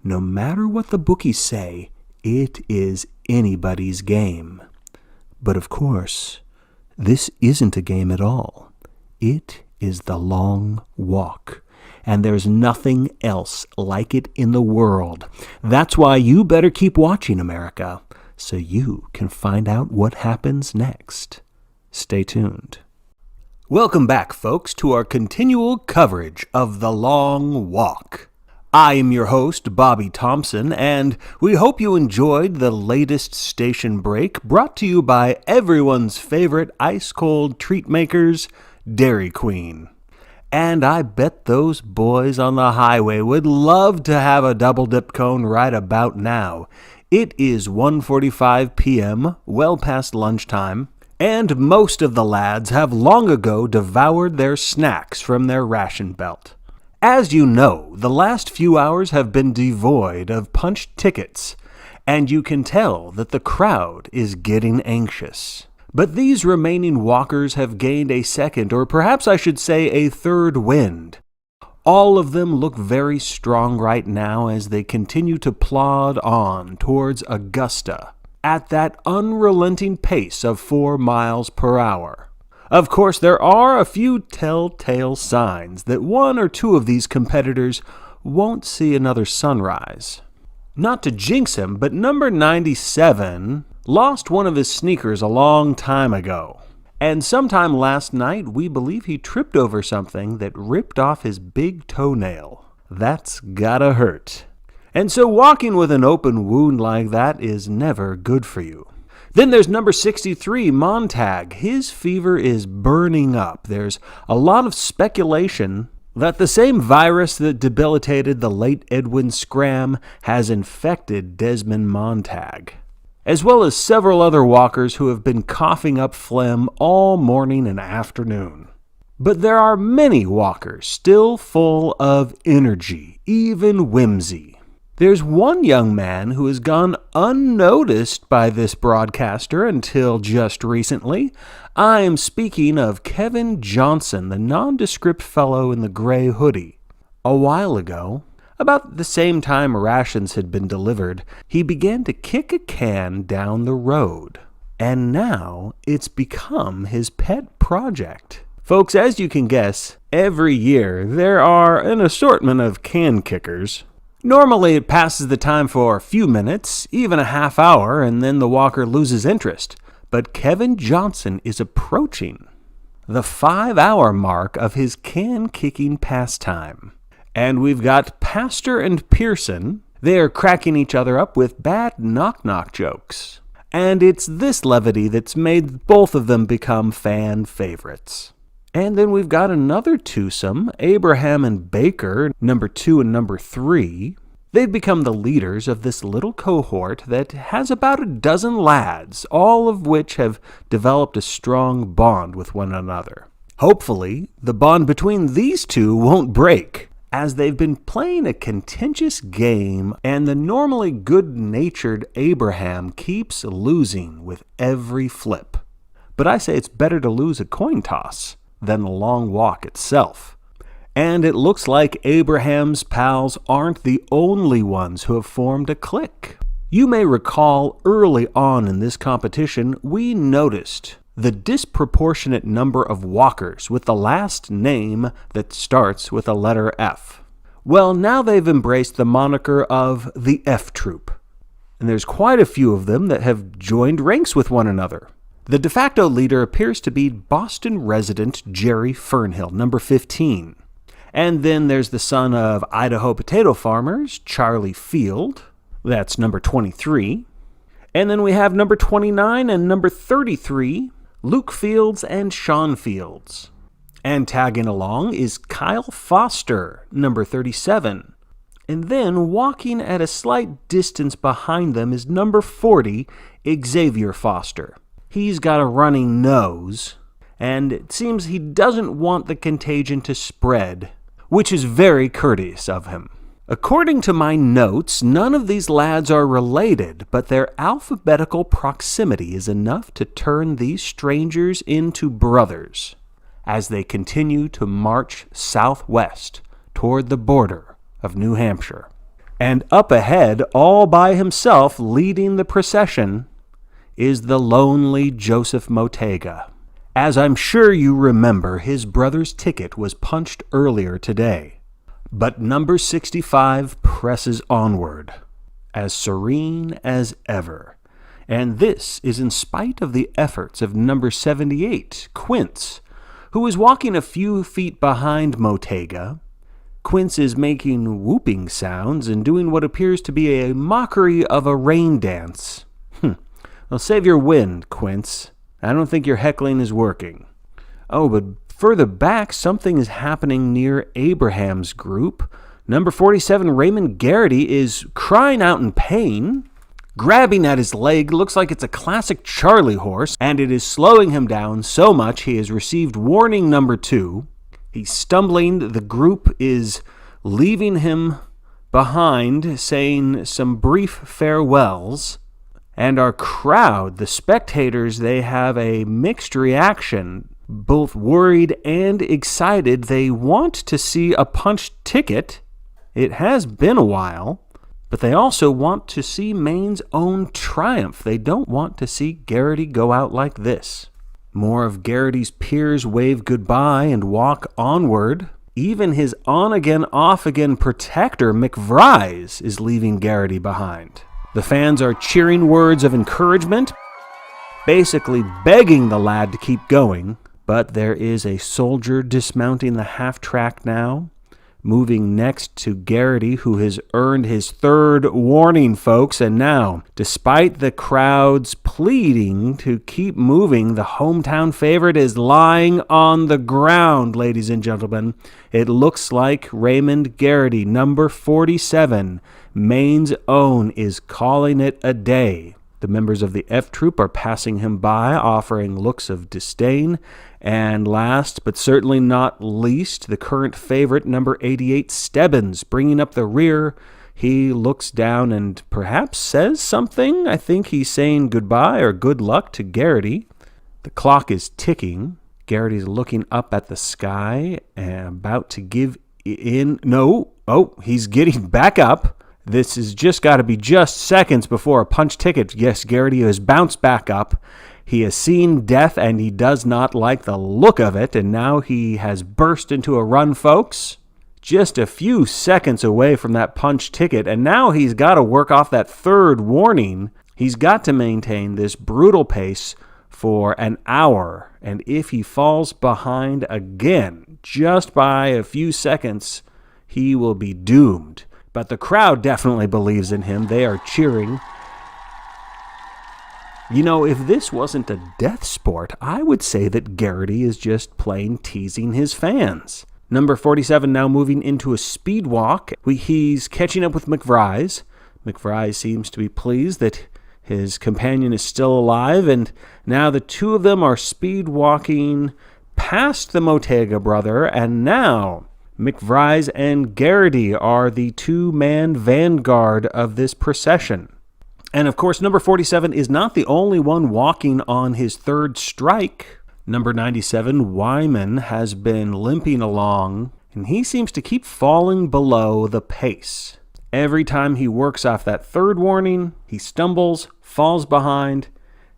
no matter what the bookies say, it is anybody's game. But of course, this isn't a game at all. It is the Long Walk, and there's nothing else like it in the world. That's why you better keep watching, America, so you can find out what happens next. Stay tuned. Welcome back, folks, to our continual coverage of The Long Walk. I am your host, Bobby Thompson, and we hope you enjoyed the latest station break brought to you by everyone's favorite ice-cold treat makers, Dairy Queen. And I bet those boys on the highway would love to have a double-dip cone right about now. It is 1:45 p.m., well past lunchtime, and most of the lads have long ago devoured their snacks from their ration belt. As you know, the last few hours have been devoid of punched tickets, and you can tell that the crowd is getting anxious. But these remaining walkers have gained a second, or perhaps I should say a third wind. All of them look very strong right now as they continue to plod on towards Augusta at that unrelenting pace of 4 miles per hour. Of course, there are a few telltale signs that one or two of these competitors won't see another sunrise. Not to jinx him, but number 97 lost one of his sneakers a long time ago. And sometime last night, we believe he tripped over something that ripped off his big toenail. That's gotta hurt. And so walking with an open wound like that is never good for you. Then there's number 63, Montag. His fever is burning up. There's a lot of speculation that the same virus that debilitated the late Edwin Scramm has infected Desmond Montag, as well as several other walkers who have been coughing up phlegm all morning and afternoon. But there are many walkers still full of energy, even whimsy. There's one young man who has gone unnoticed by this broadcaster until just recently. I am speaking of Kevin Johnson, the nondescript fellow in the gray hoodie. A while ago, about the same time rations had been delivered, he began to kick a can down the road. And now it's become his pet project. Folks, as you can guess, every year there are an assortment of can kickers. Normally it passes the time for a few minutes, even a half hour, and then the walker loses interest. But Kevin Johnson is approaching the 5-hour mark of his can-kicking pastime. And we've got Pastor and Pearson. They are cracking each other up with bad knock-knock jokes. And it's this levity that's made both of them become fan favorites. And then we've got another twosome, Abraham and Baker, number 2 and number 3. They've become the leaders of this little cohort that has about a dozen lads, all of which have developed a strong bond with one another. Hopefully, the bond between these two won't break, as they've been playing a contentious game, and the normally good-natured Abraham keeps losing with every flip. But I say it's better to lose a coin toss than the long walk itself. And it looks like Abraham's pals aren't the only ones who have formed a clique. You may recall early on in this competition, we noticed the disproportionate number of walkers with the last name that starts with a letter F. Well, now they've embraced the moniker of the F Troop. And there's quite a few of them that have joined ranks with one another. The de facto leader appears to be Boston resident Jerry Fernhill, number 15. And then there's the son of Idaho potato farmers, Charlie Field. That's number 23. And then we have number 29 and number 33, Luke Fields and Sean Fields. And tagging along is Kyle Foster, number 37. And then walking at a slight distance behind them is number 40, Xavier Foster. He's got a running nose, and it seems he doesn't want the contagion to spread, which is very courteous of him. According to my notes, none of these lads are related, but their alphabetical proximity is enough to turn these strangers into brothers as they continue to march southwest toward the border of New Hampshire. And up ahead, all by himself leading the procession, is the lonely Joseph Motega. As I'm sure you remember, his brother's ticket was punched earlier today. But number 65 presses onward, as serene as ever. And this is in spite of the efforts of number 78, Quince, who is walking a few feet behind Motega. Quince is making whooping sounds and doing what appears to be a mockery of a rain dance. Well, save your wind, Quince. I don't think your heckling is working. Oh, but further back, something is happening near Abraham's group. Number 47, Raymond Garrity, is crying out in pain, grabbing at his leg. Looks like it's a classic Charlie horse, and it is slowing him down so much he has received warning number 2. He's stumbling. The group is leaving him behind, saying some brief farewells. And our crowd, the spectators, they have a mixed reaction, both worried and excited. They want to see a punched ticket. It has been a while. But they also want to see Maine's own triumph. They don't want to see Garrity go out like this. More of Garrity's peers wave goodbye and walk onward. Even his on-again, off-again protector, McVries, is leaving Garrity behind. The fans are cheering words of encouragement, basically begging the lad to keep going, but there is a soldier dismounting the half-track now, moving next to Garrity, who has earned his 3rd warning, folks, and now, despite the crowd's pleading to keep moving, the hometown favorite is lying on the ground, ladies and gentlemen. It looks like Raymond Garrity, number 47, Maine's own, is calling it a day. The members of the F Troop are passing him by, offering looks of disdain. And last, but certainly not least, the current favorite, number 88, Stebbins, bringing up the rear. He looks down and perhaps says something. I think he's saying goodbye or good luck to Garrity. The clock is ticking. Garrity's looking up at the sky and about to give in. No. Oh, he's getting back up. This has just got to be just seconds before a punch ticket. Yes, Garrity has bounced back up. He has seen death and he does not like the look of it. And now he has burst into a run, folks. Just a few seconds away from that punch ticket. And now he's got to work off that third warning. He's got to maintain this brutal pace for an hour. And if he falls behind again, just by a few seconds, he will be doomed. But the crowd definitely believes in him. They are cheering. You know, if this wasn't a death sport, I would say that Garrity is just plain teasing his fans. Number 47 now moving into a speed walk. He's catching up with McVries. McVries seems to be pleased that his companion is still alive, and now the two of them are speed walking past the Motega brother, and now McVries and Garrity are the two-man vanguard of this procession. And of course, number 47 is not the only one walking on his third strike. Number 97, Wyman, has been limping along, and he seems to keep falling below the pace. Every time he works off that third warning, he stumbles, falls behind,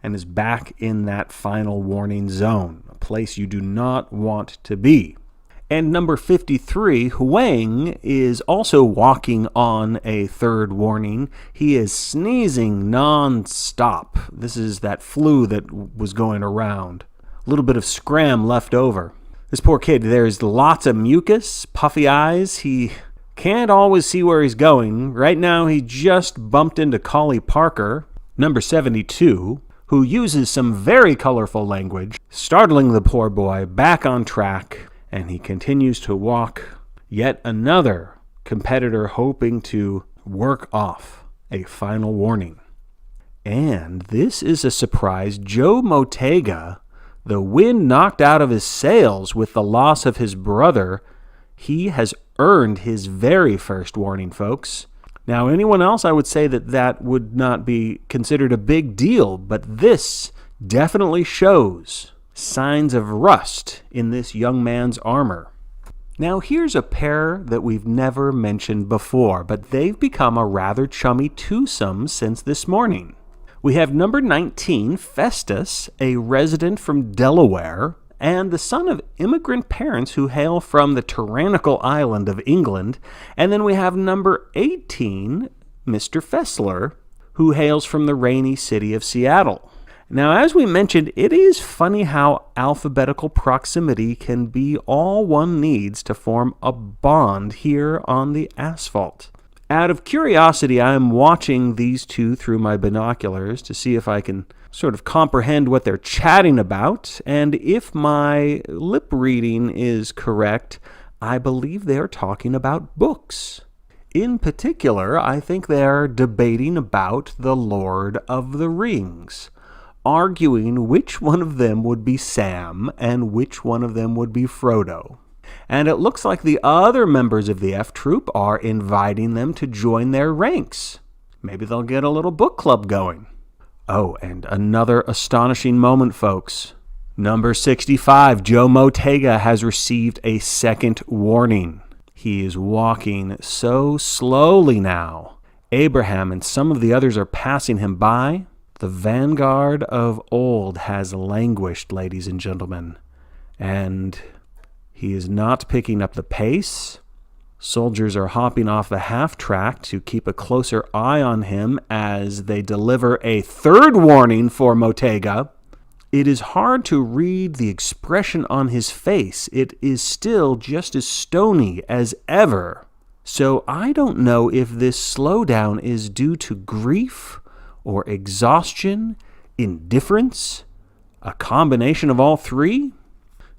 and is back in that final warning zone, a place you do not want to be. And number 53, Huang, is also walking on a third warning. He is sneezing non-stop. This is that flu that was going around. A little bit of Scramm left over. This poor kid, there's lots of mucus, puffy eyes. He can't always see where he's going. Right now, he just bumped into Collie Parker, number 72, who uses some very colorful language, startling the poor boy back on track. And he continues to walk. Yet another competitor hoping to work off a final warning. And this is a surprise. Joe Motega, the wind knocked out of his sails with the loss of his brother, he has earned his very first warning, folks. Now, anyone else, I would say that would not be considered a big deal, but this definitely shows signs of rust in this young man's armor. Now, here's a pair that we've never mentioned before, but they've become a rather chummy twosome since this morning. We have number 19, Festus, a resident from Delaware, and the son of immigrant parents who hail from the tyrannical island of England. And then we have number 18, Mr. Fessler, who hails from the rainy city of Seattle. Now, as we mentioned, it is funny how alphabetical proximity can be all one needs to form a bond here on the asphalt. Out of curiosity, I am watching these two through my binoculars to see if I can sort of comprehend what they're chatting about, and if my lip reading is correct, I believe they're talking about books. In particular, I think they're debating about The Lord of the Rings, arguing which one of them would be Sam and which one of them would be Frodo. And it looks like the other members of the F Troop are inviting them to join their ranks. Maybe they'll get a little book club going. Oh, and another astonishing moment, folks. Number 65, Joe Motega has received a second warning. He is walking so slowly now. Abraham and some of the others are passing him by. The vanguard of old has languished, ladies and gentlemen, and he is not picking up the pace. Soldiers are hopping off the half-track to keep a closer eye on him as they deliver a third warning for Motega. It is hard to read the expression on his face. It is still just as stony as ever. So I don't know if this slowdown is due to grief or exhaustion, indifference, a combination of all three.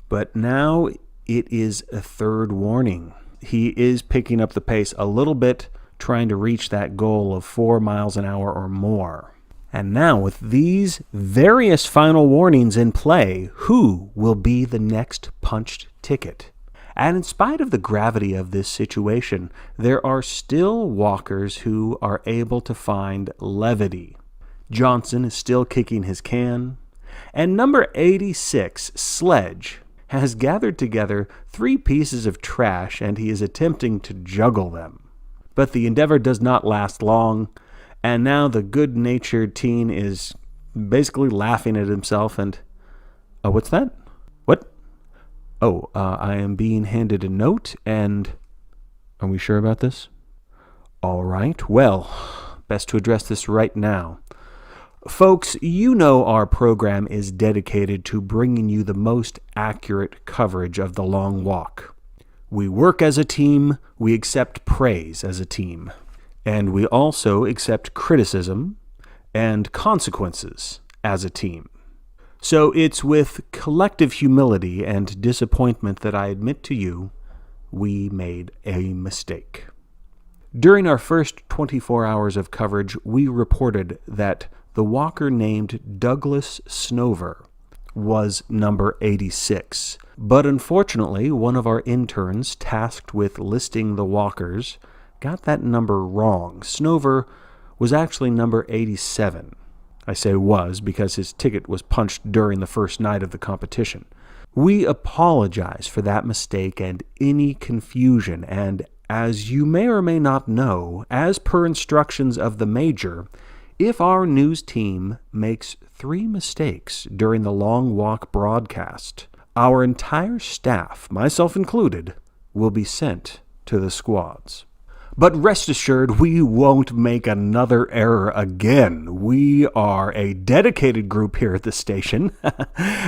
But now it is a third warning. He is picking up the pace a little bit, trying to reach that goal of 4 miles an hour or more. And now, with these various final warnings in play, who will be the next punched ticket? And in spite of the gravity of this situation, there are still walkers who are able to find levity. Johnson is still kicking his can, and number 86, Sledge, has gathered together 3 pieces of trash and he is attempting to juggle them. But the endeavor does not last long, and now the good-natured teen is basically laughing at himself and... what's that? What? I am being handed a note, and... Are we sure about this? All right, well, best to address this right now. Folks, you know our program is dedicated to bringing you the most accurate coverage of The Long Walk. We work as a team, we accept praise as a team, and we also accept criticism and consequences as a team. So it's with collective humility and disappointment that I admit to you, we made a mistake. During our first 24 hours of coverage, we reported that the walker named Douglas Snover was number 86. But unfortunately, one of our interns tasked with listing the walkers got that number wrong. Snover was actually number 87. I say was because his ticket was punched during the first night of the competition. We apologize for that mistake and any confusion, and as you may or may not know, as per instructions of the major, if our news team makes 3 mistakes during the Long Walk broadcast, our entire staff, myself included, will be sent to the squads. But rest assured, we won't make another error again. We are a dedicated group here at the station,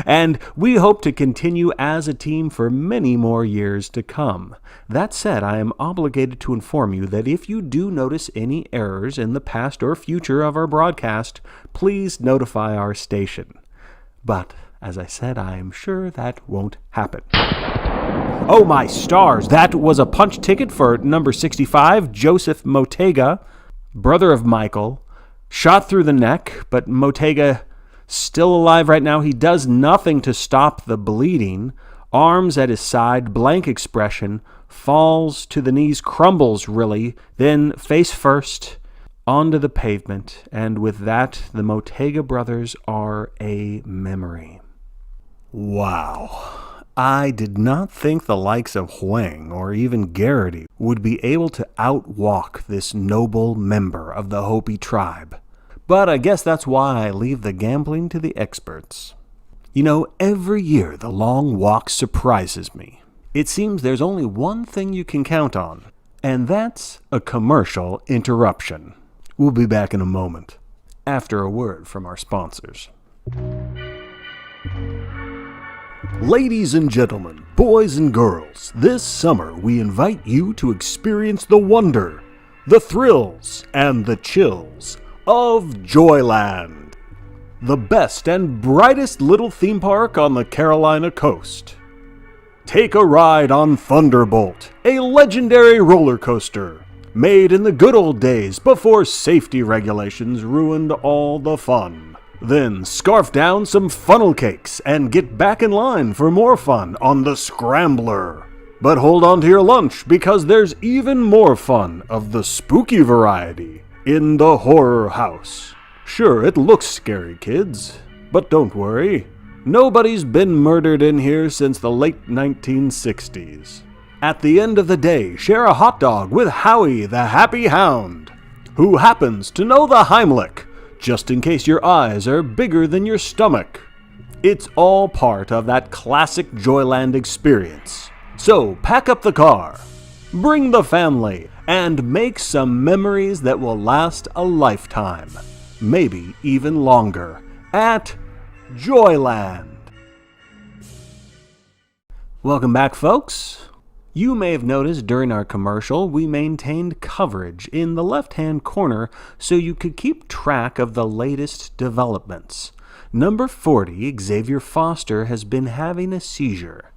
and we hope to continue as a team for many more years to come. That said, I am obligated to inform you that if you do notice any errors in the past or future of our broadcast, please notify our station. But, as I said, I am sure that won't happen. Oh my stars, that was a punch ticket for number 65, Joseph Motega, brother of Michael. Shot through the neck, but Motega still alive right now. He does nothing to stop the bleeding. Arms at his side, blank expression, falls to the knees, crumbles really, then face first onto the pavement. And with that, the Motega brothers are a memory. Wow. I did not think the likes of Huang or even Garrity would be able to outwalk this noble member of the Hopi tribe. But I guess that's why I leave the gambling to the experts. You know, every year the Long Walk surprises me. It seems there's only one thing you can count on, and that's a commercial interruption. We'll be back in a moment, after a word from our sponsors. Ladies and gentlemen, boys and girls, this summer we invite you to experience the wonder, the thrills, and the chills of Joyland, the best and brightest little theme park on the Carolina coast. Take a ride on Thunderbolt, a legendary roller coaster made in the good old days before safety regulations ruined all the fun. Then scarf down some funnel cakes and get back in line for more fun on the Scrambler. But hold on to your lunch because there's even more fun of the spooky variety in the Horror House. Sure, it looks scary, kids, but don't worry. Nobody's been murdered in here since the late 1960s. At the end of the day, share a hot dog with Howie the Happy Hound, who happens to know the Heimlich, just in case your eyes are bigger than your stomach. It's all part of that classic Joyland experience. So pack up the car, bring the family, and make some memories that will last a lifetime, maybe even longer, at Joyland. Welcome back, folks. You may have noticed during our commercial we maintained coverage in the left-hand corner so you could keep track of the latest developments. Number 40, Xavier Foster, has been having a seizure.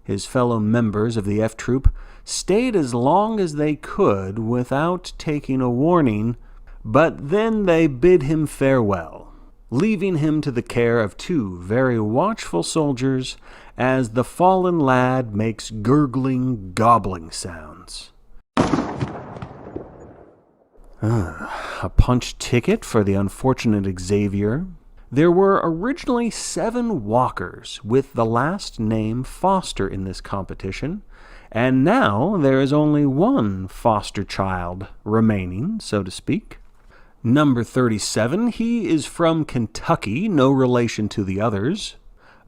His fellow members of the F Troop stayed as long as they could without taking a warning, but then they bid him farewell. leaving him to the care of two very watchful soldiers as the fallen lad makes gurgling, gobbling sounds. A punch ticket for the unfortunate Xavier. There were originally 7 walkers with the last name Foster in this competition, and now there is only 1 foster child remaining, so to speak. Number 37, he is from Kentucky, no relation to the others,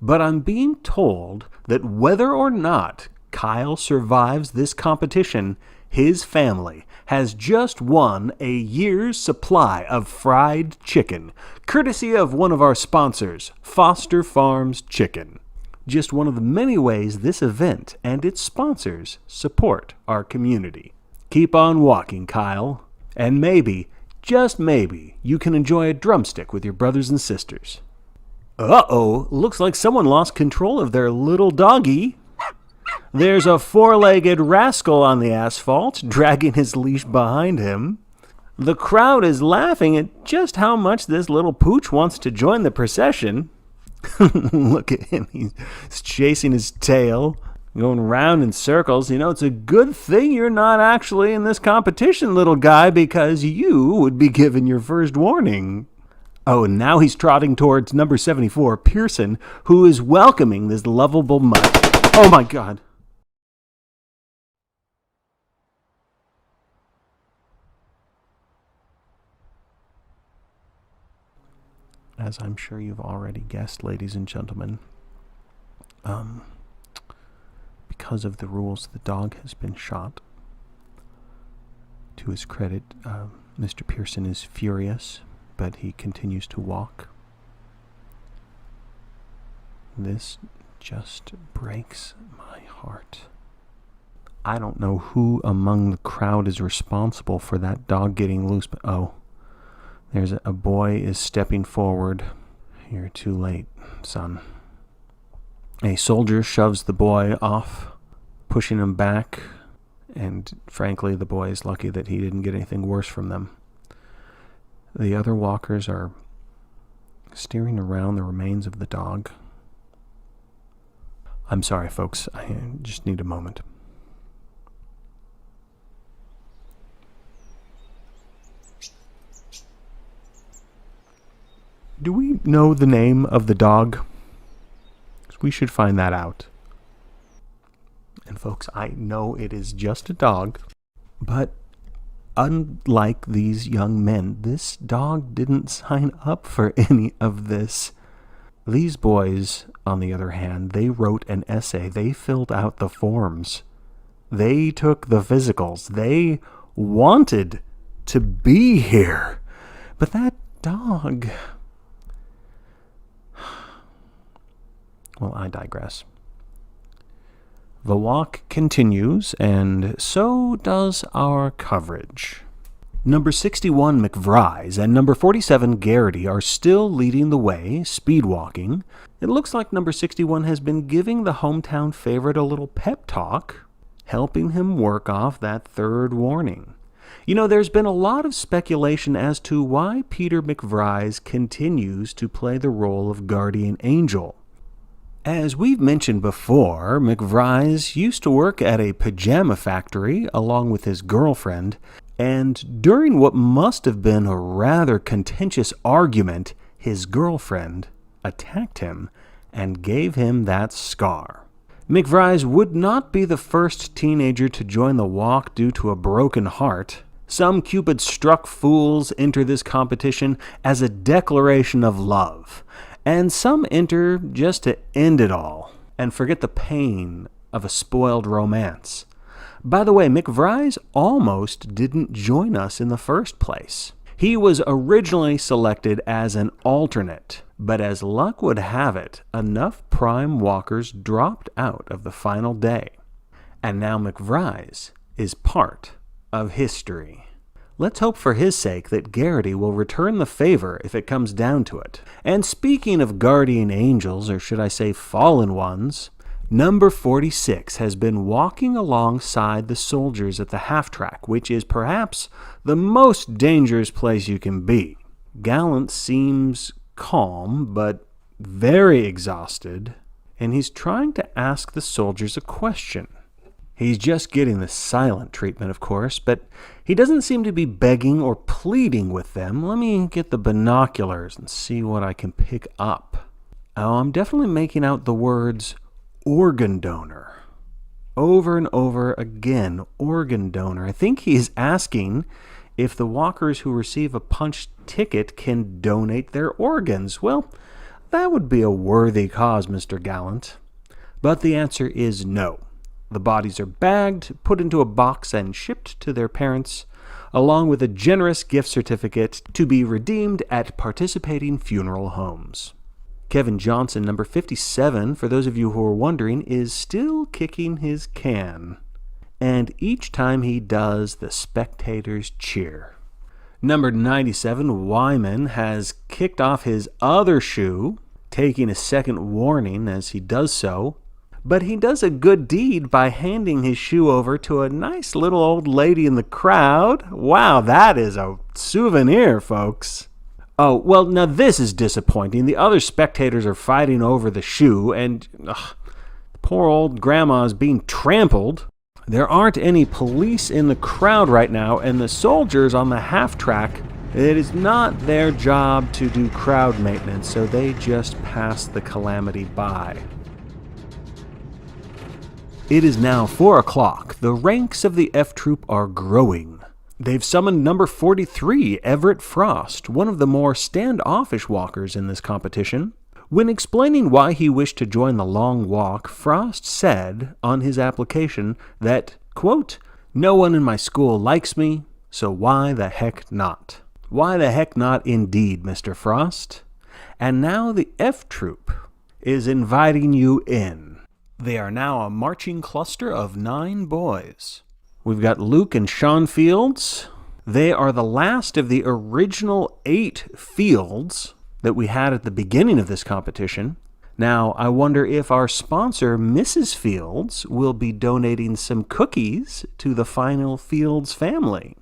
but I'm being told that whether or not Kyle survives this competition, his family has just won a year's supply of fried chicken, courtesy of one of our sponsors, Foster Farms Chicken. Just one of the many ways this event and its sponsors support our community. Keep on walking, Kyle, and maybe, just maybe, you can enjoy a drumstick with your brothers and sisters. Uh-oh, looks like someone lost control of their little doggy. There's a 4-legged rascal on the asphalt, dragging his leash behind him. The crowd is laughing at just how much this little pooch wants to join the procession. Look at him, he's chasing his tail, going round in circles. You know, it's a good thing you're not actually in this competition, little guy, because you would be given your first warning. Oh, and now he's trotting towards number 74, Pearson, who is welcoming this lovable mutt. Oh my God. As I'm sure you've already guessed, ladies and gentlemen, because of the rules, the dog has been shot. To his credit, Mr. Pearson is furious, but he continues to walk. This just breaks my heart. I don't know who among the crowd is responsible for that dog getting loose, but there's a boy is stepping forward. You're too late, son. A soldier shoves the boy off, pushing him back, and frankly, the boy is lucky that he didn't get anything worse from them. The other walkers are steering around the remains of the dog. I'm sorry, folks. I just need a moment. Do we know the name of the dog? We should find that out. And folks, I know it is just a dog, but unlike these young men, this dog didn't sign up for any of this. These boys, on the other hand, they wrote an essay. They filled out the forms. They took the physicals. They wanted to be here. But that dog... Well, I digress. The walk continues, and so does our coverage. Number 61, McVries, and number 47, Garrity, are still leading the way, speed walking. It looks like number 61 has been giving the hometown favorite a little pep talk, helping him work off that third warning. You know, there's been a lot of speculation as to why Peter McVries continues to play the role of guardian angel. As we've mentioned before, McVries used to work at a pajama factory along with his girlfriend, and during what must have been a rather contentious argument, his girlfriend attacked him and gave him that scar. McVries would not be the first teenager to join the walk due to a broken heart. Some Cupid-struck fools enter this competition as a declaration of love, and some enter just to end it all and forget the pain of a spoiled romance. By the way, McVries almost didn't join us in the first place. He was originally selected as an alternate, but as luck would have it, enough prime walkers dropped out of the final day. And now McVries is part of history. Let's hope for his sake that Garrity will return the favor if it comes down to it. And speaking of guardian angels, or should I say fallen ones, number 46 has been walking alongside the soldiers at the half-track, which is perhaps the most dangerous place you can be. Gallant seems calm, but very exhausted, and he's trying to ask the soldiers a question. He's just getting the silent treatment, of course, but he doesn't seem to be begging or pleading with them. Let me get the binoculars and see what I can pick up. Oh, I'm definitely making out the words organ donor. Over and over again, organ donor. I think he's asking if the walkers who receive a punch ticket can donate their organs. Well, that would be a worthy cause, Mr. Gallant. But the answer is no. The bodies are bagged, put into a box, and shipped to their parents, along with a generous gift certificate to be redeemed at participating funeral homes. Kevin Johnson, number 57, for those of you who are wondering, is still kicking his can. And each time he does, the spectators cheer. Number 97, Wyman, has kicked off his other shoe, taking a second warning as he does so. But he does a good deed by handing his shoe over to a nice little old lady in the crowd. Wow, that is a souvenir, folks. Oh, well, now this is disappointing. The other spectators are fighting over the shoe, and poor old grandma is being trampled. There aren't any police in the crowd right now, and the soldiers on the half-track, it is not their job to do crowd maintenance, so they just pass the calamity by. It is now 4 o'clock. The ranks of the F Troop are growing. They've summoned number 43, Everett Frost, one of the more standoffish walkers in this competition. When explaining why he wished to join the Long Walk, Frost said on his application that, quote, "No one in my school likes me, so why the heck not?" Why the heck not indeed, Mr. Frost? And now the F Troop is inviting you in. They are now a marching cluster of 9 boys. We've got Luke and Sean Fields. They are the last of the original 8 Fields that we had at the beginning of this competition. Now, I wonder if our sponsor, Mrs. Fields, will be donating some cookies to the final Fields family.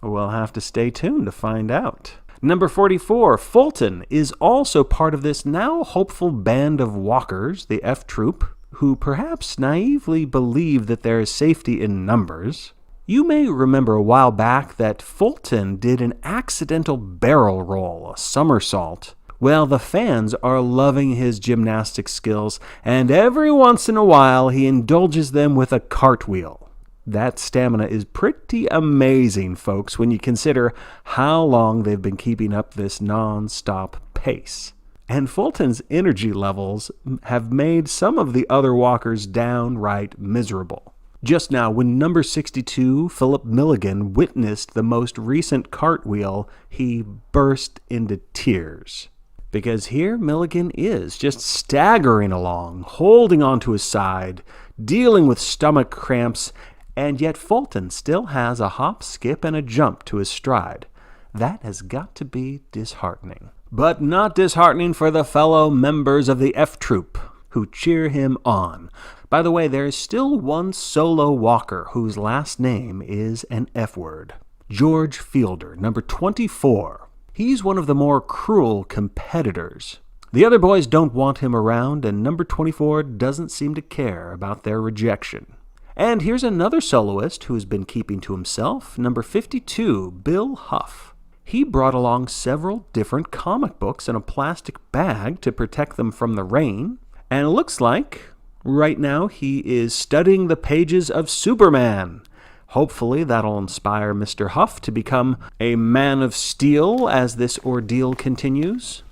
We'll have to stay tuned to find out. Number 44, Fulton, is also part of this now hopeful band of walkers, the F Troop, who perhaps naively believe that there is safety in numbers. You may remember a while back that Fulton did an accidental barrel roll, a somersault. Well, the fans are loving his gymnastic skills, and every once in a while he indulges them with a cartwheel. That stamina is pretty amazing, folks, when you consider how long they've been keeping up this non-stop pace. And Fulton's energy levels have made some of the other walkers downright miserable. Just now, when number 62, Philip Milligan, witnessed the most recent cartwheel, he burst into tears. Because here Milligan is, just staggering along, holding onto his side, dealing with stomach cramps, and yet Fulton still has a hop, skip, and a jump to his stride. That has got to be disheartening. But not disheartening for the fellow members of the F Troop, who cheer him on. By the way, there is still one solo walker whose last name is an F word. George Fielder, number 24. He's one of the more cruel competitors. The other boys don't want him around, and number 24 doesn't seem to care about their rejection. And here's another soloist who's been keeping to himself, number 52, Bill Huff. He brought along several different comic books in a plastic bag to protect them from the rain, and it looks like right now he is studying the pages of Superman. Hopefully that'll inspire Mr. Huff to become a man of steel as this ordeal continues.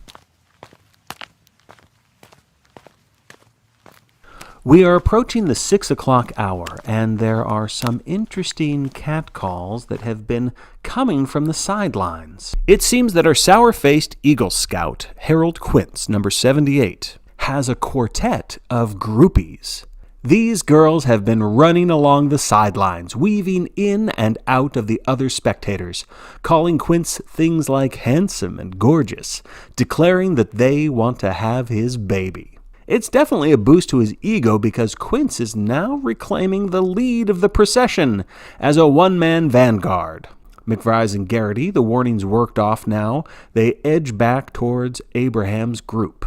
We are approaching the 6 o'clock hour, and there are some interesting catcalls that have been coming from the sidelines. It seems that our sour-faced Eagle Scout, Harold Quince, number 78, has a quartet of groupies. These girls have been running along the sidelines, weaving in and out of the other spectators, calling Quince things like handsome and gorgeous, declaring that they want to have his baby. It's definitely a boost to his ego because Quince is now reclaiming the lead of the procession as a one-man vanguard. McVries and Garrity, the warning's worked off now. They edge back towards Abraham's group.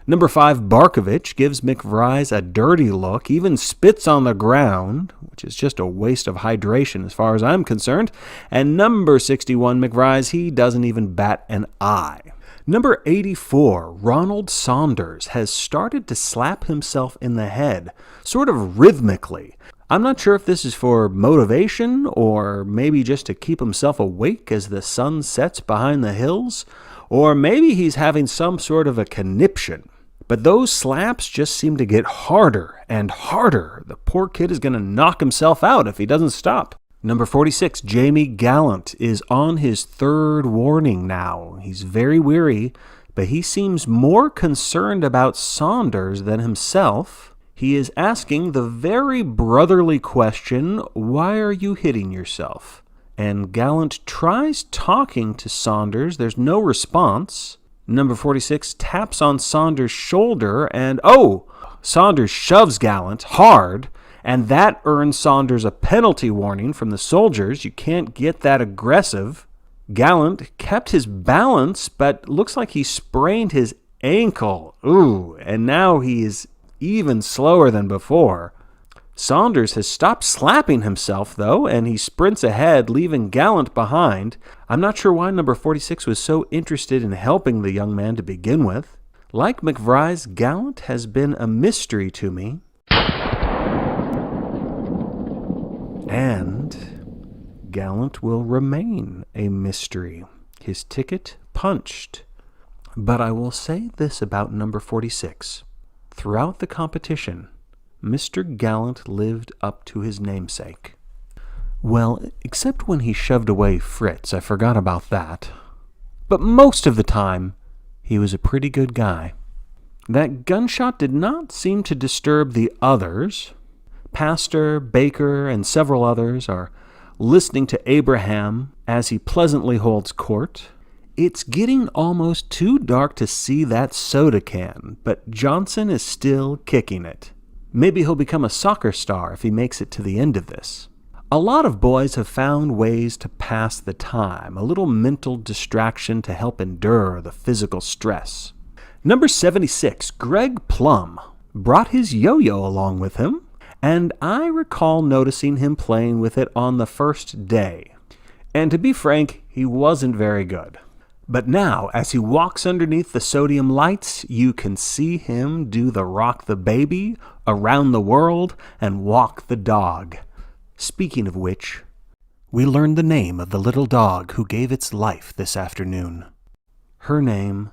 Number 5, Barkovitch, gives McVries a dirty look, even spits on the ground, which is just a waste of hydration as far as I'm concerned. And number 61, McVries, he doesn't even bat an eye. Number 84, Ronald Saunders, has started to slap himself in the head, sort of rhythmically. I'm not sure if this is for motivation or maybe just to keep himself awake as the sun sets behind the hills, or maybe he's having some sort of a conniption. But those slaps just seem to get harder and harder. The poor kid is going to knock himself out if he doesn't stop. Number 46, Jamie Gallant, is on his 3rd warning now. He's very weary, but he seems more concerned about Saunders than himself. He is asking the very brotherly question, why are you hitting yourself? And Gallant tries talking to Saunders. There's no response. Number 46 taps on Saunders' shoulder and, Saunders shoves Gallant hard, and that earns Saunders a penalty warning from the soldiers. You can't get that aggressive. Gallant kept his balance, but looks like he sprained his ankle. Ooh, and now he is even slower than before. Saunders has stopped slapping himself, though, and he sprints ahead, leaving Gallant behind. I'm not sure why number 46 was so interested in helping the young man to begin with. Like McVries, Gallant has been a mystery to me. And Gallant will remain a mystery. His ticket punched. But I will say this about number 46. Throughout the competition, Mr. Gallant lived up to his namesake. Well, except when he shoved away Fritz, I forgot about that. But most of the time, he was a pretty good guy. That gunshot did not seem to disturb the others. Pastor, Baker, and several others are listening to Abraham as he pleasantly holds court. It's getting almost too dark to see that soda can, but Johnson is still kicking it. Maybe he'll become a soccer star if he makes it to the end of this. A lot of boys have found ways to pass the time, a little mental distraction to help endure the physical stress. Number 76, Greg Plum, brought his yo-yo along with him, and I recall noticing him playing with it on the first day. And to be frank, he wasn't very good. But now, as he walks underneath the sodium lights, you can see him do the rock the baby, around the world, and walk the dog. Speaking of which, we learned the name of the little dog who gave its life this afternoon. Her name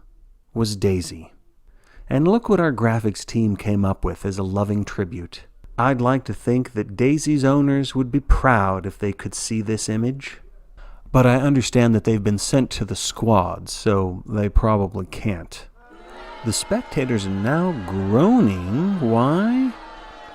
was Daisy. And look what our graphics team came up with as a loving tribute. I'd like to think that Daisy's owners would be proud if they could see this image. But I understand that they've been sent to the squad, so they probably can't. The spectators are now groaning. Why?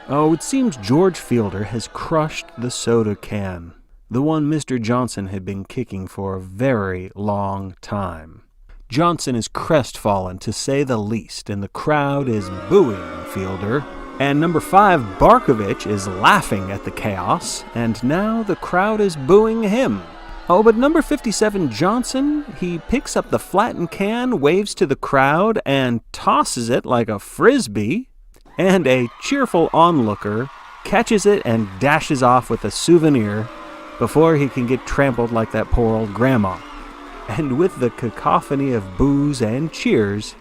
Oh, it seems George Fielder has crushed the soda can, the one Mr. Johnson had been kicking for a very long time. Johnson is crestfallen, to say the least, and the crowd is booing Fielder. And number 5, Barkovitch, is laughing at the chaos, and now the crowd is booing him. Oh, but number 57, Johnson, he picks up the flattened can, waves to the crowd, and tosses it like a frisbee. And a cheerful onlooker catches it and dashes off with a souvenir before he can get trampled like that poor old grandma. And with the cacophony of boos and cheers,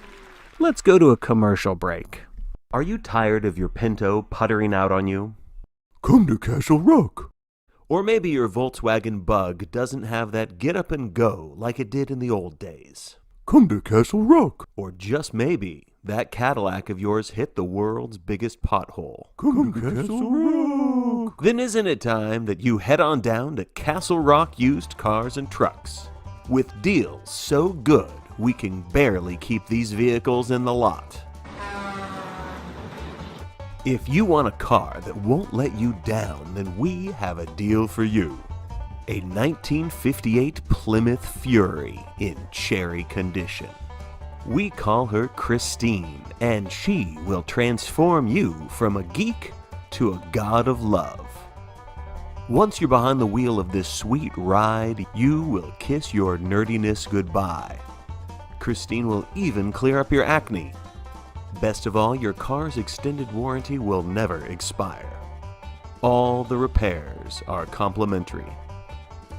let's go to a commercial break. Are you tired of your Pinto puttering out on you? Come to Castle Rock. Or maybe your Volkswagen Bug doesn't have that get up and go like it did in the old days. Come to Castle Rock. Or just maybe that Cadillac of yours hit the world's biggest pothole. Come to Castle Rock. Then isn't it time that you head on down to Castle Rock Used Cars and Trucks? With deals so good, we can barely keep these vehicles in the lot. If you want a car that won't let you down, then we have a deal for you. A 1958 Plymouth Fury in cherry condition. We call her Christine, and she will transform you from a geek to a god of love. Once you're behind the wheel of this sweet ride, you will kiss your nerdiness goodbye. Christine will even clear up your acne. Best of all, your car's extended warranty will never expire. All the repairs are complimentary.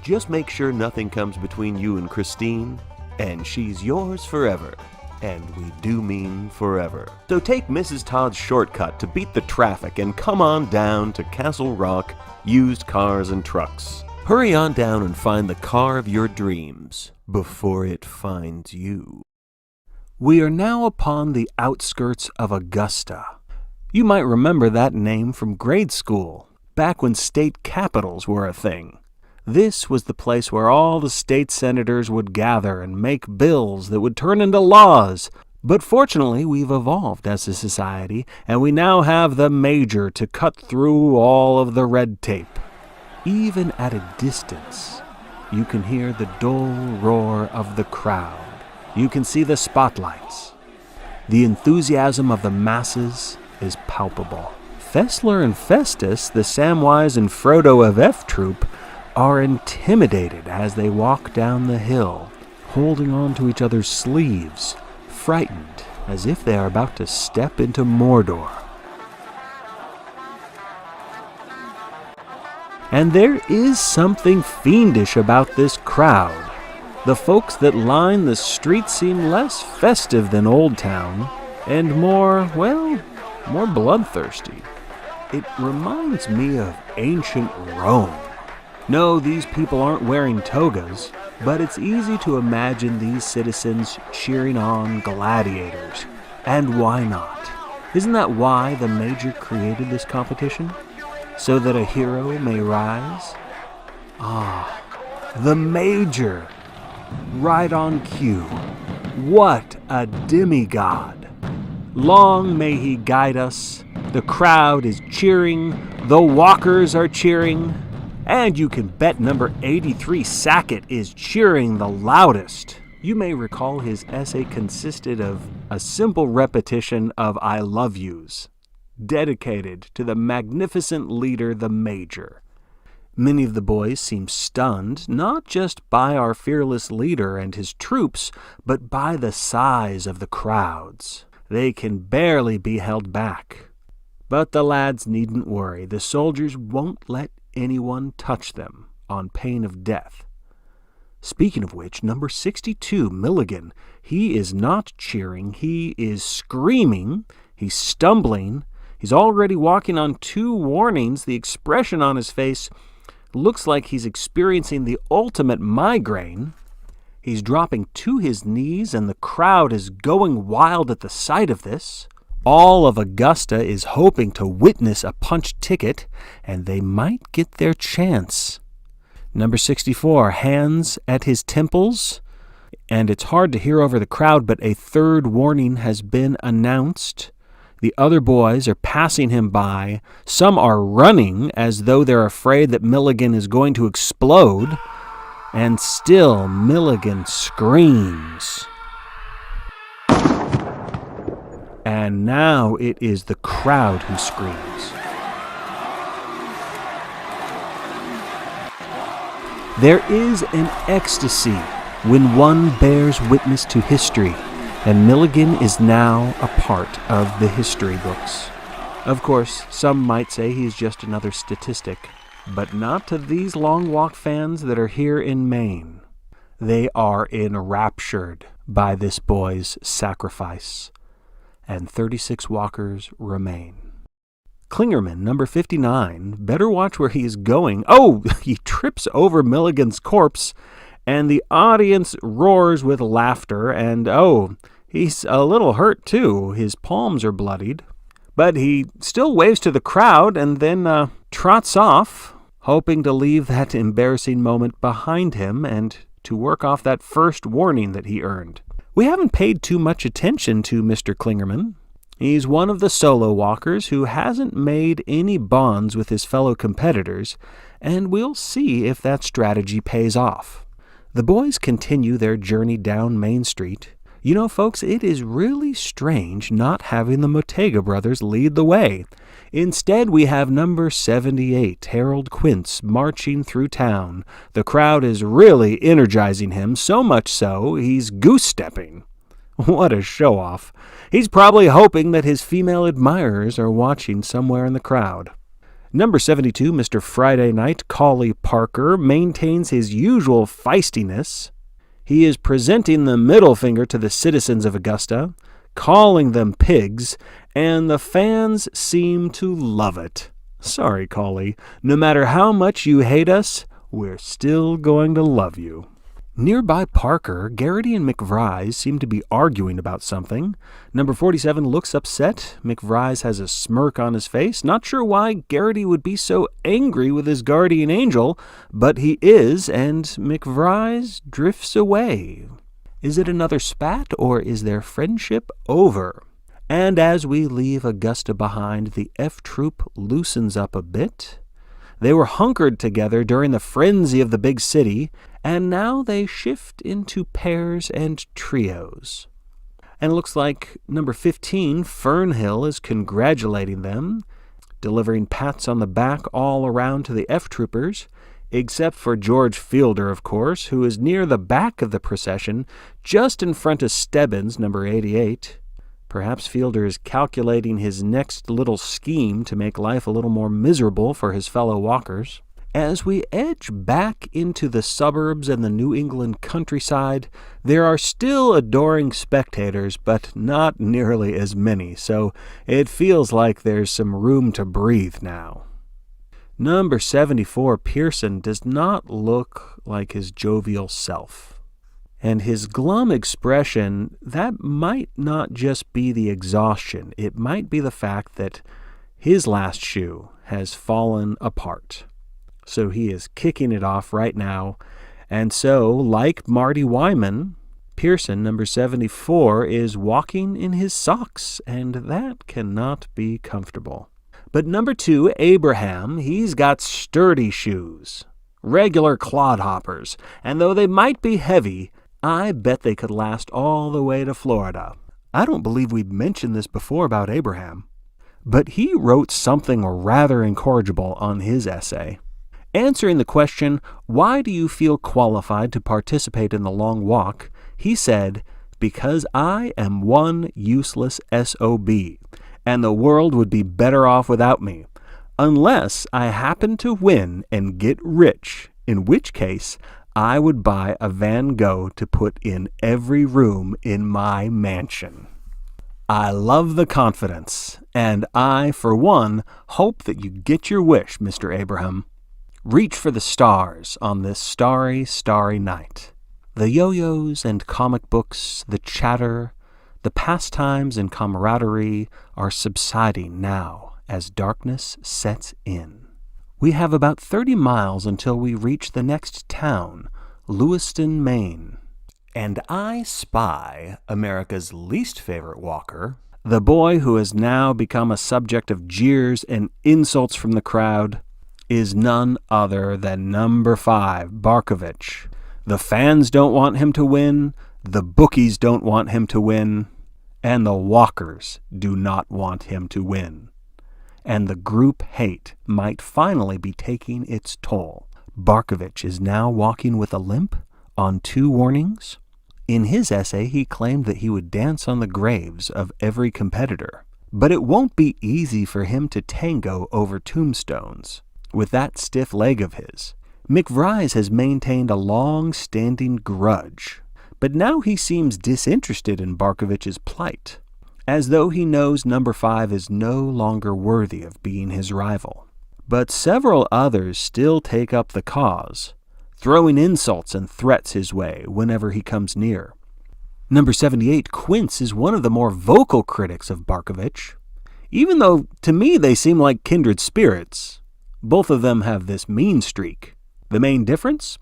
Just make sure nothing comes between you and Christine, and she's yours forever. And we do mean forever. So take Mrs. Todd's shortcut to beat the traffic and come on down to Castle Rock Used Cars and Trucks. Hurry on down and find the car of your dreams before it finds you. We are now upon the outskirts of Augusta. You might remember that name from grade school, back when state capitals were a thing. This was the place where all the state senators would gather and make bills that would turn into laws. But fortunately, we've evolved as a society, and we now have the major to cut through all of the red tape. Even at a distance, you can hear the dull roar of the crowd. You can see the spotlights. The enthusiasm of the masses is palpable. Fessler and Festus, the Samwise and Frodo of F Troop, are intimidated as they walk down the hill, holding on to each other's sleeves, frightened as if they are about to step into Mordor. And there is something fiendish about this crowd. The folks that line the streets seem less festive than Old Town, and more bloodthirsty. It reminds me of ancient Rome. No, these people aren't wearing togas, but it's easy to imagine these citizens cheering on gladiators. And why not? Isn't that why the Major created this competition? So that a hero may rise? Ah, the Major! Right on cue. What a demigod! Long may he guide us. The crowd is cheering. The walkers are cheering. And you can bet number 83 Sackett is cheering the loudest. You may recall his essay consisted of a simple repetition of I love yous, dedicated to the magnificent leader, the Major. Many of the boys seem stunned, not just by our fearless leader and his troops, but by the size of the crowds. They can barely be held back. But the lads needn't worry. The soldiers won't let anyone touch them on pain of death. Speaking of which, number 62, Milligan, he is not cheering, he is screaming, he's stumbling, he's already walking on 2 warnings. The expression on his face looks like he's experiencing the ultimate migraine. He's dropping to his knees, and the crowd is going wild at the sight of this. All of Augusta is hoping to witness a punch ticket, and they might get their chance. Number 64, hands at his temples, and it's hard to hear over the crowd, but a 3rd warning has been announced. The other boys are passing him by. Some are running as though they're afraid that Milligan is going to explode, and still Milligan screams. And now it is the crowd who screams. There is an ecstasy when one bears witness to history, and Milligan is now a part of the history books. Of course, some might say he's just another statistic, but not to these Long Walk fans that are here in Maine. They are enraptured by this boy's sacrifice. And 36 walkers remain. Klingerman, number 59, better watch where he is going. Oh, he trips over Milligan's corpse, and the audience roars with laughter, and he's a little hurt too. His palms are bloodied. But he still waves to the crowd and then trots off, hoping to leave that embarrassing moment behind him and to work off that first warning that he earned. We haven't paid too much attention to Mr. Klingerman. He's one of the solo walkers who hasn't made any bonds with his fellow competitors, and we'll see if that strategy pays off. The boys continue their journey down Main Street. You know, folks, it is really strange not having the Mottega brothers lead the way. Instead, we have number 78, Harold Quince, marching through town. The crowd is really energizing him, so much so he's goose-stepping. What a show-off. He's probably hoping that his female admirers are watching somewhere in the crowd. Number 72, Mr. Friday Night, Collie Parker, maintains his usual feistiness. He is presenting the middle finger to the citizens of Augusta, calling them pigs, and the fans seem to love it. Sorry, Collie. No matter how much you hate us, we're still going to love you. Nearby Parker, Garrity and McVries seem to be arguing about something. Number 47 looks upset. McVries has a smirk on his face. Not sure why Garrity would be so angry with his guardian angel, but he is, and McVries drifts away. Is it another spat, or is their friendship over? And as we leave Augusta behind, the F Troop loosens up a bit. They were hunkered together during the frenzy of the big city, and now they shift into pairs and trios. And it looks like number 15, Fernhill, is congratulating them, delivering pats on the back all around to the F-Troopers, except for George Fielder, of course, who is near the back of the procession, just in front of Stebbins, number 88. Perhaps Fielder is calculating his next little scheme to make life a little more miserable for his fellow walkers. As we edge back into the suburbs and the New England countryside, there are still adoring spectators, but not nearly as many, so it feels like there's some room to breathe now. Number 74, Pearson, does not look like his jovial self. And his glum expression, that might not just be the exhaustion. It might be the fact that his last shoe has fallen apart. So he is kicking it off right now. And so, like Marty Wyman, Pearson, number 74, is walking in his socks, and that cannot be comfortable. But number 2, Abraham, he's got sturdy shoes, regular clodhoppers, and though they might be heavy, I bet they could last all the way to Florida. I don't believe we've mentioned this before about Abraham, but he wrote something rather incorrigible on his essay. Answering the question, why do you feel qualified to participate in the long walk, he said, because I am one useless SOB, and the world would be better off without me, unless I happen to win and get rich, in which case I would buy a Van Gogh to put in every room in my mansion. I love the confidence, and I, for one, hope that you get your wish, Mr. Abraham. Reach for the stars on this starry, starry night. The yo-yos and comic books, the chatter, the pastimes and camaraderie are subsiding now as darkness sets in. We have about 30 miles until we reach the next town, Lewiston, Maine. And I spy America's least favorite walker, the boy who has now become a subject of jeers and insults from the crowd, is none other than number 5, Barkovitch. The fans don't want him to win, the bookies don't want him to win, and the walkers do not want him to win. And the group hate might finally be taking its toll. Barkovitch is now walking with a limp on 2 warnings. In his essay, he claimed that he would dance on the graves of every competitor. But it won't be easy for him to tango over tombstones with that stiff leg of his. McVries has maintained a long-standing grudge, but now he seems disinterested in Barkovitch's plight, as though he knows number 5 is no longer worthy of being his rival. But several others still take up the cause, throwing insults and threats his way whenever he comes near. Number 78, Quince, is one of the more vocal critics of Barkovitch, even though to me they seem like kindred spirits. Both of them have this mean streak. The main difference?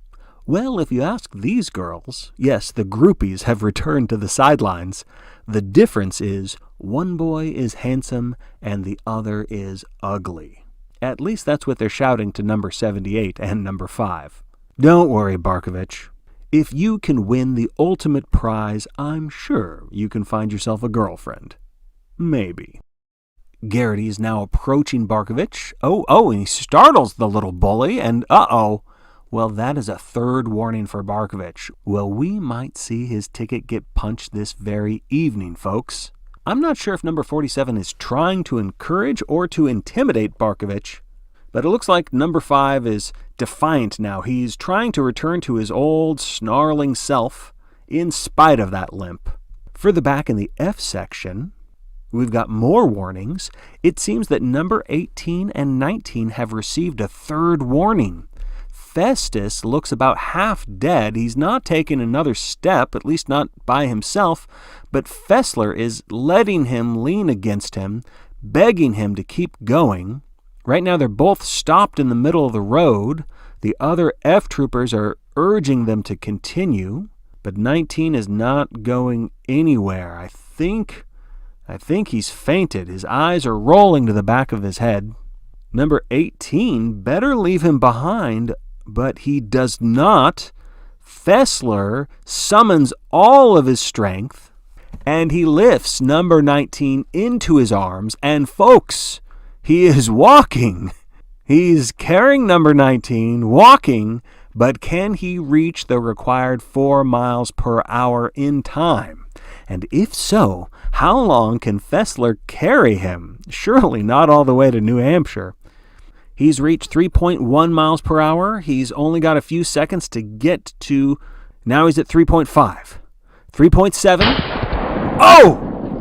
Well, if you ask these girls, yes, the groupies have returned to the sidelines. The difference is one boy is handsome and the other is ugly. At least that's what they're shouting to number 78 and number 5. Don't worry, Barkovitch. If you can win the ultimate prize, I'm sure you can find yourself a girlfriend. Maybe. Garrity is now approaching Barkovitch. And he startles the little bully, and well, that is a third warning for Barkovitch. Well, we might see his ticket get punched this very evening, folks. I'm not sure if number 47 is trying to encourage or to intimidate Barkovitch, but it looks like number 5 is defiant now. He's trying to return to his old snarling self in spite of that limp. Further back in the F section, we've got more warnings. It seems that number 18 and 19 have received a third warning. Festus looks about half dead. He's not taking another step, at least not by himself, but Fessler is letting him lean against him, begging him to keep going. Right now they're both stopped in the middle of the road. The other F-troopers are urging them to continue, but 19 is not going anywhere. I think he's fainted. His eyes are rolling to the back of his head. Number 18 better leave him behind, but he does not. Fessler summons all of his strength, and he lifts number 19 into his arms, and folks, he is walking. He's carrying number 19, walking, but can he reach the required 4 miles per hour in time? And if so, how long can Fessler carry him? Surely not all the way to New Hampshire. He's reached 3.1 miles per hour. He's only got a few seconds to get to... Now he's at 3.5. 3.7.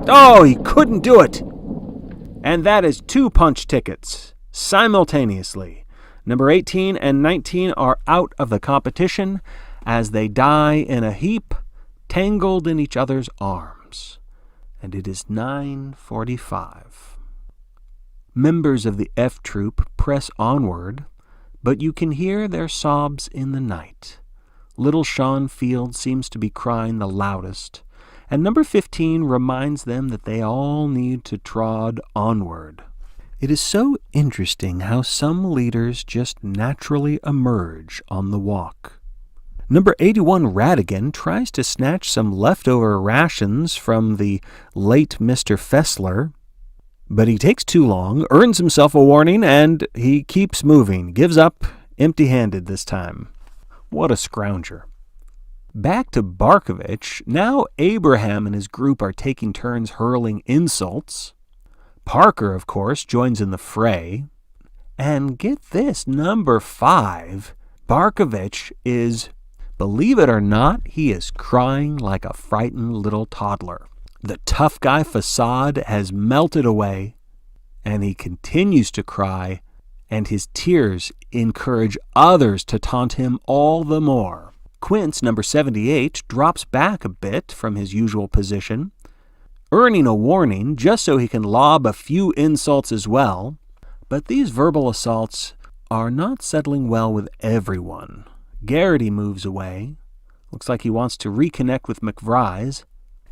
Oh, he couldn't do it. And that is 2 punch tickets simultaneously. Number 18 and 19 are out of the competition as they die in a heap, tangled in each other's arms. And it is 9:45. Members of the F Troop press onward, but you can hear their sobs in the night. Little Sean Field seems to be crying the loudest, and number 15 reminds them that they all need to trod onward. It is so interesting how some leaders just naturally emerge on the walk. Number 81 Radigan tries to snatch some leftover rations from the late Mr. Fessler, but he takes too long, earns himself a warning, and he keeps moving, gives up empty-handed this time. What a scrounger. Back to Barkovitch. Now Abraham and his group are taking turns hurling insults. Parker, of course, joins in the fray. And get this, number 5, Barkovitch is, believe it or not, he is crying like a frightened little toddler. The tough guy facade has melted away, and he continues to cry, and his tears encourage others to taunt him all the more. Quince, number 78, drops back a bit from his usual position, earning a warning just so he can lob a few insults as well. But these verbal assaults are not settling well with everyone. Garrity moves away. Looks like he wants to reconnect with McVries.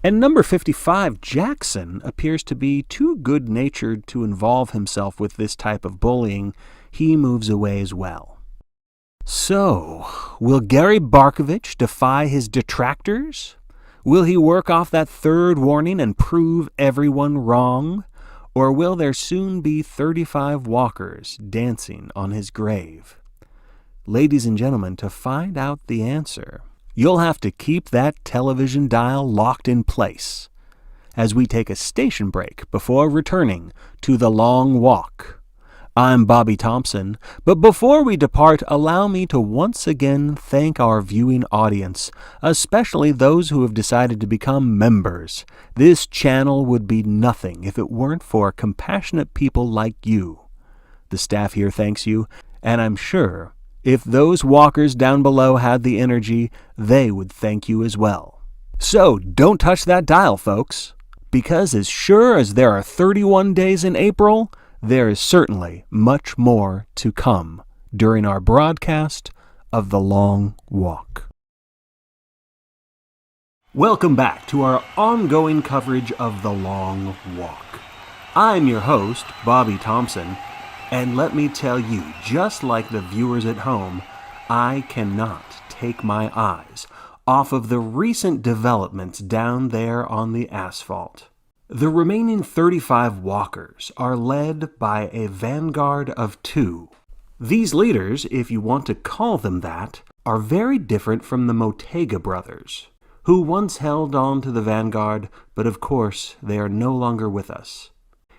And number 55, Jackson, appears to be too good-natured to involve himself with this type of bullying. He moves away as well. So, will Gary Barkovitch defy his detractors? Will he work off that third warning and prove everyone wrong? Or will there soon be 35 walkers dancing on his grave? Ladies and gentlemen, to find out the answer, you'll have to keep that television dial locked in place as we take a station break before returning to The Long Walk. I'm Bobby Thompson, but before we depart, allow me to once again thank our viewing audience, especially those who have decided to become members. This channel would be nothing if it weren't for compassionate people like you. The staff here thanks you, and I'm sure if those walkers down below had the energy, they would thank you as well. So don't touch that dial, folks, because as sure as there are 31 days in April, there is certainly much more to come during our broadcast of The Long Walk. Welcome back to our ongoing coverage of The Long Walk. I'm your host, Bobby Thompson, and let me tell you, just like the viewers at home, I cannot take my eyes off of the recent developments down there on the asphalt. The remaining 35 walkers are led by a vanguard of 2. These leaders, if you want to call them that, are very different from the Motega brothers, who once held on to the vanguard, but of course they are no longer with us.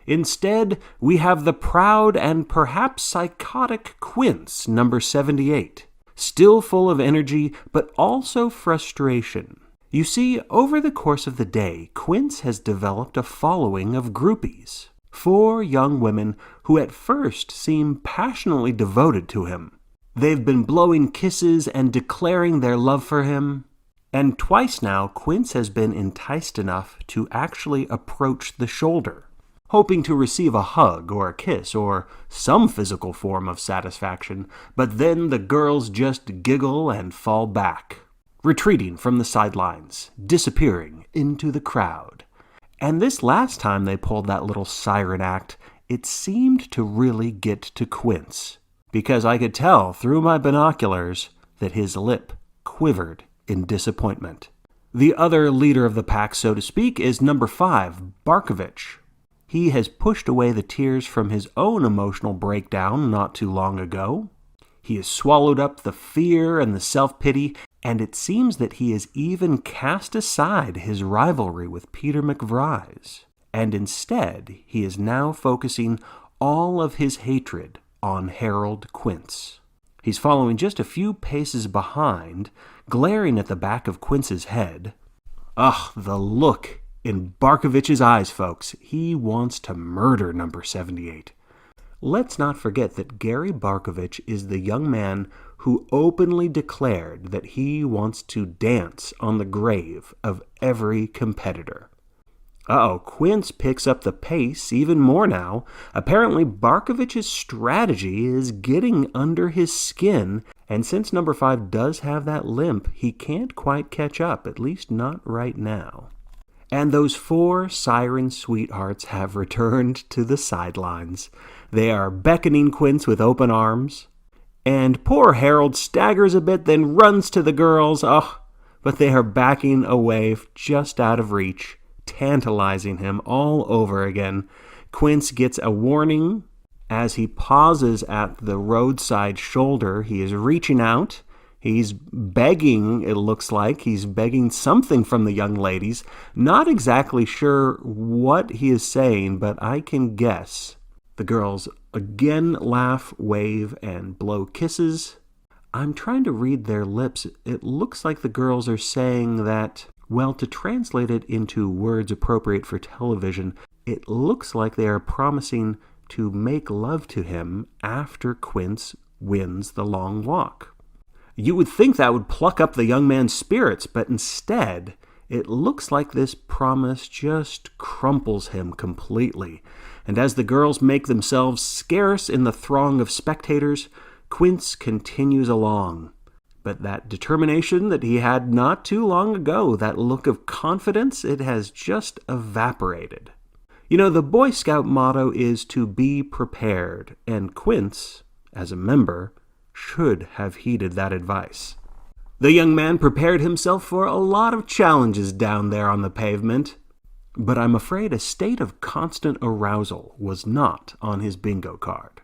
Instead, we have the proud and perhaps psychotic Quince, number 78, still full of energy, but also frustration. You see, over the course of the day, Quince has developed a following of groupies. 4 young women who at first seem passionately devoted to him. They've been blowing kisses and declaring their love for him. And twice now, Quince has been enticed enough to actually approach the shoulder, hoping to receive a hug or a kiss or some physical form of satisfaction, but then the girls just giggle and fall back, retreating from the sidelines, disappearing into the crowd. And this last time they pulled that little siren act, it seemed to really get to Quince, because I could tell through my binoculars that his lip quivered in disappointment. The other leader of the pack, so to speak, is number 5, Barkovitch. He has pushed away the tears from his own emotional breakdown not too long ago. He has swallowed up the fear and the self-pity, and it seems that he has even cast aside his rivalry with Peter McVries. And instead, he is now focusing all of his hatred on Harold Quince. He's following just a few paces behind, glaring at the back of Quince's head. Ugh, the look in Barkovitch's eyes, folks. He wants to murder number 78. Let's not forget that Gary Barkovitch is the young man who openly declared that he wants to dance on the grave of every competitor. Quince picks up the pace even more now. Apparently, Barkovitch's strategy is getting under his skin, and since number 5 does have that limp, he can't quite catch up, at least not right now. And those 4 siren sweethearts have returned to the sidelines. They are beckoning Quince with open arms. And poor Harold staggers a bit, then runs to the girls. But they are backing away just out of reach, tantalizing him all over again. Quince gets a warning as he pauses at the roadside shoulder. He is reaching out. He's begging, it looks like. He's begging something from the young ladies. Not exactly sure what he is saying, but I can guess. The girls again laugh, wave, and blow kisses. I'm trying to read their lips. It looks like the girls are saying that, well, to translate it into words appropriate for television, it looks like they are promising to make love to him after Quince wins the long walk. You would think that would pluck up the young man's spirits, but instead, it looks like this promise just crumples him completely. And as the girls make themselves scarce in the throng of spectators, Quince continues along. But that determination that he had not too long ago, that look of confidence, it has just evaporated. You know, the Boy Scout motto is to be prepared, and Quince, as a member, should have heeded that advice. The young man prepared himself for a lot of challenges down there on the pavement, but I'm afraid a state of constant arousal was not on his bingo card.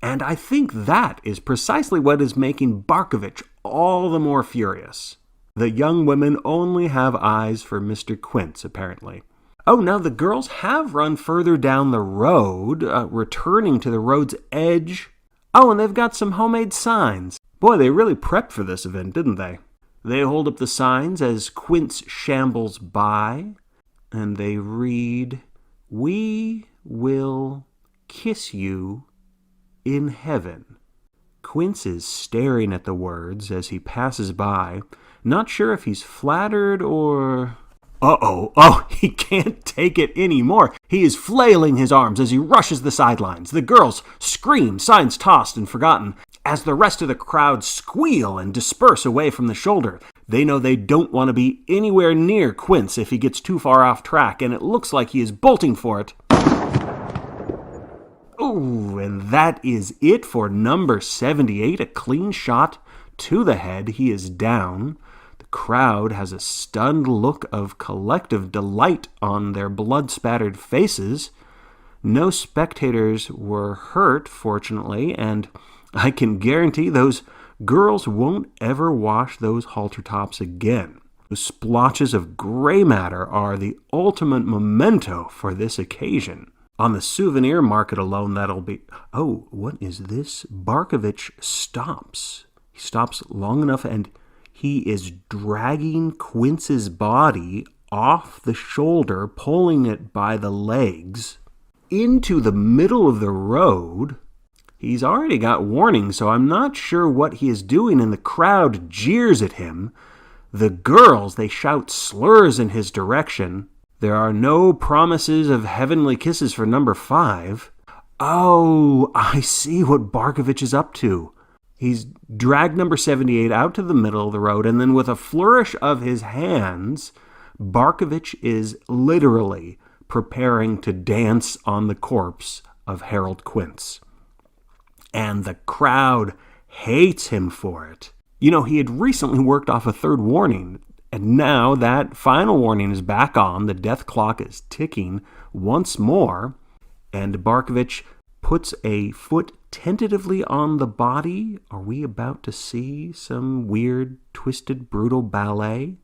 And I think that is precisely what is making Barkovitch all the more furious. The young women only have eyes for Mr. Quince, apparently. Now the girls have run further down the road, returning to the road's edge. And they've got some homemade signs. Boy, they really prepped for this event, didn't they? They hold up the signs as Quince shambles by, and they read, "We will kiss you in heaven." Quince is staring at the words as he passes by, not sure if he's flattered or... he can't take it anymore. He is flailing his arms as he rushes the sidelines. The girls scream, signs tossed and forgotten, as the rest of the crowd squeal and disperse away from the shoulder. They know they don't want to be anywhere near Quince if he gets too far off track, and it looks like he is bolting for it. And that is it for number 78, a clean shot to the head. He is down. The crowd has a stunned look of collective delight on their blood-spattered faces. No spectators were hurt, fortunately, and I can guarantee those girls won't ever wash those halter tops again. The splotches of gray matter are the ultimate memento for this occasion. On the souvenir market alone, that'll be... Oh, what is this? Barkovitch stops. He stops long enough, and he is dragging Quince's body off the shoulder, pulling it by the legs into the middle of the road. He's already got warning, so I'm not sure what he is doing, and the crowd jeers at him. The girls, they shout slurs in his direction. There are no promises of heavenly kisses for number 5. Oh, I see what Barkovitch is up to. He's dragged number 78 out to the middle of the road, and then with a flourish of his hands, Barkovitch is literally preparing to dance on the corpse of Harold Quince. And the crowd hates him for it. You know, he had recently worked off a 3rd warning, and now that final warning is back on. The death clock is ticking once more, and Barkovitch puts a foot tentatively on the body. Are we about to see some weird, twisted, brutal ballet?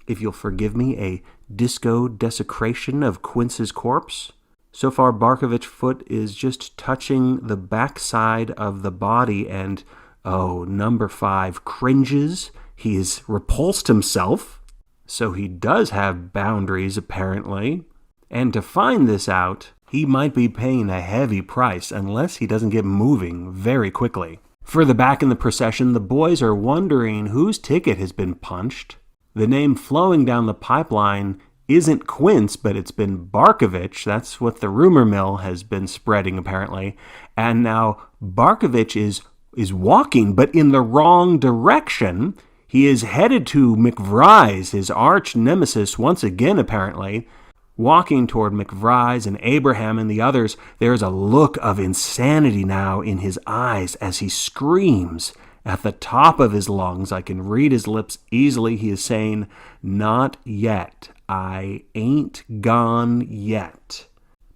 If you'll forgive me, a disco desecration of Quince's corpse? So far, Barkovitch's foot is just touching the backside of the body, and, oh, number 5 cringes. He has repulsed himself, so he does have boundaries, apparently. And to find this out, he might be paying a heavy price unless he doesn't get moving very quickly. Further back in the procession, the boys are wondering whose ticket has been punched. The name flowing down the pipeline isn't Quince, but it's been Barkovitch. That's what the rumor mill has been spreading, apparently. And now Barkovitch is walking, but in the wrong direction. He is headed to McVries, his arch nemesis, once again, apparently. Walking toward McVries and Abraham and the others, there's a look of insanity now in his eyes as he screams at the top of his lungs. I can read his lips easily. He is saying, "Not yet. I ain't gone yet."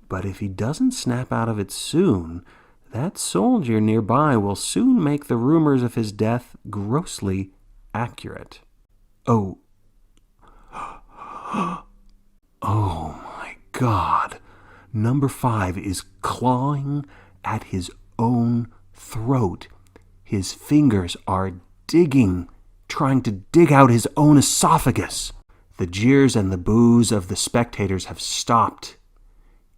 But if he doesn't snap out of it soon, that soldier nearby will soon make the rumors of his death grossly accurate. Oh. Oh my God. Number 5 is clawing at his own throat. His fingers are digging, trying to dig out his own esophagus. The jeers and the boos of the spectators have stopped.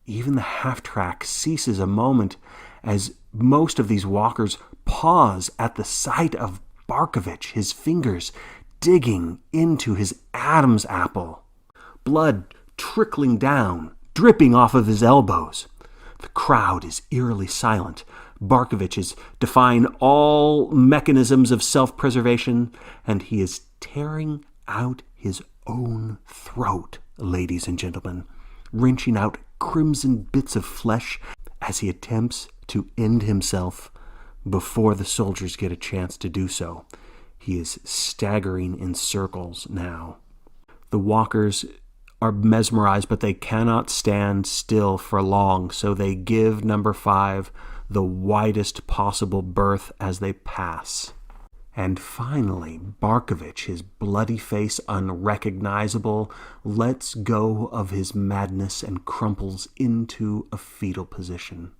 Even the half-track ceases a moment as most of these walkers pause at the sight of Barkovitch, his fingers digging into his Adam's apple. Blood trickling down, dripping off of his elbows. The crowd is eerily silent. Barkovitch is defying all mechanisms of self-preservation, and he is tearing out his own throat, ladies and gentlemen, wrenching out crimson bits of flesh as he attempts to end himself before the soldiers get a chance to do so. He is staggering in circles now. The walkers are mesmerized, but they cannot stand still for long, so they give number 5 the widest possible berth as they pass. And finally, Barkovitch, his bloody face unrecognizable, lets go of his madness and crumples into a fetal position.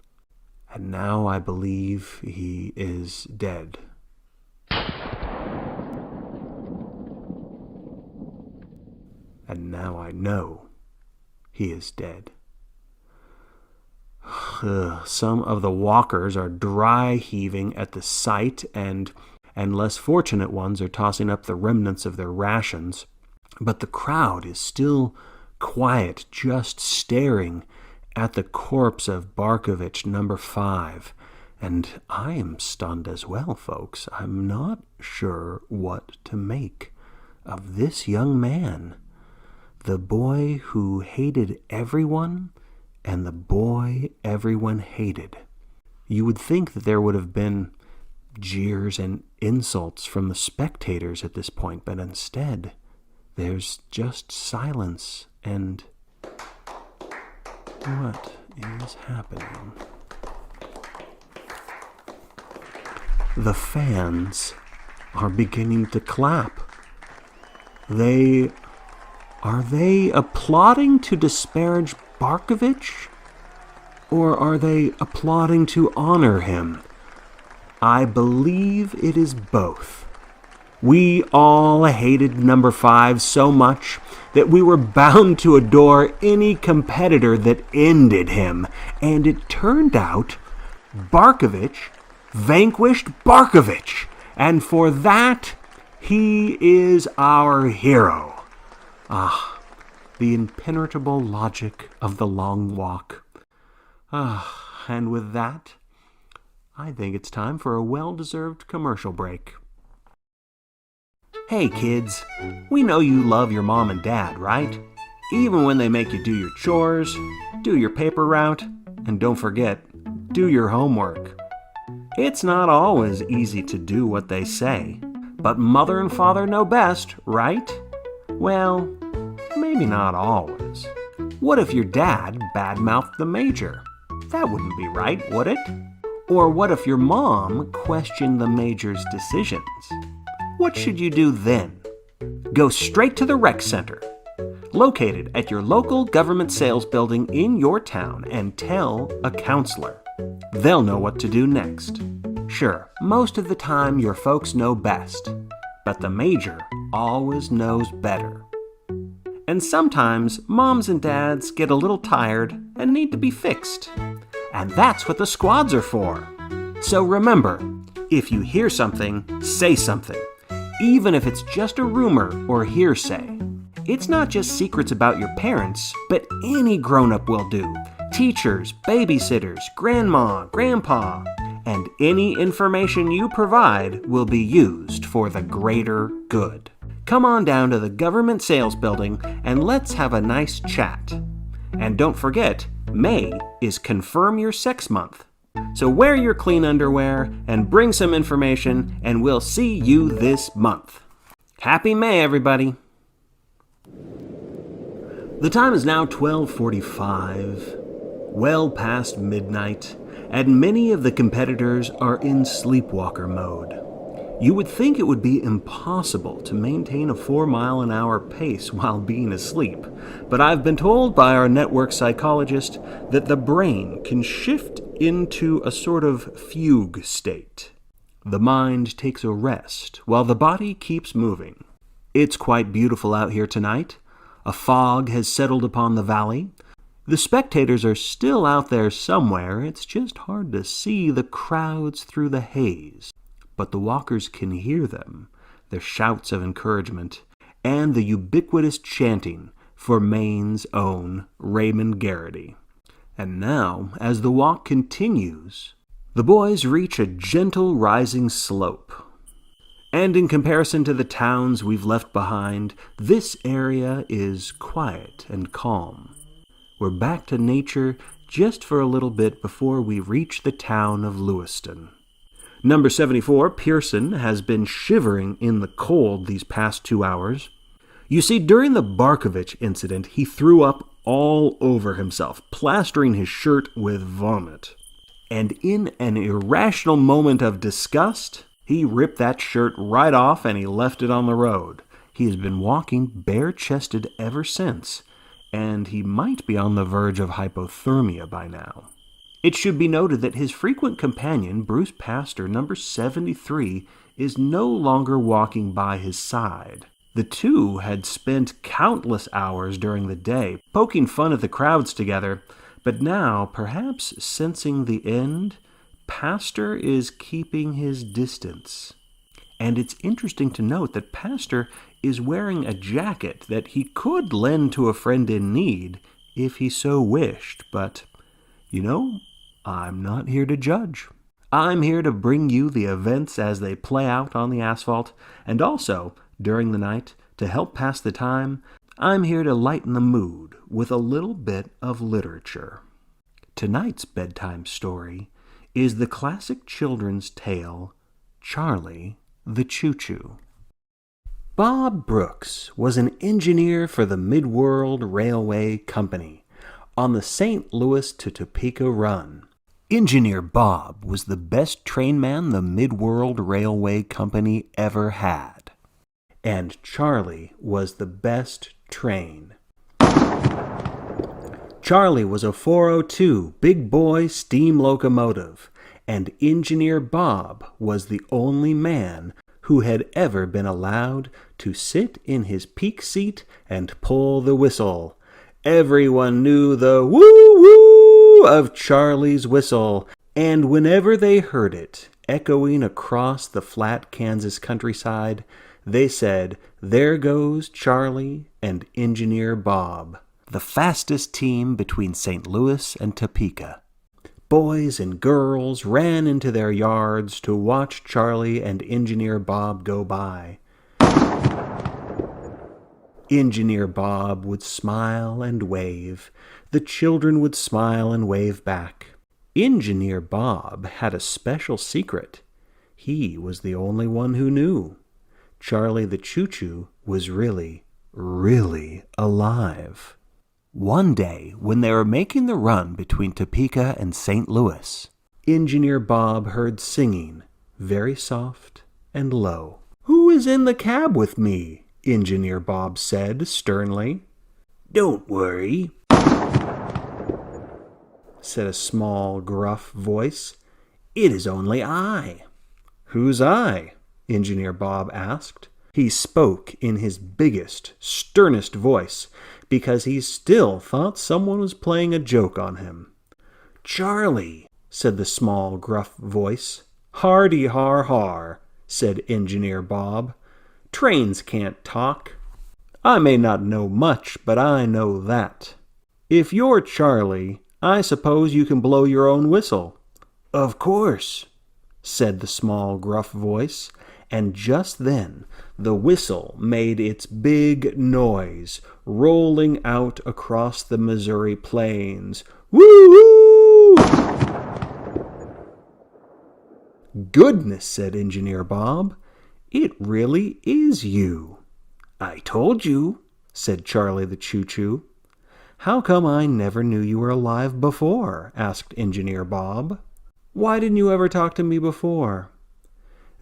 And now I believe he is dead. And now I know he is dead. Some of the walkers are dry heaving at the sight, and less fortunate ones are tossing up the remnants of their rations. But the crowd is still quiet, just staring at the corpse of Barkovitch, number 5. And I am stunned as well, folks. I'm not sure what to make of this young man. The boy who hated everyone, and the boy everyone hated. You would think that there would have been jeers and insults from the spectators at this point, but instead, there's just silence, and what is happening? The fans are beginning to clap. Are they applauding to disparage Barkovitch? Or are they applauding to honor him? I believe it is both. We all hated number 5 so much that we were bound to adore any competitor that ended him, and it turned out Barkovitch vanquished Barkovitch, and for that he is our hero. Ah, the impenetrable logic of the long walk. And with that, I think it's time for a well-deserved commercial break. Hey kids, we know you love your mom and dad, right? Even when they make you do your chores, do your paper route, and don't forget, do your homework. It's not always easy to do what they say, but mother and father know best, right? Well, maybe not always. What if your dad badmouthed the major? That wouldn't be right, would it? Or what if your mom questioned the major's decisions? What should you do then? Go straight to the rec center, located at your local government sales building in your town, and tell a counselor. They'll know what to do next. Sure, most of the time your folks know best, but the major always knows better. And sometimes moms and dads get a little tired and need to be fixed. And that's what the squads are for. So remember, if you hear something, say something, even if it's just a rumor or hearsay. It's not just secrets about your parents, but any grown-up will do. Teachers, babysitters, grandma, grandpa, and any information you provide will be used for the greater good. Come on down to the government sales building and let's have a nice chat. And don't forget, May is Confirm Your Sex Month. So wear your clean underwear and bring some information, and we'll see you this month. Happy May, everybody! The time is now 12:45, well past midnight, and many of the competitors are in sleepwalker mode. You would think it would be impossible to maintain a 4-mile-an-hour pace while being asleep, but I've been told by our network psychologist that the brain can shift into a sort of fugue state. The mind takes a rest while the body keeps moving. It's quite beautiful out here tonight. A fog has settled upon the valley. The spectators are still out there somewhere. It's just hard to see the crowds through the haze. But the walkers can hear them, their shouts of encouragement, and the ubiquitous chanting for Maine's own Raymond Garrity. And now, as the walk continues, the boys reach a gentle rising slope. And in comparison to the towns we've left behind, this area is quiet and calm. We're back to nature just for a little bit before we reach the town of Lewiston. Number 74, Pearson, has been shivering in the cold these past 2 hours. You see, during the Barkovitch incident, he threw up all over himself, plastering his shirt with vomit. And in an irrational moment of disgust, he ripped that shirt right off and he left it on the road. He has been walking bare-chested ever since, and he might be on the verge of hypothermia by now. It should be noted that his frequent companion, Bruce Pastor, number 73, is no longer walking by his side. The two had spent countless hours during the day poking fun at the crowds together, but now, perhaps sensing the end, Pastor is keeping his distance. And it's interesting to note that Pastor is wearing a jacket that he could lend to a friend in need if he so wished, but, I'm not here to judge. I'm here to bring you the events as they play out on the asphalt, and also, during the night, to help pass the time, I'm here to lighten the mood with a little bit of literature. Tonight's bedtime story is the classic children's tale, Charlie the Choo-Choo. Bob Brooks was an engineer for the Midworld Railway Company on the St. Louis to Topeka run. Engineer Bob was the best trainman the Midworld Railway Company ever had. And Charlie was the best train. Charlie was a 402 big boy steam locomotive, and Engineer Bob was the only man who had ever been allowed to sit in his peak seat and pull the whistle. Everyone knew the woo-woo of Charlie's whistle, and whenever they heard it echoing across the flat Kansas countryside, they said, "There goes Charlie and Engineer Bob," the fastest team between St. Louis and Topeka. Boys and girls ran into their yards to watch Charlie and Engineer Bob go by. Engineer Bob would smile and wave. The children would smile and wave back. Engineer Bob had a special secret. He was the only one who knew. Charlie the Choo-Choo was really, really alive. One day, when they were making the run between Topeka and St. Louis, Engineer Bob heard singing, very soft and low. "Who is in the cab with me?" Engineer Bob said sternly. "Don't worry," said a small, gruff voice. "It is only I." "Who's I?" Engineer Bob asked. He spoke in his biggest, sternest voice, because he still thought someone was playing a joke on him. "Charlie," said the small, gruff voice. "Hardy har har," said Engineer Bob. "Trains can't talk. I may not know much, but I know that. If you're Charlie, I suppose you can blow your own whistle." "Of course," said the small, gruff voice, and just then the whistle made its big noise, rolling out across the Missouri plains. "Woo-woo!" "Goodness," said Engineer Bob. "It really is you." "I told you," said Charlie the Choo-Choo. "How come I never knew you were alive before?" asked Engineer Bob. "Why didn't you ever talk to me before?"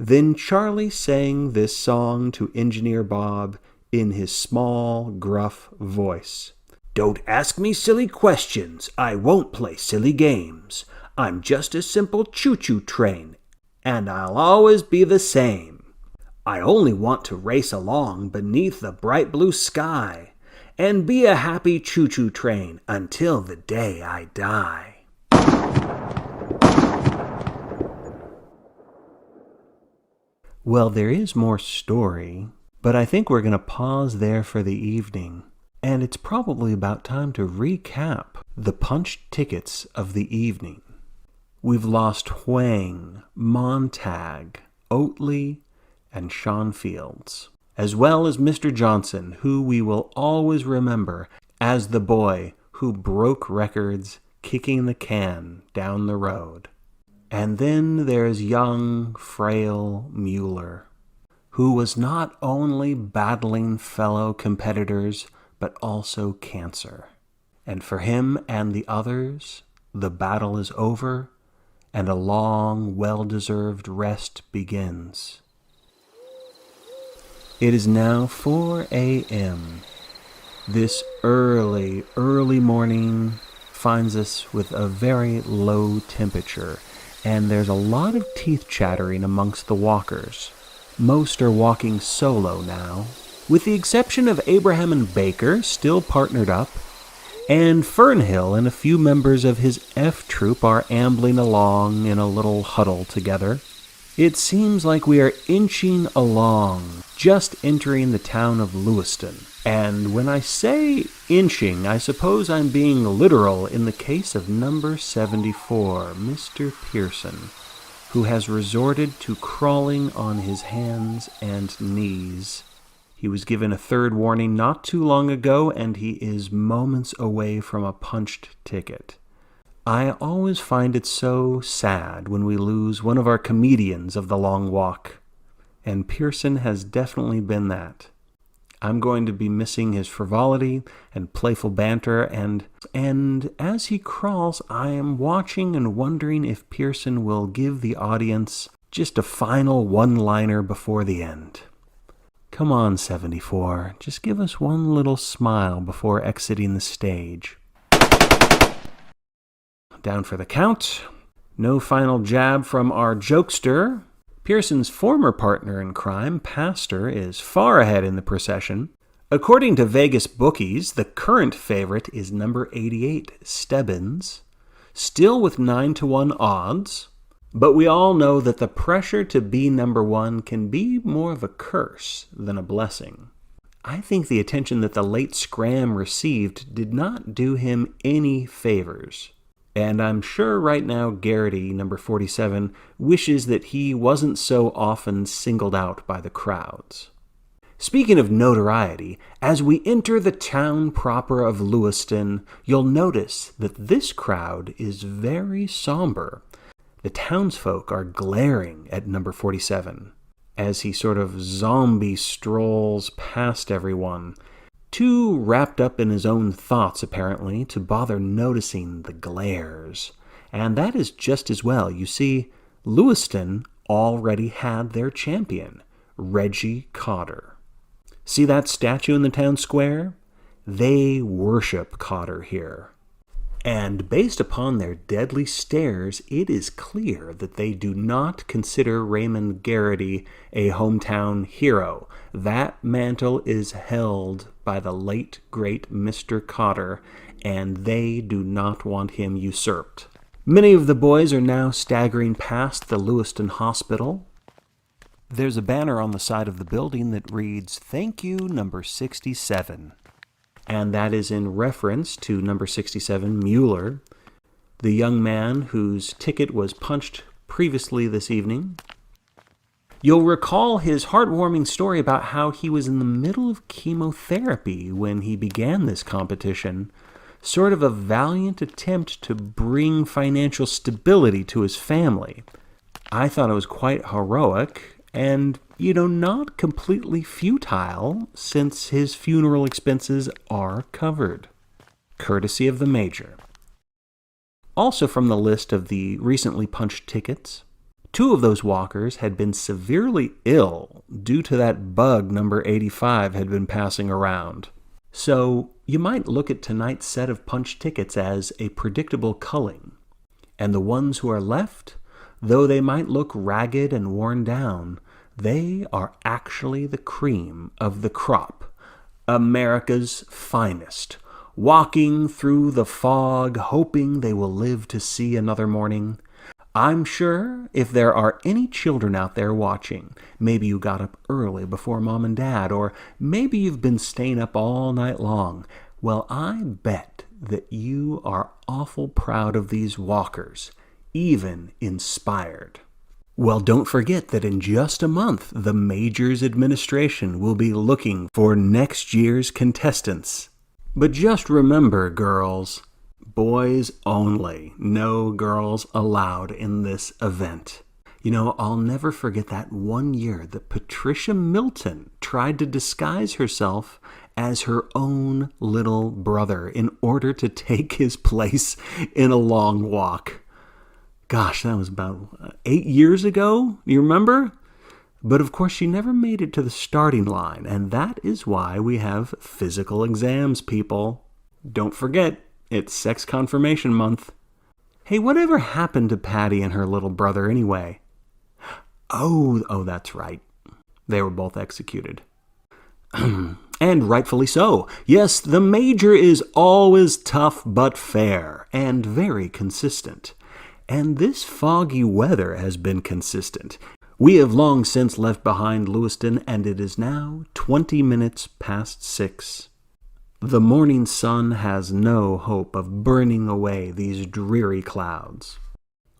Then Charlie sang this song to Engineer Bob in his small, gruff voice. "Don't ask me silly questions. I won't play silly games. I'm just a simple choo-choo train, and I'll always be the same. I only want to race along beneath the bright blue sky and be a happy choo-choo train until the day I die." Well, there is more story, but I think we're going to pause there for the evening. And it's probably about time to recap the punched tickets of the evening. We've lost Huang, Montag, Oatley, and Sean Fields, as well as Mr. Johnson, who we will always remember as the boy who broke records kicking the can down the road. And then there's young, frail Mueller, who was not only battling fellow competitors, but also cancer. And for him and the others, the battle is over, and a long, well-deserved rest begins. It is now 4 a.m. This early morning finds us with a very low temperature, and there's a lot of teeth chattering amongst the walkers. Most are walking solo now, with the exception of Abraham and Baker, still partnered up, and Fernhill and a few members of his F troop are ambling along in a little huddle together. It seems like we are inching along, just entering the town of Lewiston. And when I say inching, I suppose I'm being literal in the case of number 74, Mr. Pearson, who has resorted to crawling on his hands and knees. He was given a third warning not too long ago, and he is moments away from a punched ticket. I always find it so sad when we lose one of our comedians of the long walk. and Pearson has definitely been that. I'm going to be missing his frivolity and playful banter, and as he crawls, I am watching and wondering if Pearson will give the audience just a final one-liner before the end. Come on, 74, just give us one little smile before exiting the stage. Down for the count. No final jab from our jokester. Pearson's former partner in crime, Pastor, is far ahead in the procession. According to Vegas bookies, the current favorite is number 88, Stebbins, still with 9-1 odds. But we all know that the pressure to be number one can be more of a curse than a blessing. I think the attention that the late Scramm received did not do him any favors. And I'm sure right now Garrity, number 47, wishes that he wasn't so often singled out by the crowds. Speaking of notoriety, as we enter the town proper of Lewiston, you'll notice that this crowd is very somber. The townsfolk are glaring at number 47 as he sort of zombie strolls past everyone, too wrapped up in his own thoughts, apparently, to bother noticing the glares. And that is just as well. You see, Lewiston already had their champion, Reggie Cotter. See that statue in the town square? They worship Cotter here. And based upon their deadly stares, it is clear that they do not consider Raymond Garrity a hometown hero. That mantle is held by the late, great Mr. Cotter, and they do not want him usurped. Many of the boys are now staggering past the Lewiston Hospital. There's a banner on the side of the building that reads, "Thank you, number 67." And that is in reference to number 67, Mueller, the young man whose ticket was punched previously this evening. You'll recall his heartwarming story about how he was in the middle of chemotherapy when he began this competition, sort of a valiant attempt to bring financial stability to his family. I thought it was quite heroic, and, not completely futile, since his funeral expenses are covered, courtesy of the Major. Also from the list of the recently punched tickets, 2 of those walkers had been severely ill due to that bug number 85 had been passing around. So you might look at tonight's set of punched tickets as a predictable culling, and the ones who are left, though they might look ragged and worn down, they are actually the cream of the crop, America's finest, walking through the fog, hoping they will live to see another morning. I'm sure if there are any children out there watching, maybe you got up early before Mom and Dad, or maybe you've been staying up all night long, well, I bet that you are awful proud of these walkers, even inspired. Well, don't forget that in just a month, the Major's administration will be looking for next year's contestants. But just remember, girls, boys only, no girls allowed in this event. I'll never forget that one year that Patricia Milton tried to disguise herself as her own little brother in order to take his place in a long walk. Gosh, that was about 8 years ago, you remember? But of course she never made it to the starting line, and that is why we have physical exams, people. Don't forget, it's sex confirmation month. Hey, whatever happened to Patty and her little brother anyway? Oh, that's right. They were both executed. And rightfully so. Yes, the Major is always tough but fair, and very consistent. And this foggy weather has been consistent. We have long since left behind Lewiston, and it is now 20 minutes past 6. The morning sun has no hope of burning away these dreary clouds.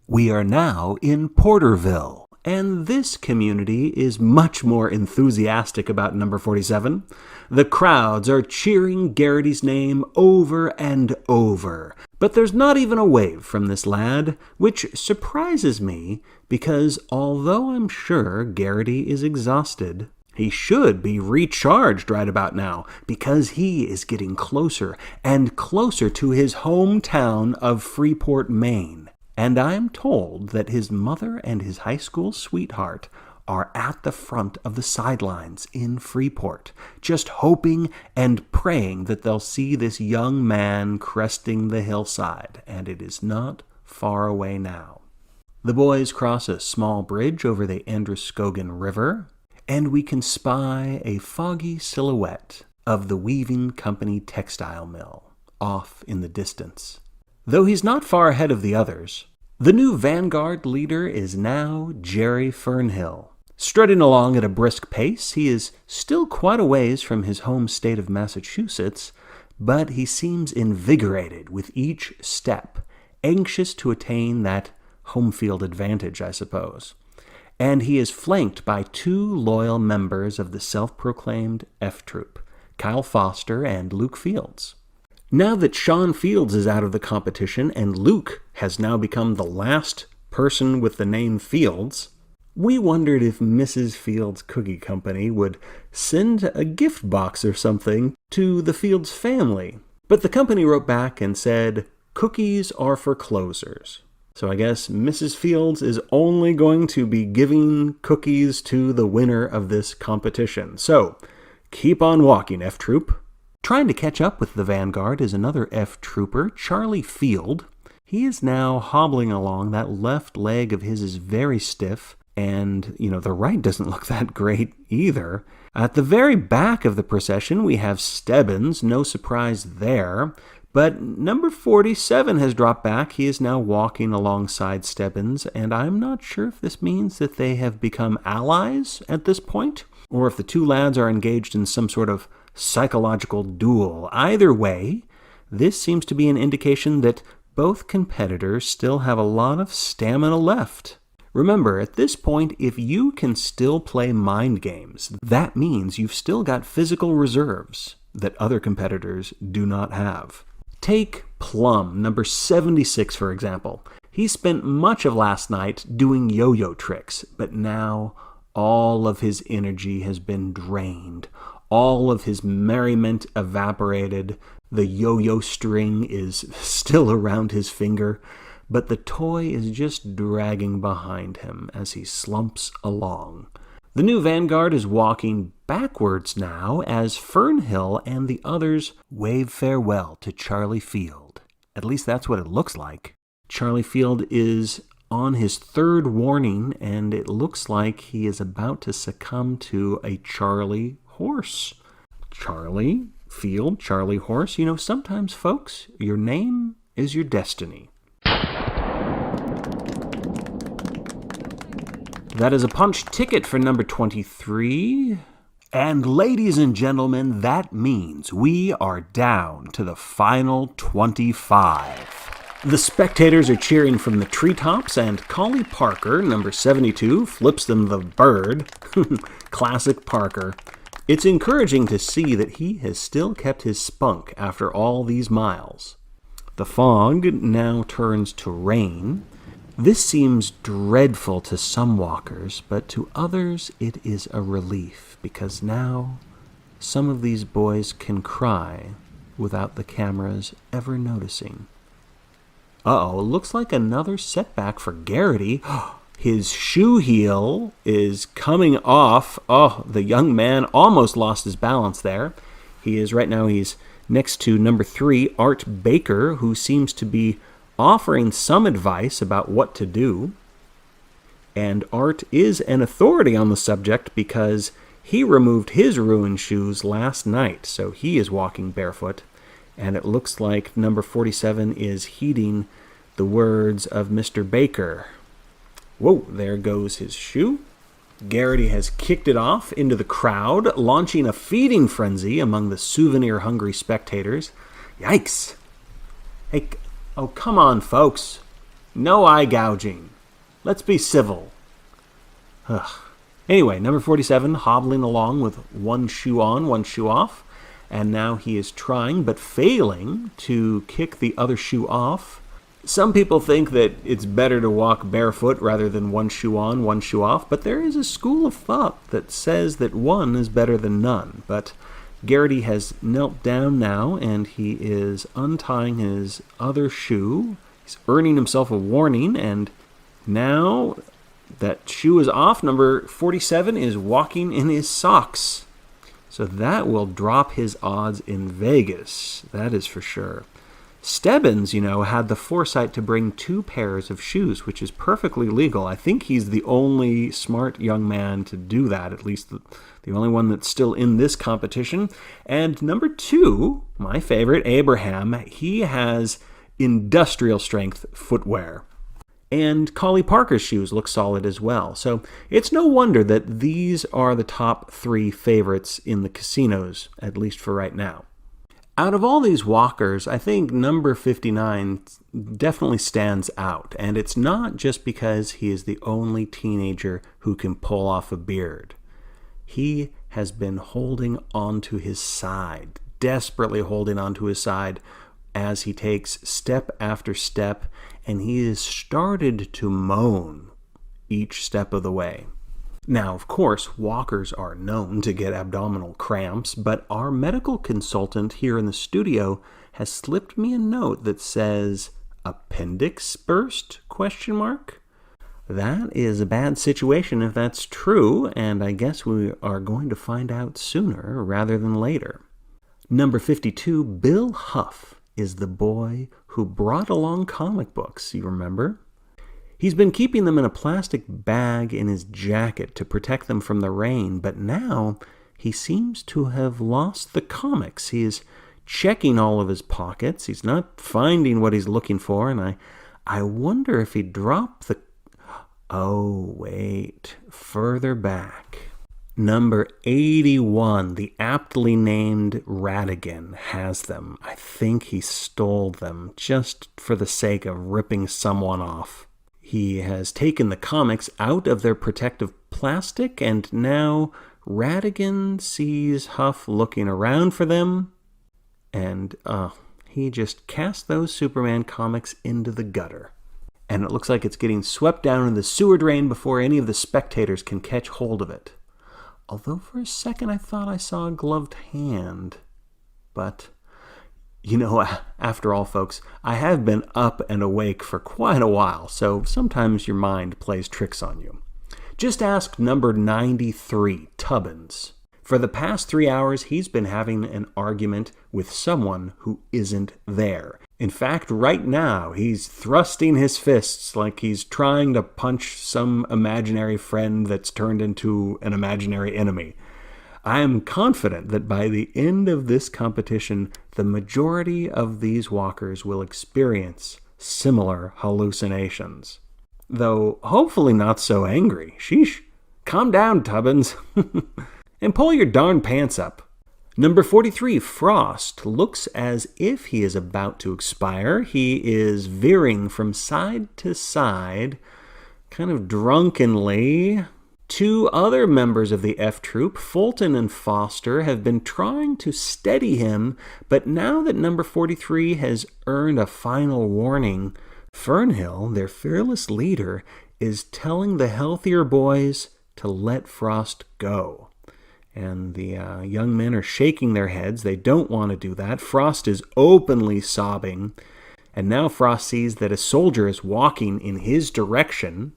We are now in Porterville, and this community is much more enthusiastic about number 47. The crowds are cheering Garrity's name over and over. But there's not even a wave from this lad, which surprises me because although I'm sure Garrity is exhausted, he should be recharged right about now because he is getting closer and closer to his hometown of Freeport, Maine. And I'm told that his mother and his high school sweetheart are at the front of the sidelines in Freeport, just hoping and praying that they'll see this young man cresting the hillside, and it is not far away now. The boys cross a small bridge over the Androscoggin River, and we can spy a foggy silhouette of the Weaving Company textile mill off in the distance. Though he's not far ahead of the others, the new vanguard leader is now Jerry Fernhill. Strutting along at a brisk pace, he is still quite a ways from his home state of Massachusetts, but he seems invigorated with each step, anxious to attain that home field advantage, I suppose. And he is flanked by two loyal members of the self-proclaimed F Troop, Kyle Foster and Luke Fields. Now that Sean Fields is out of the competition and Luke has now become the last person with the name Fields, we wondered if Mrs. Fields' Cookie Company would send a gift box or something to the Fields family. But the company wrote back and said, cookies are for closers. So I guess Mrs. Fields is only going to be giving cookies to the winner of this competition. So keep on walking, F Troop. Trying to catch up with the vanguard is another F Trooper, Charlie Field. He is now hobbling along. That left leg of his is very stiff. And, the right doesn't look that great either. At the very back of the procession, we have Stebbins, no surprise there. But number 47 has dropped back. He is now walking alongside Stebbins, and I'm not sure if this means that they have become allies at this point, or if the two lads are engaged in some sort of psychological duel. Either way, this seems to be an indication that both competitors still have a lot of stamina left. Remember, at this point, if you can still play mind games, that means you've still got physical reserves that other competitors do not have. Take Plum, number 76, for example. He spent much of last night doing yo-yo tricks, but now all of his energy has been drained. All of his merriment evaporated. The yo-yo string is still around his finger, but the toy is just dragging behind him as he slumps along. The new vanguard is walking backwards now as Fernhill and the others wave farewell to Charlie Field. At least that's what it looks like. Charlie Field is on his third warning, and it looks like he is about to succumb to a Charlie horse. Charlie Field, Charlie horse. Sometimes, folks, your name is your destiny. That is a punch ticket for number 23. And ladies and gentlemen, that means we are down to the final 25. The spectators are cheering from the treetops, and Collie Parker, number 72, flips them the bird. Classic Parker. It's encouraging to see that he has still kept his spunk after all these miles. The fog now turns to rain. This seems dreadful to some walkers, but to others it is a relief, because now some of these boys can cry without the cameras ever noticing. Uh-oh, looks like another setback for Garrity. His shoe heel is coming off. Oh, the young man almost lost his balance there. He's next to number 3, Art Baker, who seems to be offering some advice about what to do. And Art is an authority on the subject because he removed his ruined shoes last night, so he is walking barefoot. And it looks like number 47 is heeding the words of Mr. Baker. Whoa, there goes his shoe. Garrity has kicked it off into the crowd, launching a feeding frenzy among the souvenir-hungry spectators. Yikes! Hey, oh, come on, folks. No eye gouging. Let's be civil. Ugh. Anyway, number 47, hobbling along with one shoe on, one shoe off. And now he is trying, but failing, to kick the other shoe off. Some people think that it's better to walk barefoot rather than one shoe on, one shoe off, but there is a school of thought that says that one is better than none. But Garrity has knelt down now, and he is untying his other shoe. He's earning himself a warning, and now that shoe is off, number 47 is walking in his socks. So that will drop his odds in Vegas, that is for sure. Stebbins, had the foresight to bring 2 pairs of shoes, which is perfectly legal. I think he's the only smart young man to do that, at least the only one that's still in this competition. And number 2, my favorite, Abraham, he has industrial strength footwear. And Collie Parker's shoes look solid as well. So it's no wonder that these are the top 3 favorites in the casinos, at least for right now. Out of all these walkers, I think number 59 definitely stands out. And it's not just because he is the only teenager who can pull off a beard. He has been holding onto his side, desperately holding onto his side as he takes step after step, and he has started to moan each step of the way. Now, of course, walkers are known to get abdominal cramps, but our medical consultant here in the studio has slipped me a note that says, appendix burst, ? That is a bad situation if that's true, and I guess we are going to find out sooner rather than later. Number 52, Bill Huff, is the boy who brought along comic books, you remember? He's been keeping them in a plastic bag in his jacket to protect them from the rain, but now he seems to have lost the comics. He is checking all of his pockets. He's not finding what he's looking for, and I wonder if he dropped the... Oh, wait, further back. Number 81, the aptly named Radigan, has them. I think he stole them just for the sake of ripping someone off. He has taken the comics out of their protective plastic, and now Radigan sees Huff looking around for them, and he just cast those Superman comics into the gutter. And it looks like it's getting swept down in the sewer drain before any of the spectators can catch hold of it. Although for a second I thought I saw a gloved hand. But, after all, folks, I have been up and awake for quite a while, so sometimes your mind plays tricks on you. Just ask number 93, Tubbins. For the past 3 hours, he's been having an argument with someone who isn't there. In fact, right now, he's thrusting his fists like he's trying to punch some imaginary friend that's turned into an imaginary enemy. I am confident that by the end of this competition, the majority of these walkers will experience similar hallucinations. Though hopefully not so angry. Sheesh. Calm down, Tubbins. And pull your darn pants up. Number 43, Frost, looks as if he is about to expire. He is veering from side to side, kind of drunkenly. 2 other members of the F Troop, Fulton and Foster, have been trying to steady him, but now that number 43 has earned a final warning, Fernhill, their fearless leader, is telling the healthier boys to let Frost go. And the young men are shaking their heads. They don't want to do that. Frost is openly sobbing. And now Frost sees that a soldier is walking in his direction.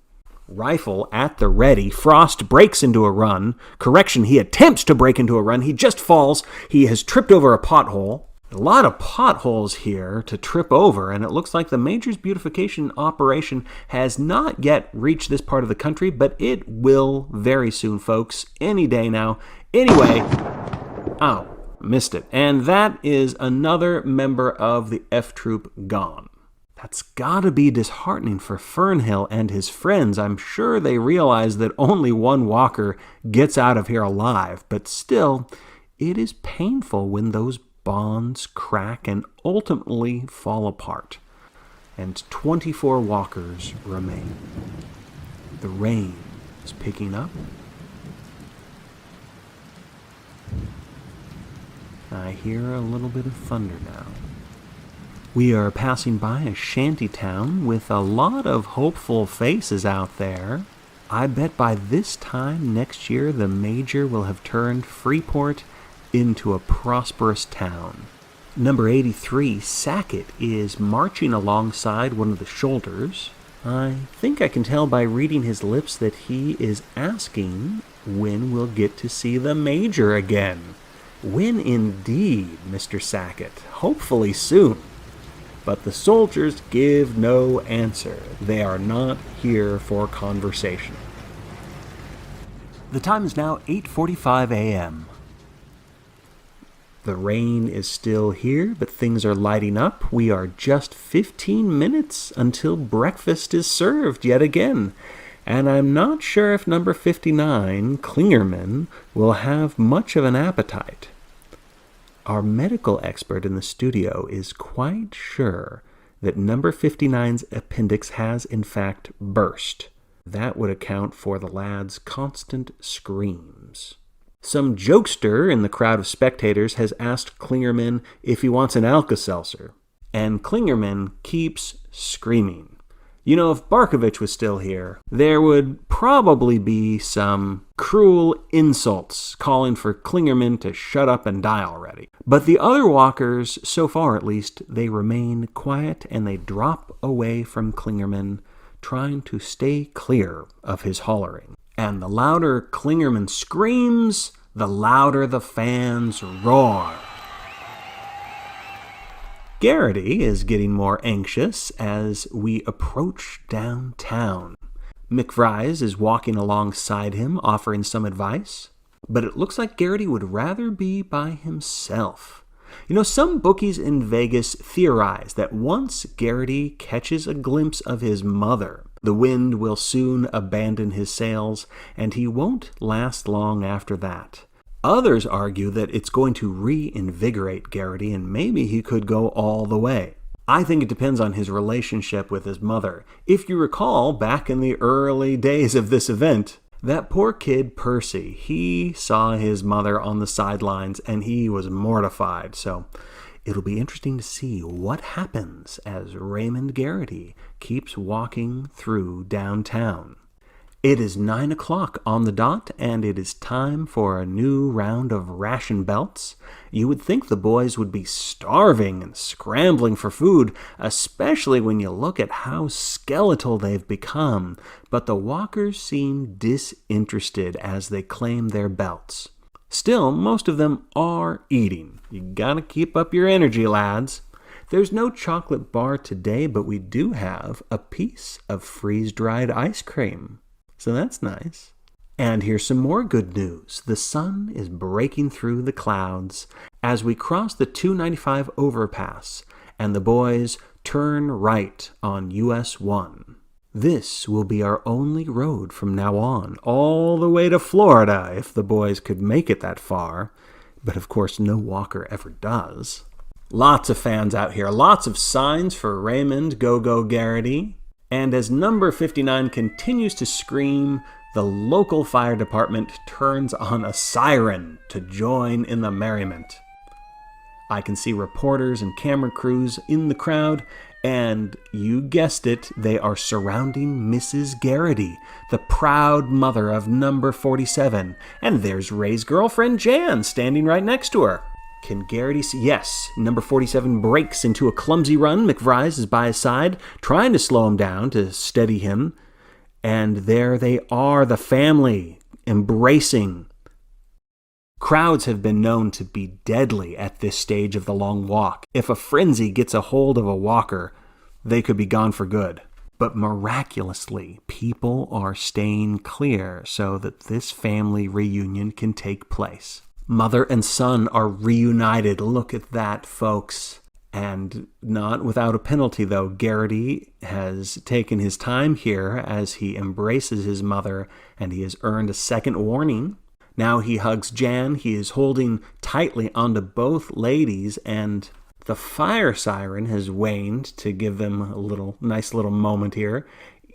Rifle at the ready. Frost breaks into a run. Correction, he attempts to break into a run. He just falls. He has tripped over a pothole. A lot of potholes here to trip over, and it looks like the Major's beautification operation has not yet reached this part of the country, but it will very soon, folks. Any day now. Anyway, missed it. And that is another member of the F Troop gone. That's gotta be disheartening for Fernhill and his friends. I'm sure they realize that only one walker gets out of here alive, but still, it is painful when those bonds crack and ultimately fall apart. And 24 walkers remain. The rain is picking up, I hear a little bit of thunder now. We are passing by a shanty town with a lot of hopeful faces out there. I bet by this time next year the Major will have turned Freeport into a prosperous town. Number 83, Sackett, is marching alongside one of the shoulders. I think I can tell by reading his lips that he is asking when we'll get to see the Major again. When indeed, Mr. Sackett? Hopefully soon. But the soldiers give no answer. They are not here for conversation. The time is now 8:45 a.m. The rain is still here, but things are lighting up. We are just 15 minutes until breakfast is served yet again. And I'm not sure if number 59, Klingerman, will have much of an appetite. Our medical expert in the studio is quite sure that number 59's appendix has in fact burst. That would account for the lad's constant screams. Some jokester in the crowd of spectators has asked Klingerman if he wants an Alka-Seltzer, and Klingerman keeps screaming. You know, if Barkovitch was still here, there would probably be some cruel insults calling for Klingerman to shut up and die already. But the other walkers, so far at least, they remain quiet and they drop away from Klingerman, trying to stay clear of his hollering. And the louder Klingerman screams, the louder the fans roar. Garrity is getting more anxious as we approach downtown. McVries is walking alongside him, offering some advice. But it looks like Garrity would rather be by himself. You know, some bookies in Vegas theorize that once Garrity catches a glimpse of his mother, the wind will soon abandon his sails, and he won't last long after that. Others argue that it's going to reinvigorate Garrity, and maybe he could go all the way. I think it depends on his relationship with his mother. If you recall, back in the early days of this event, that poor kid Percy, he saw his mother on the sidelines, and he was mortified. So it'll be interesting to see what happens as Raymond Garrity keeps walking through downtown. It is 9 o'clock on the dot, and it is time for a new round of ration belts. You would think the boys would be starving and scrambling for food, especially when you look at how skeletal they've become, but the walkers seem disinterested as they claim their belts. Still, most of them are eating. You gotta keep up your energy, lads. There's no chocolate bar today, but we do have a piece of freeze-dried ice cream. So that's nice. And here's some more good news. The sun is breaking through the clouds as we cross the 295 overpass and the boys turn right on US 1. This will be our only road from now on, all the way to Florida, if the boys could make it that far. But of course, no walker ever does. Lots of fans out here, lots of signs for Raymond Go-Go Garrity. And as number 59 continues to scream, the local fire department turns on a siren to join in the merriment. I can see reporters and camera crews in the crowd, and you guessed it, they are surrounding Mrs. Garrity, the proud mother of number 47. And there's Ray's girlfriend Jan standing right next to her. Can Garrity see? Yes. Number 47 breaks into a clumsy run. McVries is by his side, trying to slow him down to steady him. And there they are, the family, embracing. Crowds have been known to be deadly at this stage of the long walk. If a frenzy gets a hold of a walker, they could be gone for good. But miraculously, people are staying clear so that this family reunion can take place. Mother and son are reunited. Look at that, folks. And not without a penalty, though. Garrity has taken his time here as he embraces his mother, and he has earned a second warning. Now he hugs Jan. He is holding tightly onto both ladies, and the fire siren has waned to give them a nice little moment here.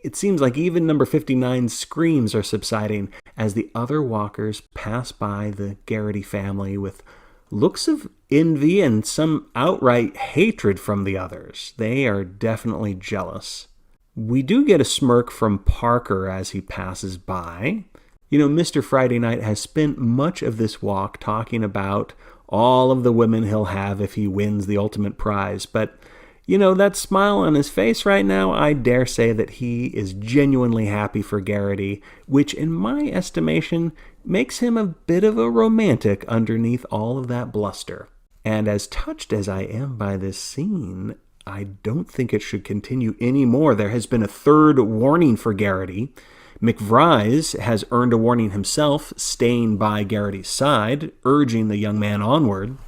It seems like even number 59's screams are subsiding as the other walkers pass by the Garrity family with looks of envy and some outright hatred from the others. They are definitely jealous. We do get a smirk from Parker as he passes by. You know, Mr. Friday Night has spent much of this walk talking about all of the women he'll have if he wins the ultimate prize. But, you know, that smile on his face right now, I dare say that he is genuinely happy for Garrity, which in my estimation makes him a bit of a romantic underneath all of that bluster. And as touched as I am by this scene, I don't think it should continue anymore. There has been a third warning for Garrity. McVries has earned a warning himself, staying by Garrity's side, urging the young man onward.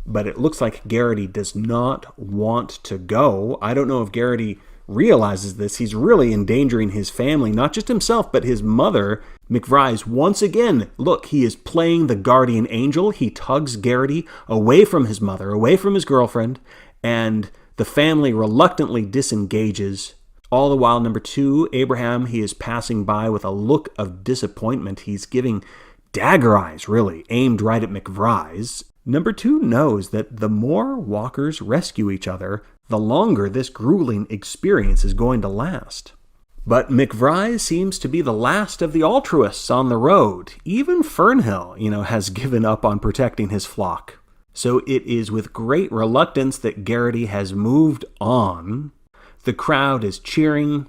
But it looks like Garrity does not want to go. I don't know if Garrity realizes this. He's really endangering his family, not just himself, but his mother. McVries, once again, look, he is playing the guardian angel. He tugs Garrity away from his mother, away from his girlfriend, and the family reluctantly disengages. All the while, number 2, Abraham, he is passing by with a look of disappointment. He's giving dagger eyes, really, aimed right at McVries. Number 2 knows that the more walkers rescue each other, the longer this grueling experience is going to last. But McVries seems to be the last of the altruists on the road. Even Fernhill, has given up on protecting his flock. So it is with great reluctance that Garrity has moved on. The crowd is cheering,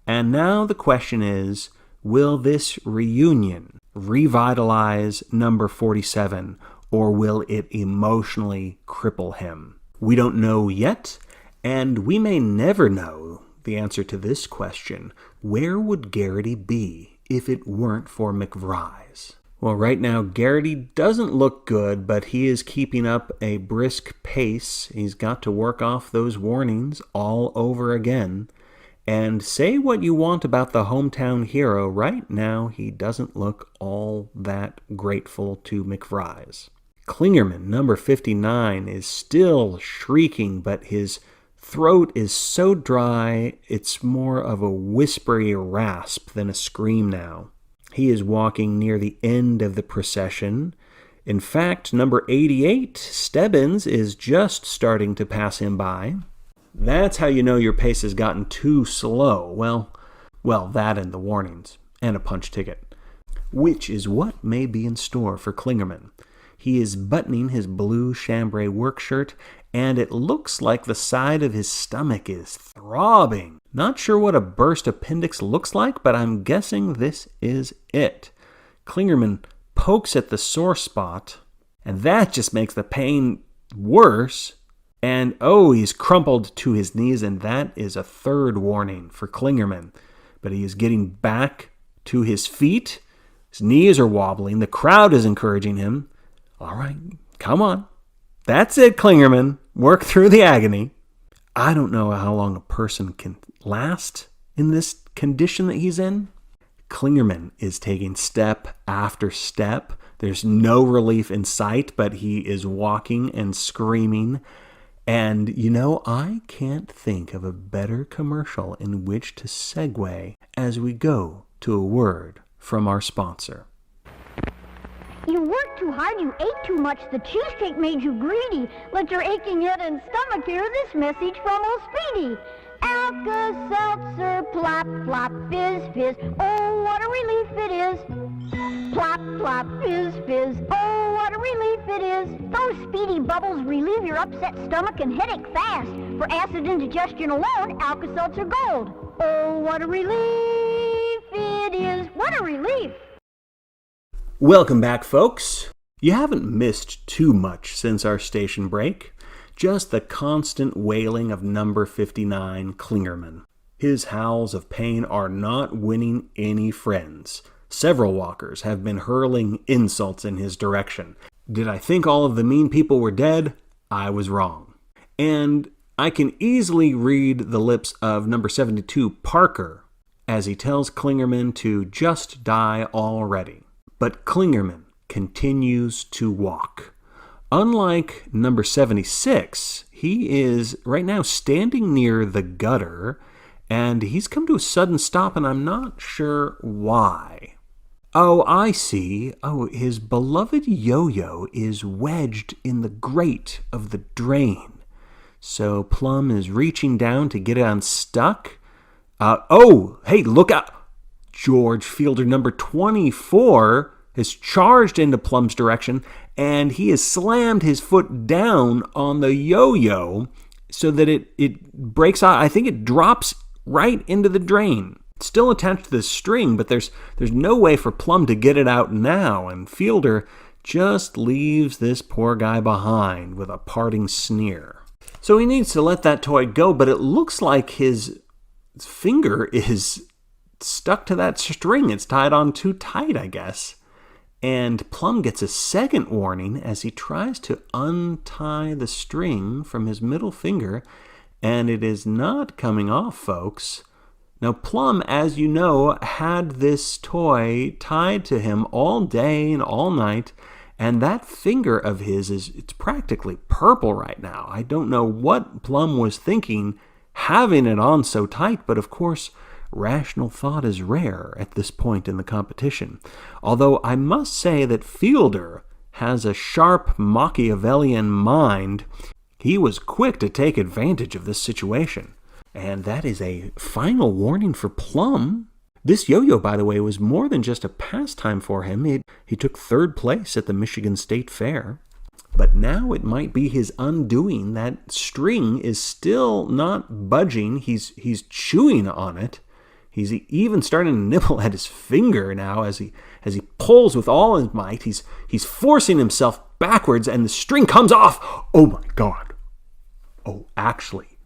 and now the question is, will this reunion revitalize number 47, or will it emotionally cripple him? We don't know yet, and we may never know the answer to this question. Where would Garrity be if it weren't for McVries? Well, right now, Garrity doesn't look good, but he is keeping up a brisk pace. He's got to work off those warnings all over again. And say what you want about the hometown hero, right now he doesn't look all that grateful to McVries. Klingerman, number 59, is still shrieking, but his throat is so dry, it's more of a whispery rasp than a scream now. He is walking near the end of the procession. In fact, number 88, Stebbins, is just starting to pass him by. That's how you know your pace has gotten too slow. Well, that and the warnings, and a punch ticket. Which is what may be in store for Klingerman. He is buttoning his blue chambray work shirt, and it looks like the side of his stomach is throbbing. Not sure what a burst appendix looks like, but I'm guessing this is it. Klingerman pokes at the sore spot, and that just makes the pain worse. And he's crumpled to his knees, and that is a third warning for Klingerman. But he is getting back to his feet. His knees are wobbling. The crowd is encouraging him. All right, come on. That's it, Klingerman. Work through the agony. I don't know how long a person can last in this condition that he's in. Klingerman is taking step after step. There's no relief in sight, but he is walking and screaming. And, I can't think of a better commercial in which to segue as we go to a word from our sponsor. You worked too hard, you ate too much, the cheesecake made you greedy. Let your aching head and stomach hear this message from old Speedy. Alka-Seltzer, plop, plop, fizz, fizz, oh, what a relief it is. Plop, plop, fizz, fizz, oh, what a relief it is. Those Speedy bubbles relieve your upset stomach and headache fast. For acid indigestion alone, Alka-Seltzer Gold. Oh, what a relief it is. What a relief. Welcome back, folks. You haven't missed too much since our station break. Just the constant wailing of number 59, Klingerman. His howls of pain are not winning any friends. Several walkers have been hurling insults in his direction. Did I think all of the mean people were dead? I was wrong. And I can easily read the lips of number 72, Parker, as he tells Klingerman to just die already. But Klingerman continues to walk. Unlike number 76, he is right now standing near the gutter, and he's come to a sudden stop, and I'm not sure why. Oh, I see. Oh, his beloved yo-yo is wedged in the grate of the drain. So Plum is reaching down to get it unstuck. Hey, look out! George Fielder number 24 has charged into Plum's direction, and he has slammed his foot down on the yo-yo so that it breaks out. I think it drops right into the drain. It's still attached to the string, but there's no way for Plum to get it out now, and Fielder just leaves this poor guy behind with a parting sneer. So he needs to let that toy go, but it looks like his finger is stuck to that string. It's tied on too tight, I guess. And Plum gets a second warning as he tries to untie the string from his middle finger, and it is not coming off, folks. Now, Plum, as you know, had this toy tied to him all day and all night, and that finger of his it's practically purple right now. I don't know what Plum was thinking having it on so tight, but of course, rational thought is rare at this point in the competition. Although I must say that Fielder has a sharp Machiavellian mind. He was quick to take advantage of this situation. And that is a final warning for Plum. This yo-yo, by the way, was more than just a pastime for him. He took third place at the Michigan State Fair. But now it might be his undoing. That string is still not budging. He's chewing on it. He's even starting to nibble at his finger now as he pulls with all his might. He's forcing himself backwards, and the string comes off. Oh my God. Oh, actually,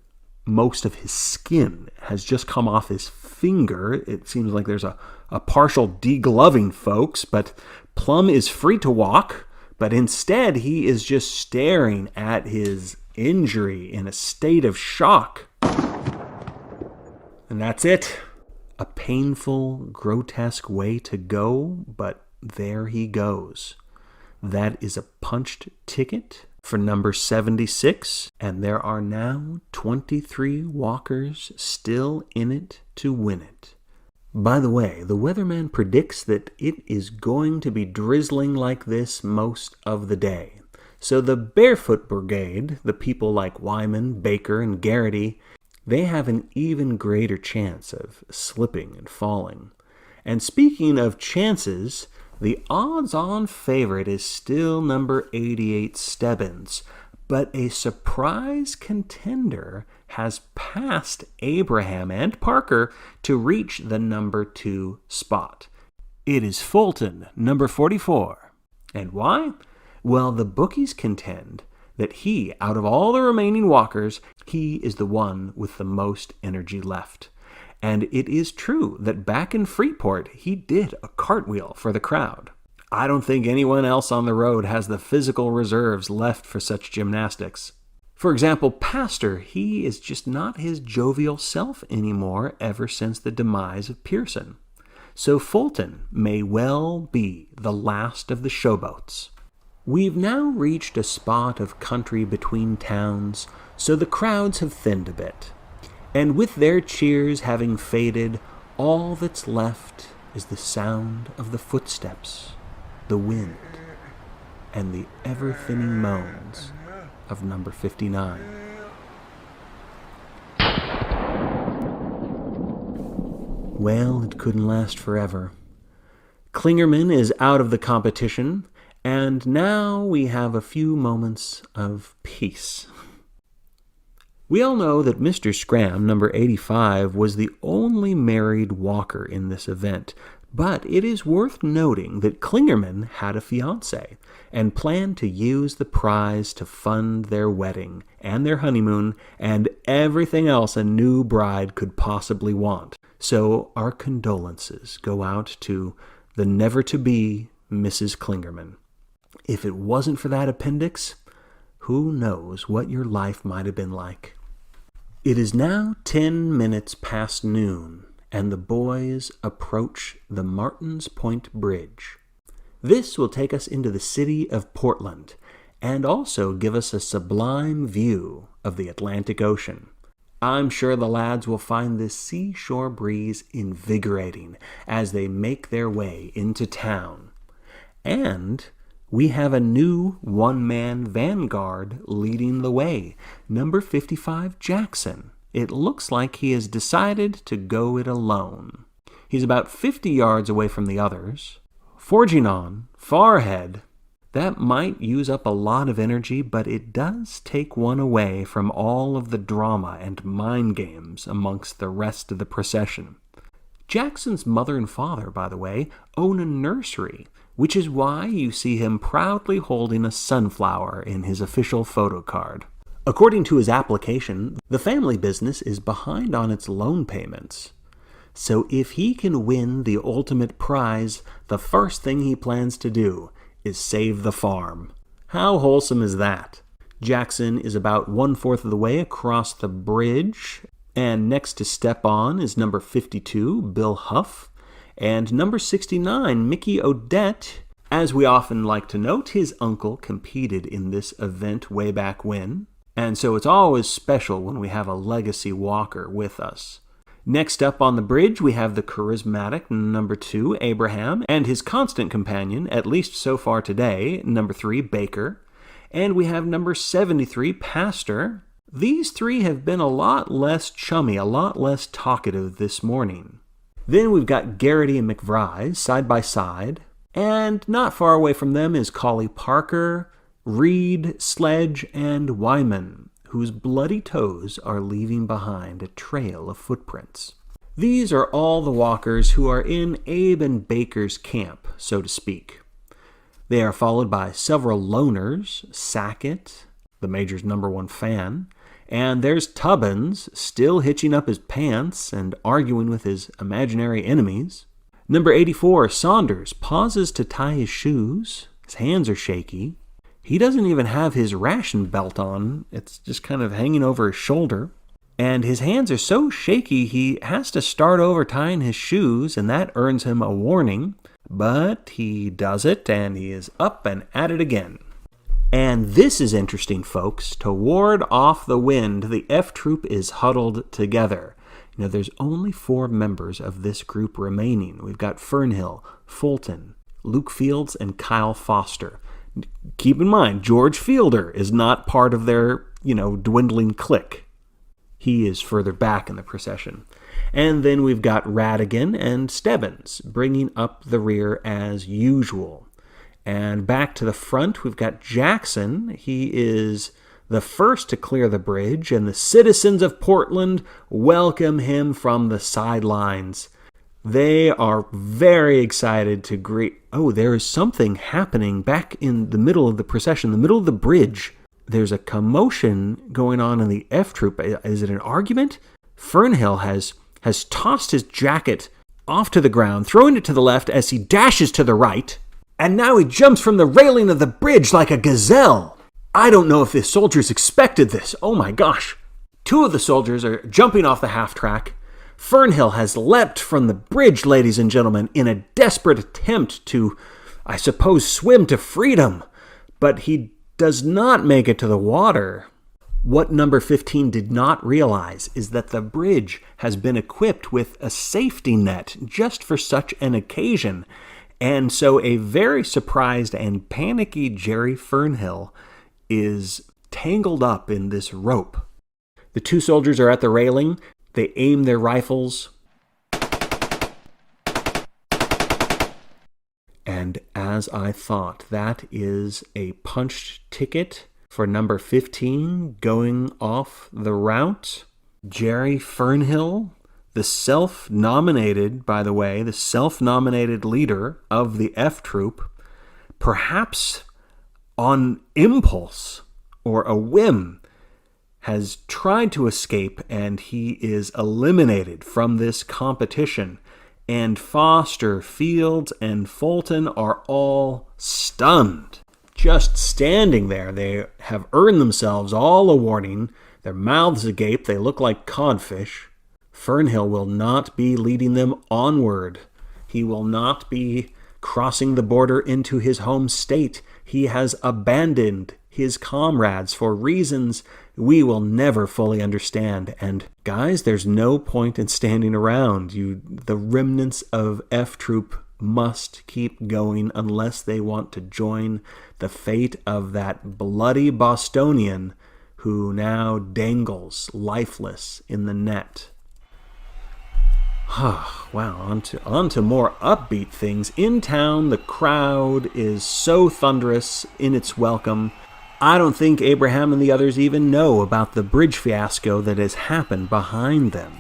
most of his skin has just come off his finger. It seems like there's a partial degloving, folks, but Plum is free to walk, but instead he is just staring at his injury in a state of shock. And that's it. A painful, grotesque way to go, but there he goes. That is a punched ticket for number 76, and there are now 23 walkers still in it to win it. By the way, the weatherman predicts that it is going to be drizzling like this most of the day. So the Barefoot Brigade, the people like Wyman, Baker, and Garrity, they have an even greater chance of slipping and falling. And speaking of chances, the odds-on favorite is still number 88 Stebbins, but a surprise contender has passed Abraham and Parker to reach the number 2 spot. It is Fulton, number 44. And why? Well, the bookies contend that he, out of all the remaining walkers, he is the one with the most energy left. And it is true that back in Freeport, he did a cartwheel for the crowd. I don't think anyone else on the road has the physical reserves left for such gymnastics. For example, Pastor, he is just not his jovial self anymore ever since the demise of Pearson. So Fulton may well be the last of the showboats. We've now reached a spot of country between towns, so the crowds have thinned a bit. And with their cheers having faded, all that's left is the sound of the footsteps, the wind, and the ever-thinning moans of number 59. Well, it couldn't last forever. Klingerman is out of the competition, and now we have a few moments of peace. We all know that Mr. Scramm, number 85, was the only married walker in this event, but it is worth noting that Klingerman had a fiancée and planned to use the prize to fund their wedding and their honeymoon and everything else a new bride could possibly want. So our condolences go out to the never-to-be Mrs. Klingerman. If it wasn't for that appendix, who knows what your life might have been like. It is now 10 minutes past noon, and the boys approach the Martins Point Bridge. This will take us into the city of Portland, and also give us a sublime view of the Atlantic Ocean. I'm sure the lads will find this seashore breeze invigorating as they make their way into town. And we have a new one-man vanguard leading the way, number 55 Jackson. It looks like he has decided to go it alone. He's about 50 yards away from the others, forging on, far ahead. That might use up a lot of energy, but it does take one away from all of the drama and mind games amongst the rest of the procession. Jackson's mother and father, by the way, own a nursery, which is why you see him proudly holding a sunflower in his official photo card. According to his application, the family business is behind on its loan payments. So if he can win the ultimate prize, the first thing he plans to do is save the farm. How wholesome is that? Jackson is about 1/4 of the way across the bridge, and next to step on is number 52, Bill Huff, and number 69, Mickey Odette. As we often like to note, his uncle competed in this event way back when, and so it's always special when we have a legacy walker with us. Next up on the bridge, we have the charismatic number 2, Abraham, and his constant companion, at least so far today, number 3, Baker. And we have number 73, Pastor. These three have been a lot less chummy, a lot less talkative this morning. Then we've got Garrity and McVries side by side. And not far away from them is Collie Parker, Reed, Sledge, and Wyman, whose bloody toes are leaving behind a trail of footprints. These are all the walkers who are in Abe and Baker's camp, so to speak. They are followed by several loners, Sackett, the Major's #1 fan, and there's Tubbins, still hitching up his pants and arguing with his imaginary enemies. Number 84, Saunders, pauses to tie his shoes. His hands are shaky. He doesn't even have his ration belt on. It's just kind of hanging over his shoulder. And his hands are so shaky he has to start over tying his shoes, and that earns him a warning. But he does it, and he is up and at it again. And this is interesting, folks. To ward off the wind, the F Troop is huddled together. You know, there's only 4 members of this group remaining. We've got Fernhill, Fulton, Luke Fields, and Kyle Foster. Keep in mind, George Fielder is not part of their, dwindling clique. He is further back in the procession. And then we've got Radigan and Stebbins bringing up the rear as usual. And back to the front, we've got Jackson. He is the first to clear the bridge, and the citizens of Portland welcome him from the sidelines. They are very excited to greet. Oh, there is something happening back in the middle of the procession, the middle of the bridge. There's a commotion going on in the F Troop. Is it an argument? Fernhill has tossed his jacket off to the ground, throwing it to the left as he dashes to the right, and now he jumps from the railing of the bridge like a gazelle. I don't know if the soldiers expected this. Oh my gosh. 2 of the soldiers are jumping off the half-track. Fernhill has leapt from the bridge, ladies and gentlemen, in a desperate attempt to, I suppose, swim to freedom. But he does not make it to the water. What number 15 did not realize is that the bridge has been equipped with a safety net just for such an occasion. And so a very surprised and panicky Jerry Fernhill is tangled up in this rope. The 2 soldiers are at the railing. They aim their rifles. And as I thought, that is a punched ticket for number 15 going off the route. Jerry Fernhill, the self-nominated, by the way, the self-nominated leader of the F Troop, perhaps on impulse or a whim, has tried to escape, and he is eliminated from this competition. And Foster, Fields, and Fulton are all stunned. Just standing there, they have earned themselves all a warning. Their mouths agape, they look like codfish. Fernhill will not be leading them onward. He will not be crossing the border into his home state. He has abandoned his comrades for reasons we will never fully understand. And guys, there's no point in standing around. The remnants of F Troop must keep going unless they want to join the fate of that bloody Bostonian who now dangles lifeless in the net. Wow, on to more upbeat things. In town, the crowd is so thunderous in its welcome. I don't think Abraham and the others even know about the bridge fiasco that has happened behind them.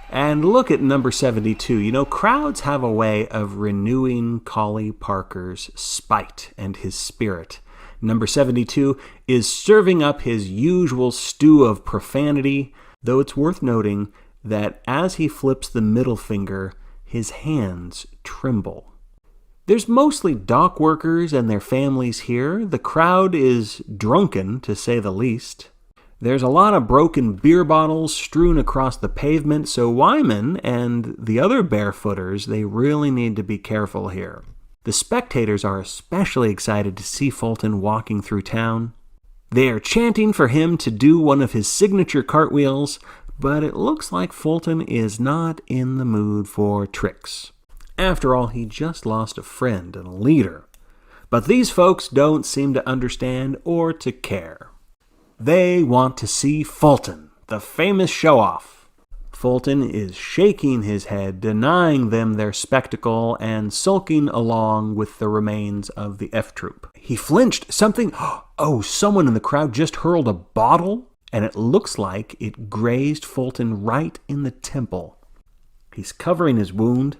And look at number 72. Crowds have a way of renewing Collie Parker's spite and his spirit. Number 72 is serving up his usual stew of profanity, though it's worth noting that as he flips the middle finger, his hands tremble. There's mostly dock workers and their families here. The crowd is drunken, to say the least. There's a lot of broken beer bottles strewn across the pavement, so Wyman and the other barefooters, they really need to be careful here. The spectators are especially excited to see Fulton walking through town. They are chanting for him to do one of his signature cartwheels, but it looks like Fulton is not in the mood for tricks. After all, he just lost a friend and a leader. But these folks don't seem to understand or to care. They want to see Fulton, the famous show-off. Fulton is shaking his head, denying them their spectacle, and sulking along with the remains of the F Troop. He flinched. Someone in the crowd just hurled a bottle, and it looks like it grazed Fulton right in the temple. He's covering his wound.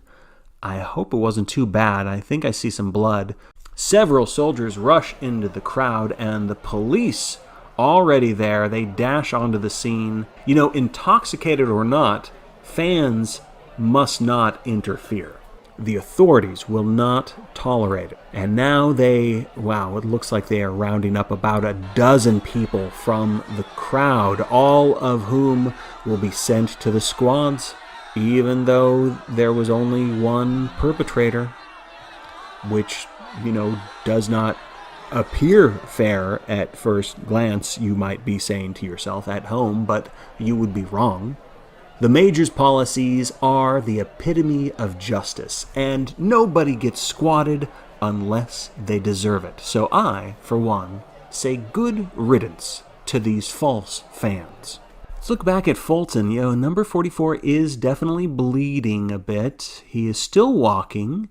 I hope it wasn't too bad. I think I see some blood. Several soldiers rush into the crowd, and the police, already there, they dash onto the scene. Intoxicated or not, fans must not interfere. The authorities will not tolerate it. And now it looks like they are rounding up about a dozen people from the crowd, all of whom will be sent to the squads, even though there was only one perpetrator, which, does not appear fair at first glance, you might be saying to yourself at home, but you would be wrong. The Major's policies are the epitome of justice, and nobody gets squatted unless they deserve it. So I, for one, say good riddance to these false fans. Let's look back at Fulton. Number 44 is definitely bleeding a bit. He is still walking.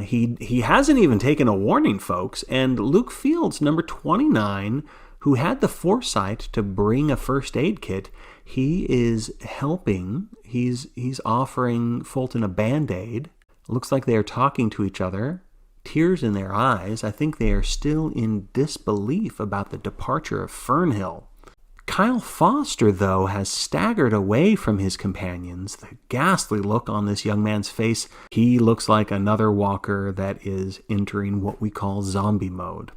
He hasn't even taken a warning, folks. And Luke Fields, number 29, who had the foresight to bring a first aid kit, he is helping. He's offering Fulton a Band-Aid. Looks like they are talking to each other. Tears in their eyes. I think they are still in disbelief about the departure of Fernhill. Kyle Foster, though, has staggered away from his companions. The ghastly look on this young man's face. He looks like another walker that is entering what we call zombie mode.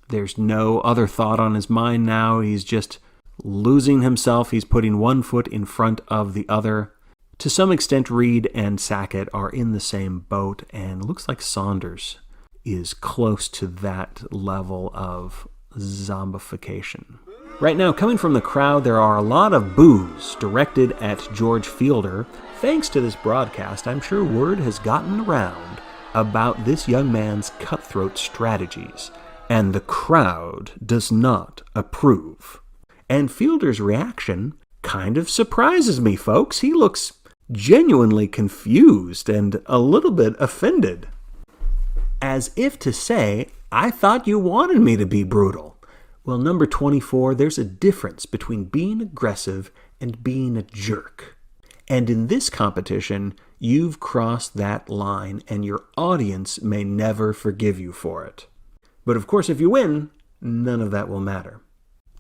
There's no other thought on his mind now. He's just losing himself. He's putting one foot in front of the other. To some extent, Reed and Sackett are in the same boat, and looks like Saunders is close to that level of zombification. Right now, coming from the crowd, there are a lot of boos directed at George Fielder. Thanks to this broadcast, I'm sure word has gotten around about this young man's cutthroat strategies, and the crowd does not approve. And Fielder's reaction kind of surprises me, folks. He looks genuinely confused and a little bit offended. As if to say, I thought you wanted me to be brutal. Well, number 24, there's a difference between being aggressive and being a jerk. And in this competition, you've crossed that line, and your audience may never forgive you for it. But of course, if you win, none of that will matter.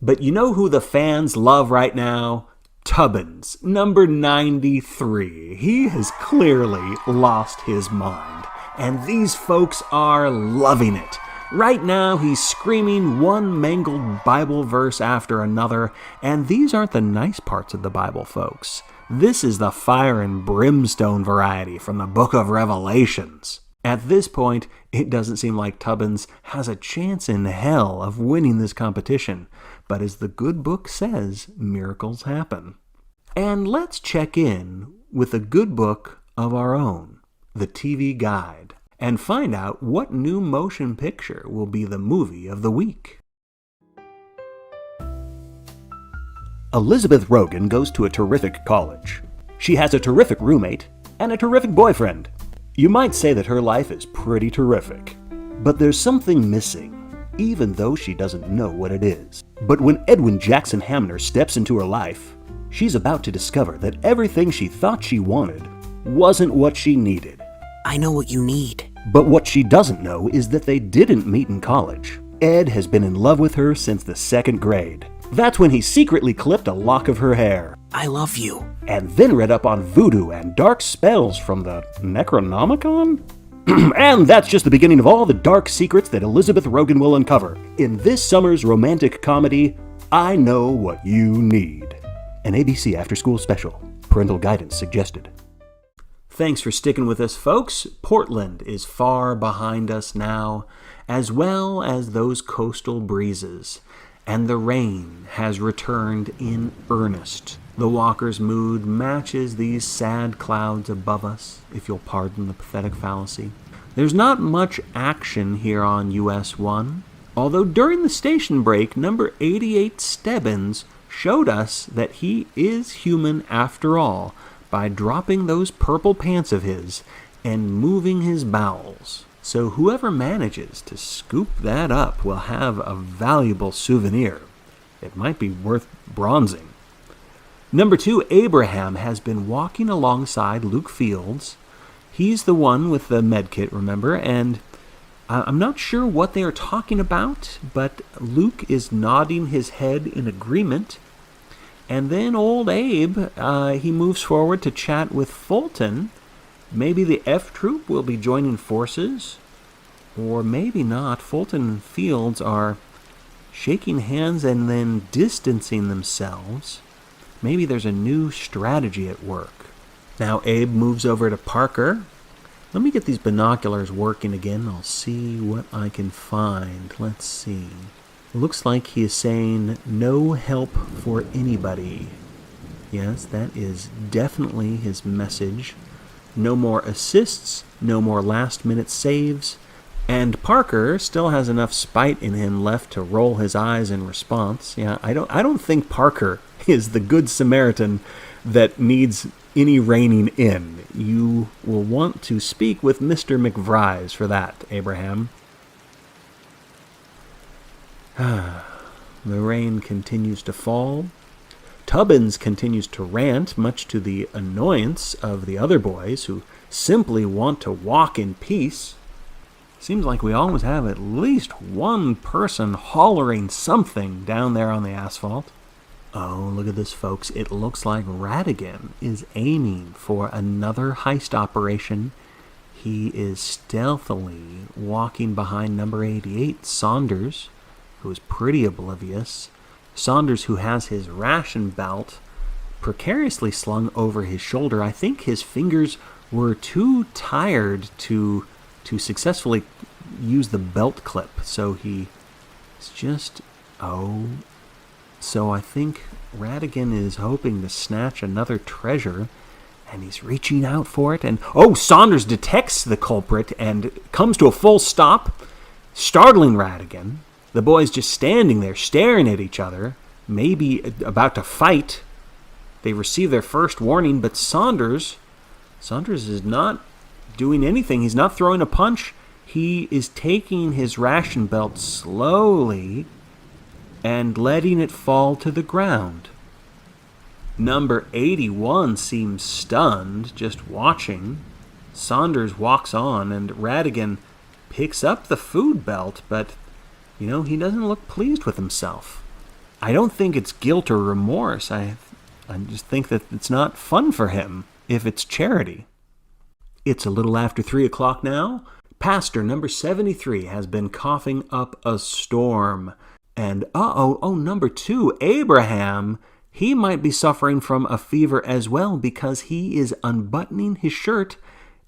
But you know who the fans love right now? Tubbins, number 93. He has clearly lost his mind, and these folks are loving it. Right now, he's screaming one mangled Bible verse after another, and these aren't the nice parts of the Bible, folks. This is the fire and brimstone variety from the book of Revelations. At this point, it doesn't seem like Tubbins has a chance in hell of winning this competition, but as the good book says, miracles happen. And let's check in with a good book of our own, the TV Guide, and find out what new motion picture will be the movie of the week. Elizabeth Rogan goes to a terrific college. She has a terrific roommate and a terrific boyfriend. You might say that her life is pretty terrific. But there's something missing, even though she doesn't know what it is. But when Edwin Jackson Hamner steps into her life, she's about to discover that everything she thought she wanted wasn't what she needed. I know what you need. But what she doesn't know is that they didn't meet in college. Ed has been in love with her since the 2nd grade. That's when he secretly clipped a lock of her hair. I love you. And then read up on voodoo and dark spells from the Necronomicon? And that's just the beginning of all the dark secrets that Elizabeth Rogan will uncover in this summer's romantic comedy, I Know What You Need. An ABC after-school special. Parental guidance suggested. Thanks for sticking with us, folks. Portland is far behind us now, as well as those coastal breezes. And the rain has returned in earnest. The walker's mood matches these sad clouds above us, if you'll pardon the pathetic fallacy. There's not much action here on US 1, although during the station break, number 88 Stebbins showed us that he is human after all by dropping those purple pants of his and moving his bowels. So whoever manages to scoop that up will have a valuable souvenir. It might be worth bronzing. Number 2, Abraham has been walking alongside Luke Fields. He's the one with the medkit, remember? And I'm not sure what they are talking about, but Luke is nodding his head in agreement. And then old Abe, he moves forward to chat with Fulton. Maybe the F Troop will be joining forces, or maybe not. Fulton and Fields are shaking hands and then distancing themselves. Maybe there's a new strategy at work. Now Abe moves over to Parker. Let me get these binoculars working again. I'll see what I can find. Let's see. Looks like he is saying no help for anybody. Yes, that is definitely his message. No more assists, no more last-minute saves, and Parker still has enough spite in him left to roll his eyes in response. Yeah, I don't think Parker is the good Samaritan that needs any reining in. You will want to speak with Mr. McVries for that, Abraham. The rain continues to fall. Tubbins continues to rant, much to the annoyance of the other boys who simply want to walk in peace. Seems like we always have at least one person hollering something down there on the asphalt. Oh, look at this, folks. It looks like Radigan is aiming for another heist operation. He is stealthily walking behind number 88, Saunders, who is pretty oblivious. Saunders, who has his ration belt precariously slung over his shoulder. I think his fingers were too tired to successfully use the belt clip, so he's just... So I think Radigan is hoping to snatch another treasure, and he's reaching out for it, and... Saunders detects the culprit and comes to a full stop, startling Radigan. The boys just standing there, staring at each other, maybe about to fight. They receive their first warning, but Saunders is not doing anything. He's not throwing a punch. He is taking his ration belt slowly and letting it fall to the ground. Number 81 seems stunned, just watching. Saunders walks on, and Radigan picks up the food belt, but... he doesn't look pleased with himself. I don't think it's guilt or remorse. I just think that it's not fun for him if it's charity. It's a little after 3 o'clock now. Pastor number 73 has been coughing up a storm. And number 2, Abraham, he might be suffering from a fever as well because he is unbuttoning his shirt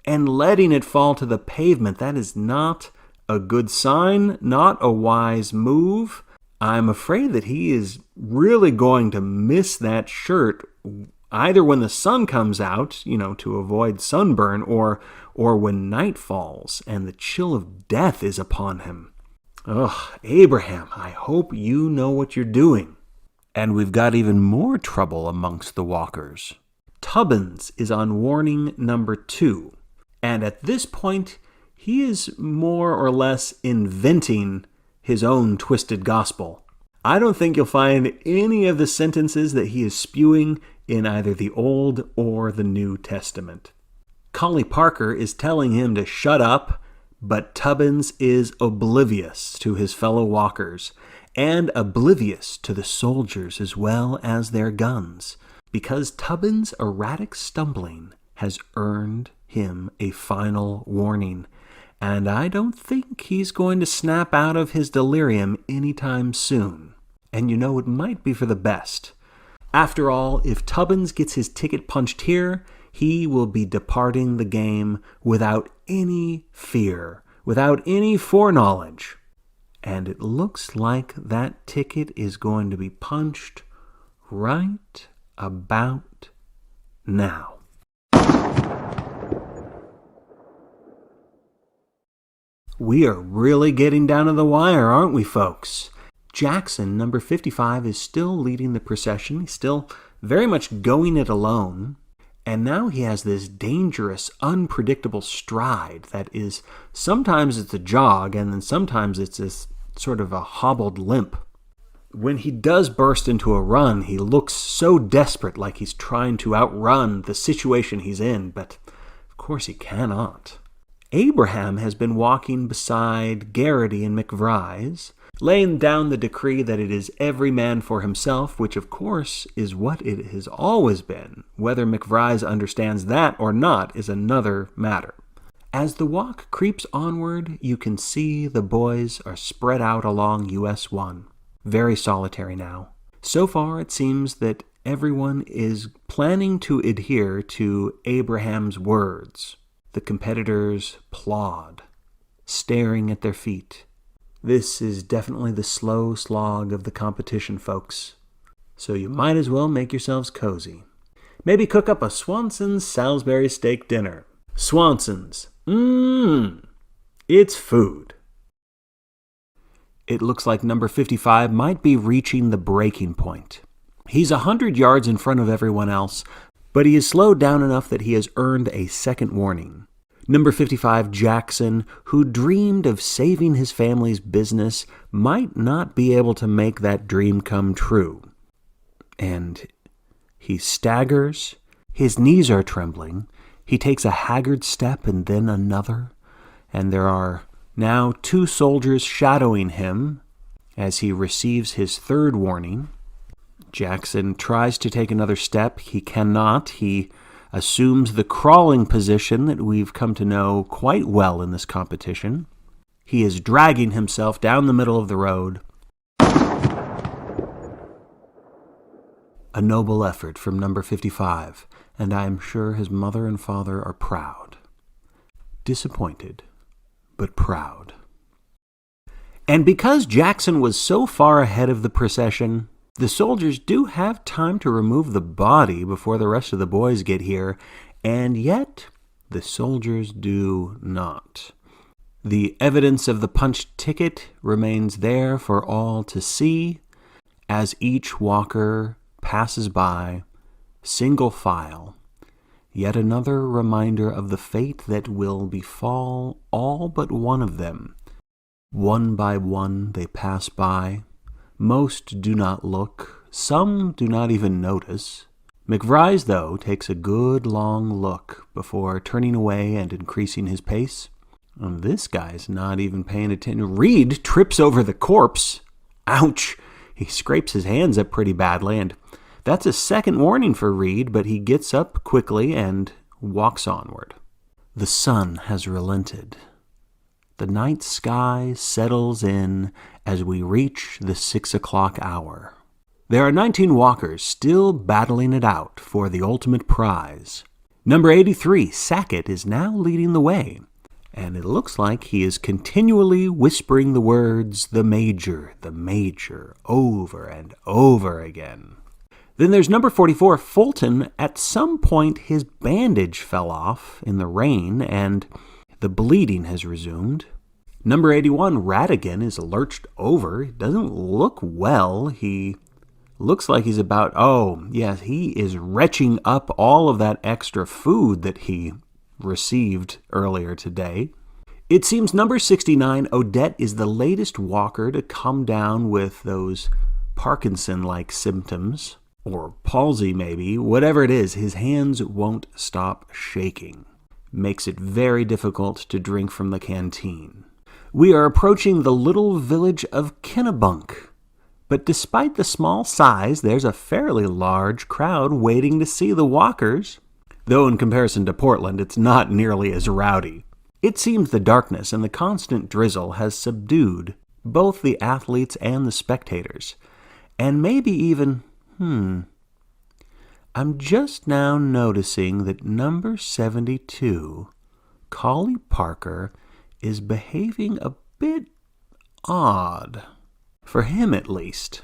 and letting it fall to the pavement. That is not a good sign, not a wise move. I'm afraid that he is really going to miss that shirt either when the sun comes out, to avoid sunburn, or when night falls and the chill of death is upon him. Ugh, Abraham, I hope you know what you're doing. And we've got even more trouble amongst the walkers. Tubbins is on warning number 2, and at this point, he is more or less inventing his own twisted gospel. I don't think you'll find any of the sentences that he is spewing in either the Old or the New Testament. Collie Parker is telling him to shut up, but Tubbins is oblivious to his fellow walkers, and oblivious to the soldiers as well as their guns, because Tubbins' erratic stumbling has earned him a final warning, and I don't think he's going to snap out of his delirium anytime soon. And it might be for the best. After all, if Tubbins gets his ticket punched here, he will be departing the game without any fear, without any foreknowledge. And it looks like that ticket is going to be punched right about now. We are really getting down to the wire, aren't we, folks? Jackson, number 55, is still leading the procession. He's still very much going it alone. And now he has this dangerous, unpredictable stride that is, sometimes it's a jog, and then sometimes it's this sort of a hobbled limp. When he does burst into a run, he looks so desperate, like he's trying to outrun the situation he's in, but of course he cannot. Abraham has been walking beside Garrity and McVries, laying down the decree that it is every man for himself, which of course is what it has always been. Whether McVries understands that or not is another matter. As the walk creeps onward, you can see the boys are spread out along US 1. Very solitary now. So far, it seems that everyone is planning to adhere to Abraham's words. The competitors plod, staring at their feet. This is definitely the slow slog of the competition, folks. So you might as well make yourselves cozy. Maybe cook up a Swanson's Salisbury steak dinner. Swanson's. It's food. It looks like number 55 might be reaching the breaking point. He's 100 yards in front of everyone else, but he is slowed down enough that he has earned a second warning. Number 55, Jackson, who dreamed of saving his family's business, might not be able to make that dream come true. And he staggers, his knees are trembling, he takes a haggard step and then another, and there are now 2 soldiers shadowing him as he receives his third warning. Jackson tries to take another step. He cannot. He assumes the crawling position that we've come to know quite well in this competition. He is dragging himself down the middle of the road. A noble effort from number 55, and I am sure his mother and father are proud. Disappointed, but proud. And because Jackson was so far ahead of the procession, the soldiers do have time to remove the body before the rest of the boys get here, and yet the soldiers do not. The evidence of the punched ticket remains there for all to see as each walker passes by, single file, yet another reminder of the fate that will befall all but one of them. One by one they pass by. Most do not look, some do not even notice. McVries, though, takes a good long look before turning away and increasing his pace. And this guy's not even paying attention. Reed trips over the corpse. Ouch! He scrapes his hands up pretty badly, and that's a second warning for Reed, but he gets up quickly and walks onward. The sun has relented. The night sky settles in as we reach the 6 o'clock hour. There are 19 walkers still battling it out for the ultimate prize. Number 83, Sackett, is now leading the way, and it looks like he is continually whispering the words, the major, over and over again. Then there's number 44, Fulton. At some point, his bandage fell off in the rain, and the bleeding has resumed. Number 81, Radigan, is lurched over. He doesn't look well. He looks like he's about, he is retching up all of that extra food that he received earlier today. It seems number 69, Odette, is the latest walker to come down with those Parkinson-like symptoms, or palsy maybe. Whatever it is, his hands won't stop shaking. Makes it very difficult to drink from the canteen. We are approaching the little village of Kennebunk. But despite the small size, there's a fairly large crowd waiting to see the walkers, though in comparison to Portland, it's not nearly as rowdy. It seems the darkness and the constant drizzle has subdued both the athletes and the spectators, and maybe even, I'm just now noticing that number 72, Collie Parker, is behaving a bit odd. For him, at least.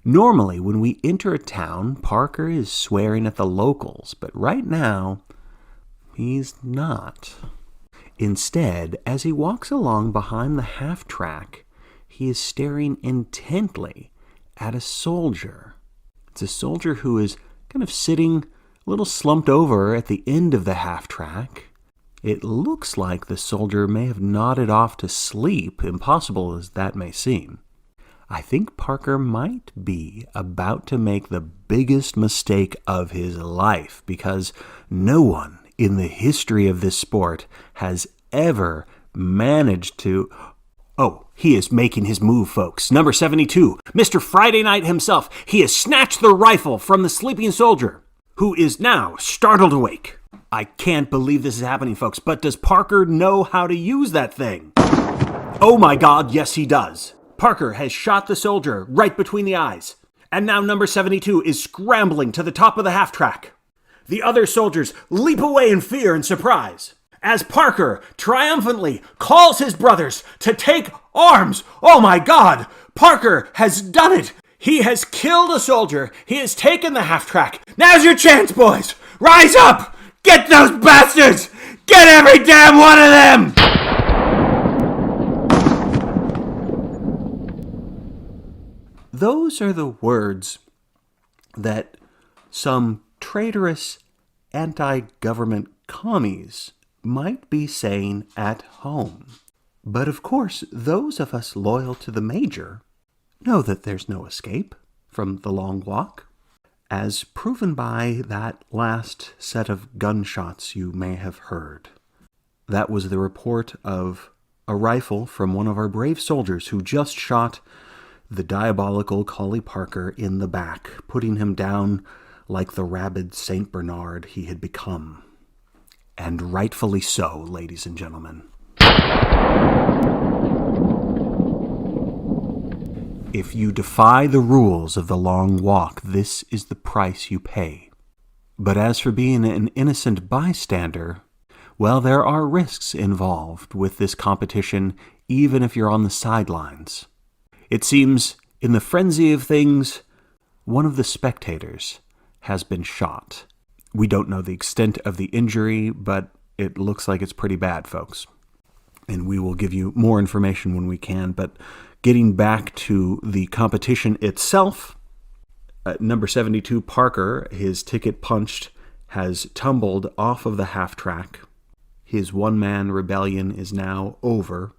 Normally, when we enter a town, Parker is swearing at the locals, but right now, he's not. Instead, as he walks along behind the half-track, he is staring intently at a soldier. It's a soldier who is kind of sitting a little slumped over at the end of the half-track. It looks like the soldier may have nodded off to sleep, impossible as that may seem. I think Parker might be about to make the biggest mistake of his life, because no one in the history of this sport has ever managed to... Oh, he is making his move, folks. Number 72, Mr. Friday Night himself. He has snatched the rifle from the sleeping soldier, who is now startled awake. I can't believe this is happening, folks, but does Parker know how to use that thing? Oh my God, yes he does. Parker has shot the soldier right between the eyes, and now number 72 is scrambling to the top of the half-track. The other soldiers leap away in fear and surprise, as Parker triumphantly calls his brothers to take arms. Oh my God! Parker has done it! He has killed a soldier. He has taken the half-track. Now's your chance, boys! Rise up! Get those bastards! Get every damn one of them! Those are the words that some traitorous anti-government commies might be saying at home. But of course, those of us loyal to the Major know that there's no escape from the long walk, as proven by that last set of gunshots you may have heard. That was the report of a rifle from one of our brave soldiers who just shot the diabolical Collie Parker in the back, putting him down like the rabid Saint Bernard he had become. And rightfully so, ladies and gentlemen. If you defy the rules of the long walk, this is the price you pay. But as for being an innocent bystander, well, there are risks involved with this competition, even if you're on the sidelines. It seems, in the frenzy of things, one of the spectators has been shot. We don't know the extent of the injury, but it looks like it's pretty bad, folks. And we will give you more information when we can. But getting back to the competition itself, number 72, Parker, his ticket punched, has tumbled off of the half-track. His one-man rebellion is now over,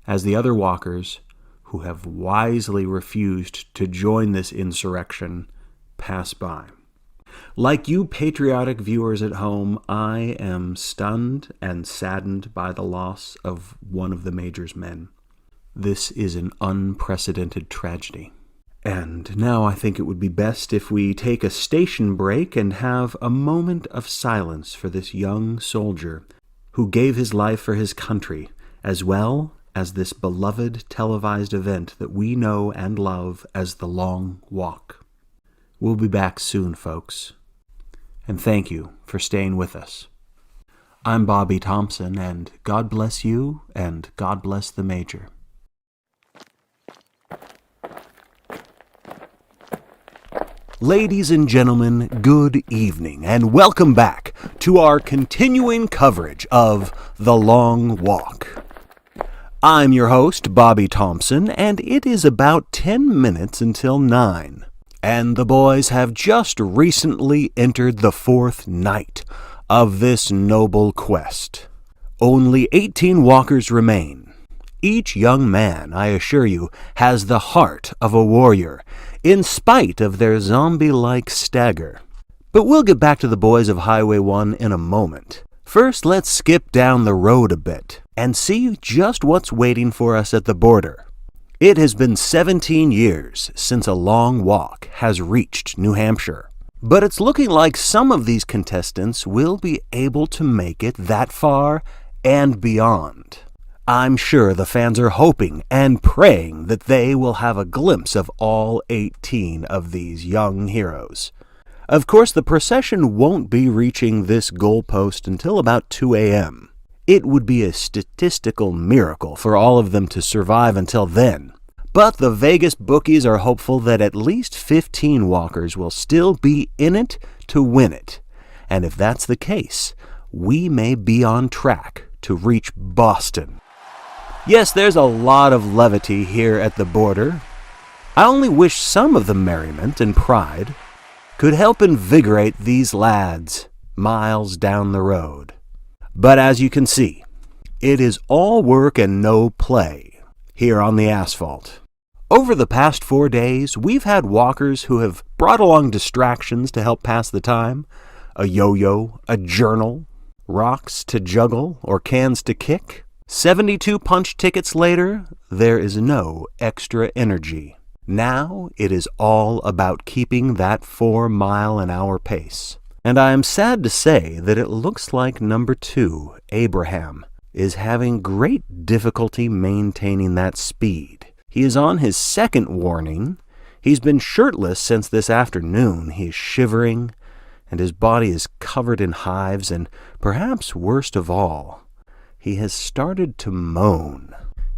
as the other walkers, who have wisely refused to join this insurrection, pass by. Like you patriotic viewers at home, I am stunned and saddened by the loss of one of the Major's men. This is an unprecedented tragedy. And now I think it would be best if we take a station break and have a moment of silence for this young soldier who gave his life for his country, as well as this beloved televised event that we know and love as The Long Walk. We'll be back soon, folks. And thank you for staying with us. I'm Bobby Thompson, and God bless you, and God bless the Major. Ladies and gentlemen, good evening, and welcome back to our continuing coverage of The Long Walk. I'm your host, Bobby Thompson, and it is about 10 minutes until 9, and the boys have just recently entered the 4th night of this noble quest. Only 18 walkers remain. Each young man, I assure you, has the heart of a warrior, in spite of their zombie-like stagger. But we'll get back to the boys of Highway 1 in a moment. First, let's skip down the road a bit and see just what's waiting for us at the border. It has been 17 years since a long walk has reached New Hampshire, but it's looking like some of these contestants will be able to make it that far and beyond. I'm sure the fans are hoping and praying that they will have a glimpse of all 18 of these young heroes. Of course, the procession won't be reaching this goalpost until about 2 a.m. It would be a statistical miracle for all of them to survive until then. But the Vegas bookies are hopeful that at least 15 walkers will still be in it to win it. And if that's the case, we may be on track to reach Boston. Yes, there's a lot of levity here at the border. I only wish some of the merriment and pride could help invigorate these lads miles down the road. But as you can see, it is all work and no play here on the asphalt. Over the past 4 days, we've had walkers who have brought along distractions to help pass the time, a yo-yo, a journal, rocks to juggle, or cans to kick. 72 punch tickets later, there is no extra energy. Now it is all about keeping that 4-mile-an-hour pace. And I am sad to say that it looks like number 2, Abraham, is having great difficulty maintaining that speed. He is on his 2nd warning. He's been shirtless since this afternoon. He is shivering, and his body is covered in hives, and perhaps worst of all, he has started to moan.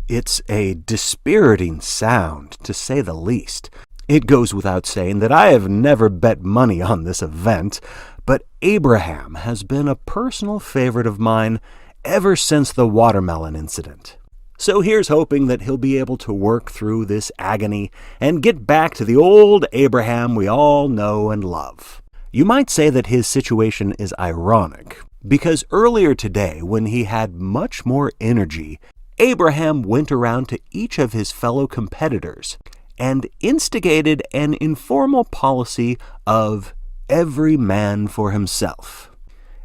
It's a dispiriting sound, to say the least. It goes without saying that I have never bet money on this event, but Abraham has been a personal favorite of mine ever since the watermelon incident. So here's hoping that he'll be able to work through this agony and get back to the old Abraham we all know and love. You might say that his situation is ironic, because earlier today, when he had much more energy, Abraham went around to each of his fellow competitors and instigated an informal policy of every man for himself.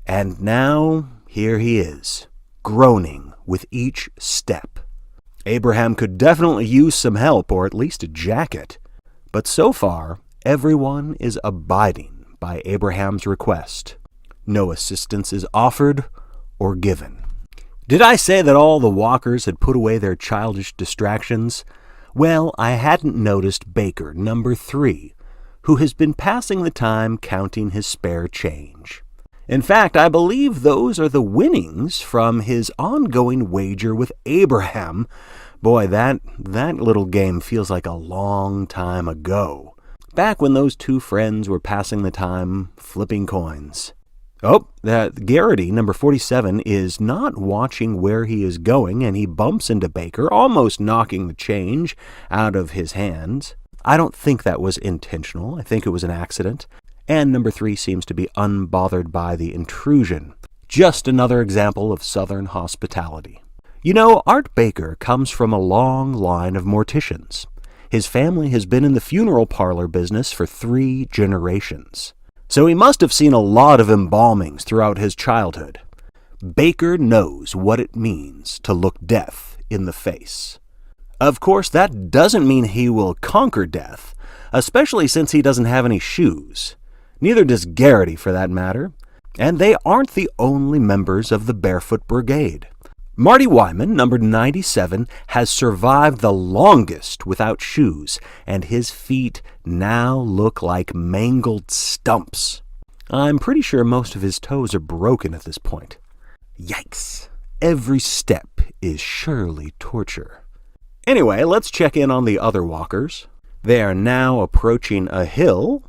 And now, here he is, groaning with each step. Abraham could definitely use some help, or at least a jacket. But so far, everyone is abiding by Abraham's request. No assistance is offered or given. Did I say that all the walkers had put away their childish distractions? Well, I hadn't noticed Baker, number 3, who has been passing the time counting his spare change. In fact, I believe those are the winnings from his ongoing wager with Abraham. Boy, that little game feels like a long time ago, back when those two friends were passing the time flipping coins. Oh, that Garrity, number 47, is not watching where he is going, and he bumps into Baker, almost knocking the change out of his hands. I don't think that was intentional. I think it was an accident. And number 3 seems to be unbothered by the intrusion. Just another example of Southern hospitality. You know, Art Baker comes from a long line of morticians. His family has been in the funeral parlor business for 3 generations. So he must have seen a lot of embalmings throughout his childhood. Baker knows what it means to look death in the face. Of course, that doesn't mean he will conquer death, especially since he doesn't have any shoes. Neither does Garrity, for that matter. And they aren't the only members of the Barefoot Brigade. Marty Wyman, number 97, has survived the longest without shoes, and his feet now look like mangled stumps. I'm pretty sure most of his toes are broken at this point. Yikes. Every step is surely torture. Anyway, let's check in on the other walkers. They are now approaching a hill,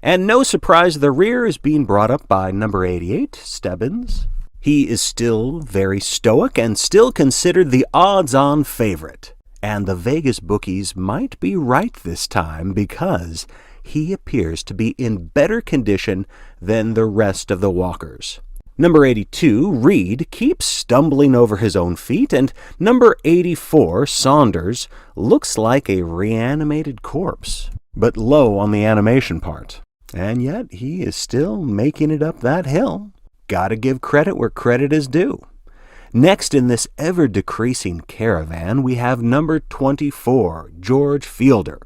and no surprise, the rear is being brought up by number 88, Stebbins. He is still very stoic and still considered the odds-on favorite. And the Vegas bookies might be right this time because he appears to be in better condition than the rest of the walkers. Number 82, Reed, keeps stumbling over his own feet, and number 84, Saunders, looks like a reanimated corpse, but low on the animation part. And yet he is still making it up that hill. Gotta give credit where credit is due. Next in this ever-decreasing caravan, we have number 24, George Fielder,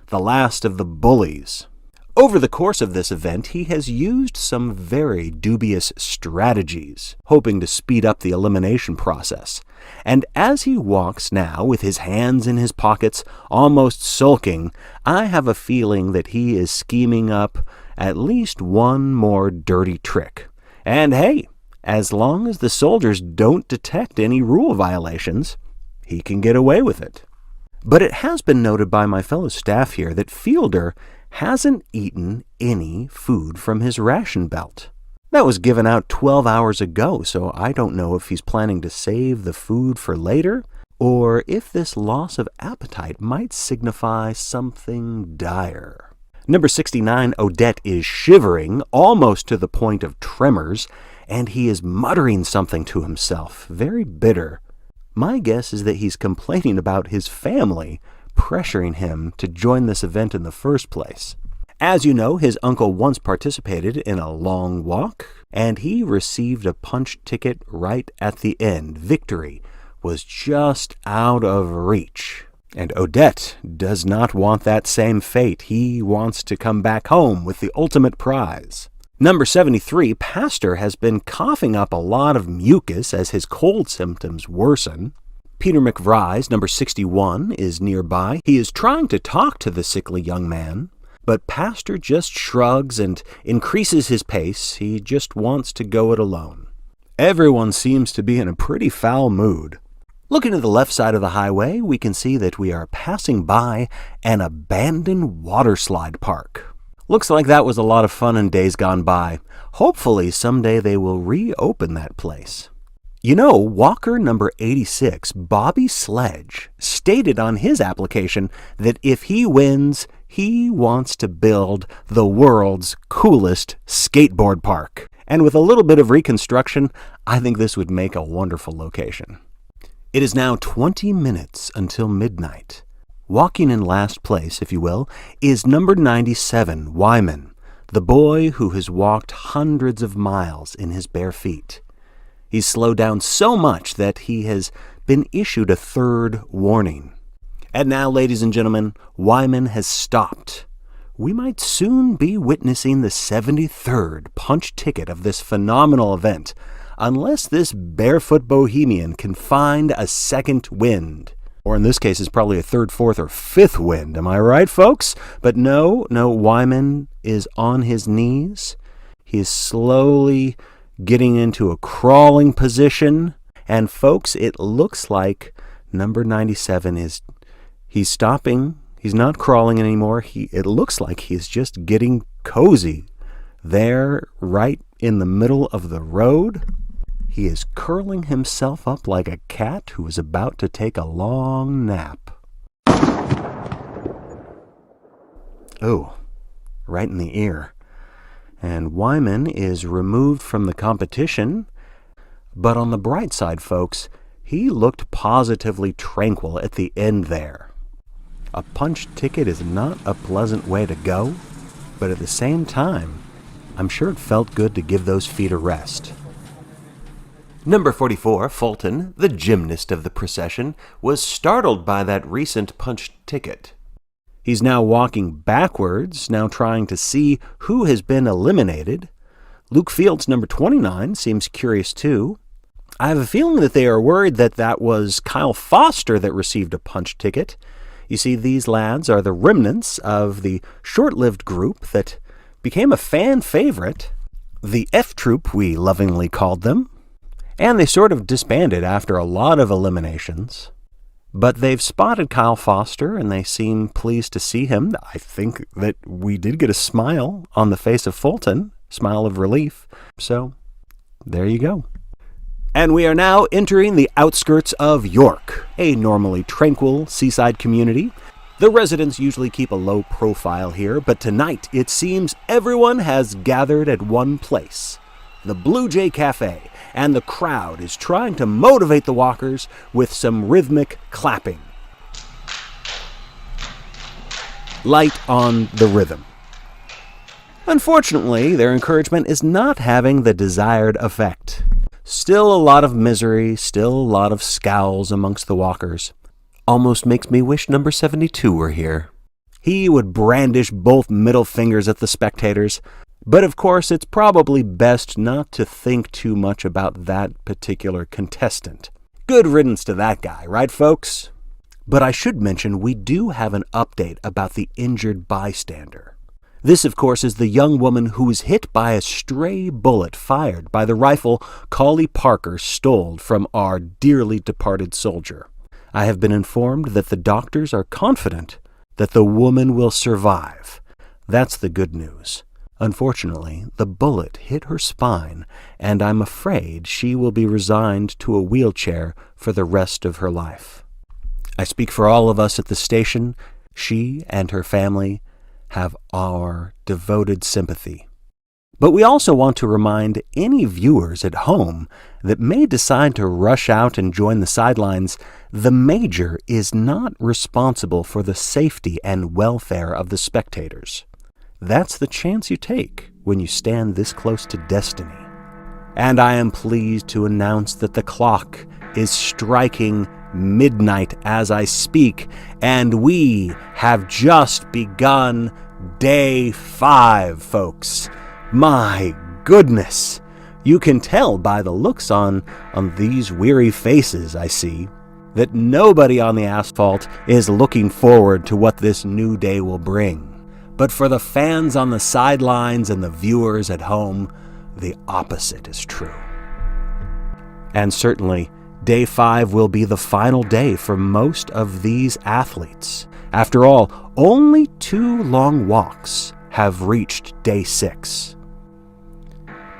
the last of the bullies. Over the course of this event, he has used some very dubious strategies, hoping to speed up the elimination process. And as he walks now, with his hands in his pockets, almost sulking, I have a feeling that he is scheming up at least one more dirty trick. And hey, as long as the soldiers don't detect any rule violations, he can get away with it. But it has been noted by my fellow staff here that Fielder hasn't eaten any food from his ration belt. That was given out 12 hours ago, so I don't know if he's planning to save the food for later, or if this loss of appetite might signify something dire. Number 69, Odette, is shivering, almost to the point of tremors, and he is muttering something to himself, very bitter. My guess is that he's complaining about his family pressuring him to join this event in the first place. As you know, his uncle once participated in a long walk, and he received a punch ticket right at the end. Victory was just out of reach. And Odette does not want that same fate. He wants to come back home with the ultimate prize. Number 73, Pastor, has been coughing up a lot of mucus as his cold symptoms worsen. Peter McVries, number 61, is nearby. He is trying to talk to the sickly young man, but Pastor just shrugs and increases his pace. He just wants to go it alone. Everyone seems to be in a pretty foul mood. Looking to the left side of the highway, we can see that we are passing by an abandoned waterslide park. Looks like that was a lot of fun in days gone by. Hopefully someday they will reopen that place. You know, walker number 86, Bobby Sledge, stated on his application that if he wins, he wants to build the world's coolest skateboard park. And with a little bit of reconstruction, I think this would make a wonderful location. It is now 20 minutes until midnight. Walking in last place, if you will, is number 97, Wyman, the boy who has walked hundreds of miles in his bare feet. He's slowed down so much that he has been issued a third warning. And now, ladies and gentlemen, Wyman has stopped. We might soon be witnessing the 73rd punch ticket of this phenomenal event, unless this barefoot bohemian can find a second wind. Or in this case, it's probably a third, fourth, or fifth wind. Am I right, folks? But no, Wyman is on his knees. He is slowly getting into a crawling position. And folks, it looks like number 97 he's stopping. He's not crawling anymore. It looks like he's just getting cozy. There, right in the middle of the road, he is curling himself up like a cat who is about to take a long nap. Oh, right in the ear. And Wyman is removed from the competition. But on the bright side, folks, he looked positively tranquil at the end there. A punch ticket is not a pleasant way to go, but at the same time, I'm sure it felt good to give those feet a rest. Number 44, Fulton, the gymnast of the procession, was startled by that recent punch ticket. He's now walking backwards, now trying to see who has been eliminated. Luke Fields, number 29, seems curious too. I have a feeling that they are worried that was Kyle Foster that received a punch ticket. You see, these lads are the remnants of the short-lived group that became a fan favorite, the F Troop, we lovingly called them. And they sort of disbanded after a lot of eliminations. But they've spotted Kyle Foster, and they seem pleased to see him. I think that we did get a smile on the face of Fulton, smile of relief. So, there you go. And we are now entering the outskirts of York, a normally tranquil seaside community. The residents usually keep a low profile here, but tonight it seems everyone has gathered at one place, the Blue Jay Cafe, and the crowd is trying to motivate the walkers with some rhythmic clapping. Light on the rhythm. Unfortunately, their encouragement is not having the desired effect. Still a lot of misery, still a lot of scowls amongst the walkers. Almost makes me wish number 72 were here. He would brandish both middle fingers at the spectators, but of course it's probably best not to think too much about that particular contestant. Good riddance to that guy, right folks? But I should mention we do have an update about the injured bystander. This, of course, is the young woman who was hit by a stray bullet fired by the rifle Collie Parker stole from our dearly departed soldier. I have been informed that the doctors are confident that the woman will survive. That's the good news. Unfortunately, the bullet hit her spine, and I'm afraid she will be resigned to a wheelchair for the rest of her life. I speak for all of us at the station. She and her family have our devoted sympathy. But we also want to remind any viewers at home that may decide to rush out and join the sidelines, the Major is not responsible for the safety and welfare of the spectators. That's the chance you take when you stand this close to destiny. And I am pleased to announce that the clock is striking midnight as I speak, and we have just begun day 5, folks. My goodness! You can tell by the looks on these weary faces I see that nobody on the asphalt is looking forward to what this new day will bring. But for the fans on the sidelines and the viewers at home, the opposite is true. And certainly, day 5 will be the final day for most of these athletes. After all, only 2 long walks have reached day 6.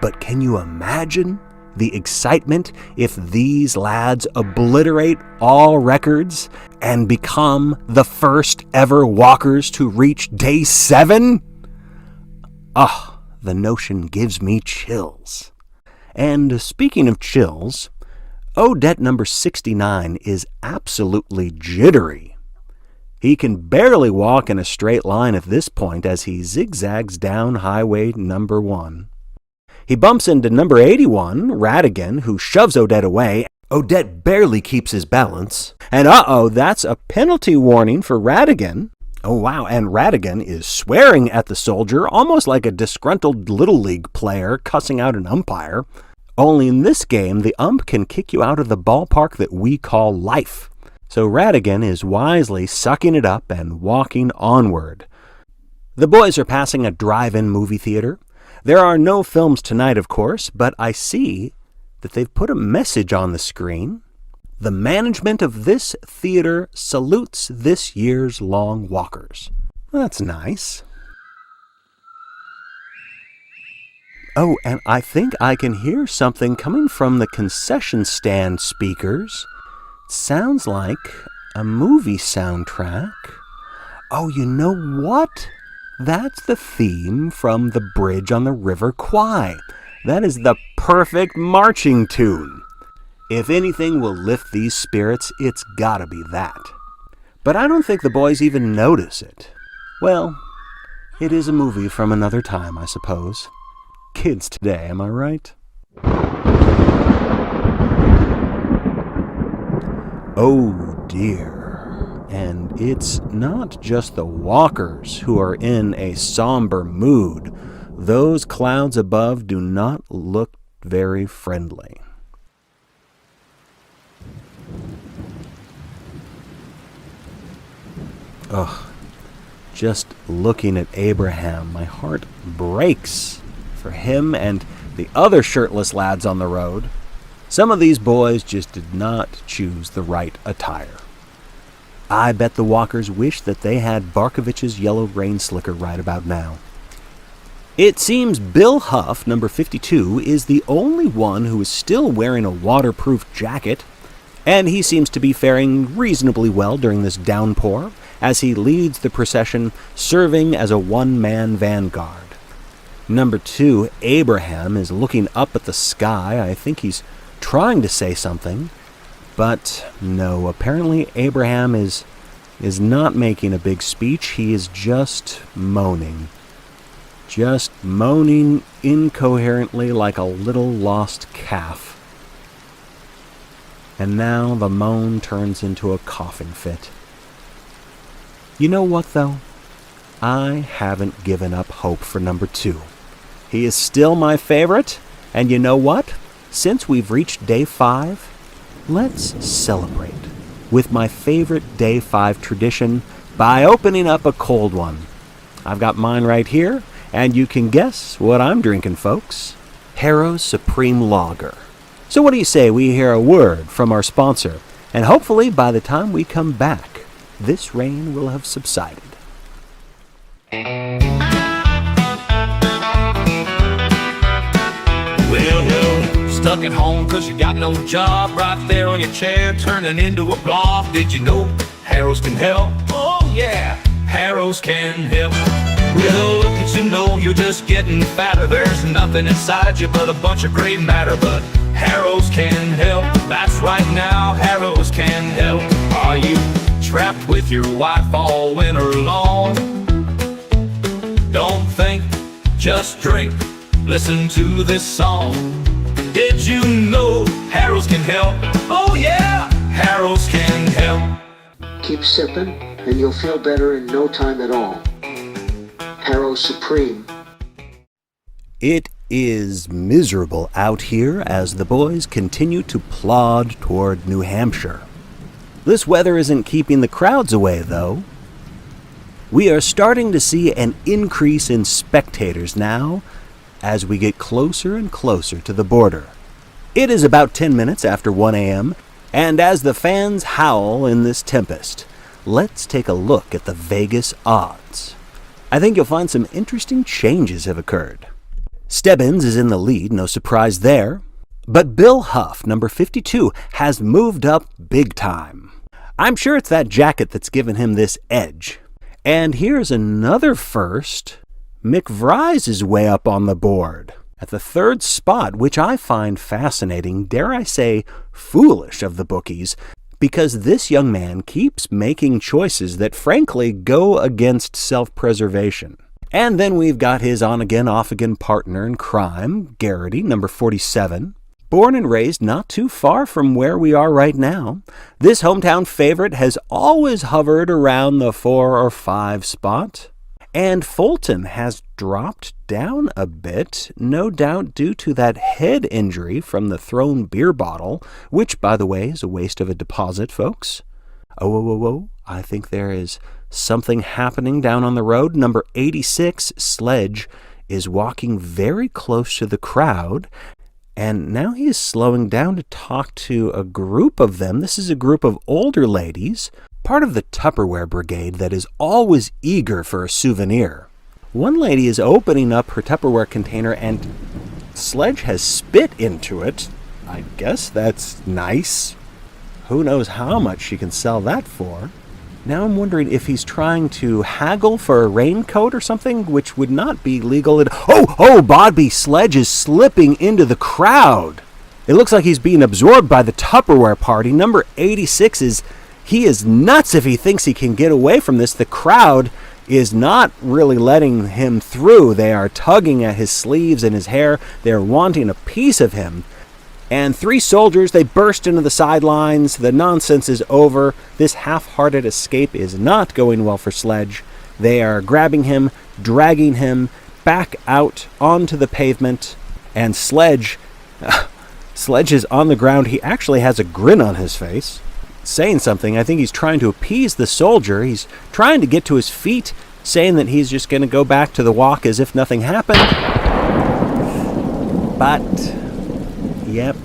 But can you imagine the excitement if these lads obliterate all records and become the first ever walkers to reach day 7? The notion gives me chills. And speaking of chills, Odette number 69 is absolutely jittery. He can barely walk in a straight line at this point as he zigzags down highway number 1. He bumps into number 81, Radigan, who shoves Odette away. Odette barely keeps his balance. And that's a penalty warning for Radigan. Oh wow, and Radigan is swearing at the soldier almost like a disgruntled Little League player cussing out an umpire. Only in this game, the ump can kick you out of the ballpark that we call life. So Radigan is wisely sucking it up and walking onward. The boys are passing a drive-in movie theater. There are no films tonight, of course, but I see that they've put a message on the screen. The management of this theater salutes this year's long walkers. That's nice. Oh, and I think I can hear something coming from the concession stand speakers. It sounds like a movie soundtrack. Oh, you know what? That's the theme from The Bridge on the River Kwai. That is the perfect marching tune. If anything will lift these spirits, it's gotta be that. But I don't think the boys even notice it. Well, it is a movie from another time, I suppose. Kids today, am I right? Oh dear. And it's not just the walkers who are in a somber mood. Those clouds above do not look very friendly. Just looking at Abraham, my heart breaks for him and the other shirtless lads on the road. Some of these boys just did not choose the right attire. I bet the walkers wish that they had Barkovitch's yellow rain slicker right about now. It seems Bill Huff, number 52, is the only one who is still wearing a waterproof jacket, and he seems to be faring reasonably well during this downpour as he leads the procession, serving as a one-man vanguard. Number 2, Abraham, is looking up at the sky. I think he's trying to say something, but no, apparently Abraham is not making a big speech. He is just moaning. Just moaning incoherently like a little lost calf. And now the moan turns into a coughing fit. You know what, though? I haven't given up hope for number 2. He is still my favorite, and you know what? Since we've reached day 5, let's celebrate with my favorite day 5 tradition by opening up a cold one. I've got mine right here, and you can guess what I'm drinking, folks. Harrow's Supreme Lager. So what do you say we hear a word from our sponsor, and hopefully by the time we come back, this rain will have subsided. Well, you're stuck at home cause you got no job, right there on your chair turning into a blob. Did you know Harrows can help? Oh yeah, Harrows can help. Well, look at you know you're just getting fatter. There's nothing inside you but a bunch of gray matter. But Harrows can help. That's right now, Harrows can help. Are you trapped with your wife all winter long? Don't think, just drink. Listen to this song. Did you know Harrows can help? Oh yeah, Harrows can help. Keep sipping and you'll feel better in no time at all. Harrow Supreme. It is miserable out here as the boys continue to plod toward New Hampshire. This weather isn't keeping the crowds away, though. We are starting to see an increase in spectators now as we get closer and closer to the border. It is about 10 minutes after 1 a.m., and as the fans howl in this tempest, let's take a look at the Vegas odds. I think you'll find some interesting changes have occurred. Stebbins is in the lead, no surprise there. But Bill Huff, number 52, has moved up big time. I'm sure it's that jacket that's given him this edge. And here's another first. McVries is way up on the board, at the 3rd spot, which I find fascinating, dare I say, foolish of the bookies, because this young man keeps making choices that frankly go against self-preservation. And then we've got his on-again, off-again partner in crime, Garrity, number 47. Born and raised not too far from where we are right now, this hometown favorite has always hovered around the 4 or 5 spot. And Fulton has dropped down a bit, no doubt due to that head injury from the thrown beer bottle, which, by the way, is a waste of a deposit, folks. Oh, I think there is something happening down on the road. Number 86, Sledge, is walking very close to the crowd, and now he is slowing down to talk to a group of them. This is a group of older ladies, part of the Tupperware brigade that is always eager for a souvenir. One lady is opening up her Tupperware container and Sledge has spit into it. I guess that's nice. Who knows how much she can sell that for? Now I'm wondering if he's trying to haggle for a raincoat or something, which would not be legal. Oh, Bobby Sledge is slipping into the crowd. It looks like he's being absorbed by the Tupperware party. Number 86 he is nuts if he thinks he can get away from this. The crowd is not really letting him through. They are tugging at his sleeves and his hair. They are wanting a piece of him. And 3 soldiers, they burst into the sidelines. The nonsense is over. This half-hearted escape is not going well for Sledge. They are grabbing him, dragging him back out onto the pavement. And Sledge is on the ground. He actually has a grin on his face, saying something. I think he's trying to appease the soldier. He's trying to get to his feet, saying that he's just going to go back to the walk as if nothing happened. But, yep,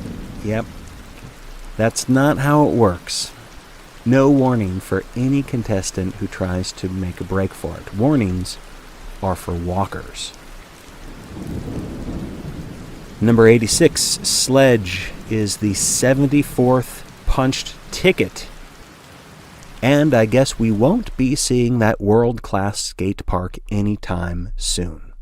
That's not how it works. No warning for any contestant who tries to make a break for it. Warnings are for walkers. Number 86, Sledge, is the 74th punched ticket. And I guess we won't be seeing that world-class skate park anytime soon.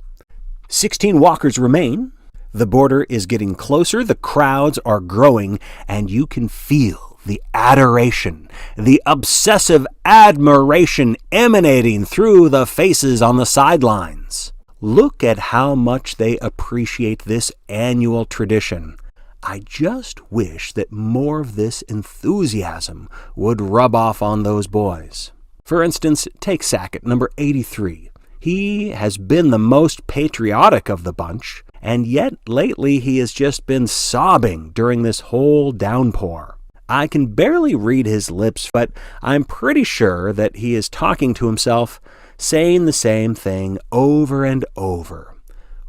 16 walkers remain. The border is getting closer, the crowds are growing, and you can feel the adoration, the obsessive admiration emanating through the faces on the sidelines. Look at how much they appreciate this annual tradition. I just wish that more of this enthusiasm would rub off on those boys. For instance, take Sackett, number 83. He has been the most patriotic of the bunch, and yet lately he has just been sobbing during this whole downpour. I can barely read his lips, but I'm pretty sure that he is talking to himself, saying the same thing over and over.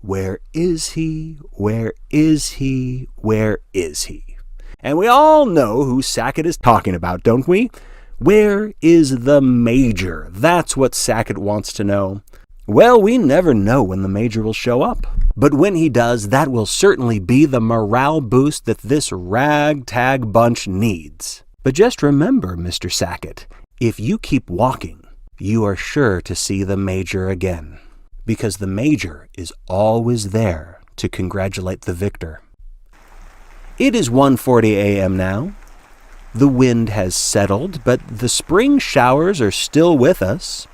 Where is he? Where is he? Where is he? And we all know who Sackett is talking about, don't we? Where is the Major? That's what Sackett wants to know. Well, we never know when the Major will show up. But when he does, that will certainly be the morale boost that this ragtag bunch needs. But just remember, Mr. Sackett, if you keep walking, you are sure to see the Major again. Because the Major is always there to congratulate the victor. It is 1:40 a.m. now. The wind has settled, but the spring showers are still with us.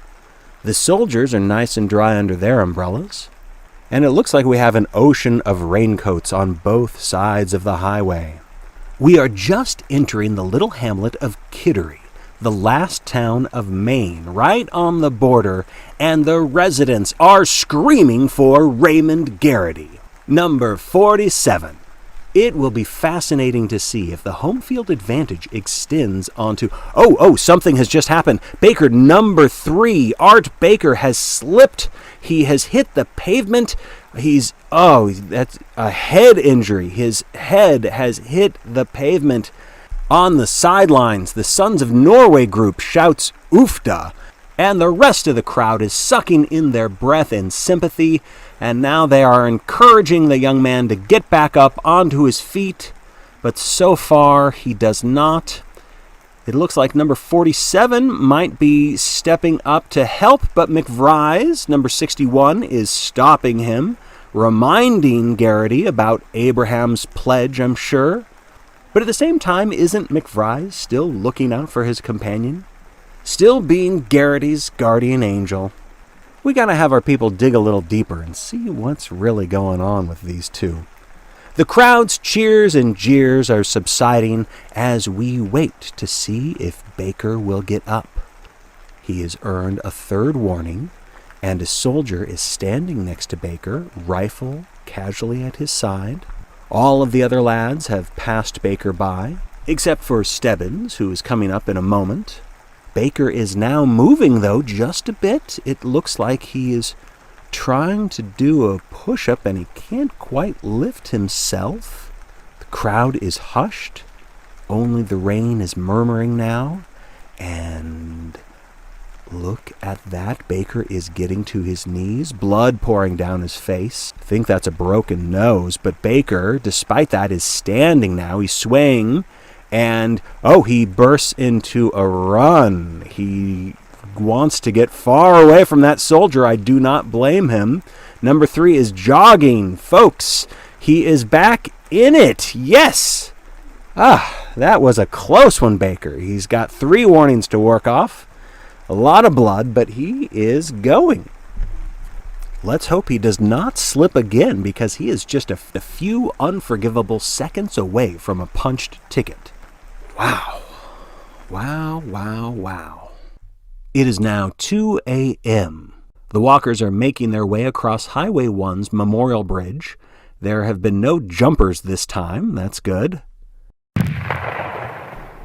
The soldiers are nice and dry under their umbrellas. And it looks like we have an ocean of raincoats on both sides of the highway. We are just entering the little hamlet of Kittery, the last town of Maine, right on the border, and the residents are screaming for Raymond Garrity, number 47. It will be fascinating to see if the home field advantage extends onto... Oh, something has just happened. Baker number 3, Art Baker, has slipped. He has hit the pavement. That's a head injury. His head has hit the pavement. On the sidelines, the Sons of Norway group shouts "Oofda," and the rest of the crowd is sucking in their breath in sympathy, and now they are encouraging the young man to get back up onto his feet, but so far he does not. It looks like number 47 might be stepping up to help, but McVries, number 61, is stopping him, reminding Garrity about Abraham's pledge, I'm sure. But at the same time, isn't McVries still looking out for his companion? Still being Garrity's guardian angel? We gotta have our people dig a little deeper and see what's really going on with these two. The crowd's cheers and jeers are subsiding as we wait to see if Baker will get up. He has earned a third warning, and a soldier is standing next to Baker, rifle casually at his side. All of the other lads have passed Baker by, except for Stebbins, who is coming up in a moment. Baker is now moving, though, just a bit. It looks like he is trying to do a push-up, and he can't quite lift himself. The crowd is hushed. Only the rain is murmuring now. And look at that. Baker is getting to his knees, blood pouring down his face. I think that's a broken nose, but Baker, despite that, is standing now. He's swaying, and he bursts into a run. He wants to get far away from that soldier. I do not blame him. Number 3 is jogging. Folks, he is back in it. Yes! That was a close one, Baker. He's got 3 warnings to work off. A lot of blood, but he is going. Let's hope he does not slip again, because he is just a few unforgivable seconds away from a punched ticket. Wow. It is now 2 a.m. The walkers are making their way across Highway 1's Memorial Bridge. There have been no jumpers this time. That's good.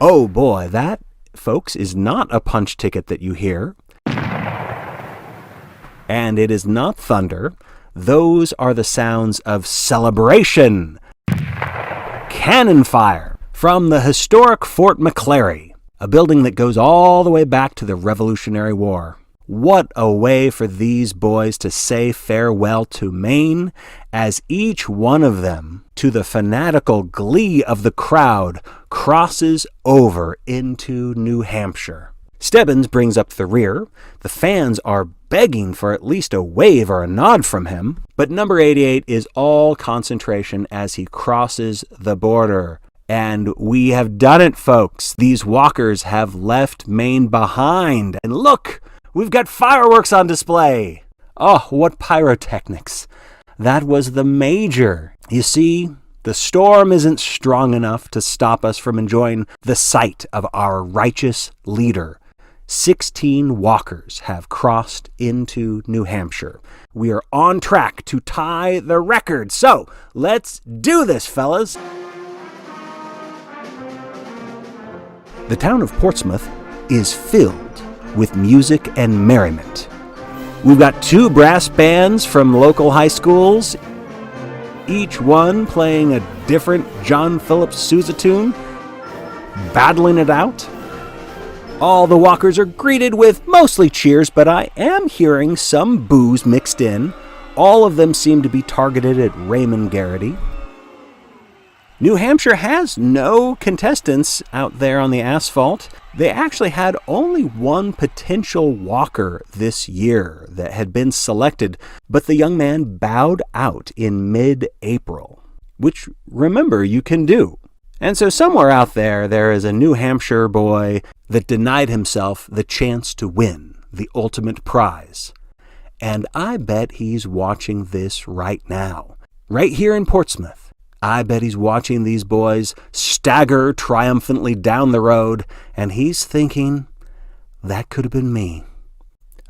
Oh boy, that, folks, is not a punch ticket that you hear. And it is not thunder. Those are the sounds of celebration. Cannon fire. From the historic Fort McClary, a building that goes all the way back to the Revolutionary War. What a way for these boys to say farewell to Maine, as each one of them, to the fanatical glee of the crowd, crosses over into New Hampshire. Stebbins brings up the rear. The fans are begging for at least a wave or a nod from him, but number 88 is all concentration as he crosses the border. And we have done it, folks. These walkers have left Maine behind. And look, we've got fireworks on display. Oh, what pyrotechnics. That was the major. You see, the storm isn't strong enough to stop us from enjoying the sight of our righteous leader. 16 walkers have crossed into New Hampshire. We are on track to tie the record. So, let's do this, fellas. The town of Portsmouth is filled with music and merriment. We've got 2 brass bands from local high schools, each one playing a different John Philip Sousa tune, battling it out. All the walkers are greeted with mostly cheers, but I am hearing some boos mixed in. All of them seem to be targeted at Raymond Garrity. New Hampshire has no contestants out there on the asphalt. They actually had only one potential walker this year that had been selected, but the young man bowed out in mid-April, which, remember, you can do. And so somewhere out there is a New Hampshire boy that denied himself the chance to win the ultimate prize. And I bet he's watching this right now, right here in Portsmouth. I bet he's watching these boys stagger triumphantly down the road, and he's thinking, that could have been me.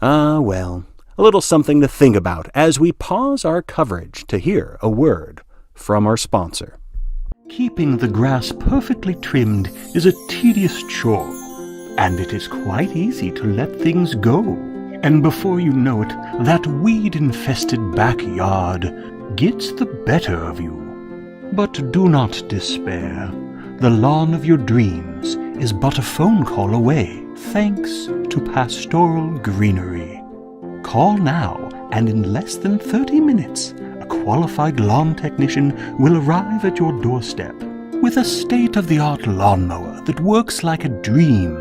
Ah, well, a little something to think about as we pause our coverage to hear a word from our sponsor. Keeping the grass perfectly trimmed is a tedious chore, and it is quite easy to let things go. And before you know it, that weed-infested backyard gets the better of you. But do not despair. The lawn of your dreams is but a phone call away, thanks to pastoral greenery. Call now, and in less than 30 minutes, a qualified lawn technician will arrive at your doorstep with a state-of-the-art lawnmower that works like a dream,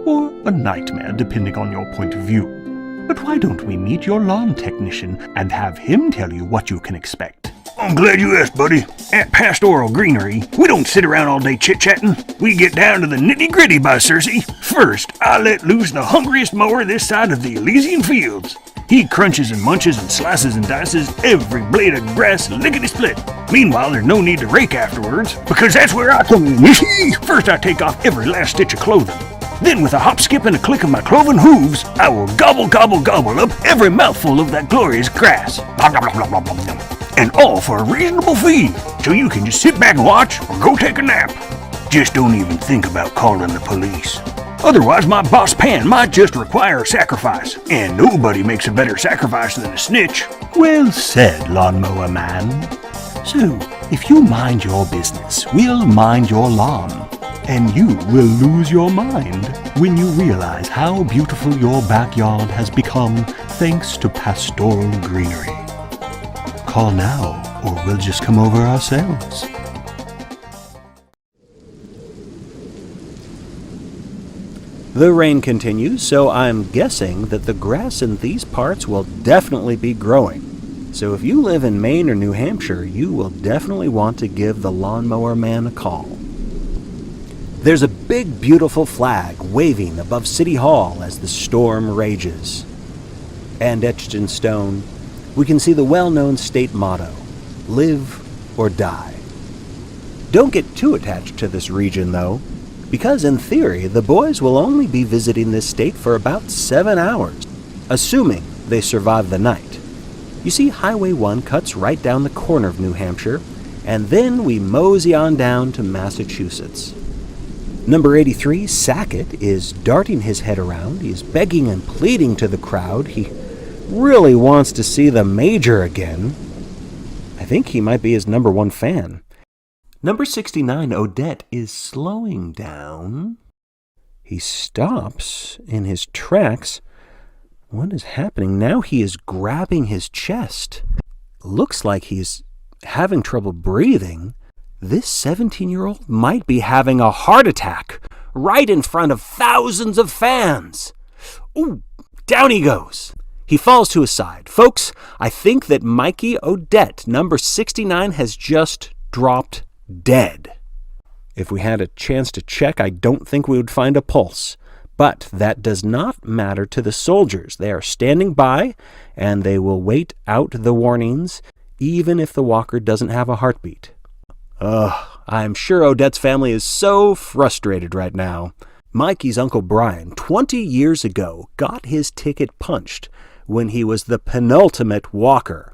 or a nightmare, depending on your point of view. But why don't we meet your lawn technician and have him tell you what you can expect? I'm glad you asked, buddy. At Pastoral Greenery, we don't sit around all day chit-chatting. We get down to the nitty-gritty, by Cersei. First, I let loose the hungriest mower this side of the Elysian fields. He crunches and munches and slices and dices every blade of grass lickety-split. Meanwhile, there's no need to rake afterwards, because that's where I come in. First, I take off every last stitch of clothing. Then, with a hop, skip, and a click of my cloven hooves, I will gobble, gobble, gobble up every mouthful of that glorious grass. And all for a reasonable fee, so you can just sit back and watch or go take a nap. Just don't even think about calling the police. Otherwise, my boss Pan might just require a sacrifice, and nobody makes a better sacrifice than a snitch. Well said, Lawnmower Man. So, if you mind your business, we'll mind your lawn. And you will lose your mind when you realize how beautiful your backyard has become thanks to Pastoral Greenery. Call now, or we'll just come over ourselves. The rain continues, so I'm guessing that the grass in these parts will definitely be growing. So if you live in Maine or New Hampshire, you will definitely want to give the Lawnmower Man a call. There's a big, beautiful flag waving above City Hall as the storm rages. And etched in stone, we can see the well-known state motto, live or die. Don't get too attached to this region, though, because in theory, the boys will only be visiting this state for about 7 hours, assuming they survive the night. You see, Highway 1 cuts right down the corner of New Hampshire, and then we mosey on down to Massachusetts. Number 83, Sackett, is darting his head around. He's begging and pleading to the crowd. He really wants to see the Major again. I think he might be his #1 fan. Number 69, Odette, is slowing down. He stops in his tracks. What is happening? Now he is grabbing his chest. Looks like he's having trouble breathing. This 17-year-old might be having a heart attack right in front of thousands of fans. Ooh, down he goes. He falls to his side. Folks, I think that Mikey Odette, number 69, has just dropped dead. If we had a chance to check, I don't think we would find a pulse. But that does not matter to the soldiers. They are standing by, and they will wait out the warnings, even if the walker doesn't have a heartbeat. I'm sure Odette's family is so frustrated right now. Mikey's Uncle Brian, 20 years ago, got his ticket punched when he was the penultimate walker.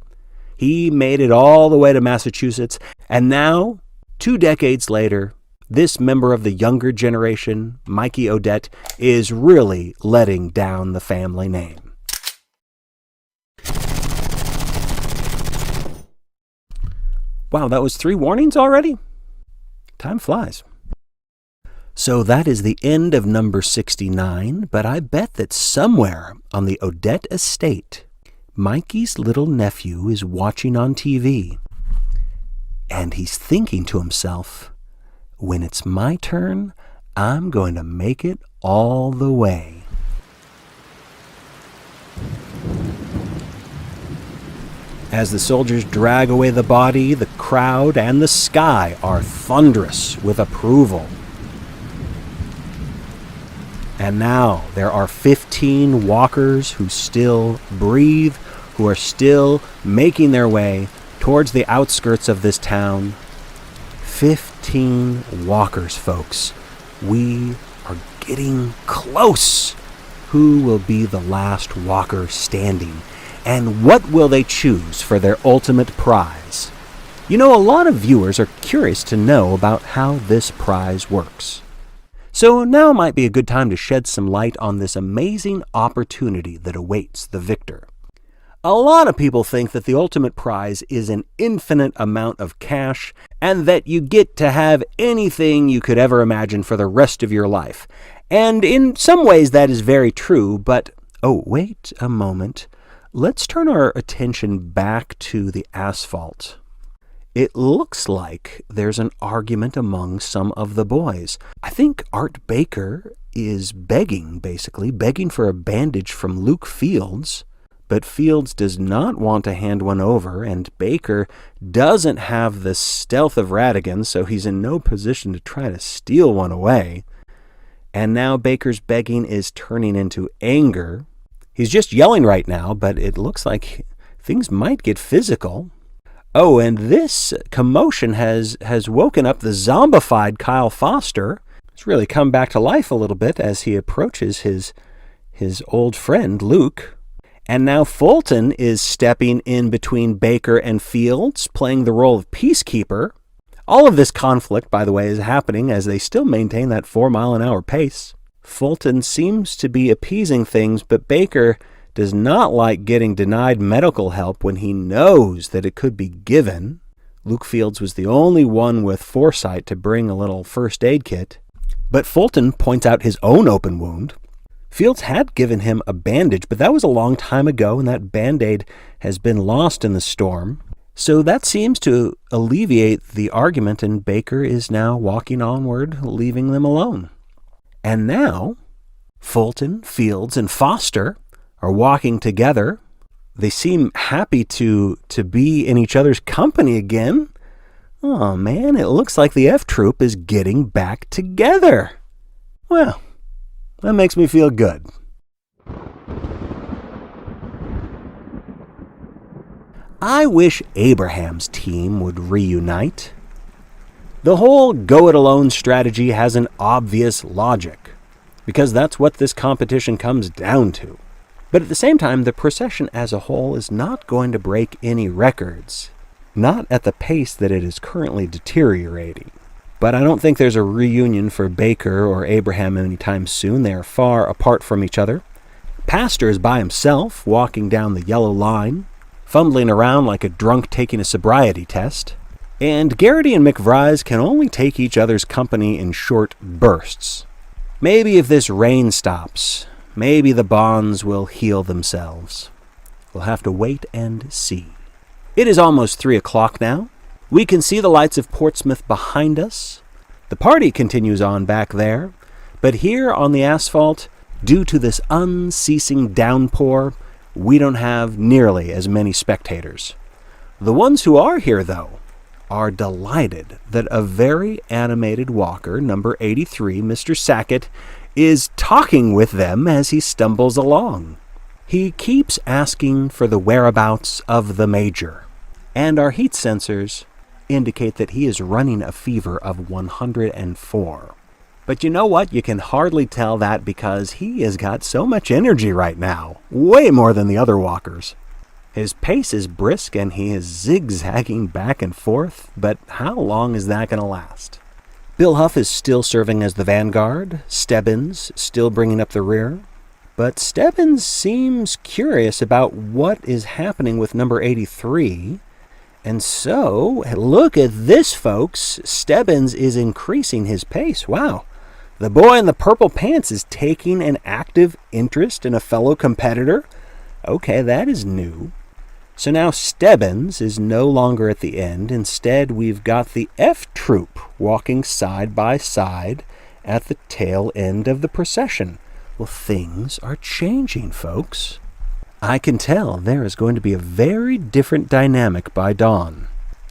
He made it all the way to Massachusetts, and now, 2 decades later, this member of the younger generation, Mikey Odette, is really letting down the family name. Wow, that was 3 warnings already? Time flies. So that is the end of number 69, but I bet that somewhere on the Odette estate, Mikey's little nephew is watching on TV, and he's thinking to himself, when it's my turn, I'm going to make it all the way. As the soldiers drag away the body, the crowd and the sky are thunderous with approval. And now there are 15 walkers who still breathe, who are still making their way towards the outskirts of this town. 15 walkers, folks. We are getting close. Who will be the last walker standing? And what will they choose for their ultimate prize? You know, a lot of viewers are curious to know about how this prize works. So now might be a good time to shed some light on this amazing opportunity that awaits the victor. A lot of people think that the ultimate prize is an infinite amount of cash and that you get to have anything you could ever imagine for the rest of your life. And in some ways that is very true, but oh, wait a moment. Let's turn our attention back to the asphalt. It looks like there's an argument among some of the boys. I think Art Baker is begging for a bandage from Luke Fields, but Fields does not want to hand one over, and Baker doesn't have the stealth of Radigan, so he's in no position to try to steal one away. And now Baker's begging is turning into anger. He's just yelling right now, but it looks like things might get physical. Oh, and this commotion has woken up the zombified Kyle Foster. He's really come back to life a little bit as he approaches his old friend, Luke. And now Fulton is stepping in between Baker and Fields, playing the role of peacekeeper. All of this conflict, by the way, is happening as they still maintain that 4-mile-an-hour pace. Fulton seems to be appeasing things, but Baker does not like getting denied medical help when he knows that it could be given. Luke Fields was the only one with foresight to bring a little first aid kit. But Fulton points out his own open wound. Fields had given him a bandage, but that was a long time ago, and that Band-Aid has been lost in the storm. So that seems to alleviate the argument, and Baker is now walking onward, leaving them alone. And now, Fulton, Fields, and Foster are walking together. They seem happy to be in each other's company again. Oh man, it looks like the F Troop is getting back together. Well, that makes me feel good. I wish Abraham's team would reunite. The whole go-it-alone strategy has an obvious logic, because that's what this competition comes down to. But at the same time, the procession as a whole is not going to break any records, not at the pace that it is currently deteriorating. But I don't think there's a reunion for Baker or Abraham anytime soon. They are far apart from each other. Pastor is by himself, walking down the yellow line, fumbling around like a drunk taking a sobriety test. And Garrity and McVries can only take each other's company in short bursts. Maybe if this rain stops, maybe the bonds will heal themselves. We'll have to wait and see. It is almost 3 o'clock now. We can see the lights of Portsmouth behind us. The party continues on back there, but here on the asphalt, due to this unceasing downpour, we don't have nearly as many spectators. The ones who are here, though, are delighted that a very animated walker, number 83, Mr. Sackett, is talking with them as he stumbles along. He keeps asking for the whereabouts of the Major, and our heat sensors indicate that he is running a fever of 104. But you know what? You can hardly tell that because he has got so much energy right now, way more than the other walkers. His pace is brisk and he is zigzagging back and forth, but how long is that going to last? Bill Huff is still serving as the vanguard, Stebbins still bringing up the rear, but Stebbins seems curious about what is happening with number 83, and so, look at this, folks. Stebbins is increasing his pace. Wow. The boy in the purple pants is taking an active interest in a fellow competitor. Okay, that is new. So now Stebbins is no longer at the end. Instead, we've got the F Troop walking side by side at the tail end of the procession. Well, things are changing, folks. I can tell there is going to be a very different dynamic by dawn.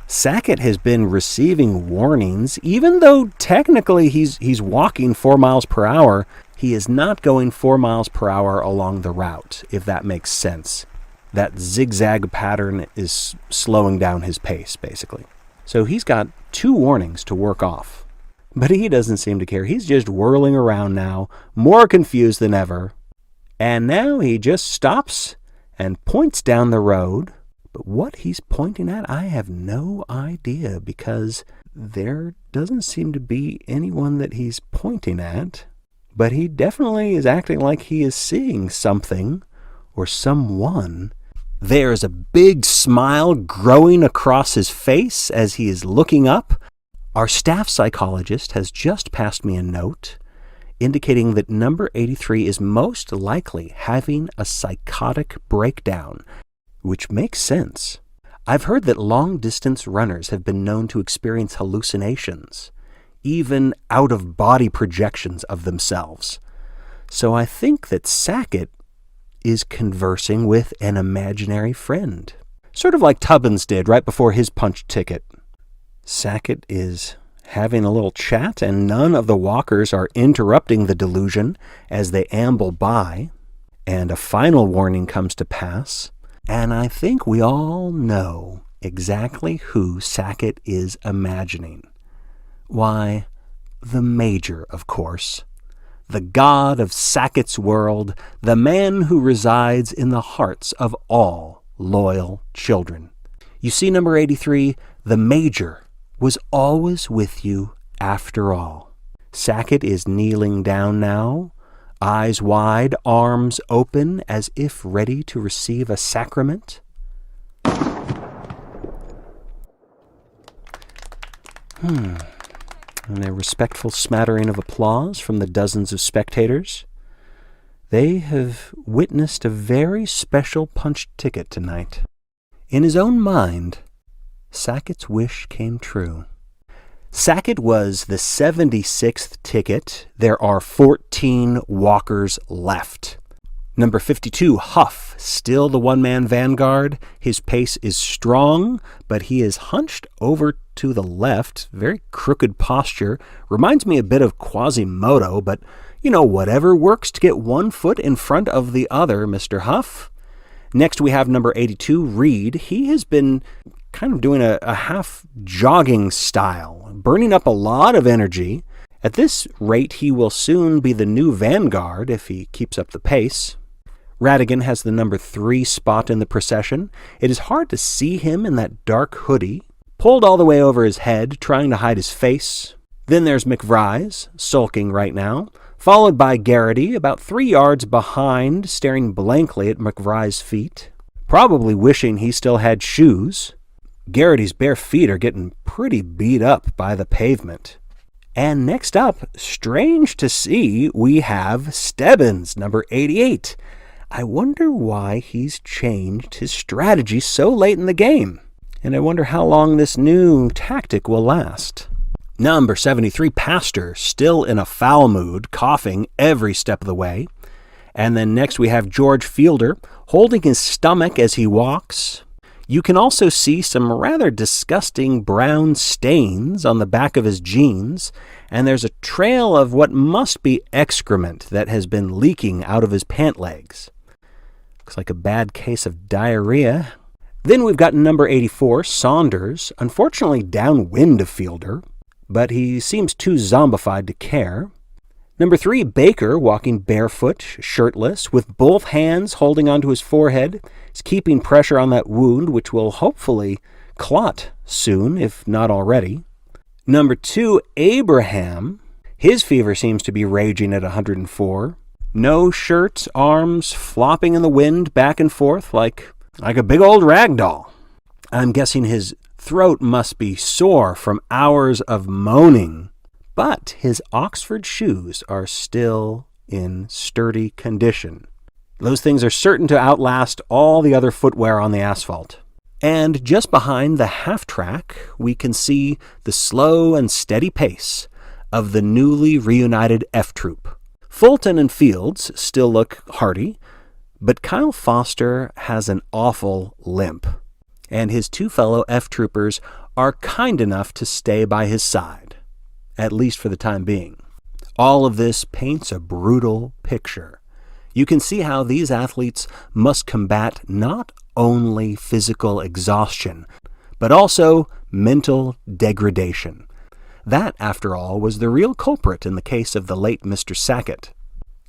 Sackett has been receiving warnings, even though technically he's walking 4 miles per hour. He is not going 4 miles per hour along the route, if that makes sense. That zigzag pattern is slowing down his pace, basically. So he's got 2 warnings to work off. But he doesn't seem to care. He's just whirling around now, more confused than ever. And now he just stops and points down the road. But what he's pointing at, I have no idea, because there doesn't seem to be anyone that he's pointing at. But he definitely is acting like he is seeing something or someone. There's a big smile growing across his face as he is looking up. Our staff psychologist has just passed me a note indicating that number 83 is most likely having a psychotic breakdown, which makes sense. I've heard that long-distance runners have been known to experience hallucinations, even out-of-body projections of themselves. So I think that Sackett is conversing with an imaginary friend, sort of like Tubbins did right before his punch ticket. Sackett is having a little chat, and none of the walkers are interrupting the delusion as they amble by, and a final warning comes to pass, and I think we all know exactly who Sackett is imagining. Why, the Major, of course. The god of Sackett's world, the man who resides in the hearts of all loyal children. You see, number 83, the Major was always with you after all. Sackett is kneeling down now, eyes wide, arms open, as if ready to receive a sacrament. And a respectful smattering of applause from the dozens of spectators. They have witnessed a very special punch ticket tonight. In his own mind, Sackett's wish came true. Sackett was the 76th ticket. There are 14 walkers left. Number 52, Huff, still the one-man vanguard. His pace is strong, but he is hunched over to the left. Very crooked posture. Reminds me a bit of Quasimodo, but, whatever works to get one foot in front of the other, Mr. Huff. Next, we have number 82, Reed. He has been kind of doing a half jogging style, burning up a lot of energy. At this rate, he will soon be the new vanguard if he keeps up the pace. Radigan has the number 3 spot in the procession. It is hard to see him in that dark hoodie, pulled all the way over his head, trying to hide his face. Then there's McVries, sulking right now, followed by Garrity, about 3 yards behind, staring blankly at McVries' feet, probably wishing he still had shoes. Garrity's bare feet are getting pretty beat up by the pavement. And next up, strange to see, we have Stebbins, number 88. I wonder why he's changed his strategy so late in the game. And I wonder how long this new tactic will last. Number 73, Pastor, still in a foul mood, coughing every step of the way. And then next we have George Fielder, holding his stomach as he walks. You can also see some rather disgusting brown stains on the back of his jeans, and there's a trail of what must be excrement that has been leaking out of his pant legs. Looks like a bad case of diarrhea. Then we've got number 84, Saunders, unfortunately downwind of Fielder, but he seems too zombified to care. Number 3, Baker, walking barefoot, shirtless, with both hands holding onto his forehead. He's keeping pressure on that wound, which will hopefully clot soon, if not already. Number 2, Abraham. His fever seems to be raging at 104. No shirt, arms flopping in the wind back and forth like a big old rag doll. I'm guessing his throat must be sore from hours of moaning. But his Oxford shoes are still in sturdy condition. Those things are certain to outlast all the other footwear on the asphalt. And just behind the half-track, we can see the slow and steady pace of the newly reunited F Troop. Fulton and Fields still look hearty, but Kyle Foster has an awful limp, and his two fellow F Troopers are kind enough to stay by his side, at least for the time being. All of this paints a brutal picture. You can see how these athletes must combat not only physical exhaustion, but also mental degradation. That, after all, was the real culprit in the case of the late Mr. Sackett.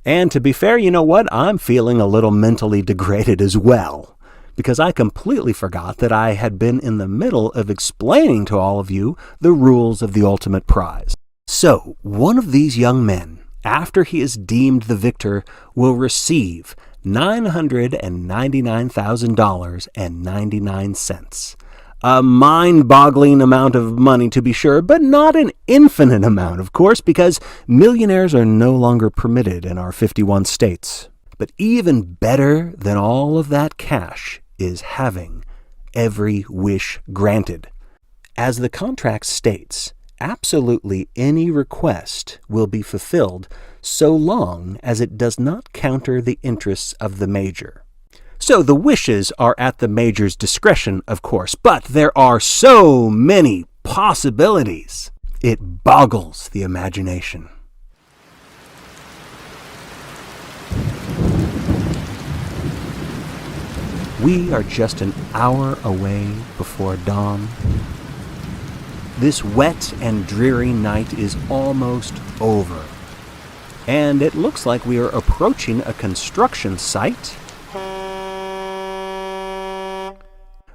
And to be fair, you know what? I'm feeling a little mentally degraded as well, because I completely forgot that I had been in the middle of explaining to all of you the rules of the ultimate prize. So, one of these young men, after he is deemed the victor, will receive $999,000.99. A mind-boggling amount of money, to be sure, but not an infinite amount, of course, because millionaires are no longer permitted in our 51 states. But even better than all of that cash is having every wish granted. As the contract states, absolutely any request will be fulfilled so long as it does not counter the interests of the major. So the wishes are at the major's discretion, of course, but there are so many possibilities. It boggles the imagination. We are just an hour away before dawn. This wet and dreary night is almost over, and it looks like we are approaching a construction site.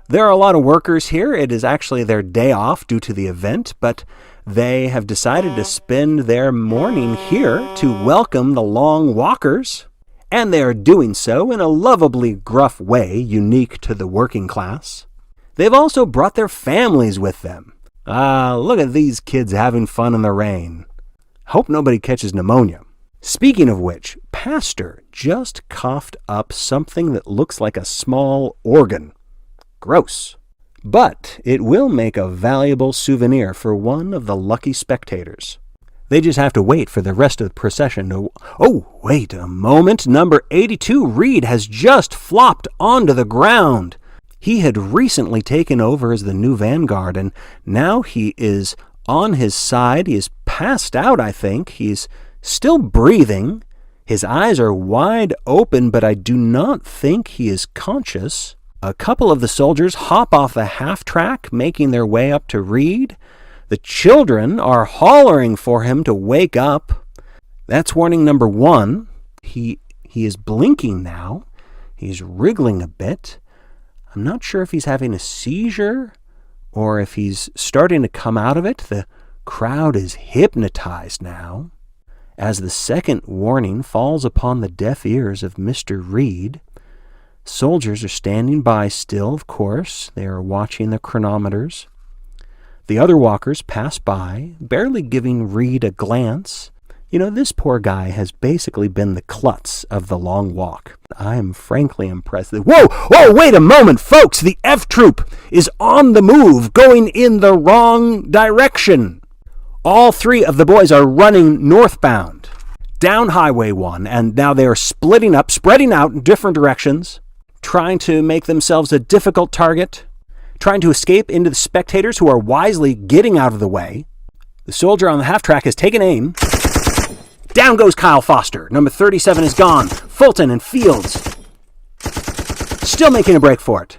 There are a lot of workers here. It is actually their day off due to the event, but they have decided to spend their morning here to welcome the Long Walkers, and they are doing so in a lovably gruff way unique to the working class. They've also brought their families with them. Look at these kids having fun in the rain. Hope nobody catches pneumonia. Speaking of which, Pastor just coughed up something that looks like a small organ. Gross. But it will make a valuable souvenir for one of the lucky spectators. They just have to wait for the rest of the procession to... Oh, wait a moment. Number 82, Reed, has just flopped onto the ground. He had recently taken over as the new vanguard, and now he is on his side. He is passed out, I think. He's still breathing. His eyes are wide open, but I do not think he is conscious. A couple of the soldiers hop off the half-track, making their way up to Reed. The children are hollering for him to wake up. That's warning number 1. He is blinking now. He's wriggling a bit. I'm not sure if he's having a seizure or if he's starting to come out of it. The crowd is hypnotized now. As the second warning falls upon the deaf ears of Mr. Reed, Soldiers are standing by still, of course. They are watching the chronometers. The other walkers pass by, barely giving Reed a glance. You know, this poor guy has basically been the klutz of the long walk. I am frankly impressed. Whoa, wait a moment, folks! The F Troop is on the move, going in the wrong direction. All three of the boys are running northbound, down Highway 1, and now they are splitting up, spreading out in different directions, trying to make themselves a difficult target, trying to escape into the spectators who are wisely getting out of the way. The soldier on the half-track has taken aim. Down goes Kyle Foster. Number 37 is gone. Fulton and Fields still making a break for it.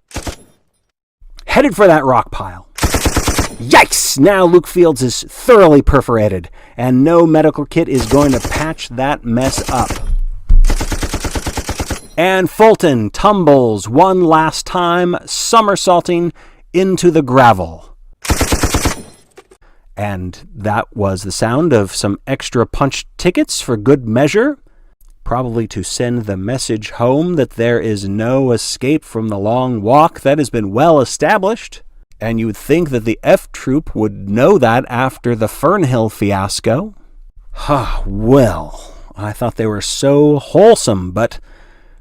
Headed for that rock pile. Yikes! Now Luke Fields is thoroughly perforated, and no medical kit is going to patch that mess up. And Fulton tumbles one last time, somersaulting into the gravel. And that was the sound of some extra punch tickets for good measure, probably to send the message home that there is no escape from the long walk that has been well established. And you would think that the F Troop would know that after the Fernhill fiasco. Well, I thought they were so wholesome, but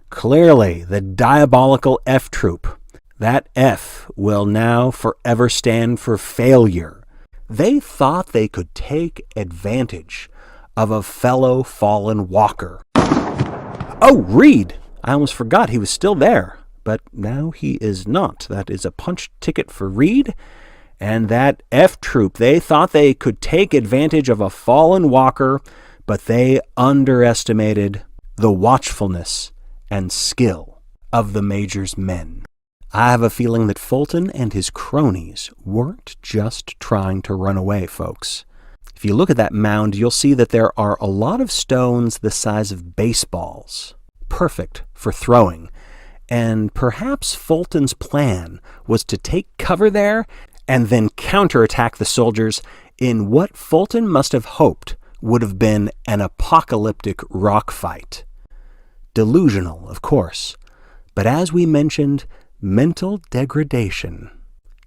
clearly the diabolical F Troop, that F will now forever stand for failure. They thought they could take advantage of a fellow fallen walker. Oh, Reed! I almost forgot he was still there, but now he is not. That is a punch ticket for Reed. And that F Troop, they thought they could take advantage of a fallen walker, but they underestimated the watchfulness and skill of the Major's men. I have a feeling that Fulton and his cronies weren't just trying to run away, folks. If you look at that mound, you'll see that there are a lot of stones the size of baseballs, perfect for throwing. And perhaps Fulton's plan was to take cover there and then counterattack the soldiers in what Fulton must have hoped would have been an apocalyptic rock fight. Delusional, of course, but as we mentioned, mental degradation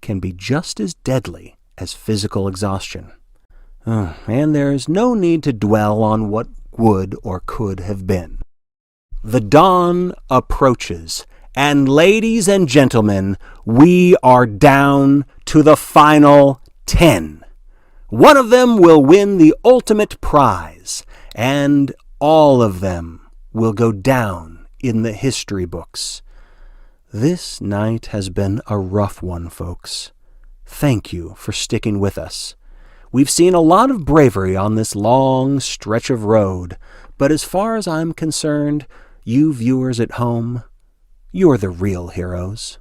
can be just as deadly as physical exhaustion. And there is no need to dwell on what would or could have been. The dawn approaches, and ladies and gentlemen, we are down to the final 10. One of them will win the ultimate prize, and all of them will go down in the history books. This night has been a rough one, folks. Thank you for sticking with us. We've seen a lot of bravery on this long stretch of road, but as far as I'm concerned, you viewers at home, you're the real heroes.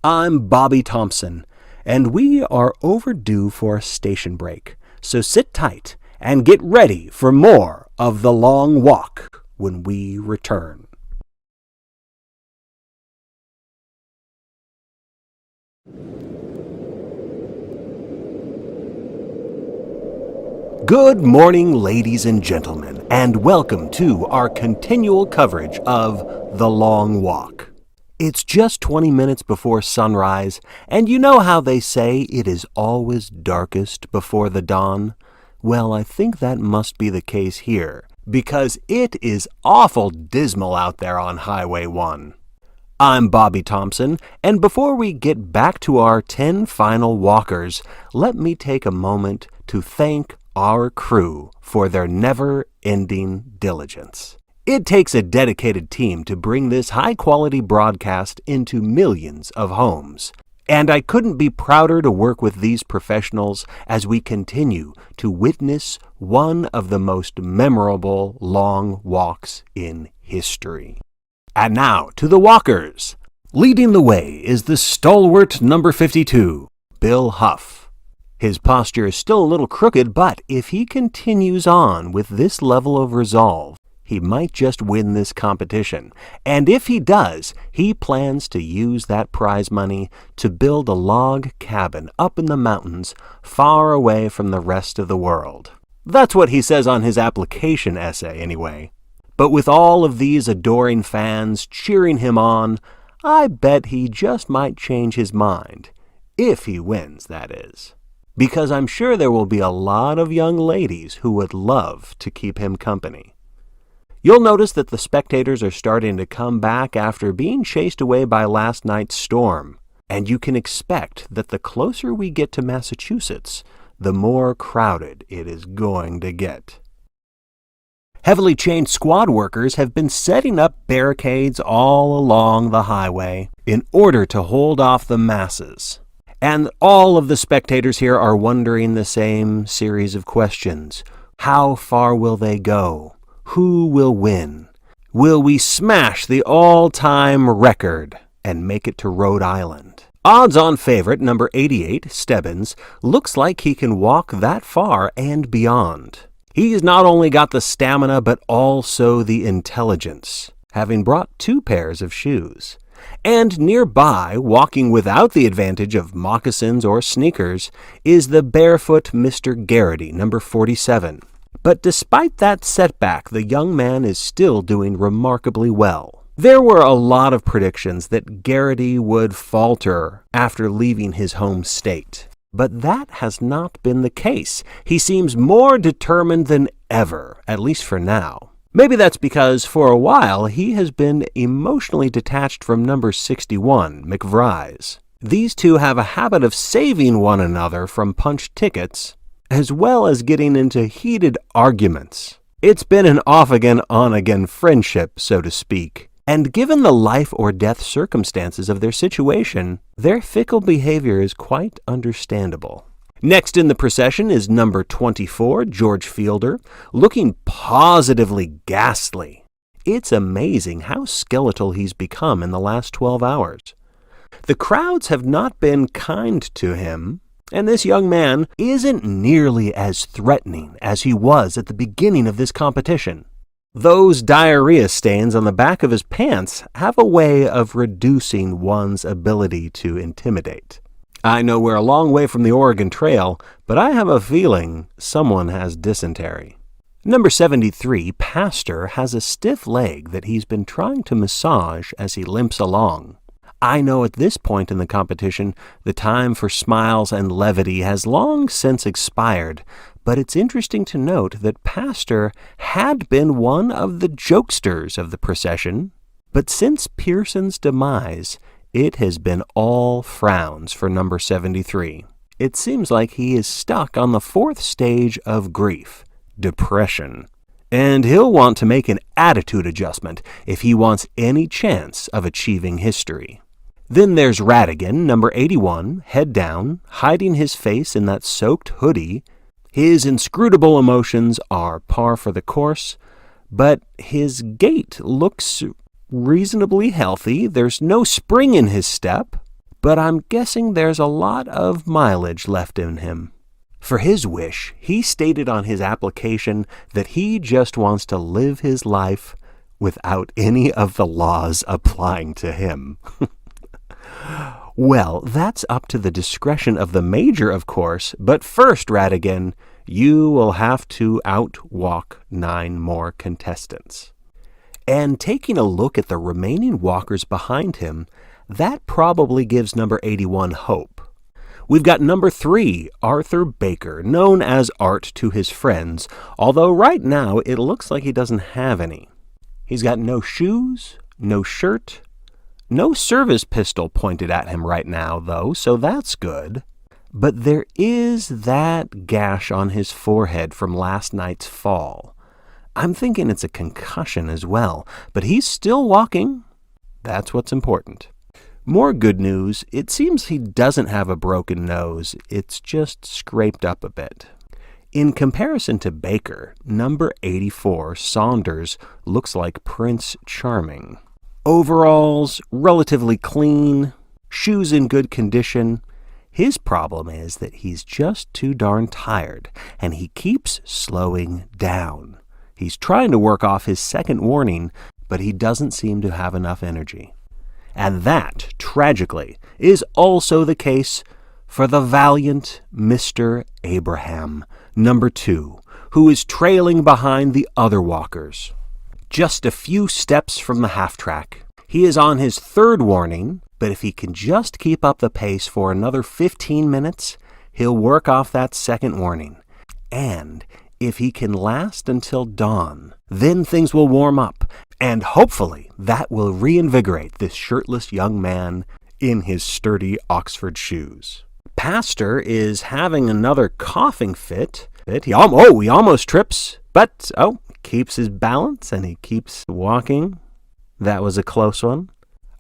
I'm Bobby Thompson, and we are overdue for a station break, so sit tight and get ready for more of The Long Walk when we return. Good morning, ladies and gentlemen, and welcome to our continual coverage of The Long Walk. It's just 20 minutes before sunrise, and you know how they say it is always darkest before the dawn? Well, I think that must be the case here, because it is awful dismal out there on Highway 1. I'm Bobby Thompson, and before we get back to our 10 final walkers, let me take a moment to thank our crew for their never-ending diligence. It takes a dedicated team to bring this high-quality broadcast into millions of homes, and I couldn't be prouder to work with these professionals as we continue to witness one of the most memorable long walks in history. And now to the walkers. Leading the way is the stalwart number 52, Bill Huff. His posture is still a little crooked, but if he continues on with this level of resolve, he might just win this competition. And if he does, he plans to use that prize money to build a log cabin up in the mountains far away from the rest of the world. That's what he says on his application essay, anyway. But with all of these adoring fans cheering him on, I bet he just might change his mind. If he wins, that is. Because I'm sure there will be a lot of young ladies who would love to keep him company. You'll notice that the spectators are starting to come back after being chased away by last night's storm, and you can expect that the closer we get to Massachusetts, the more crowded it is going to get. Heavily chained squad workers have been setting up barricades all along the highway in order to hold off the masses. And all of the spectators here are wondering the same series of questions. How far will they go? Who will win? Will we smash the all-time record and make it to Rhode Island? Odds-on favorite number 88, Stebbins, looks like he can walk that far and beyond. He's not only got the stamina but also the intelligence, having brought 2 pairs of shoes. And nearby, walking without the advantage of moccasins or sneakers, is the barefoot Mr. Garrity, number 47. But despite that setback, the young man is still doing remarkably well. There were a lot of predictions that Garrity would falter after leaving his home state. But that has not been the case. He seems more determined than ever, at least for now. Maybe that's because for a while he has been emotionally detached from number 61, McVries. These two have a habit of saving one another from punch tickets, as well as getting into heated arguments. It's been an off-again, on-again friendship, so to speak. And given the life or death circumstances of their situation, their fickle behavior is quite understandable. Next in the procession is number 24, George Fielder, looking positively ghastly. It's amazing how skeletal he's become in the last 12 hours. The crowds have not been kind to him, and this young man isn't nearly as threatening as he was at the beginning of this competition. Those diarrhea stains on the back of his pants have a way of reducing one's ability to intimidate. I know we're a long way from the Oregon Trail, but I have a feeling someone has dysentery. Number 73, Pastor, has a stiff leg that he's been trying to massage as he limps along. I know at this point in the competition, the time for smiles and levity has long since expired, but it's interesting to note that Pastor had been one of the jokesters of the procession, but since Pearson's demise, it has been all frowns for number 73. It seems like he is stuck on the 4th stage of grief, depression, and he'll want to make an attitude adjustment if he wants any chance of achieving history. Then there's Radigan, number 81, head down, hiding his face in that soaked hoodie. His inscrutable emotions are par for the course, but his gait looks reasonably healthy. There's no spring in his step, but I'm guessing there's a lot of mileage left in him. For his wish, he stated on his application that he just wants to live his life without any of the laws applying to him. Well, that's up to the discretion of the major, of course, but first, Radigan, you will have to outwalk 9 more contestants. And taking a look at the remaining walkers behind him, that probably gives number 81 hope. We've got number 3, Arthur Baker, known as Art to his friends, although right now it looks like he doesn't have any. He's got no shoes, no shirt, no service pistol pointed at him right now, though, so that's good. But there is that gash on his forehead from last night's fall. I'm thinking it's a concussion as well, but he's still walking. That's what's important. More good news, it seems he doesn't have a broken nose. It's just scraped up a bit. In comparison to Baker, number 84, Saunders, looks like Prince Charming. Overalls, relatively clean, shoes in good condition. His problem is that he's just too darn tired, and he keeps slowing down. He's trying to work off his second warning, but he doesn't seem to have enough energy. And that, tragically, is also the case for the valiant Mr. Abraham, number 2, who is trailing behind the other walkers. Just a few steps from the half-track, He is on his third warning, but if he can just keep up the pace for another 15 minutes, he'll work off that second warning. And if he can last until dawn, then things will warm up, and hopefully that will reinvigorate this shirtless young man in his sturdy Oxford shoes. Pastor is having another coughing fit. He almost trips, but keeps his balance and he keeps walking. That was a close one.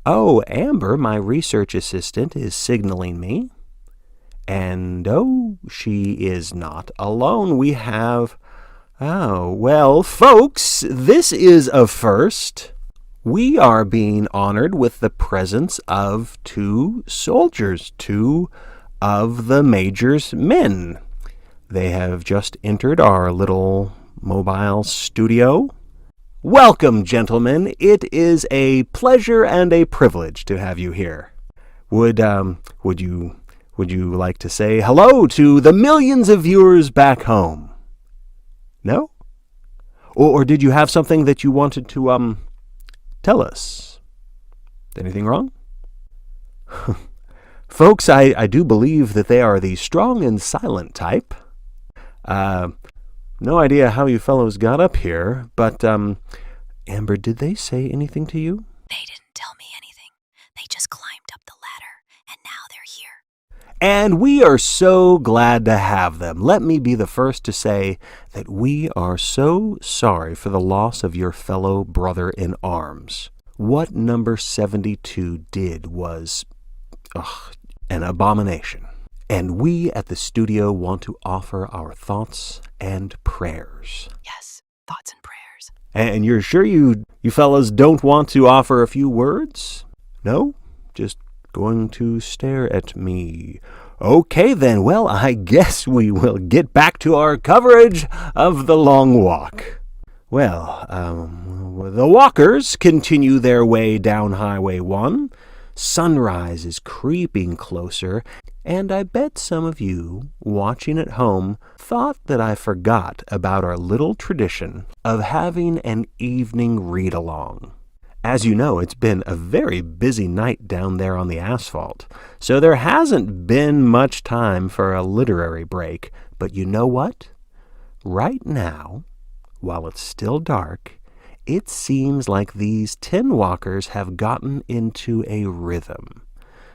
Oh, Amber, my research assistant, is signaling me. And she is not alone. We have... folks, this is a first. We are being honored with the presence of 2 soldiers, 2 of the Major's men. They have just entered our little mobile studio. Welcome, gentlemen. It is a pleasure and a privilege to have you here. Would you like to say hello to the millions of viewers back home? No? Or did you have something that you wanted to tell us? Anything wrong? Folks, I do believe that they are the strong and silent type. No idea how you fellows got up here, but, Amber, did they say anything to you? They didn't tell me anything. They just climbed up the ladder, and now they're here. And we are so glad to have them. Let me be the first to say that we are so sorry for the loss of your fellow brother in arms. What number 72 did was an abomination. And we at the studio want to offer our thoughts and prayers. Yes, thoughts and prayers. And you're sure you fellas don't want to offer a few words? No? Just going to stare at me. Okay then, well, I guess we will get back to our coverage of The Long Walk. Well, the walkers continue their way down Highway 1. Sunrise is creeping closer, and I bet some of you, watching at home, thought that I forgot about our little tradition of having an evening read-along. As you know, it's been a very busy night down there on the asphalt, so there hasn't been much time for a literary break. But you know what? Right now, while it's still dark, it seems like these 10 walkers have gotten into a rhythm.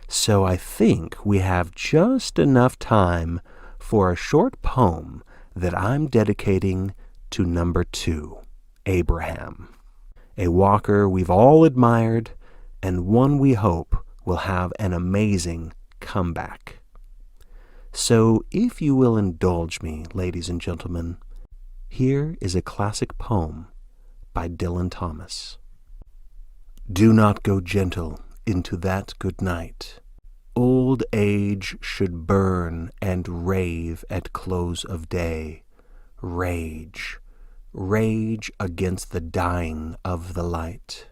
So I think we have just enough time for a short poem that I'm dedicating to number 2, Abraham. A walker we've all admired, and one we hope will have an amazing comeback. So if you will indulge me, ladies and gentlemen, here is a classic poem by Dylan Thomas. Do not go gentle into that good night. Old age should burn and rave at close of day. Rage, rage against the dying of the light.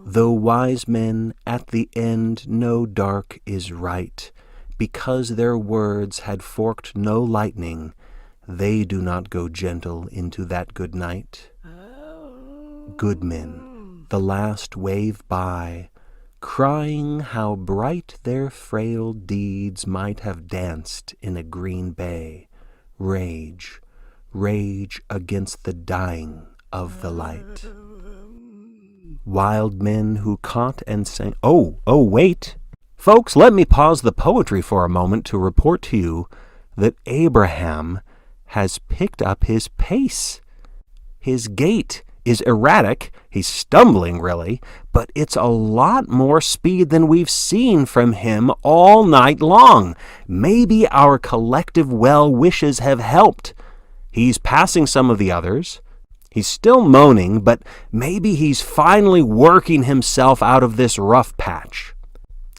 Though wise men at the end know dark is right, because their words had forked no lightning, they do not go gentle into that good night. Good men, the last wave by, crying how bright their frail deeds might have danced in a green bay. Rage, rage against the dying of the light. Wild men who caught and sang... Oh, wait! Folks, let me pause the poetry for a moment to report to you that Abraham has picked up his pace. His gait is erratic. He's stumbling, really, but it's a lot more speed than we've seen from him all night long. Maybe our collective well wishes have helped. He's passing some of the others. He's still moaning, but maybe he's finally working himself out of this rough patch.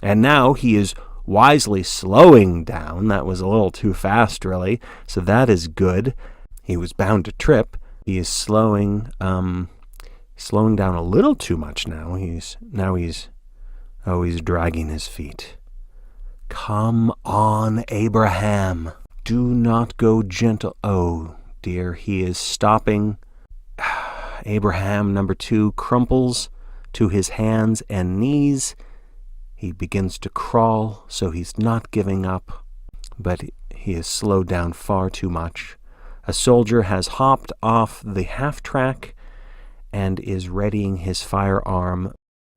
And now he is wisely slowing down. That was a little too fast, really, so that is good. He was bound to trip. He is slowing down a little too much now. He's dragging his feet. Come on, Abraham. Do not go gentle. Oh, dear, he is stopping. Abraham, number 2, crumples to his hands and knees. He begins to crawl, so he's not giving up, but he is slowed down far too much. A soldier has hopped off the half-track and is readying his firearm,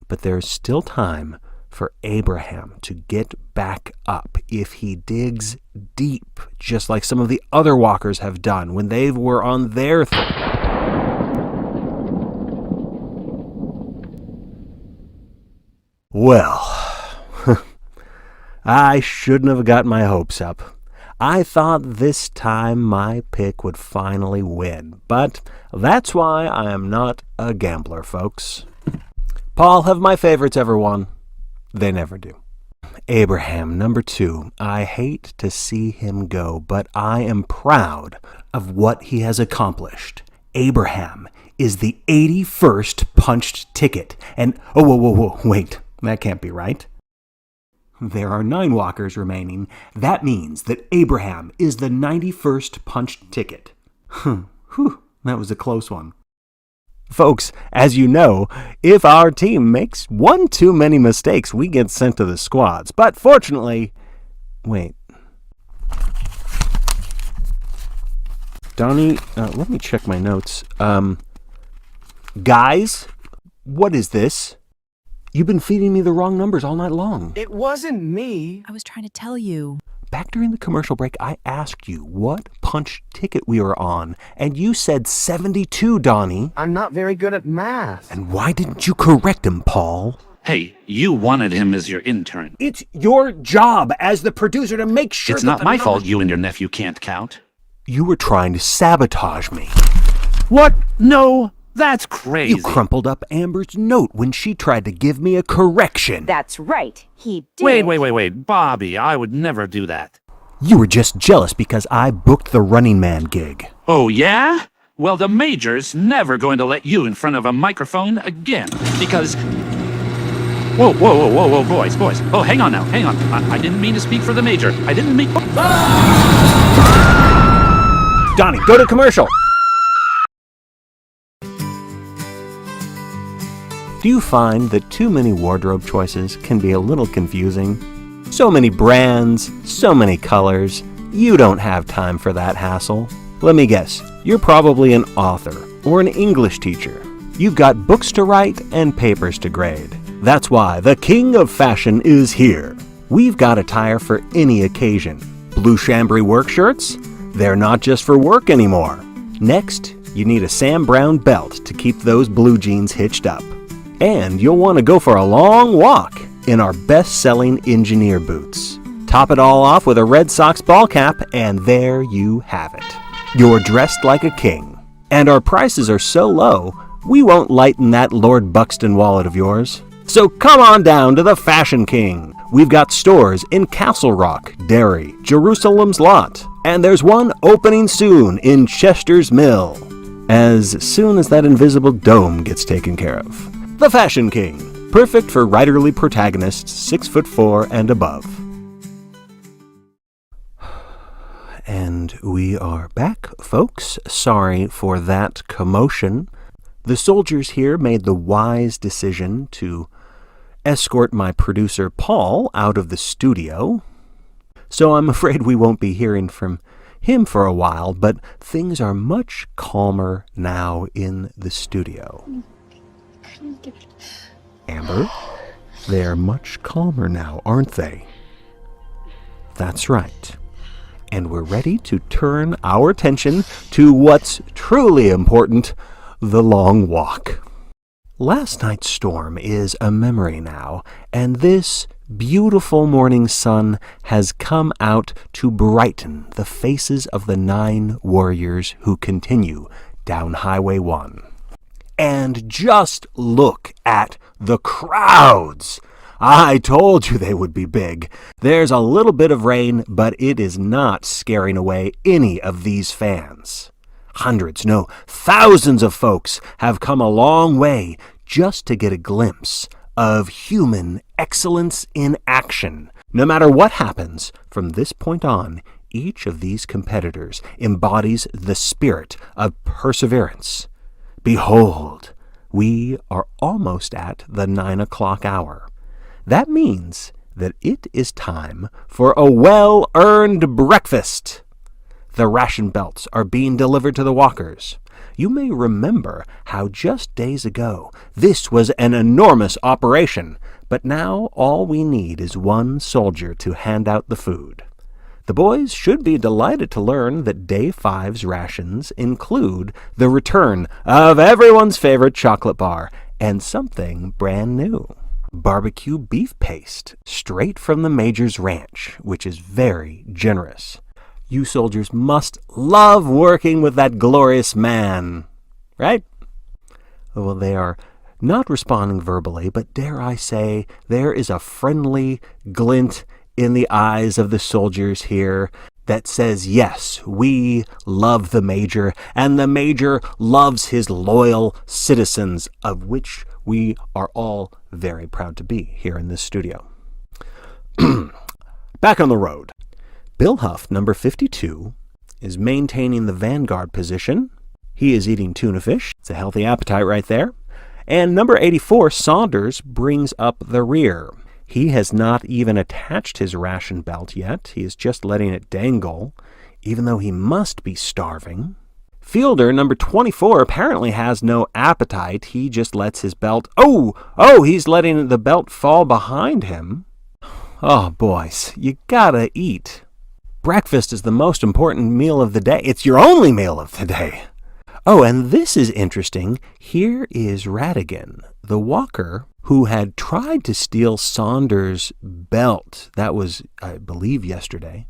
but there's still time for Abraham to get back up if he digs deep, just like some of the other walkers have done when they were on their Well, I shouldn't have got my hopes up. I thought this time my pick would finally win, but that's why I am not a gambler, folks. Paul, have my favorites ever won? They never do. Abraham, number 2. I hate to see him go, but I am proud of what he has accomplished. Abraham is the 81st punched ticket, and whoa, wait, that can't be right. There are 9 walkers remaining. That means that Abraham is the 91st punched ticket. Whew, that was a close one. Folks, as you know, if our team makes one too many mistakes, we get sent to the squads. But fortunately, wait. Donnie, let me check my notes. Guys, what is this? You've been feeding me the wrong numbers all night long. It wasn't me. I was trying to tell you. Back during the commercial break, I asked you what punch ticket we were on, and you said 72, Donnie. I'm not very good at math. And why didn't you correct him, Paul? Hey, you wanted him as your intern. It's your job as the producer to make sure It's not my fault you and your nephew can't count. You were trying to sabotage me. What? No, that's crazy. You crumpled up Amber's note when she tried to give me a correction. That's right, he did. Wait, Bobby, I would never do that. You were just jealous because I booked the Running Man gig. Oh, yeah? Well, the Major's never going to let you in front of a microphone again, because... Whoa, boys. Oh, hang on now. I didn't mean to speak for the Major. I didn't mean... Donnie, go to commercial. Do you find that too many wardrobe choices can be a little confusing? So many brands, so many colors. You don't have time for that hassle. Let me guess, you're probably an author or an English teacher. You've got books to write and papers to grade. That's why the king of fashion is here. We've got attire for any occasion. Blue chambray work shirts? They're not just for work anymore. Next, you need a Sam Brown belt to keep those blue jeans hitched up. And you'll want to go for a long walk in our best-selling engineer boots. Top it all off with a Red Sox ball cap, and there you have it. You're dressed like a king. And our prices are so low, we won't lighten that Lord Buxton wallet of yours. So come on down to the Fashion King. We've got stores in Castle Rock, Derry, Jerusalem's Lot, and there's one opening soon in Chester's Mill, as soon as that invisible dome gets taken care of. The Fashion King, perfect for writerly protagonists 6'4" and above. And we are back, folks. Sorry for that commotion. The soldiers here made the wise decision to escort my producer Paul out of the studio, so I'm afraid we won't be hearing from him for a while, but things are much calmer now in the studio. Amber, they're much calmer now, aren't they? That's right. And we're ready to turn our attention to what's truly important, the long walk. Last night's storm is a memory now, and this beautiful morning sun has come out to brighten the faces of the 9 warriors who continue down Highway 1. And just look at the crowds! I told you they would be big. There's a little bit of rain, but it is not scaring away any of these fans. Hundreds, no, thousands of folks have come a long way just to get a glimpse of human excellence in action. No matter what happens, from this point on, each of these competitors embodies the spirit of perseverance. Behold, We are almost at the 9 o'clock hour. That means that it is time for a well-earned breakfast. The ration belts are being delivered to the walkers. You may remember how just days ago this was an enormous operation, but now all we need is one soldier to hand out the food. The boys should be delighted to learn that Day 5's rations include the return of everyone's favorite chocolate bar and something brand new. Barbecue beef paste, straight from the Major's ranch, which is very generous. You soldiers must love working with that glorious man, right? Well, they are not responding verbally, but dare I say, there is a friendly glint in the eyes of the soldiers here that says, yes, we love the Major, and the Major loves his loyal citizens, of which we are all very proud to be here in this studio. Back on the road. Bill Huff, number 52, is maintaining the vanguard position. He is eating tuna fish. It's a healthy appetite right there. And number 84, Saunders, brings up the rear. He has not even attached his ration belt yet. He is just letting it dangle, even though he must be starving. Fielder, number 24, apparently has no appetite. He just lets his belt... he's letting the belt fall behind him. Oh, boys, you gotta eat. Breakfast is the most important meal of the day. It's your only meal of the day. Oh, and this is interesting. Here is Radigan, the walker who had tried to steal Saunders' belt. That was, I believe, yesterday.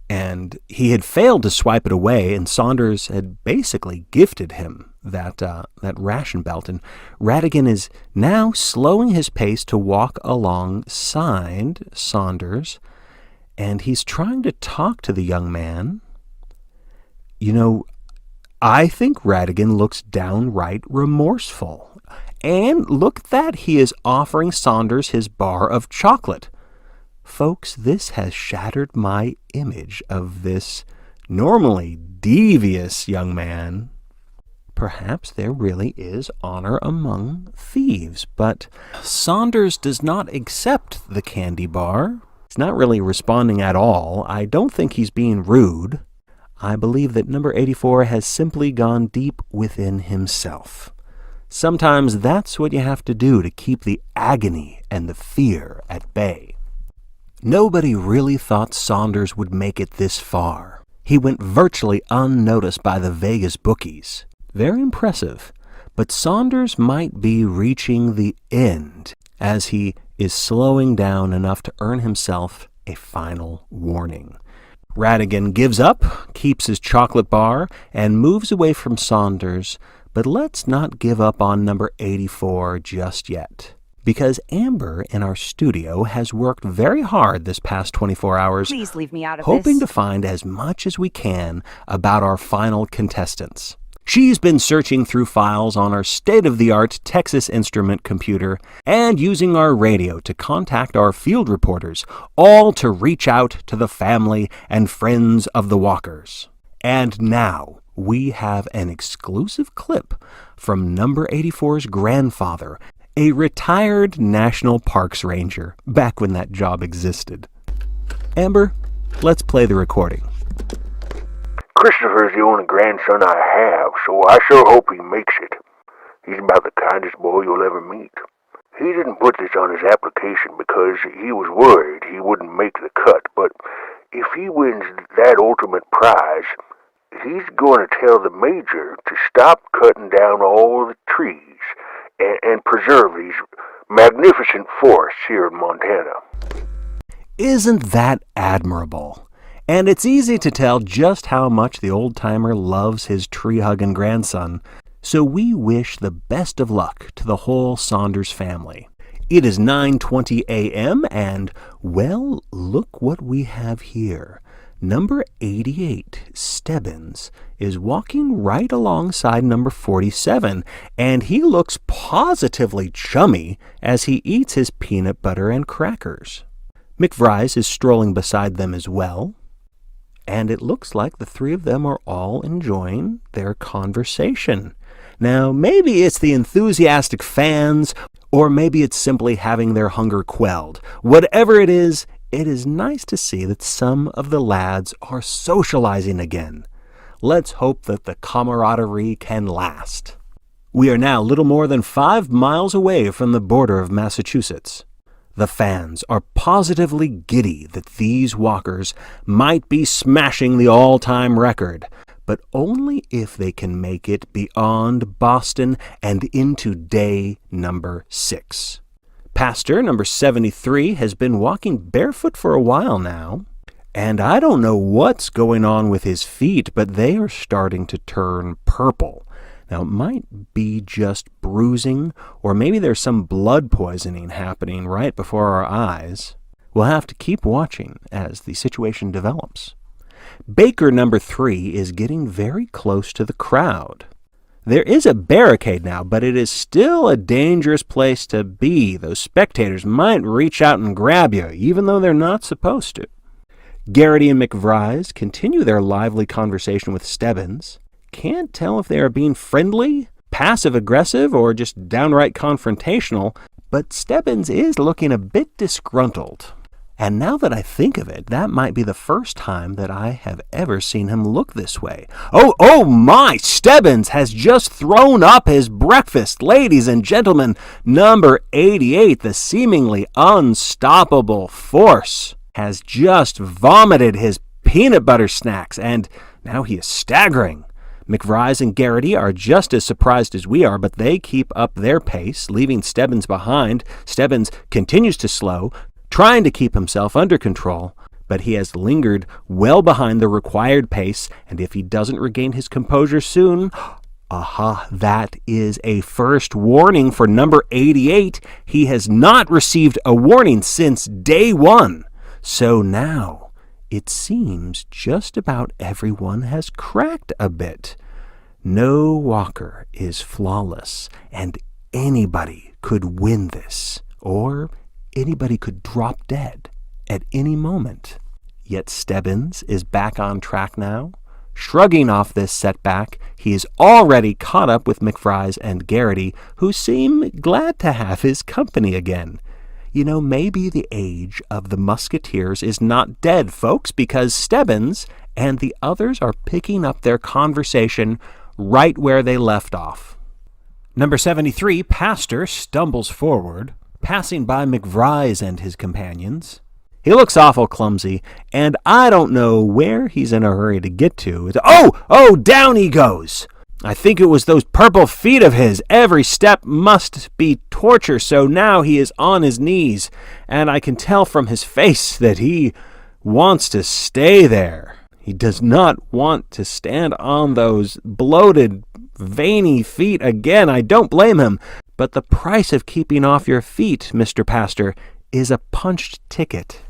And he had failed to swipe it away, and Saunders had basically gifted him that ration belt. And Radigan is now slowing his pace to walk alongside Saunders, and he's trying to talk to the young man. You know, I think Radigan looks downright remorseful. And look at that, he is offering Saunders his bar of chocolate. Folks, this has shattered my image of this normally devious young man. Perhaps there really is honor among thieves, but Saunders does not accept the candy bar. He's not really responding at all. I don't think he's being rude. I believe that number 84 has simply gone deep within himself. Sometimes that's what you have to do to keep the agony and the fear at bay. Nobody really thought Saunders would make it this far. He went virtually unnoticed by the Vegas bookies. Very impressive, but Saunders might be reaching the end as he is slowing down enough to earn himself a final warning. Radigan gives up, keeps his chocolate bar, and moves away from Saunders, but let's not give up on number 84 just yet. Because Amber in our studio has worked very hard this past 24 hours, Please leave me out of hoping this. to find as much as we can about our final contestants. She's been searching through files on our state-of-the-art Texas Instrument computer and using our radio to contact our field reporters, all to reach out to the family and friends of the walkers. And now we have an exclusive clip from number 84's grandfather, a retired National Parks Ranger, back when that job existed. Amber, let's play the recording. Christopher's the only grandson I have, so I sure hope he makes it. He's about the kindest boy you'll ever meet. He didn't put this on his application because he was worried he wouldn't make the cut, but if he wins that ultimate prize, he's going to tell the Major to stop cutting down all the trees and preserve these magnificent forests here in Montana. Isn't that admirable? And it's easy to tell just how much the old-timer loves his tree-hugging grandson, so we wish the best of luck to the whole Saunders family. It is 9:20 a.m., and, well, look what we have here. Number 88, Stebbins, is walking right alongside number 47, and he looks positively chummy as he eats his peanut butter and crackers. McVries is strolling beside them as well, and it looks like the three of them are all enjoying their conversation. Now, maybe it's the enthusiastic fans, or maybe it's simply having their hunger quelled. Whatever it is nice to see that some of the lads are socializing again. Let's hope that the camaraderie can last. We are now little more than 5 miles away from the border of Massachusetts. The fans are positively giddy that these walkers might be smashing the all-time record, but only if they can make it beyond Boston and into day number 6. Pastor number 73 has been walking barefoot for a while now, and I don't know what's going on with his feet, but they are starting to turn purple. Now, it might be just bruising, or maybe there's some blood poisoning happening right before our eyes. We'll have to keep watching as the situation develops. Baker number 3 is getting very close to the crowd. There is a barricade now, but it is still a dangerous place to be. Those spectators might reach out and grab you, even though they're not supposed to. Garrity and McVries continue their lively conversation with Stebbins. Can't tell if they are being friendly, passive-aggressive, or just downright confrontational, but Stebbins is looking a bit disgruntled. And now that I think of it, that might be the first time that I have ever seen him look this way. Oh my! Stebbins has just thrown up his breakfast. Ladies and gentlemen, number 88, the seemingly unstoppable force, has just vomited his peanut butter snacks, and now he is staggering. McVries and Garrity are just as surprised as we are, but they keep up their pace, leaving Stebbins behind. Stebbins continues to slow, trying to keep himself under control, but he has lingered well behind the required pace, and if he doesn't regain his composure soon, that is a first warning for number 88. He has not received a warning since day 1. So now, it seems just about everyone has cracked a bit. No walker is flawless, and anybody could win this, or anybody could drop dead at any moment. Yet Stebbins is back on track now. Shrugging off this setback, he is already caught up with McVries and Garrity, who seem glad to have his company again. You know, maybe the age of the musketeers is not dead, folks, because Stebbins and the others are picking up their conversation right where they left off. Number 73, Pastor, stumbles forward, passing by McVries and his companions. He looks awful clumsy, and I don't know where he's in a hurry to get to. Oh, down he goes! I think it was those purple feet of his. Every step must be torture, so now he is on his knees, and I can tell from his face that he wants to stay there. He does not want to stand on those bloated, veiny feet again. I don't blame him, but the price of keeping off your feet, Mr. Pastor, is a punched ticket.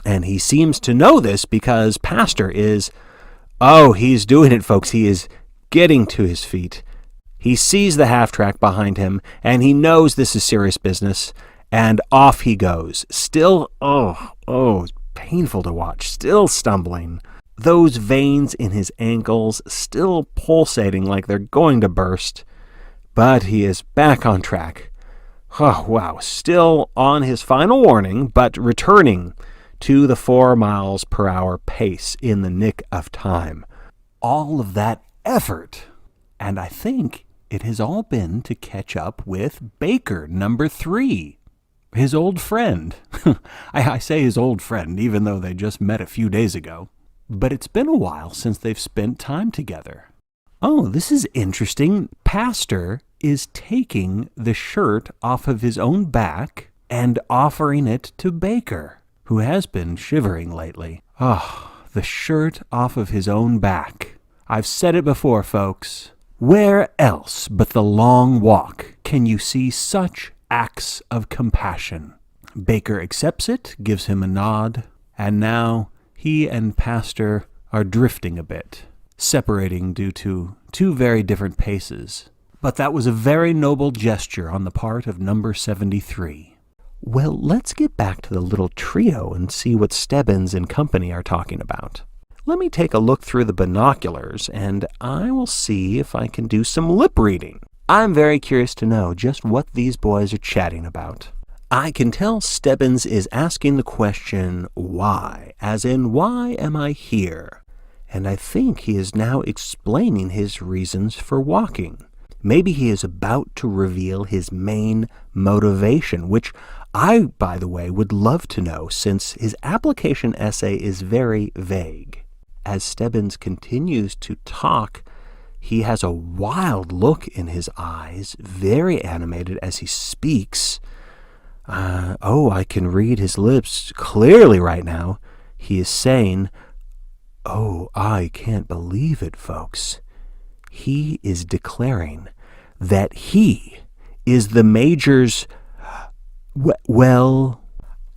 And he seems to know this because Pastor is... he's doing it, folks. He is getting to his feet. He sees the half-track behind him, and he knows this is serious business, and off he goes. Still, it's painful to watch, still stumbling. Those veins in his ankles still pulsating like they're going to burst. But he is back on track. Oh, wow, still on his final warning, but returning to the 4 miles per hour pace in the nick of time. All of that effort, and I think it has all been to catch up with Baker number 3, his old friend. I say his old friend, even though they just met a few days ago. But it's been a while since they've spent time together. Oh, this is interesting. Pastor is taking the shirt off of his own back and offering it to Baker, who has been shivering lately. The shirt off of his own back. I've said it before, folks. Where else but the long walk can you see such acts of compassion? Baker accepts it, gives him a nod, and now he and Pastor are drifting a bit, separating due to 2 very different paces. But that was a very noble gesture on the part of number 73. Well, let's get back to the little trio and see what Stebbins and company are talking about. Let me take a look through the binoculars, and I will see if I can do some lip reading. I'm very curious to know just what these boys are chatting about. I can tell Stebbins is asking the question, why? As in, why am I here? And I think he is now explaining his reasons for walking. Maybe he is about to reveal his main motivation, which I, by the way, would love to know since his application essay is very vague. As Stebbins continues to talk, he has a wild look in his eyes, very animated as he speaks. I can read his lips clearly right now. He is saying, "Oh, I can't believe it, folks." He is declaring that he is the Major's... Well,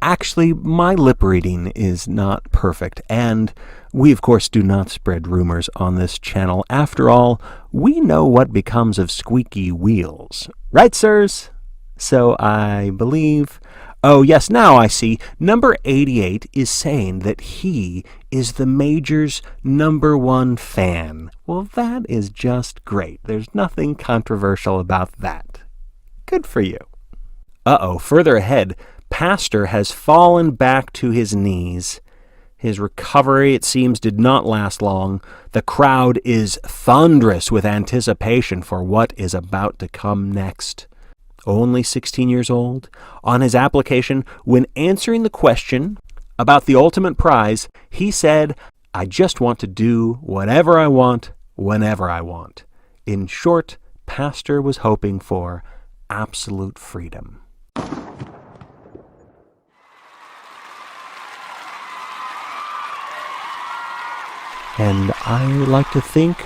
actually, my lip reading is not perfect, and we, of course, do not spread rumors on this channel. After all, we know what becomes of squeaky wheels. Right, sirs? So I believe... Oh, yes, now I see. Number 88 is saying that he is the Major's #1 fan. Well, that is just great. There's nothing controversial about that. Good for you. Further ahead, Pastor has fallen back to his knees. His recovery, it seems, did not last long. The crowd is thunderous with anticipation for what is about to come next. Only 16 years old, on his application, when answering the question about the ultimate prize, he said, "I just want to do whatever I want, whenever I want." In short, Pastor was hoping for absolute freedom. And I like to think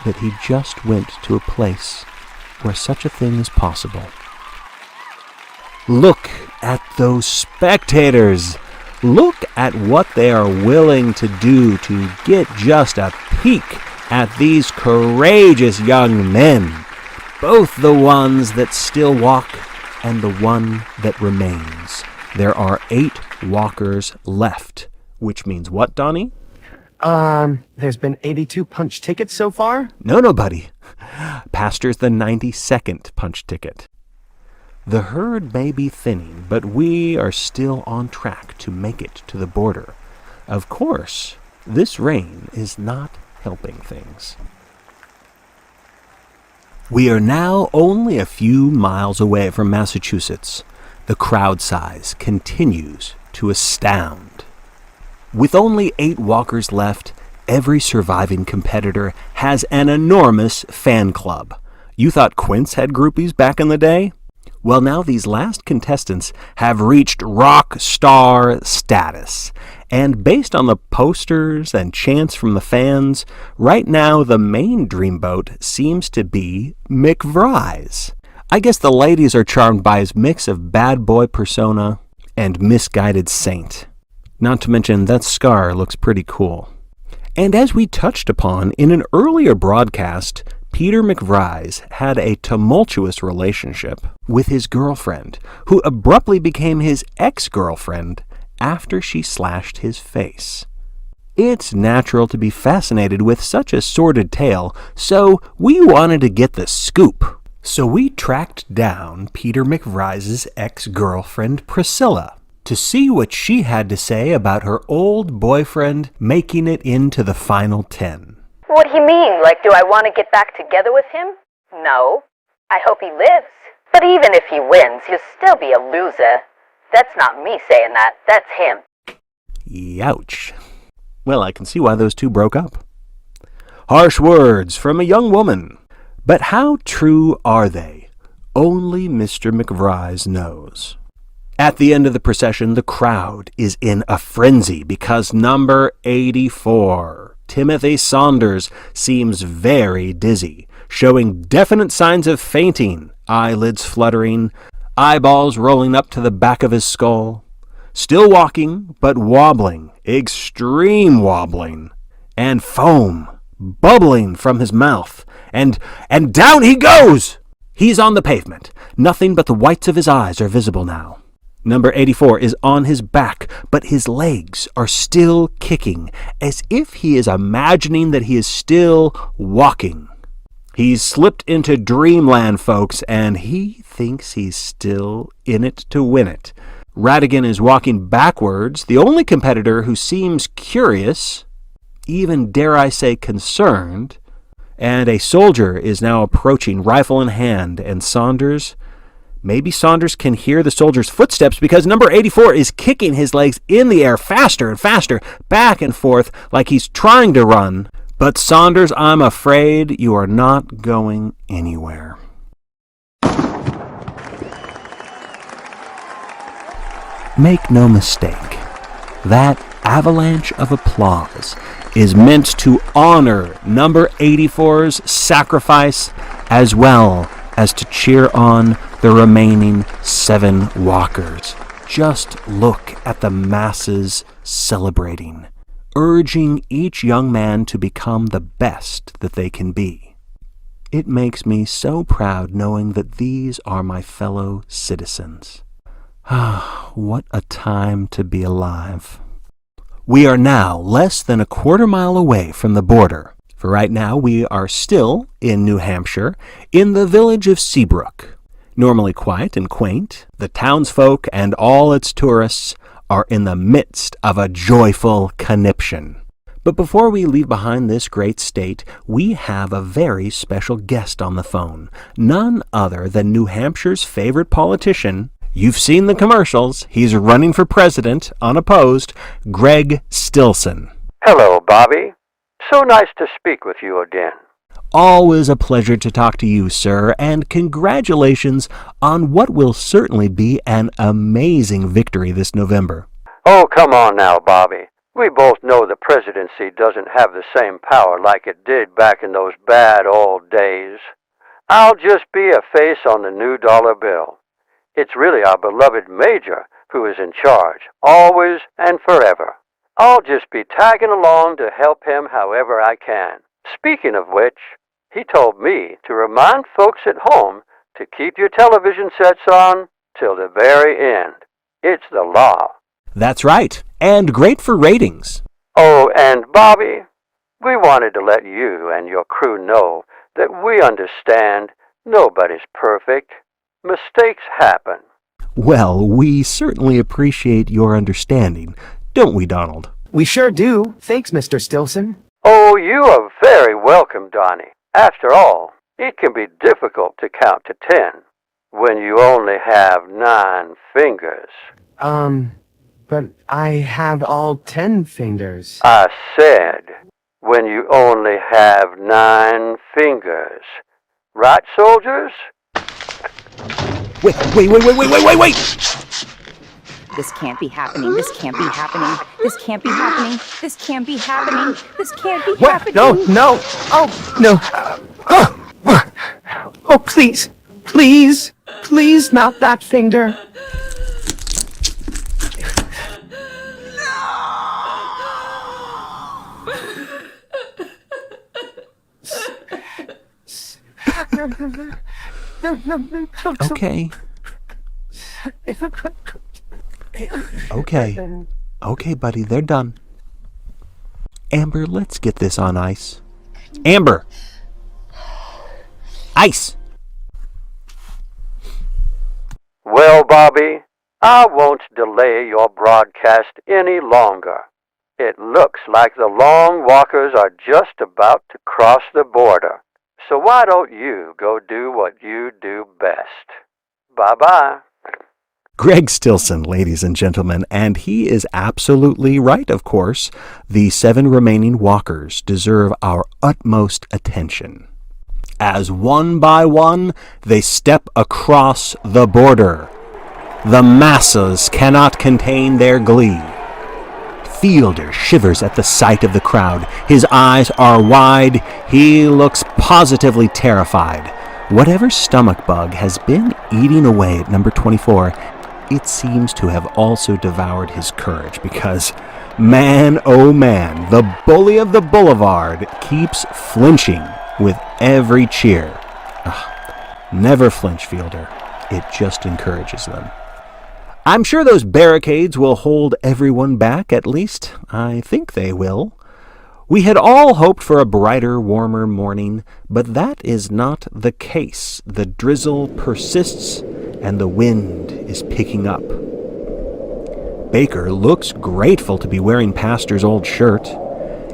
that he just went to a place where such a thing is possible. Look at those spectators. Look at what they are willing to do to get just a peek at these courageous young men. Both the ones that still walk and the one that remains. There are 8 walkers left. Which means what, Donnie? There's been 82 punch tickets so far? No, buddy. Pastor's the 92nd punch ticket. The herd may be thinning, but we are still on track to make it to the border. Of course, this rain is not helping things. We are now only a few miles away from Massachusetts. The crowd size continues to astound. With only 8 walkers left, every surviving competitor has an enormous fan club. You thought Quince had groupies back in the day? Well, now these last contestants have reached rock star status. And based on the posters and chants from the fans, right now the main dreamboat seems to be McVries. I guess the ladies are charmed by his mix of bad boy persona and misguided saint. Not to mention that scar looks pretty cool. And as we touched upon in an earlier broadcast, Peter McVries had a tumultuous relationship with his girlfriend, who abruptly became his ex-girlfriend after she slashed his face. It's natural to be fascinated with such a sordid tale, so we wanted to get the scoop. So we tracked down Peter McVries' ex-girlfriend Priscilla to see what she had to say about her old boyfriend making it into the final 10. What do you mean? Like, do I want to get back together with him? No. I hope he lives. But even if he wins, he'll still be a loser. That's not me saying that. That's him. Youch. Well, I can see why those two broke up. Harsh words from a young woman. But how true are they? Only Mr. McVries knows. At the end of the procession, the crowd is in a frenzy because number 84, Timothy Saunders, seems very dizzy, showing definite signs of fainting, eyelids fluttering, eyeballs rolling up to the back of his skull. Still walking, but wobbling, extreme wobbling, and foam bubbling from his mouth, and down he goes! He's on the pavement. Nothing but the whites of his eyes are visible now. Number 84 is on his back, but his legs are still kicking, as if he is imagining that he is still walking. He's slipped into dreamland, folks, and he thinks he's still in it to win it. Radigan is walking backwards, the only competitor who seems curious, even dare I say concerned, and a soldier is now approaching, rifle in hand, and maybe Saunders can hear the soldier's footsteps because number 84 is kicking his legs in the air faster and faster, back and forth, like he's trying to run. But Saunders, I'm afraid you are not going anywhere. Make no mistake, that avalanche of applause is meant to honor number 84's sacrifice as well as to cheer on the remaining 7 walkers. Just look at the masses celebrating, urging each young man to become the best that they can be. It makes me so proud knowing that these are my fellow citizens. Ah, what a time to be alive. We are now less than a quarter-mile away from the border. For right now, we are still in New Hampshire, in the village of Seabrook. Normally quiet and quaint, the townsfolk and all its tourists are in the midst of a joyful conniption. But before we leave behind this great state, we have a very special guest on the phone, none other than New Hampshire's favorite politician. You've seen the commercials. He's running for president, unopposed, Greg Stilson. Hello, Bobby. So nice to speak with you again. Always a pleasure to talk to you, sir, and congratulations on what will certainly be an amazing victory this November. Oh, come on now, Bobby. We both know the presidency doesn't have the same power like it did back in those bad old days. I'll just be a face on the new dollar bill. It's really our beloved Major who is in charge, always and forever. I'll just be tagging along to help him however I can. Speaking of which, he told me to remind folks at home to keep your television sets on till the very end. It's the law. That's right, and great for ratings. Oh, and Bobby, we wanted to let you and your crew know that we understand nobody's perfect. Mistakes happen. Well, we certainly appreciate your understanding, don't we, Donald? We sure do. Thanks, Mr. Stilson. Oh, you are very welcome, Donnie. After all, it can be difficult to count to 10 when you only have 9 fingers. But I have all 10 fingers. I said, when you only have 9 fingers. Right, soldiers? Wait! This can't be happening. This can't be happening. This can't be happening. This can't be happening. This can't be happening. No. Oh, no. Oh, please. Please. Please, not that finger. Okay, buddy, they're done. Amber, let's get this on ice. Amber! Ice! Well, Bobby, I won't delay your broadcast any longer. It looks like the Long Walkers are just about to cross the border. So why don't you go do what you do best? Bye-bye. Greg Stilson, ladies and gentlemen, and he is absolutely right, of course. The 7 remaining walkers deserve our utmost attention. As one by one, they step across the border. The masses cannot contain their glee. Fielder shivers at the sight of the crowd. His eyes are wide. He looks positively terrified. Whatever stomach bug has been eating away at number 24, it seems to have also devoured his courage because, man, oh man, the bully of the boulevard keeps flinching with every cheer. Never flinch, Fielder. It just encourages them. I'm sure those barricades will hold everyone back, at least I think they will. We had all hoped for a brighter, warmer morning, but that is not the case. The drizzle persists, and the wind is picking up. Baker looks grateful to be wearing Pastor's old shirt,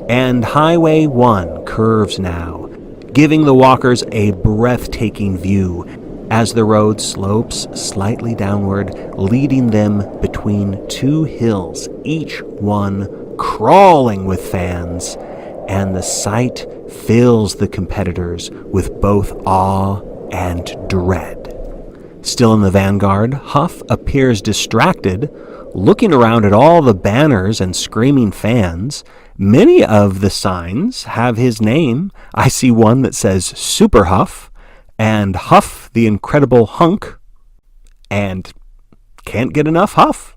and Highway 1 curves now, giving the walkers a breathtaking view as the road slopes slightly downward, leading them between two hills, each one crawling with fans, and the sight fills the competitors with both awe and dread. Still in the vanguard, Huff appears distracted, looking around at all the banners and screaming fans. Many of the signs have his name. I see one that says Super Huff, and Huff the Incredible Hunk, and can't get enough Huff.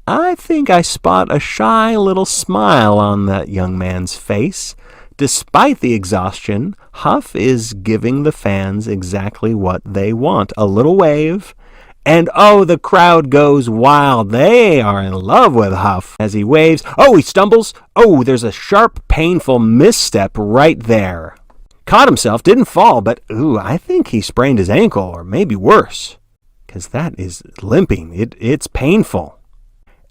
I think I spot a shy little smile on that young man's face. Despite the exhaustion, Huff is giving the fans exactly what they want. A little wave, and oh, the crowd goes wild. They are in love with Huff as he waves. Oh, he stumbles. Oh, there's a sharp, painful misstep right there. Caught himself, didn't fall, but I think he sprained his ankle, or maybe worse, because that is limping. It's painful.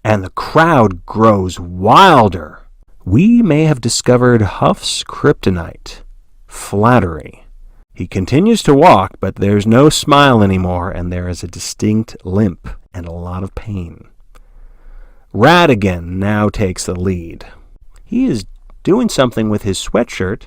And the crowd grows wilder. We may have discovered Huff's kryptonite, flattery. He continues to walk, but there's no smile anymore, and there is a distinct limp and a lot of pain. Radigan now takes the lead. He is doing something with his sweatshirt.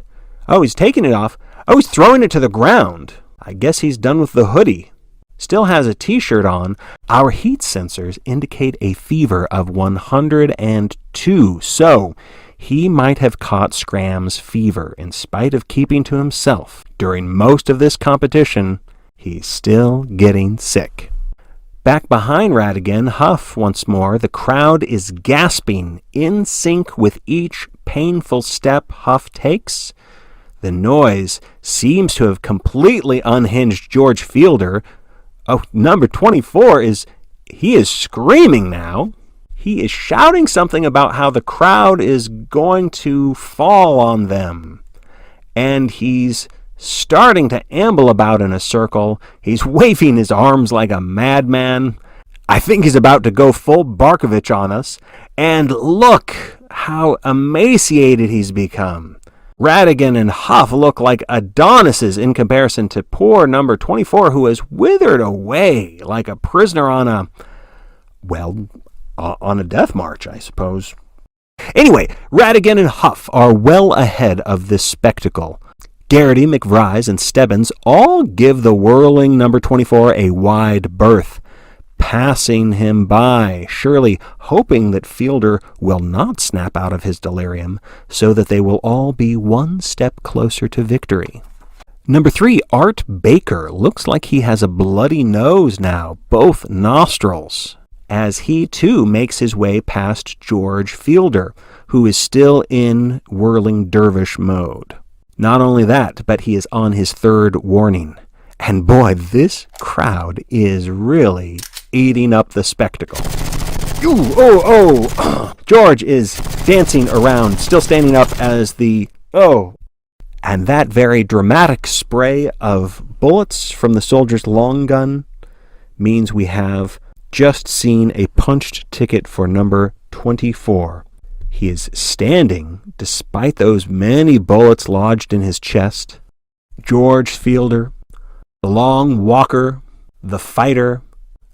Oh, he's taking it off. Oh, he's throwing it to the ground. I guess he's done with the hoodie. Still has a t-shirt on. Our heat sensors indicate a fever of 102, so he might have caught Scramm's fever in spite of keeping to himself. During most of this competition, he's still getting sick. Back behind Radigan, Huff once more. The crowd is gasping in sync with each painful step Huff takes. The noise seems to have completely unhinged George Fielder. Oh, number 24 is screaming now. He is shouting something about how the crowd is going to fall on them. And he's starting to amble about in a circle. He's waving his arms like a madman. I think he's about to go full Barkovitch on us. And look how emaciated he's become. Radigan and Huff look like Adonises in comparison to poor number 24, who has withered away like a prisoner on a death march, I suppose. Anyway, Radigan and Huff are well ahead of this spectacle. Garrity, McVries, and Stebbins all give the whirling number 24 a wide berth, passing him by, surely hoping that Fielder will not snap out of his delirium, so that they will all be one step closer to victory. Number 3, Art Baker, looks like he has a bloody nose now, both nostrils, as he too makes his way past George Fielder, who is still in whirling dervish mode. Not only that, but he is on his third warning. And boy, this crowd is really eating up the spectacle. George is dancing around, still standing up as and that very dramatic spray of bullets from the soldier's long gun means we have just seen a punched ticket for number 24. He is standing despite those many bullets lodged in his chest. George Fielder, the long walker, the fighter,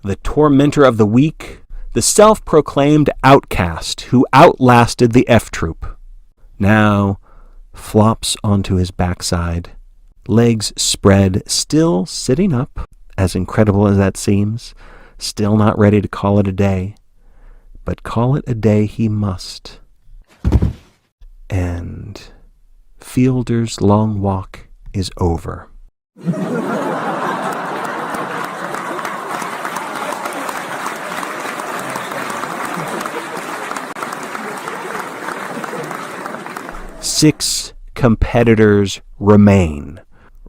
the tormentor of the weak, the self-proclaimed outcast who outlasted the F Troop, now flops onto his backside, legs spread, still sitting up, as incredible as that seems, still not ready to call it a day, but call it a day he must. And Fielder's long walk is over. Six competitors remain: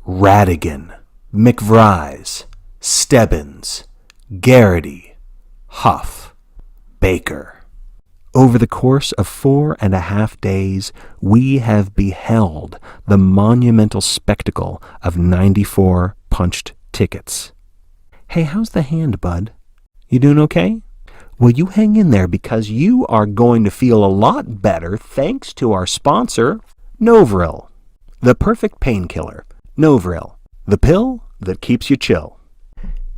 Radigan, McVries, Stebbins, Garrity, Huff, Baker. Over the course of 4.5 days, we have beheld the monumental spectacle of 94 punched tickets. Hey, how's the hand, bud? You doing okay? Well, you hang in there because you are going to feel a lot better thanks to our sponsor, Novril, the perfect painkiller. Novril, the pill that keeps you chill.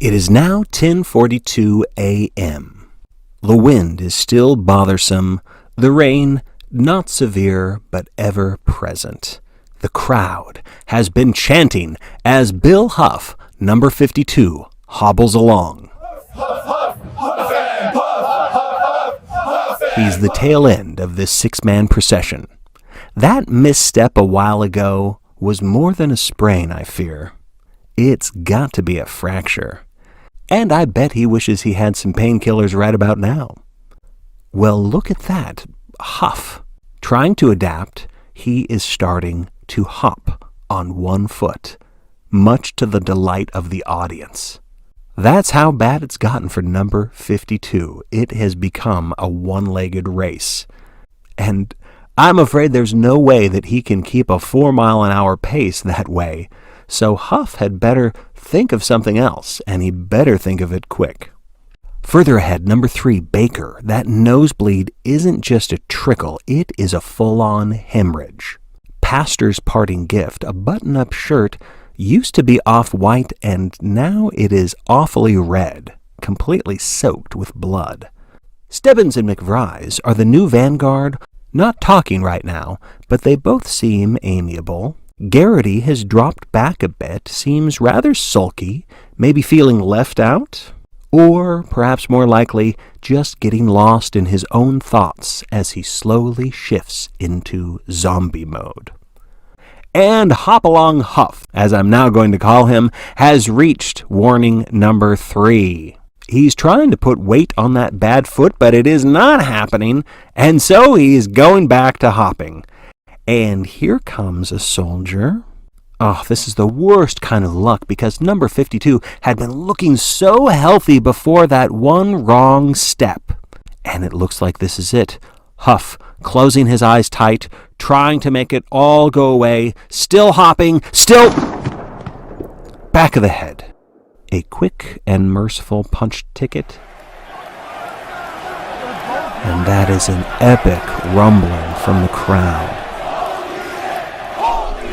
It is now 10:42 a.m. The wind is still bothersome, the rain not severe but ever present. The crowd has been chanting as Bill Huff, number 52, hobbles along. He's the tail end of this six-man procession. That misstep a while ago was more than a sprain, I fear. It's got to be a fracture. And I bet he wishes he had some painkillers right about now. Well, look at that. Huff. Trying to adapt, he is starting to hop on one foot, much to the delight of the audience. That's how bad it's gotten for number 52. It has become a one-legged race. And I'm afraid there's no way that he can keep a 4-mile-an-hour pace that way. So Huff had better think of something else, and he better think of it quick. Further ahead, number 3, Baker. That nosebleed isn't just a trickle, it is a full-on hemorrhage. Pastor's parting gift, a button-up shirt, used to be off-white, and now it is awfully red, completely soaked with blood. Stebbins and McVries are the new vanguard, not talking right now, but they both seem amiable. Garrity has dropped back a bit, seems rather sulky, maybe feeling left out, or perhaps more likely just getting lost in his own thoughts as he slowly shifts into zombie mode. And Hop-Along Huff, as I'm now going to call him, has reached warning number 3. He's trying to put weight on that bad foot, but it is not happening, and so he's going back to hopping. And here comes a soldier. Oh, this is the worst kind of luck because number 52 had been looking so healthy before that one wrong step. And it looks like this is it. Huff, closing his eyes tight, trying to make it all go away, still hopping, still... Back of the head. A quick and merciful punch ticket. And that is an epic rumbling from the crowd.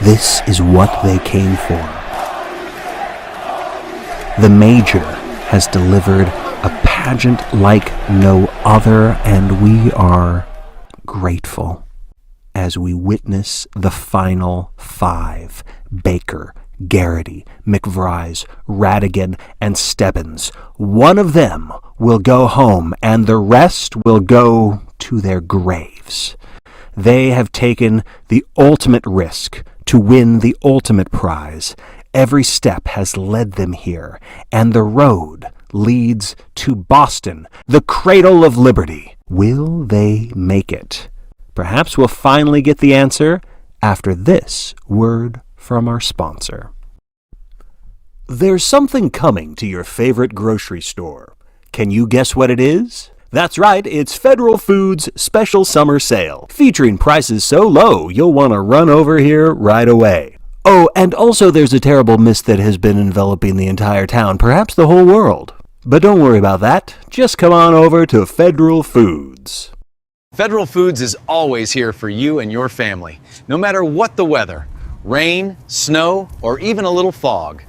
This is what they came for. The Major has delivered a pageant like no other, and we are grateful as we witness the final 5. Baker, Garrity, McVries, Radigan, and Stebbins. One of them will go home, and the rest will go to their graves. They have taken the ultimate risk to win the ultimate prize. Every step has led them here, and the road leads to Boston, the cradle of liberty. Will they make it? Perhaps we'll finally get the answer after this word from our sponsor. There's something coming to your favorite grocery store. Can you guess what it is? That's right, it's Federal Foods' special summer sale, featuring prices so low you'll want to run over here right away. Oh, and also there's a terrible mist that has been enveloping the entire town, perhaps the whole world. But don't worry about that, just come on over to Federal Foods. Federal Foods is always here for you and your family, no matter what the weather, rain, snow, or even a little fog.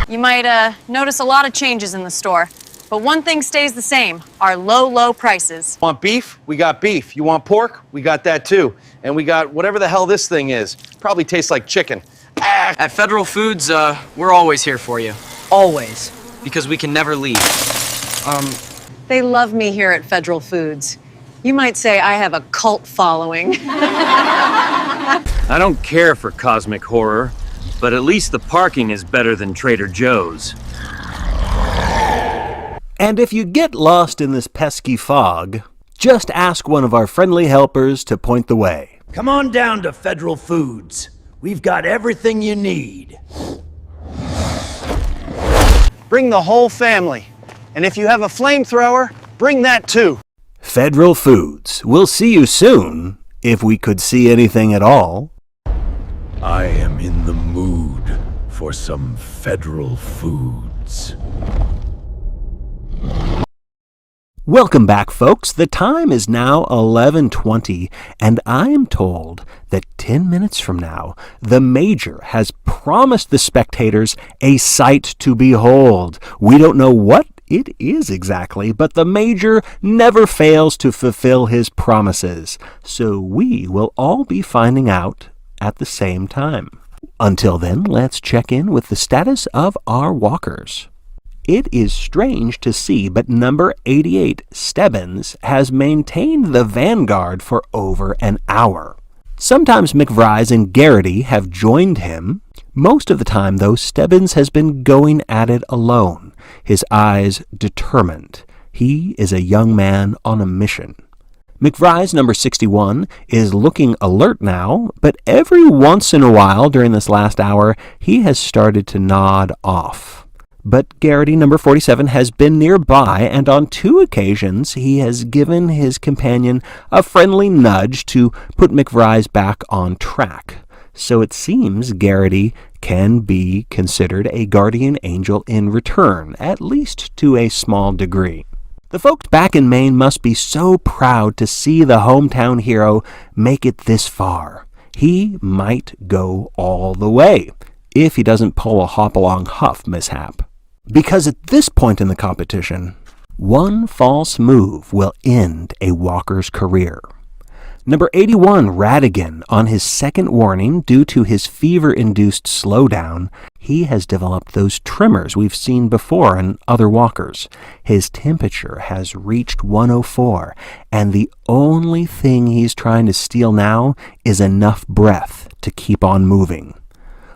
You might notice a lot of changes in the store. But one thing stays the same, our low, low prices. Want beef? We got beef. You want pork? We got that too. And we got whatever the hell this thing is. Probably tastes like chicken. At Federal Foods, we're always here for you. Always. Because we can never leave. They love me here at Federal Foods. You might say I have a cult following. I don't care for cosmic horror, but at least the parking is better than Trader Joe's. And if you get lost in this pesky fog, just ask one of our friendly helpers to point the way. Come on down to Federal Foods. We've got everything you need. Bring the whole family. And if you have a flamethrower, bring that too. Federal Foods. We'll see you soon, if we could see anything at all. I am in the mood for some Federal Foods. Welcome back, folks. The time is now 11:20, and I am told that 10 minutes from now, the Major has promised the spectators a sight to behold. We don't know what it is exactly, but the Major never fails to fulfill his promises, so we will all be finding out at the same time. Until then, let's check in with the status of our walkers. It is strange to see, but number 88, Stebbins, has maintained the vanguard for over an hour. Sometimes McVries and Garrity have joined him. Most of the time, though, Stebbins has been going at it alone, his eyes determined. He is a young man on a mission. McVries, number 61, is looking alert now, but every once in a while during this last hour, he has started to nod off. But Garrity, number 47, has been nearby, and on 2 occasions he has given his companion a friendly nudge to put McVries back on track. So it seems Garrity can be considered a guardian angel in return, at least to a small degree. The folks back in Maine must be so proud to see the hometown hero make it this far. He might go all the way, if he doesn't pull a hop-along huff mishap. Because at this point in the competition, one false move will end a walker's career. Number 81, Radigan, on his second warning due to his fever-induced slowdown, he has developed those tremors we've seen before in other walkers. His temperature has reached 104, and the only thing he's trying to steal now is enough breath to keep on moving.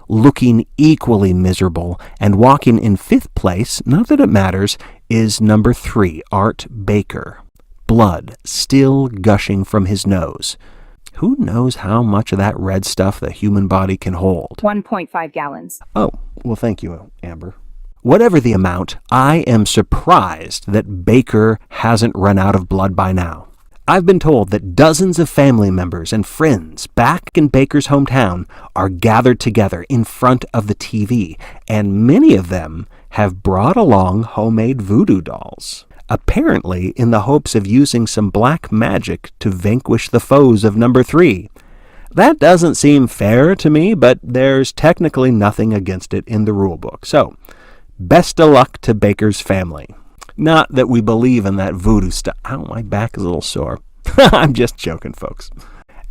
Looking equally miserable and walking in 5th place, not that it matters, is number 3, Art Baker. Blood still gushing from his nose. Who knows how much of that red stuff the human body can hold? 1.5 gallons. Oh, well, thank you, Amber. Whatever the amount, I am surprised that Baker hasn't run out of blood by now. I've been told that dozens of family members and friends back in Baker's hometown are gathered together in front of the TV, and many of them have brought along homemade voodoo dolls, apparently in the hopes of using some black magic to vanquish the foes of number 3. That doesn't seem fair to me, but there's technically nothing against it in the rulebook. So, best of luck to Baker's family. Not that we believe in that voodoo stuff. Ow, my back is a little sore. I'm just joking, folks.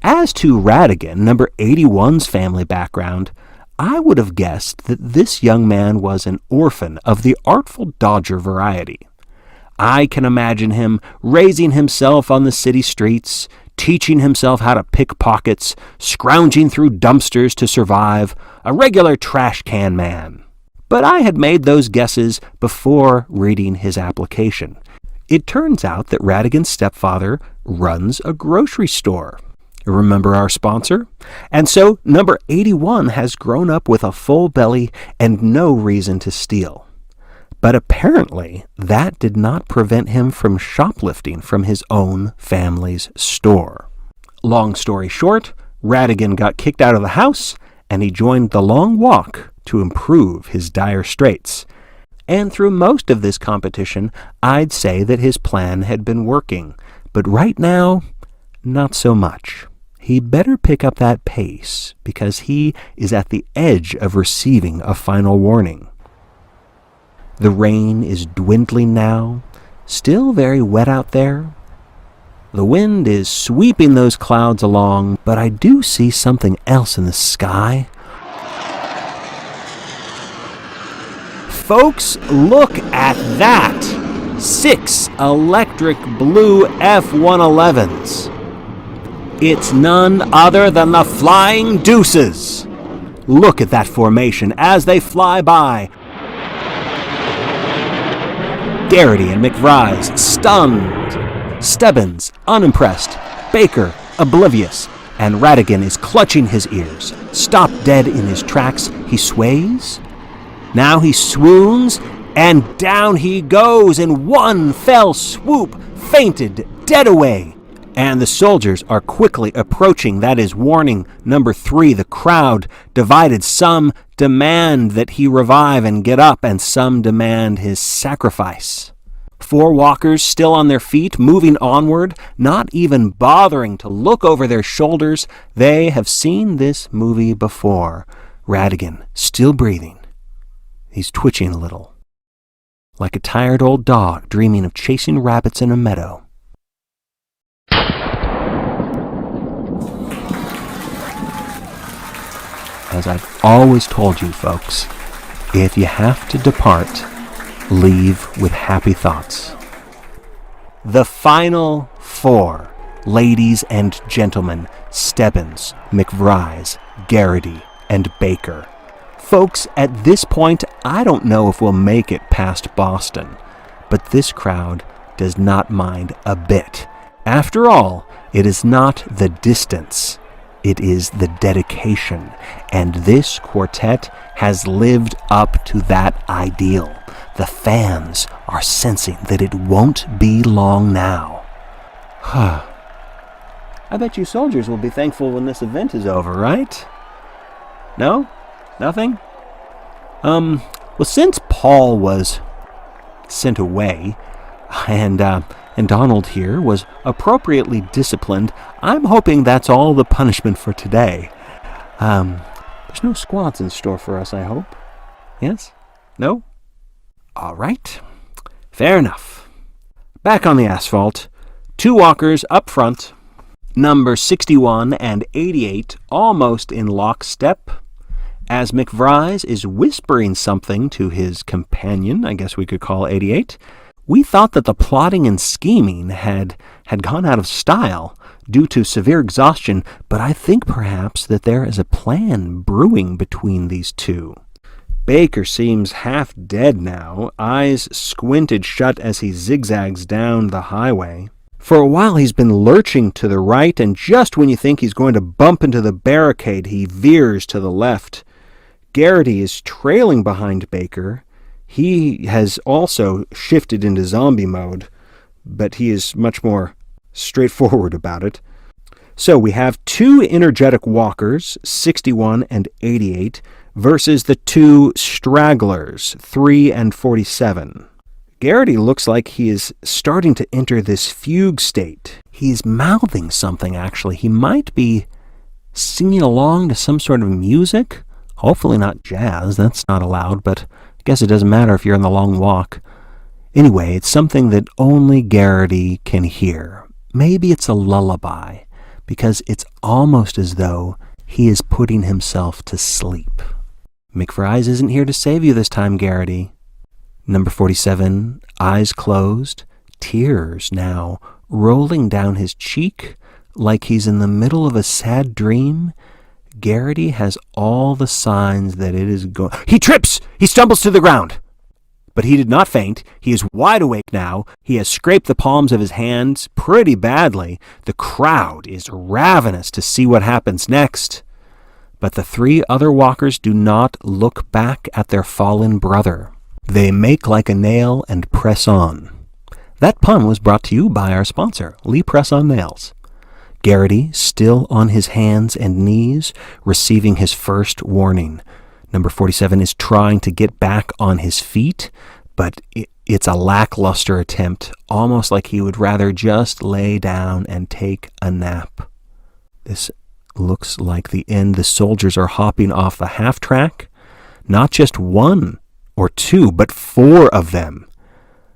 As to Radigan, number 81's family background, I would have guessed that this young man was an orphan of the Artful Dodger variety. I can imagine him raising himself on the city streets, teaching himself how to pick pockets, scrounging through dumpsters to survive, a regular trash can man. But I had made those guesses before reading his application. It turns out that Radigan's stepfather runs a grocery store. Remember our sponsor? And so number 81 has grown up with a full belly and no reason to steal. But apparently that did not prevent him from shoplifting from his own family's store. Long story short, Radigan got kicked out of the house and he joined TheLongWalk to improve his dire straits. And through most of this competition, I'd say that his plan had been working. But right now, not so much. He better pick up that pace, because he is at the edge of receiving a final warning. The rain is dwindling now, still very wet out there. The wind is sweeping those clouds along, but I do see something else in the sky. Folks, look at that! 6 electric blue F-111s. It's none other than the Flying Deuces. Look at that formation as they fly by. Garrity and McVries, stunned. Stebbins, unimpressed. Baker, oblivious. And Radigan is clutching his ears. Stopped dead in his tracks, he sways. Now he swoons, and down he goes in one fell swoop, fainted dead away! And the soldiers are quickly approaching. That is warning number 3. The crowd divided. Some demand that he revive and get up, and some demand his sacrifice. 4 walkers still on their feet, moving onward, not even bothering to look over their shoulders. They have seen this movie before. Radigan, still breathing. He's twitching a little, like a tired old dog dreaming of chasing rabbits in a meadow. As I've always told you, folks, if you have to depart, leave with happy thoughts. The final 4, ladies and gentlemen, Stebbins, McVries, Garrity, and Baker. Folks, at this point, I don't know if we'll make it past Boston, but this crowd does not mind a bit. After all, it is not the distance. It is the dedication, and this quartet has lived up to that ideal. The fans are sensing that it won't be long now. I bet you soldiers will be thankful when this event is over, right? No? Nothing? Well, since Paul was sent away, and Donald here was appropriately disciplined, I'm hoping that's all the punishment for today. There's no squads in store for us, I hope. Yes? No? All right. Fair enough. Back on the asphalt. 2 walkers up front. Number 61 and 88 almost in lockstep. As McVries is whispering something to his companion, I guess we could call 88, we thought that the plotting and scheming had gone out of style due to severe exhaustion, but I think perhaps that there is a plan brewing between these two. Baker seems half dead now, eyes squinted shut as he zigzags down the highway. For a while he's been lurching to the right, and just when you think he's going to bump into the barricade, he veers to the left. Garrity is trailing behind Baker. He has also shifted into zombie mode, but he is much more straightforward about it. So we have 2 energetic walkers, 61 and 88, versus the 2 stragglers, 3 and 47. Garrity looks like he is starting to enter this fugue state. He's mouthing something, actually. He might be singing along to some sort of music. Hopefully not jazz, that's not allowed, but I guess it doesn't matter if you're in the long walk. Anyway, it's something that only Garrity can hear. Maybe it's a lullaby, because it's almost as though he is putting himself to sleep. McVries isn't here to save you this time, Garrity. Number 47, eyes closed, tears now rolling down his cheek like he's in the middle of a sad dream. Garrity has all the signs that it is going... He trips! He stumbles to the ground! But he did not faint. He is wide awake now. He has scraped the palms of his hands pretty badly. The crowd is ravenous to see what happens next. But the 3 other walkers do not look back at their fallen brother. They make like a nail and press on. That pun was brought to you by our sponsor, Lee Press On Nails. Garrity, still on his hands and knees, receiving his first warning. Number 47 is trying to get back on his feet, but it's a lackluster attempt, almost like he would rather just lay down and take a nap. This looks like the end. The soldiers are hopping off the half-track. Not just 1 or 2, but 4 of them.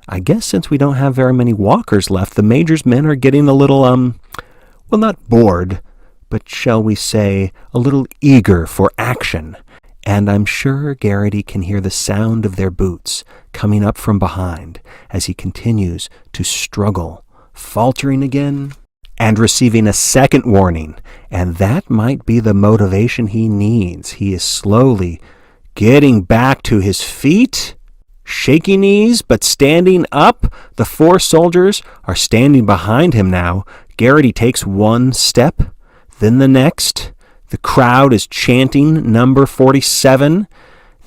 I guess since we don't have very many walkers left, the Major's men are getting a little, well, not bored, but shall we say, a little eager for action. And I'm sure Garrity can hear the sound of their boots coming up from behind as he continues to struggle, faltering again, and receiving a second warning. And that might be the motivation he needs. He is slowly getting back to his feet, shaky knees, but standing up. The 4 soldiers are standing behind him now. Garrity takes 1 step, then the next. The crowd is chanting number 47.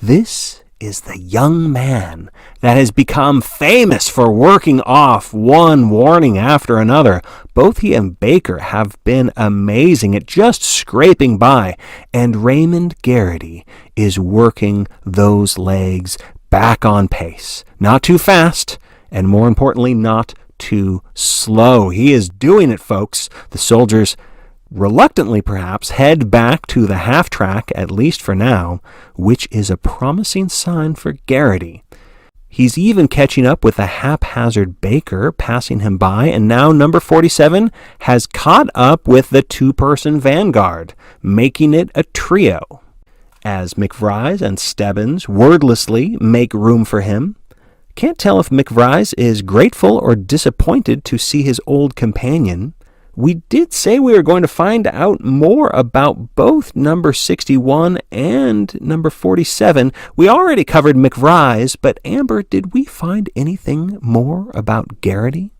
This is the young man that has become famous for working off one warning after another. Both he and Baker have been amazing at just scraping by, and Raymond Garrity is working those legs back on pace. Not too fast, and more importantly, not too slow. He is doing it, folks. The soldiers, reluctantly perhaps, head back to the half track, at least for now, which is a promising sign for Garrity. He's even catching up with the haphazard Baker, passing him by, and now number 47 has caught up with the two-person vanguard, making it a trio. As McVries and Stebbins wordlessly make room for him, can't tell if McVries is grateful or disappointed to see his old companion. We did say we were going to find out more about both number 61 and number 47. We already covered McVries, but Amber, did we find anything more about Garrity?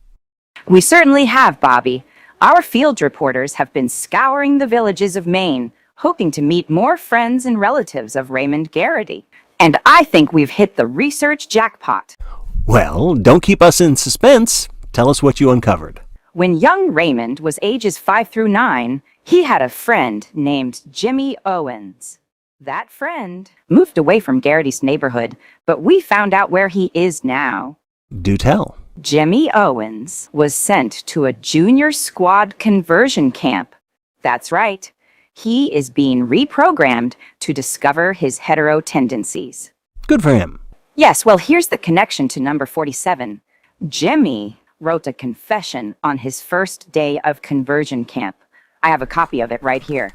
We certainly have, Bobby. Our field reporters have been scouring the villages of Maine, hoping to meet more friends and relatives of Raymond Garrity. And I think we've hit the research jackpot. Well, don't keep us in suspense. Tell us what you uncovered. When young Raymond was ages 5 through 9, he had a friend named Jimmy Owens. That friend moved away from Garrity's neighborhood, but we found out where he is now. Do tell. Jimmy Owens was sent to a junior squad conversion camp. That's right. He is being reprogrammed to discover his hetero tendencies. Good for him. Yes, well, here's the connection to number 47. Jimmy wrote a confession on his first day of conversion camp. I have a copy of it right here.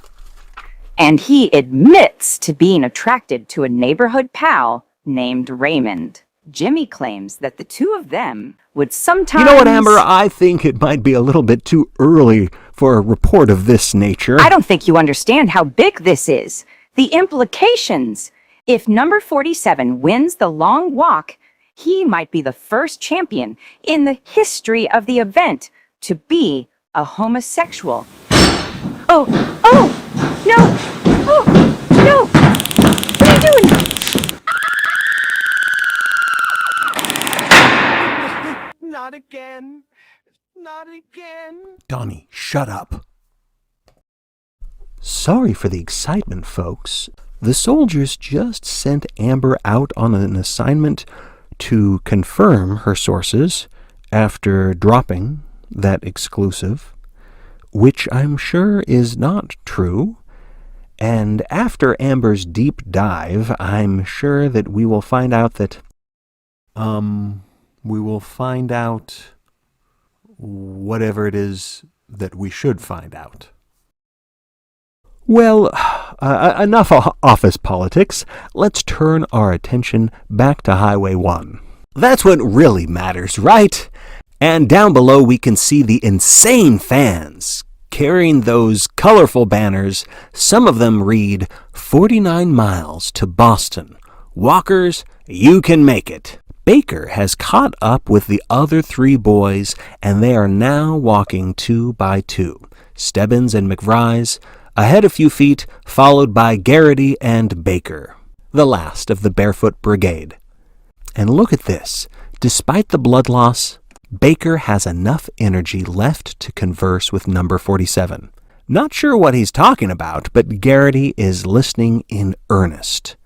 And he admits to being attracted to a neighborhood pal named Raymond. Jimmy claims that the two of them would sometimes... You know what, Amber? I think it might be a little bit too early for a report of this nature. I don't think you understand how big this is. The implications. If number 47 wins the long walk, he might be the first champion in the history of the event to be a homosexual. Oh, no, no, what are you doing? Not again. Not again. Donnie, shut up. Sorry for the excitement, folks. The soldiers just sent Amber out on an assignment to confirm her sources after dropping that exclusive, which I'm sure is not true. And after Amber's deep dive, I'm sure that we will find out that, whatever it is that we should find out. Well, enough office politics. Let's turn our attention back to Highway 1. That's what really matters, right? And down below we can see the insane fans carrying those colorful banners. Some of them read, 49 miles to Boston. Walkers, you can make it. Baker has caught up with the other three boys, and they are now walking 2 by 2. Stebbins and McVries, ahead a few feet, followed by Garrity and Baker, the last of the Barefoot Brigade. And look at this. Despite the blood loss, Baker has enough energy left to converse with number 47. Not sure what he's talking about, but Garrity is listening in earnest.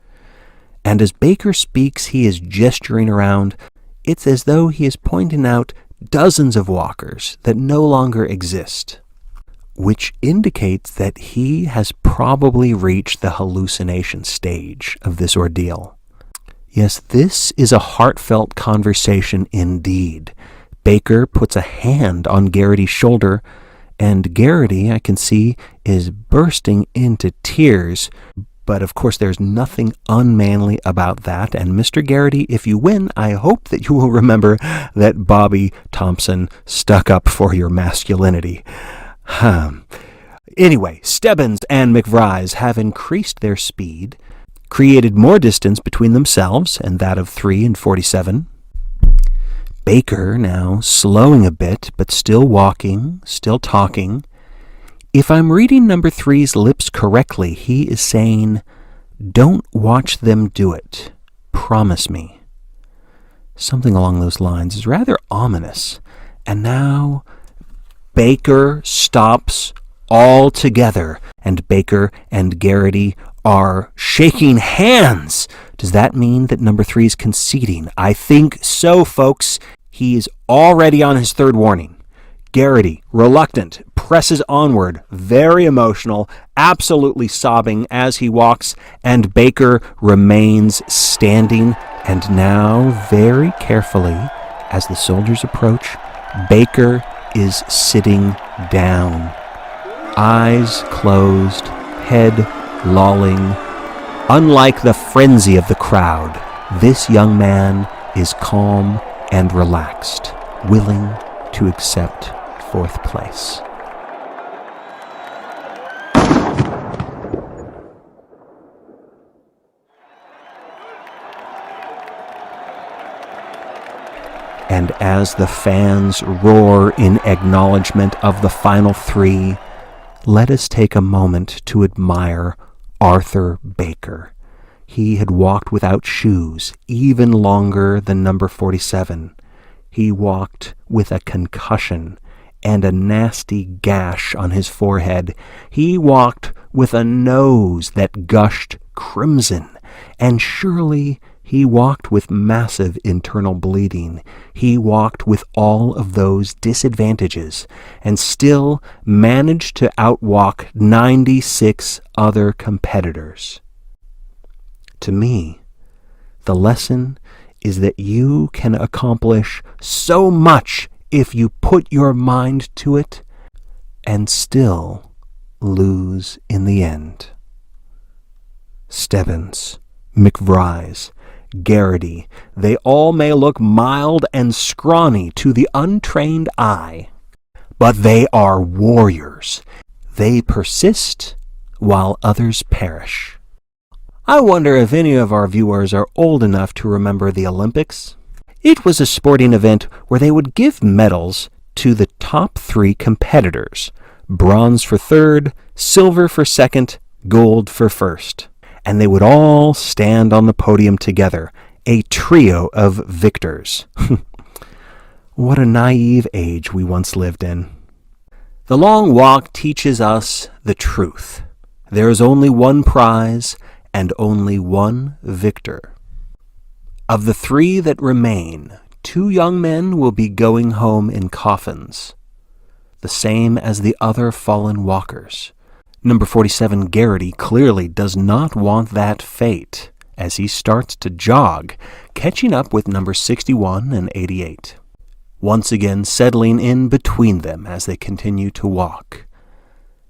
And as Baker speaks, he is gesturing around. It's as though he is pointing out dozens of walkers that no longer exist, which indicates that he has probably reached the hallucination stage of this ordeal. Yes, this is a heartfelt conversation indeed. Baker puts a hand on Garrity's shoulder, and Garrity, I can see, is bursting into tears. But of course, there's nothing unmanly about that. And Mr. Garrity, if you win, I hope that you will remember that Bobby Thompson stuck up for your masculinity. Anyway, Stebbins and McVries have increased their speed, created more distance between themselves and that of 3 and 47. Baker now slowing a bit, but still walking, still talking. If I'm reading number 3's lips correctly, he is saying, don't watch them do it. Promise me. Something along those lines is rather ominous. And now Baker stops altogether, and Baker and Garrity are shaking hands. Does that mean that number 3 is conceding? I think so, folks. He is already on his third warning. Garrity, reluctant, presses onward, very emotional, absolutely sobbing as he walks, and Baker remains standing. And now, very carefully, as the soldiers approach, Baker is sitting down. Eyes closed, head lolling. Unlike the frenzy of the crowd, this young man is calm and relaxed, willing to accept 4th place. And as the fans roar in acknowledgement of the final 3, let us take a moment to admire Arthur Baker. He had walked without shoes even longer than number 47. He walked with a concussion and a nasty gash on his forehead. He walked with a nose that gushed crimson, and surely he walked with massive internal bleeding. He walked with all of those disadvantages and still managed to outwalk 96 other competitors. To me, the lesson is that you can accomplish so much if you put your mind to it and still lose in the end. Stebbins, McVries, Garrity, they all may look mild and scrawny to the untrained eye, but they are warriors. They persist while others perish. I wonder if any of our viewers are old enough to remember the Olympics. It was a sporting event where they would give medals to the top 3 competitors: bronze for 3rd, silver for 2nd, gold for 1st. And they would all stand on the podium together, a trio of victors. What a naive age we once lived in. The Long Walk teaches us the truth. There is only one prize and only one victor. Of the 3 that remain, 2 young men will be going home in coffins, the same as the other fallen walkers. Number 47, Garrity, clearly does not want that fate as he starts to jog, catching up with number 61 and 88. Once again settling in between them as they continue to walk.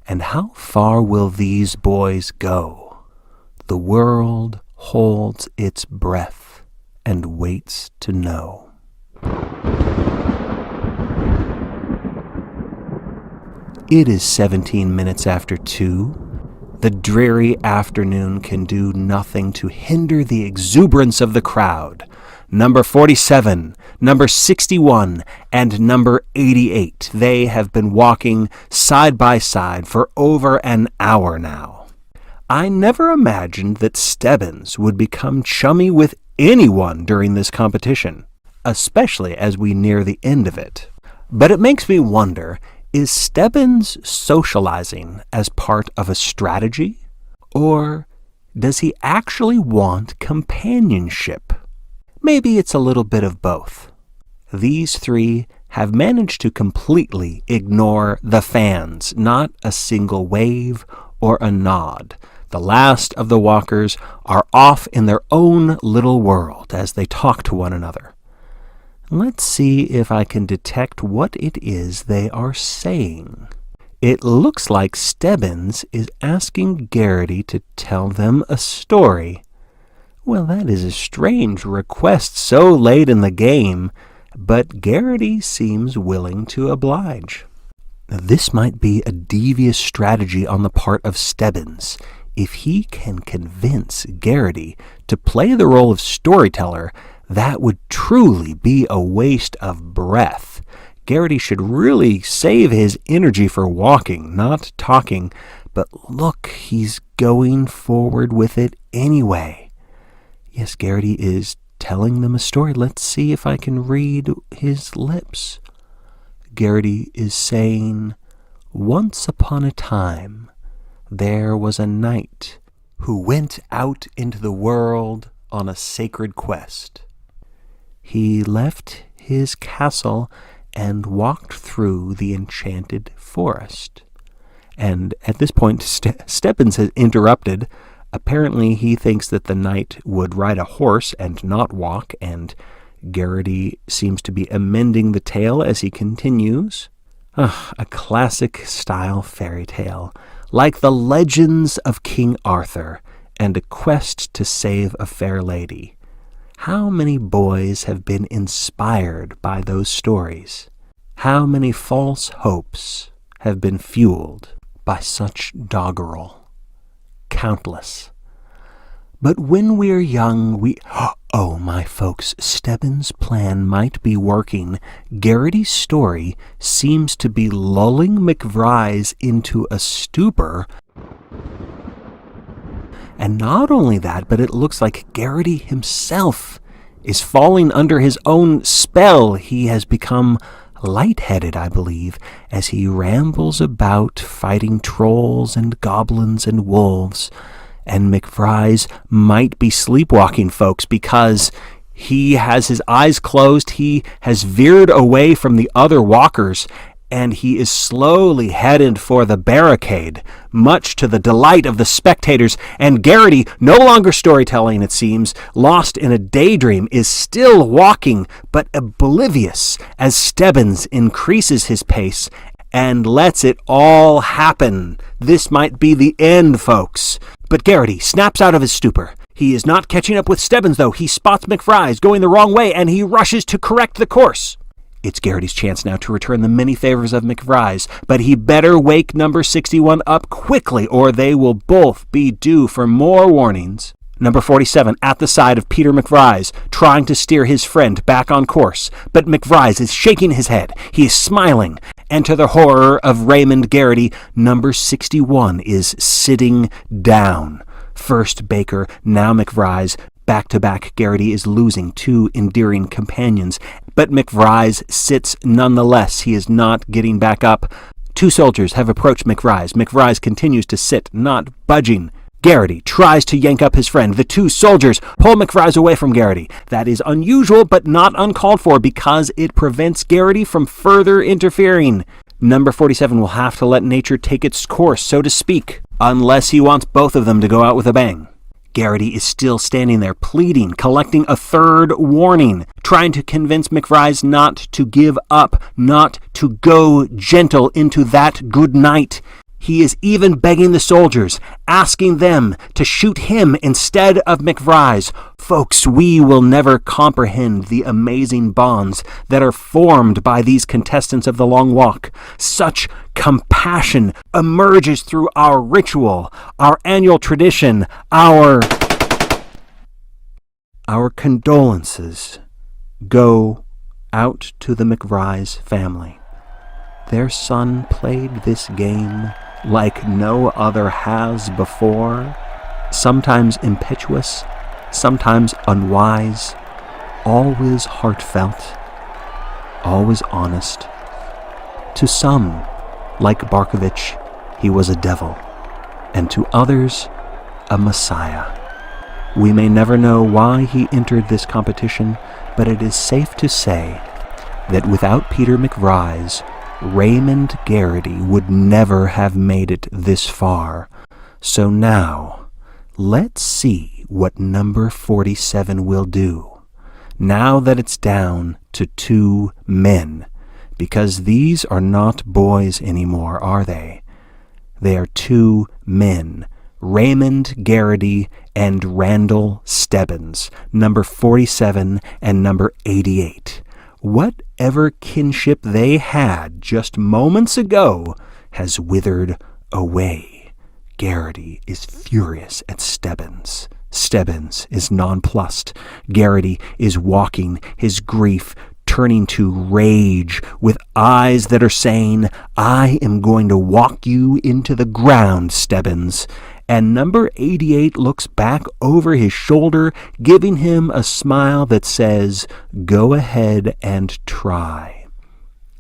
And how far will these boys go? The world holds its breath and waits to know. It is 17 minutes after 2. The dreary afternoon can do nothing to hinder the exuberance of the crowd. Number 47, number 61, and number 88. They have been walking side by side for over an hour now. I never imagined that Stebbins would become chummy with anyone during this competition, especially as we near the end of it. But it makes me wonder, is Stebbins socializing as part of a strategy? Or does he actually want companionship? Maybe it's a little bit of both. These 3 have managed to completely ignore the fans, not a single wave or a nod. The last of the walkers are off in their own little world as they talk to one another. Let's see if I can detect what it is they are saying. It looks like Stebbins is asking Garrity to tell them a story. Well, that is a strange request so late in the game, but Garrity seems willing to oblige. This might be a devious strategy on the part of Stebbins. If he can convince Garrity to play the role of storyteller, that would truly be a waste of breath. Garrity should really save his energy for walking, not talking, but look, he's going forward with it anyway. Yes, Garrity is telling them a story. Let's see if I can read his lips. Garrity is saying, once upon a time, there was a knight who went out into the world on a sacred quest. He left his castle and walked through the enchanted forest. And at this point, Stebbins has interrupted. Apparently, he thinks that the knight would ride a horse and not walk, and Garrity seems to be amending the tale as he continues. A classic-style fairy tale, like the legends of King Arthur and a quest to save a fair lady. How many boys have been inspired by those stories? How many false hopes have been fueled by such doggerel? Countless. But when we're young, Oh, my folks, Stebbins' plan might be working. Garrity's story seems to be lulling McVries into a stupor. And not only that, but it looks like Garrity himself is falling under his own spell. He has become lightheaded, I believe, as he rambles about fighting trolls and goblins and wolves. And McVries might be sleepwalking, folks, because he has his eyes closed. He has veered away from the other walkers, and he is slowly headed for the barricade, much to the delight of the spectators. And Garrity, no longer storytelling, it seems, lost in a daydream, is still walking, but oblivious as Stebbins increases his pace and lets it all happen. This might be the end, folks. But Garrity snaps out of his stupor. He is not catching up with Stebbins, though. He spots McVries going the wrong way, and he rushes to correct the course. It's Garrity's chance now to return the many favors of McVries, but he better wake number 61 up quickly, or they will both be due for more warnings. Number 47 at the side of Peter McVries, trying to steer his friend back on course, but McVries is shaking his head. He is smiling, and to the horror of Raymond Garrity, number 61 is sitting down. First Baker, now McVries. Back-to-back, Garrity is losing two endearing companions, but McVries sits nonetheless. He is not getting back up. Two soldiers have approached McVries. McVries continues to sit, not budging. Garrity tries to yank up his friend. The two soldiers pull McVries away from Garrity. That is unusual, but not uncalled for, because it prevents Garrity from further interfering. Number 47 will have to let nature take its course, so to speak, unless he wants both of them to go out with a bang. Garrity is still standing there, pleading, collecting a third warning, trying to convince McVries not to give up, not to go gentle into that good night. He is even begging the soldiers, asking them to shoot him instead of McVries. Folks, we will never comprehend the amazing bonds that are formed by these contestants of the Long Walk. Such compassion emerges through our ritual, our annual tradition, our condolences go out to the McVries family. Their son played this game like no other has before, sometimes impetuous, sometimes unwise, always heartfelt, always honest. To some, like Barkovitch, he was a devil, and to others, a messiah. We may never know why he entered this competition, but it is safe to say that without Peter McVries, Raymond Garrity would never have made it this far. So now, let's see what number 47 will do, now that it's down to two men, because these are not boys anymore, are they? They are two men, Raymond Garrity and Randall Stebbins, number 47 and number 88. Whatever kinship they had just moments ago has withered away. Garrity is furious at Stebbins. Stebbins is nonplussed. Garrity is walking, his grief turning to rage, with eyes that are saying, "I am going to walk you into the ground, Stebbins." and number 88 looks back over his shoulder, giving him a smile that says, "Go ahead and try."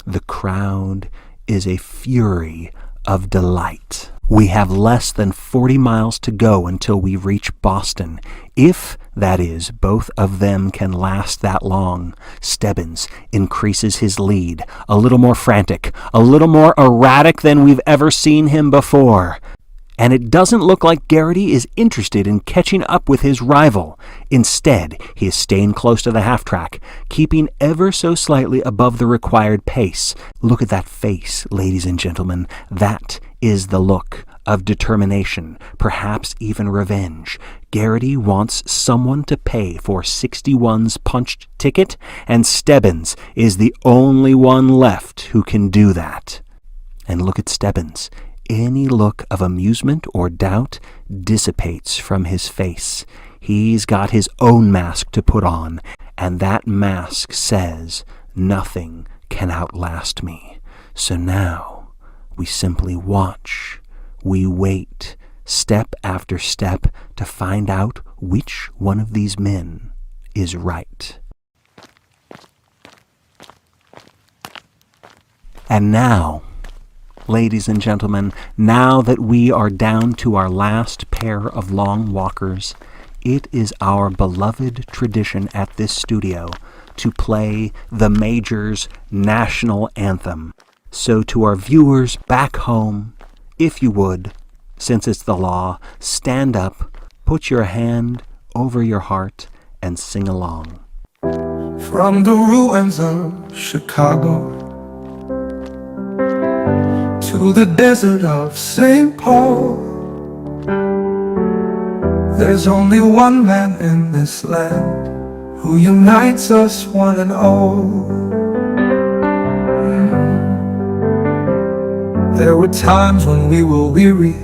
The crowd is a fury of delight. We have less than 40 miles to go until we reach Boston, if, that is, both of them can last that long. Stebbins increases his lead, a little more frantic, a little more erratic than we've ever seen him before. And it doesn't look like Garrity is interested in catching up with his rival. Instead, he is staying close to the half-track, keeping ever so slightly above the required pace. Look at that face, ladies and gentlemen. That is the look of determination, perhaps even revenge. Garrity wants someone to pay for 61's punched ticket, and Stebbins is the only one left who can do that. And look at Stebbins. Any look of amusement or doubt dissipates from his face. He's got his own mask to put on, and that mask says, "Nothing can outlast me." So now we simply watch. We wait, step after step, to find out which one of these men is right. And now, ladies and gentlemen, now that we are down to our last pair of long walkers, it is our beloved tradition at this studio to play the Major's national anthem. So to our viewers back home, if you would, since it's the law, stand up, put your hand over your heart, and sing along. From the ruins of Chicago to the desert of St. Paul, there's only one man in this land who unites us one and all. There were times when we were weary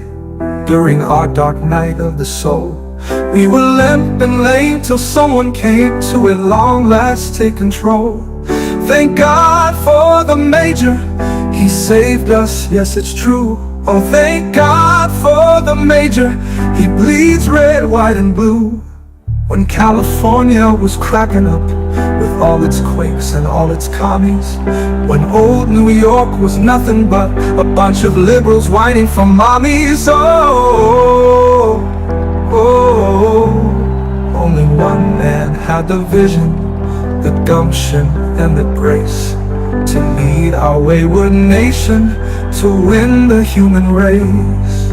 during our dark night of the soul. We were limp and lame till someone came to at long last take control. Thank God for the Major, he saved us, yes it's true. Oh, thank God for the Major, he bleeds red, white and blue. When California was cracking up with all its quakes and all its commies, when old New York was nothing but a bunch of liberals whining for mommies. Oh, only one man had the vision, the gumption and the grace to lead our wayward nation to win the human race.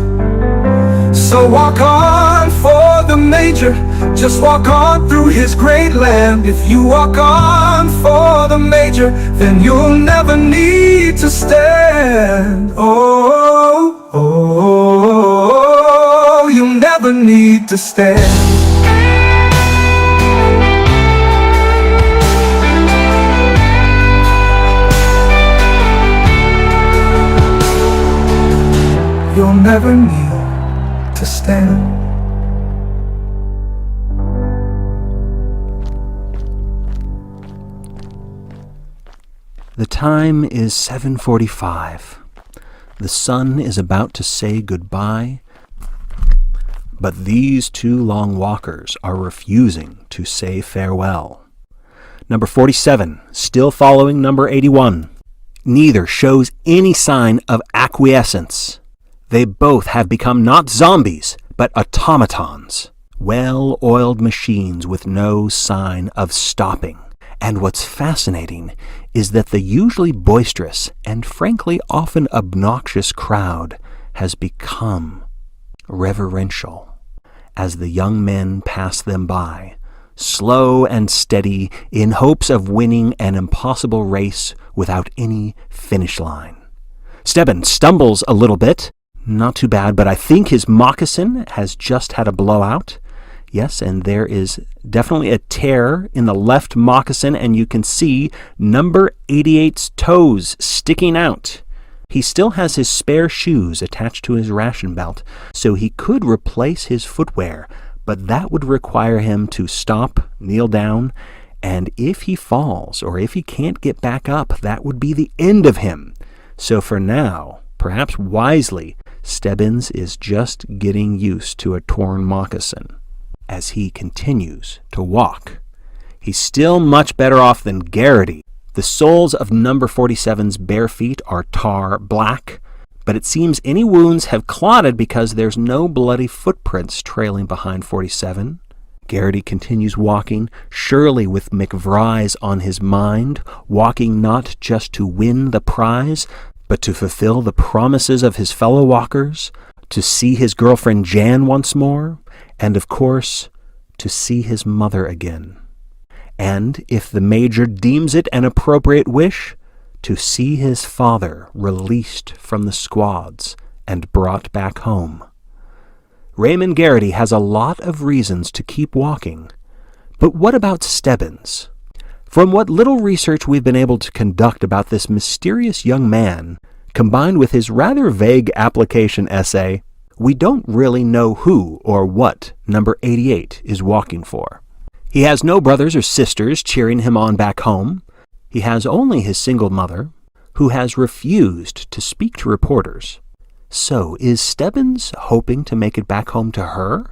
So walk on for the Major, just walk on through his great land. If you walk on for the Major, then you'll never need to stand. Oh, you'll never need to stand. You'll never need to stand. The time is 7:45. The sun is about to say goodbye, but these two long walkers are refusing to say farewell. Number 47, still following number 81. Neither shows any sign of acquiescence. They both have become not zombies, but automatons. Well-oiled machines with no sign of stopping. And what's fascinating is that the usually boisterous and frankly often obnoxious crowd has become reverential as the young men pass them by, slow and steady in hopes of winning an impossible race without any finish line. Stebbins stumbles a little bit. Not too bad, but I think his moccasin has just had a blowout. Yes, and there is definitely a tear in the left moccasin, and you can see number 88's toes sticking out. He still has his spare shoes attached to his ration belt, so he could replace his footwear, but that would require him to stop, kneel down, and if he falls or if he can't get back up, that would be the end of him. So for now, perhaps wisely, Stebbins is just getting used to a torn moccasin as he continues to walk. He's still much better off than Garrity. The soles of number 47's bare feet are tar black, but it seems any wounds have clotted because there's no bloody footprints trailing behind 47. Garrity continues walking, surely with McVries on his mind, walking not just to win the prize, but to fulfill the promises of his fellow walkers, to see his girlfriend Jan once more, and of course, to see his mother again. And, if the Major deems it an appropriate wish, to see his father released from the squads and brought back home. Raymond Garrity has a lot of reasons to keep walking. But what about Stebbins? From what little research we've been able to conduct about this mysterious young man, combined with his rather vague application essay, we don't really know who or what number 88 is walking for. He has no brothers or sisters cheering him on back home. He has only his single mother, who has refused to speak to reporters. So, is Stebbins hoping to make it back home to her?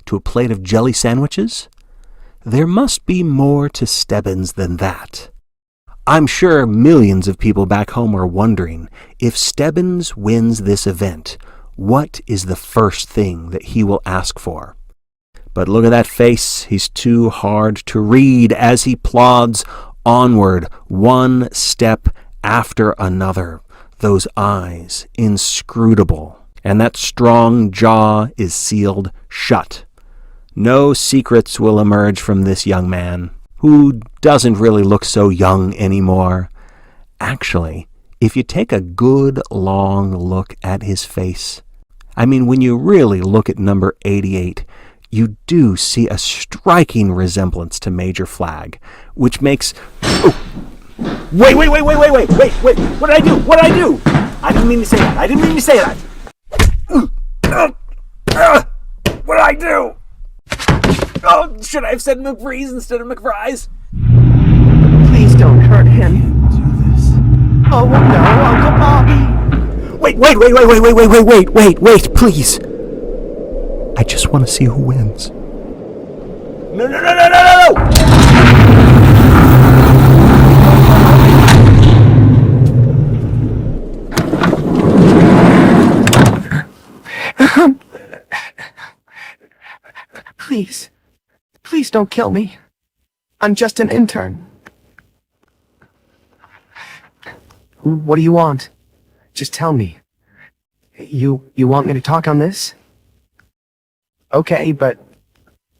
To a plate of jelly sandwiches? There must be more to Stebbins than that. I'm sure millions of people back home are wondering, if Stebbins wins this event, what is the first thing that he will ask for? But look at that face. He's too hard to read as he plods onward, one step after another. Those eyes, inscrutable, and that strong jaw is sealed shut. No secrets will emerge from this young man, who doesn't really look so young anymore. Actually, if you take a good long look at his face, I mean, when you really look at number 88, you do see a striking resemblance to Major Flagg, which makes... Oh. Wait, what did I do? I didn't mean to say that. What did I do? Oh, should I have said McVries instead of McVries? Please don't hurt him. Oh no, Uncle Bobby. Wait, please. I just want to see who wins. No! Please don't kill me. I'm just an intern. What do you want? Just tell me. You want me to talk on this? Okay, but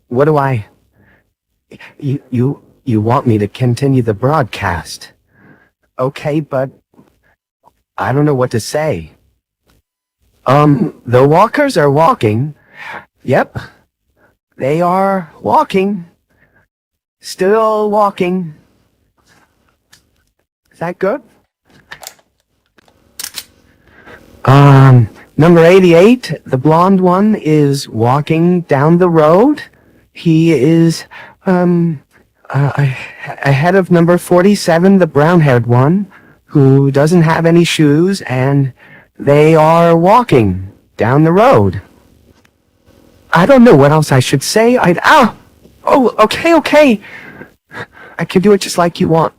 what do I... You want me to continue the broadcast. Okay, but I don't know what to say. The walkers are walking. Yep. They are walking. Still walking. Is that good? Number 88, the blonde one, is walking down the road. He is, ahead of number 47, the brown-haired one, who doesn't have any shoes, and they are walking down the road. I don't know what else I should say. Okay. I can do it just like you want.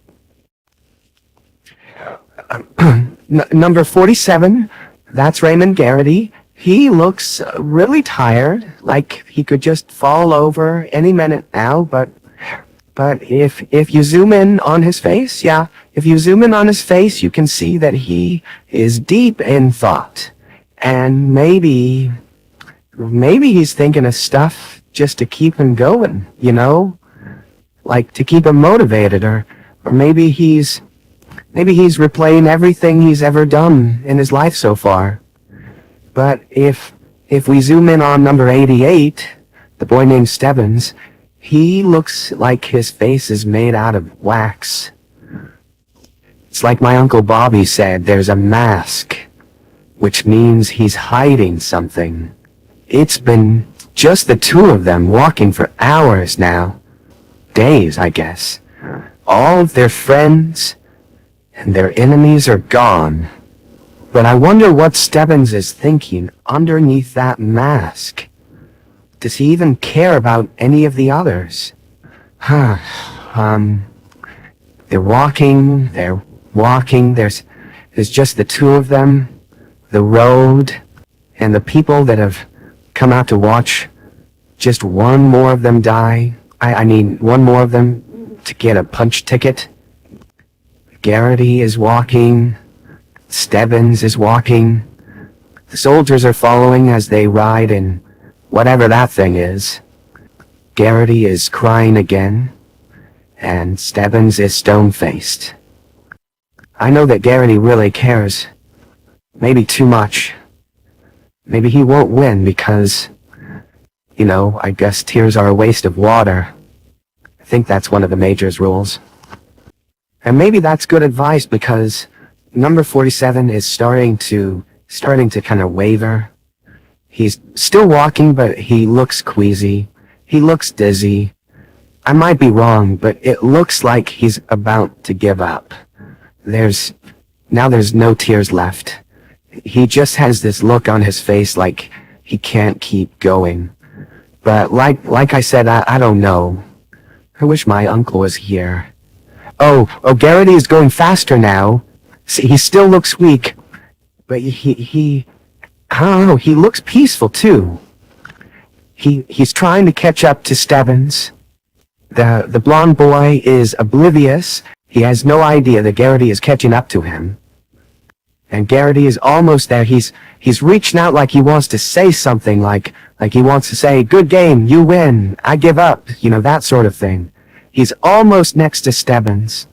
Number 47, that's Raymond Garrity. He looks really tired, like he could just fall over any minute now, but if you zoom in on his face, if you zoom in on his face, you can see that he is deep in thought. And maybe he's thinking of stuff just to keep him going, you know? Like to keep him motivated, or maybe he's replaying everything he's ever done in his life so far. But if we zoom in on number 88, the boy named Stebbins, he looks like his face is made out of wax. It's like my Uncle Bobby said, there's a mask, which means he's hiding something. It's been just the two of them walking for hours now. Days, I guess. All of their friends and their enemies are gone. But I wonder what Stebbins is thinking underneath that mask. Does he even care about any of the others? They're walking, there's just the two of them, the road, and the people that have come out to watch just one more of them die. I mean, one more of them to get a punch ticket. Garrity is walking, Stebbins is walking, the soldiers are following as they ride in whatever that thing is. Garrity is crying again, and Stebbins is stone-faced. I know that Garrity really cares. Maybe too much. Maybe he won't win because, you know, I guess tears are a waste of water. I think that's one of the Major's rules. And maybe that's good advice because number 47 is starting to kind of waver. He's still walking, but he looks queasy. He looks dizzy. I might be wrong, but it looks like he's about to give up. There's no tears left. He just has this look on his face like he can't keep going. But like I said, I don't know. I wish my uncle was here. Oh, Garrity is going faster now. See, he still looks weak, but I don't know, he looks peaceful too. He's trying to catch up to Stebbins. The blonde boy is oblivious. He has no idea that Garrity is catching up to him. And Garrity is almost there. He's reaching out like he wants to say something, like he wants to say, "Good game, you win, I give up," you know, that sort of thing. He's almost next to Stebbins.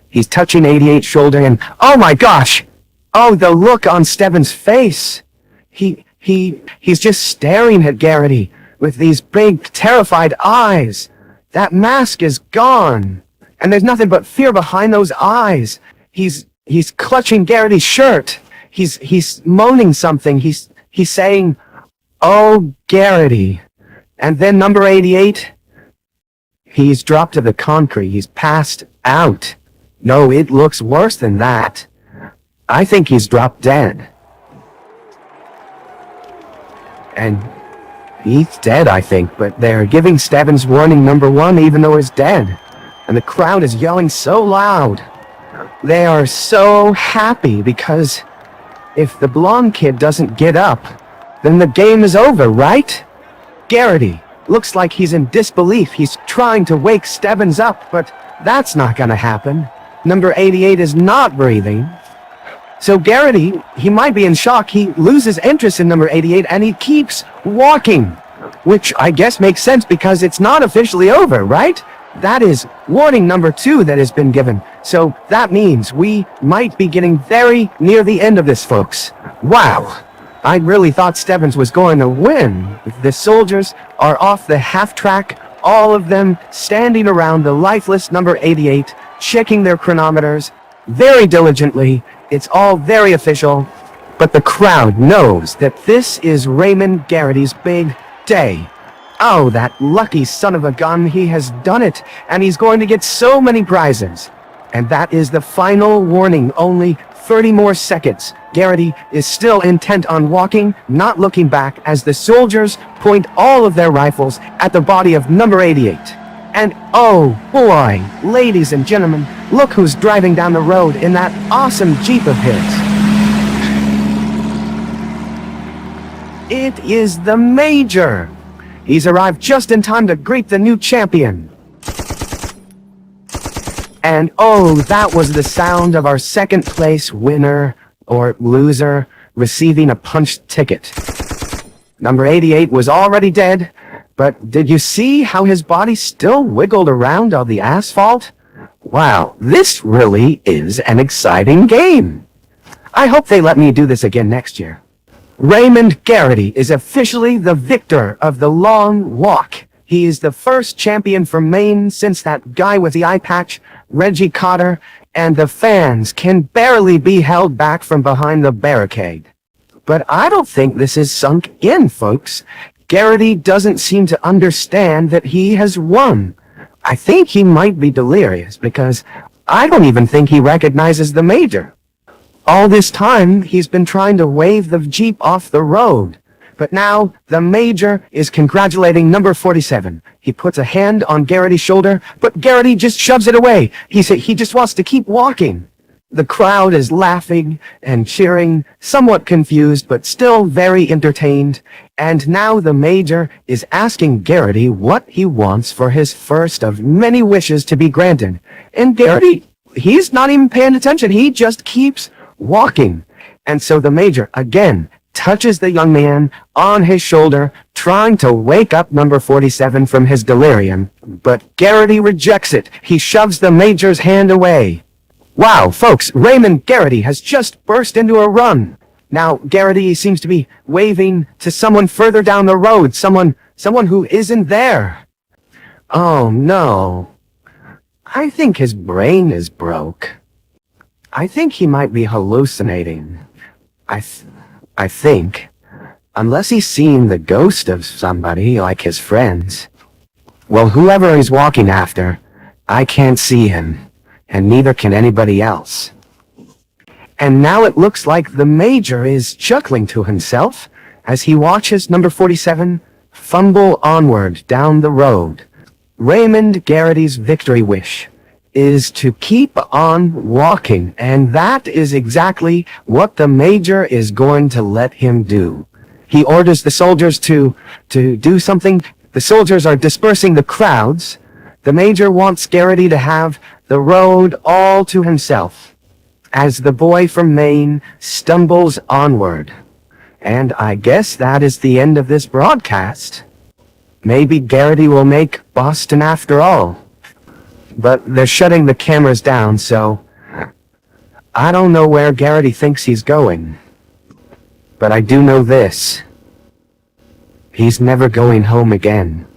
He's touching 88's shoulder and, oh my gosh! Oh, the look on Stebbins' face! He's just staring at Garrity with these big, terrified eyes. That mask is gone, and there's nothing but fear behind those eyes. He's clutching Garrity's shirt. He's moaning something. He's saying, "Oh, Garrity." And then number 88, he's dropped to the concrete. He's passed out. No, it looks worse than that. I think he's dropped dead. And he's dead, I think, but they're giving Stebbins warning number 1 even though he's dead. And the crowd is yelling so loud. They are so happy because if the blonde kid doesn't get up, then the game is over, right? Garrity looks like he's in disbelief. He's trying to wake Stebbins up, but that's not gonna happen. Number 88 is not breathing. So Garrity, he might be in shock. He loses interest in number 88 and he keeps walking, which I guess makes sense because it's not officially over, right? That is warning number 2 that has been given. So that means we might be getting very near the end of this, folks. Wow. I really thought Stebbins was going to win. The soldiers are off the half track, all of them standing around the lifeless number 88, checking their chronometers very diligently. It's all very official, but the crowd knows that this is Raymond Garrity's big day. Oh, that lucky son of a gun, he has done it, and he's going to get so many prizes. And that is the final warning, only 30 more seconds. Garrity is still intent on walking, not looking back, as the soldiers point all of their rifles at the body of number 88. And oh boy, ladies and gentlemen, look who's driving down the road in that awesome Jeep of his. It is the Major. He's arrived just in time to greet the new champion. And oh, that was the sound of our second place winner, or loser, receiving a punch ticket. Number 88 was already dead, but did you see how his body still wiggled around on the asphalt? Wow, this really is an exciting game. I hope they let me do this again next year. Raymond Garrity is officially the victor of the long walk. He is the first champion from Maine since that guy with the eye patch, Reggie Cotter, and the fans can barely be held back from behind the barricade. But I don't think this is sunk in, folks. Garrity doesn't seem to understand that he has won. I think he might be delirious because I don't even think he recognizes the Major. All this time, he's been trying to wave the Jeep off the road. But now, the Major is congratulating number 47. He puts a hand on Garrity's shoulder, but Garrity just shoves it away. He just wants to keep walking. The crowd is laughing and cheering, somewhat confused, but still very entertained. And now the Major is asking Garrity what he wants for his first of many wishes to be granted. And Garrity, he's not even paying attention. He just keeps walking. And so the Major, again, touches the young man on his shoulder, trying to wake up number 47 from his delirium. But Garrity rejects it. He shoves the Major's hand away. Wow, folks, Raymond Garrity has just burst into a run. Now, Garrity seems to be waving to someone further down the road, someone who isn't there. Oh no. I think his brain is broke. I think he might be hallucinating. I think. Unless he's seen the ghost of somebody, like his friends. Well, whoever he's walking after, I can't see him. And neither can anybody else. And now it looks like the Major is chuckling to himself as he watches number 47 fumble onward down the road. Raymond Garrity's victory wish is to keep on walking, and that is exactly what the Major is going to let him do. He orders the soldiers to do something. The soldiers are dispersing the crowds. The Major wants Garrity to have the road all to himself as the boy from Maine stumbles onward. And I guess that is the end of this broadcast. Maybe Garrity will make Boston after all. But they're shutting the cameras down, so I don't know where Garrity thinks he's going. But I do know this. He's never going home again.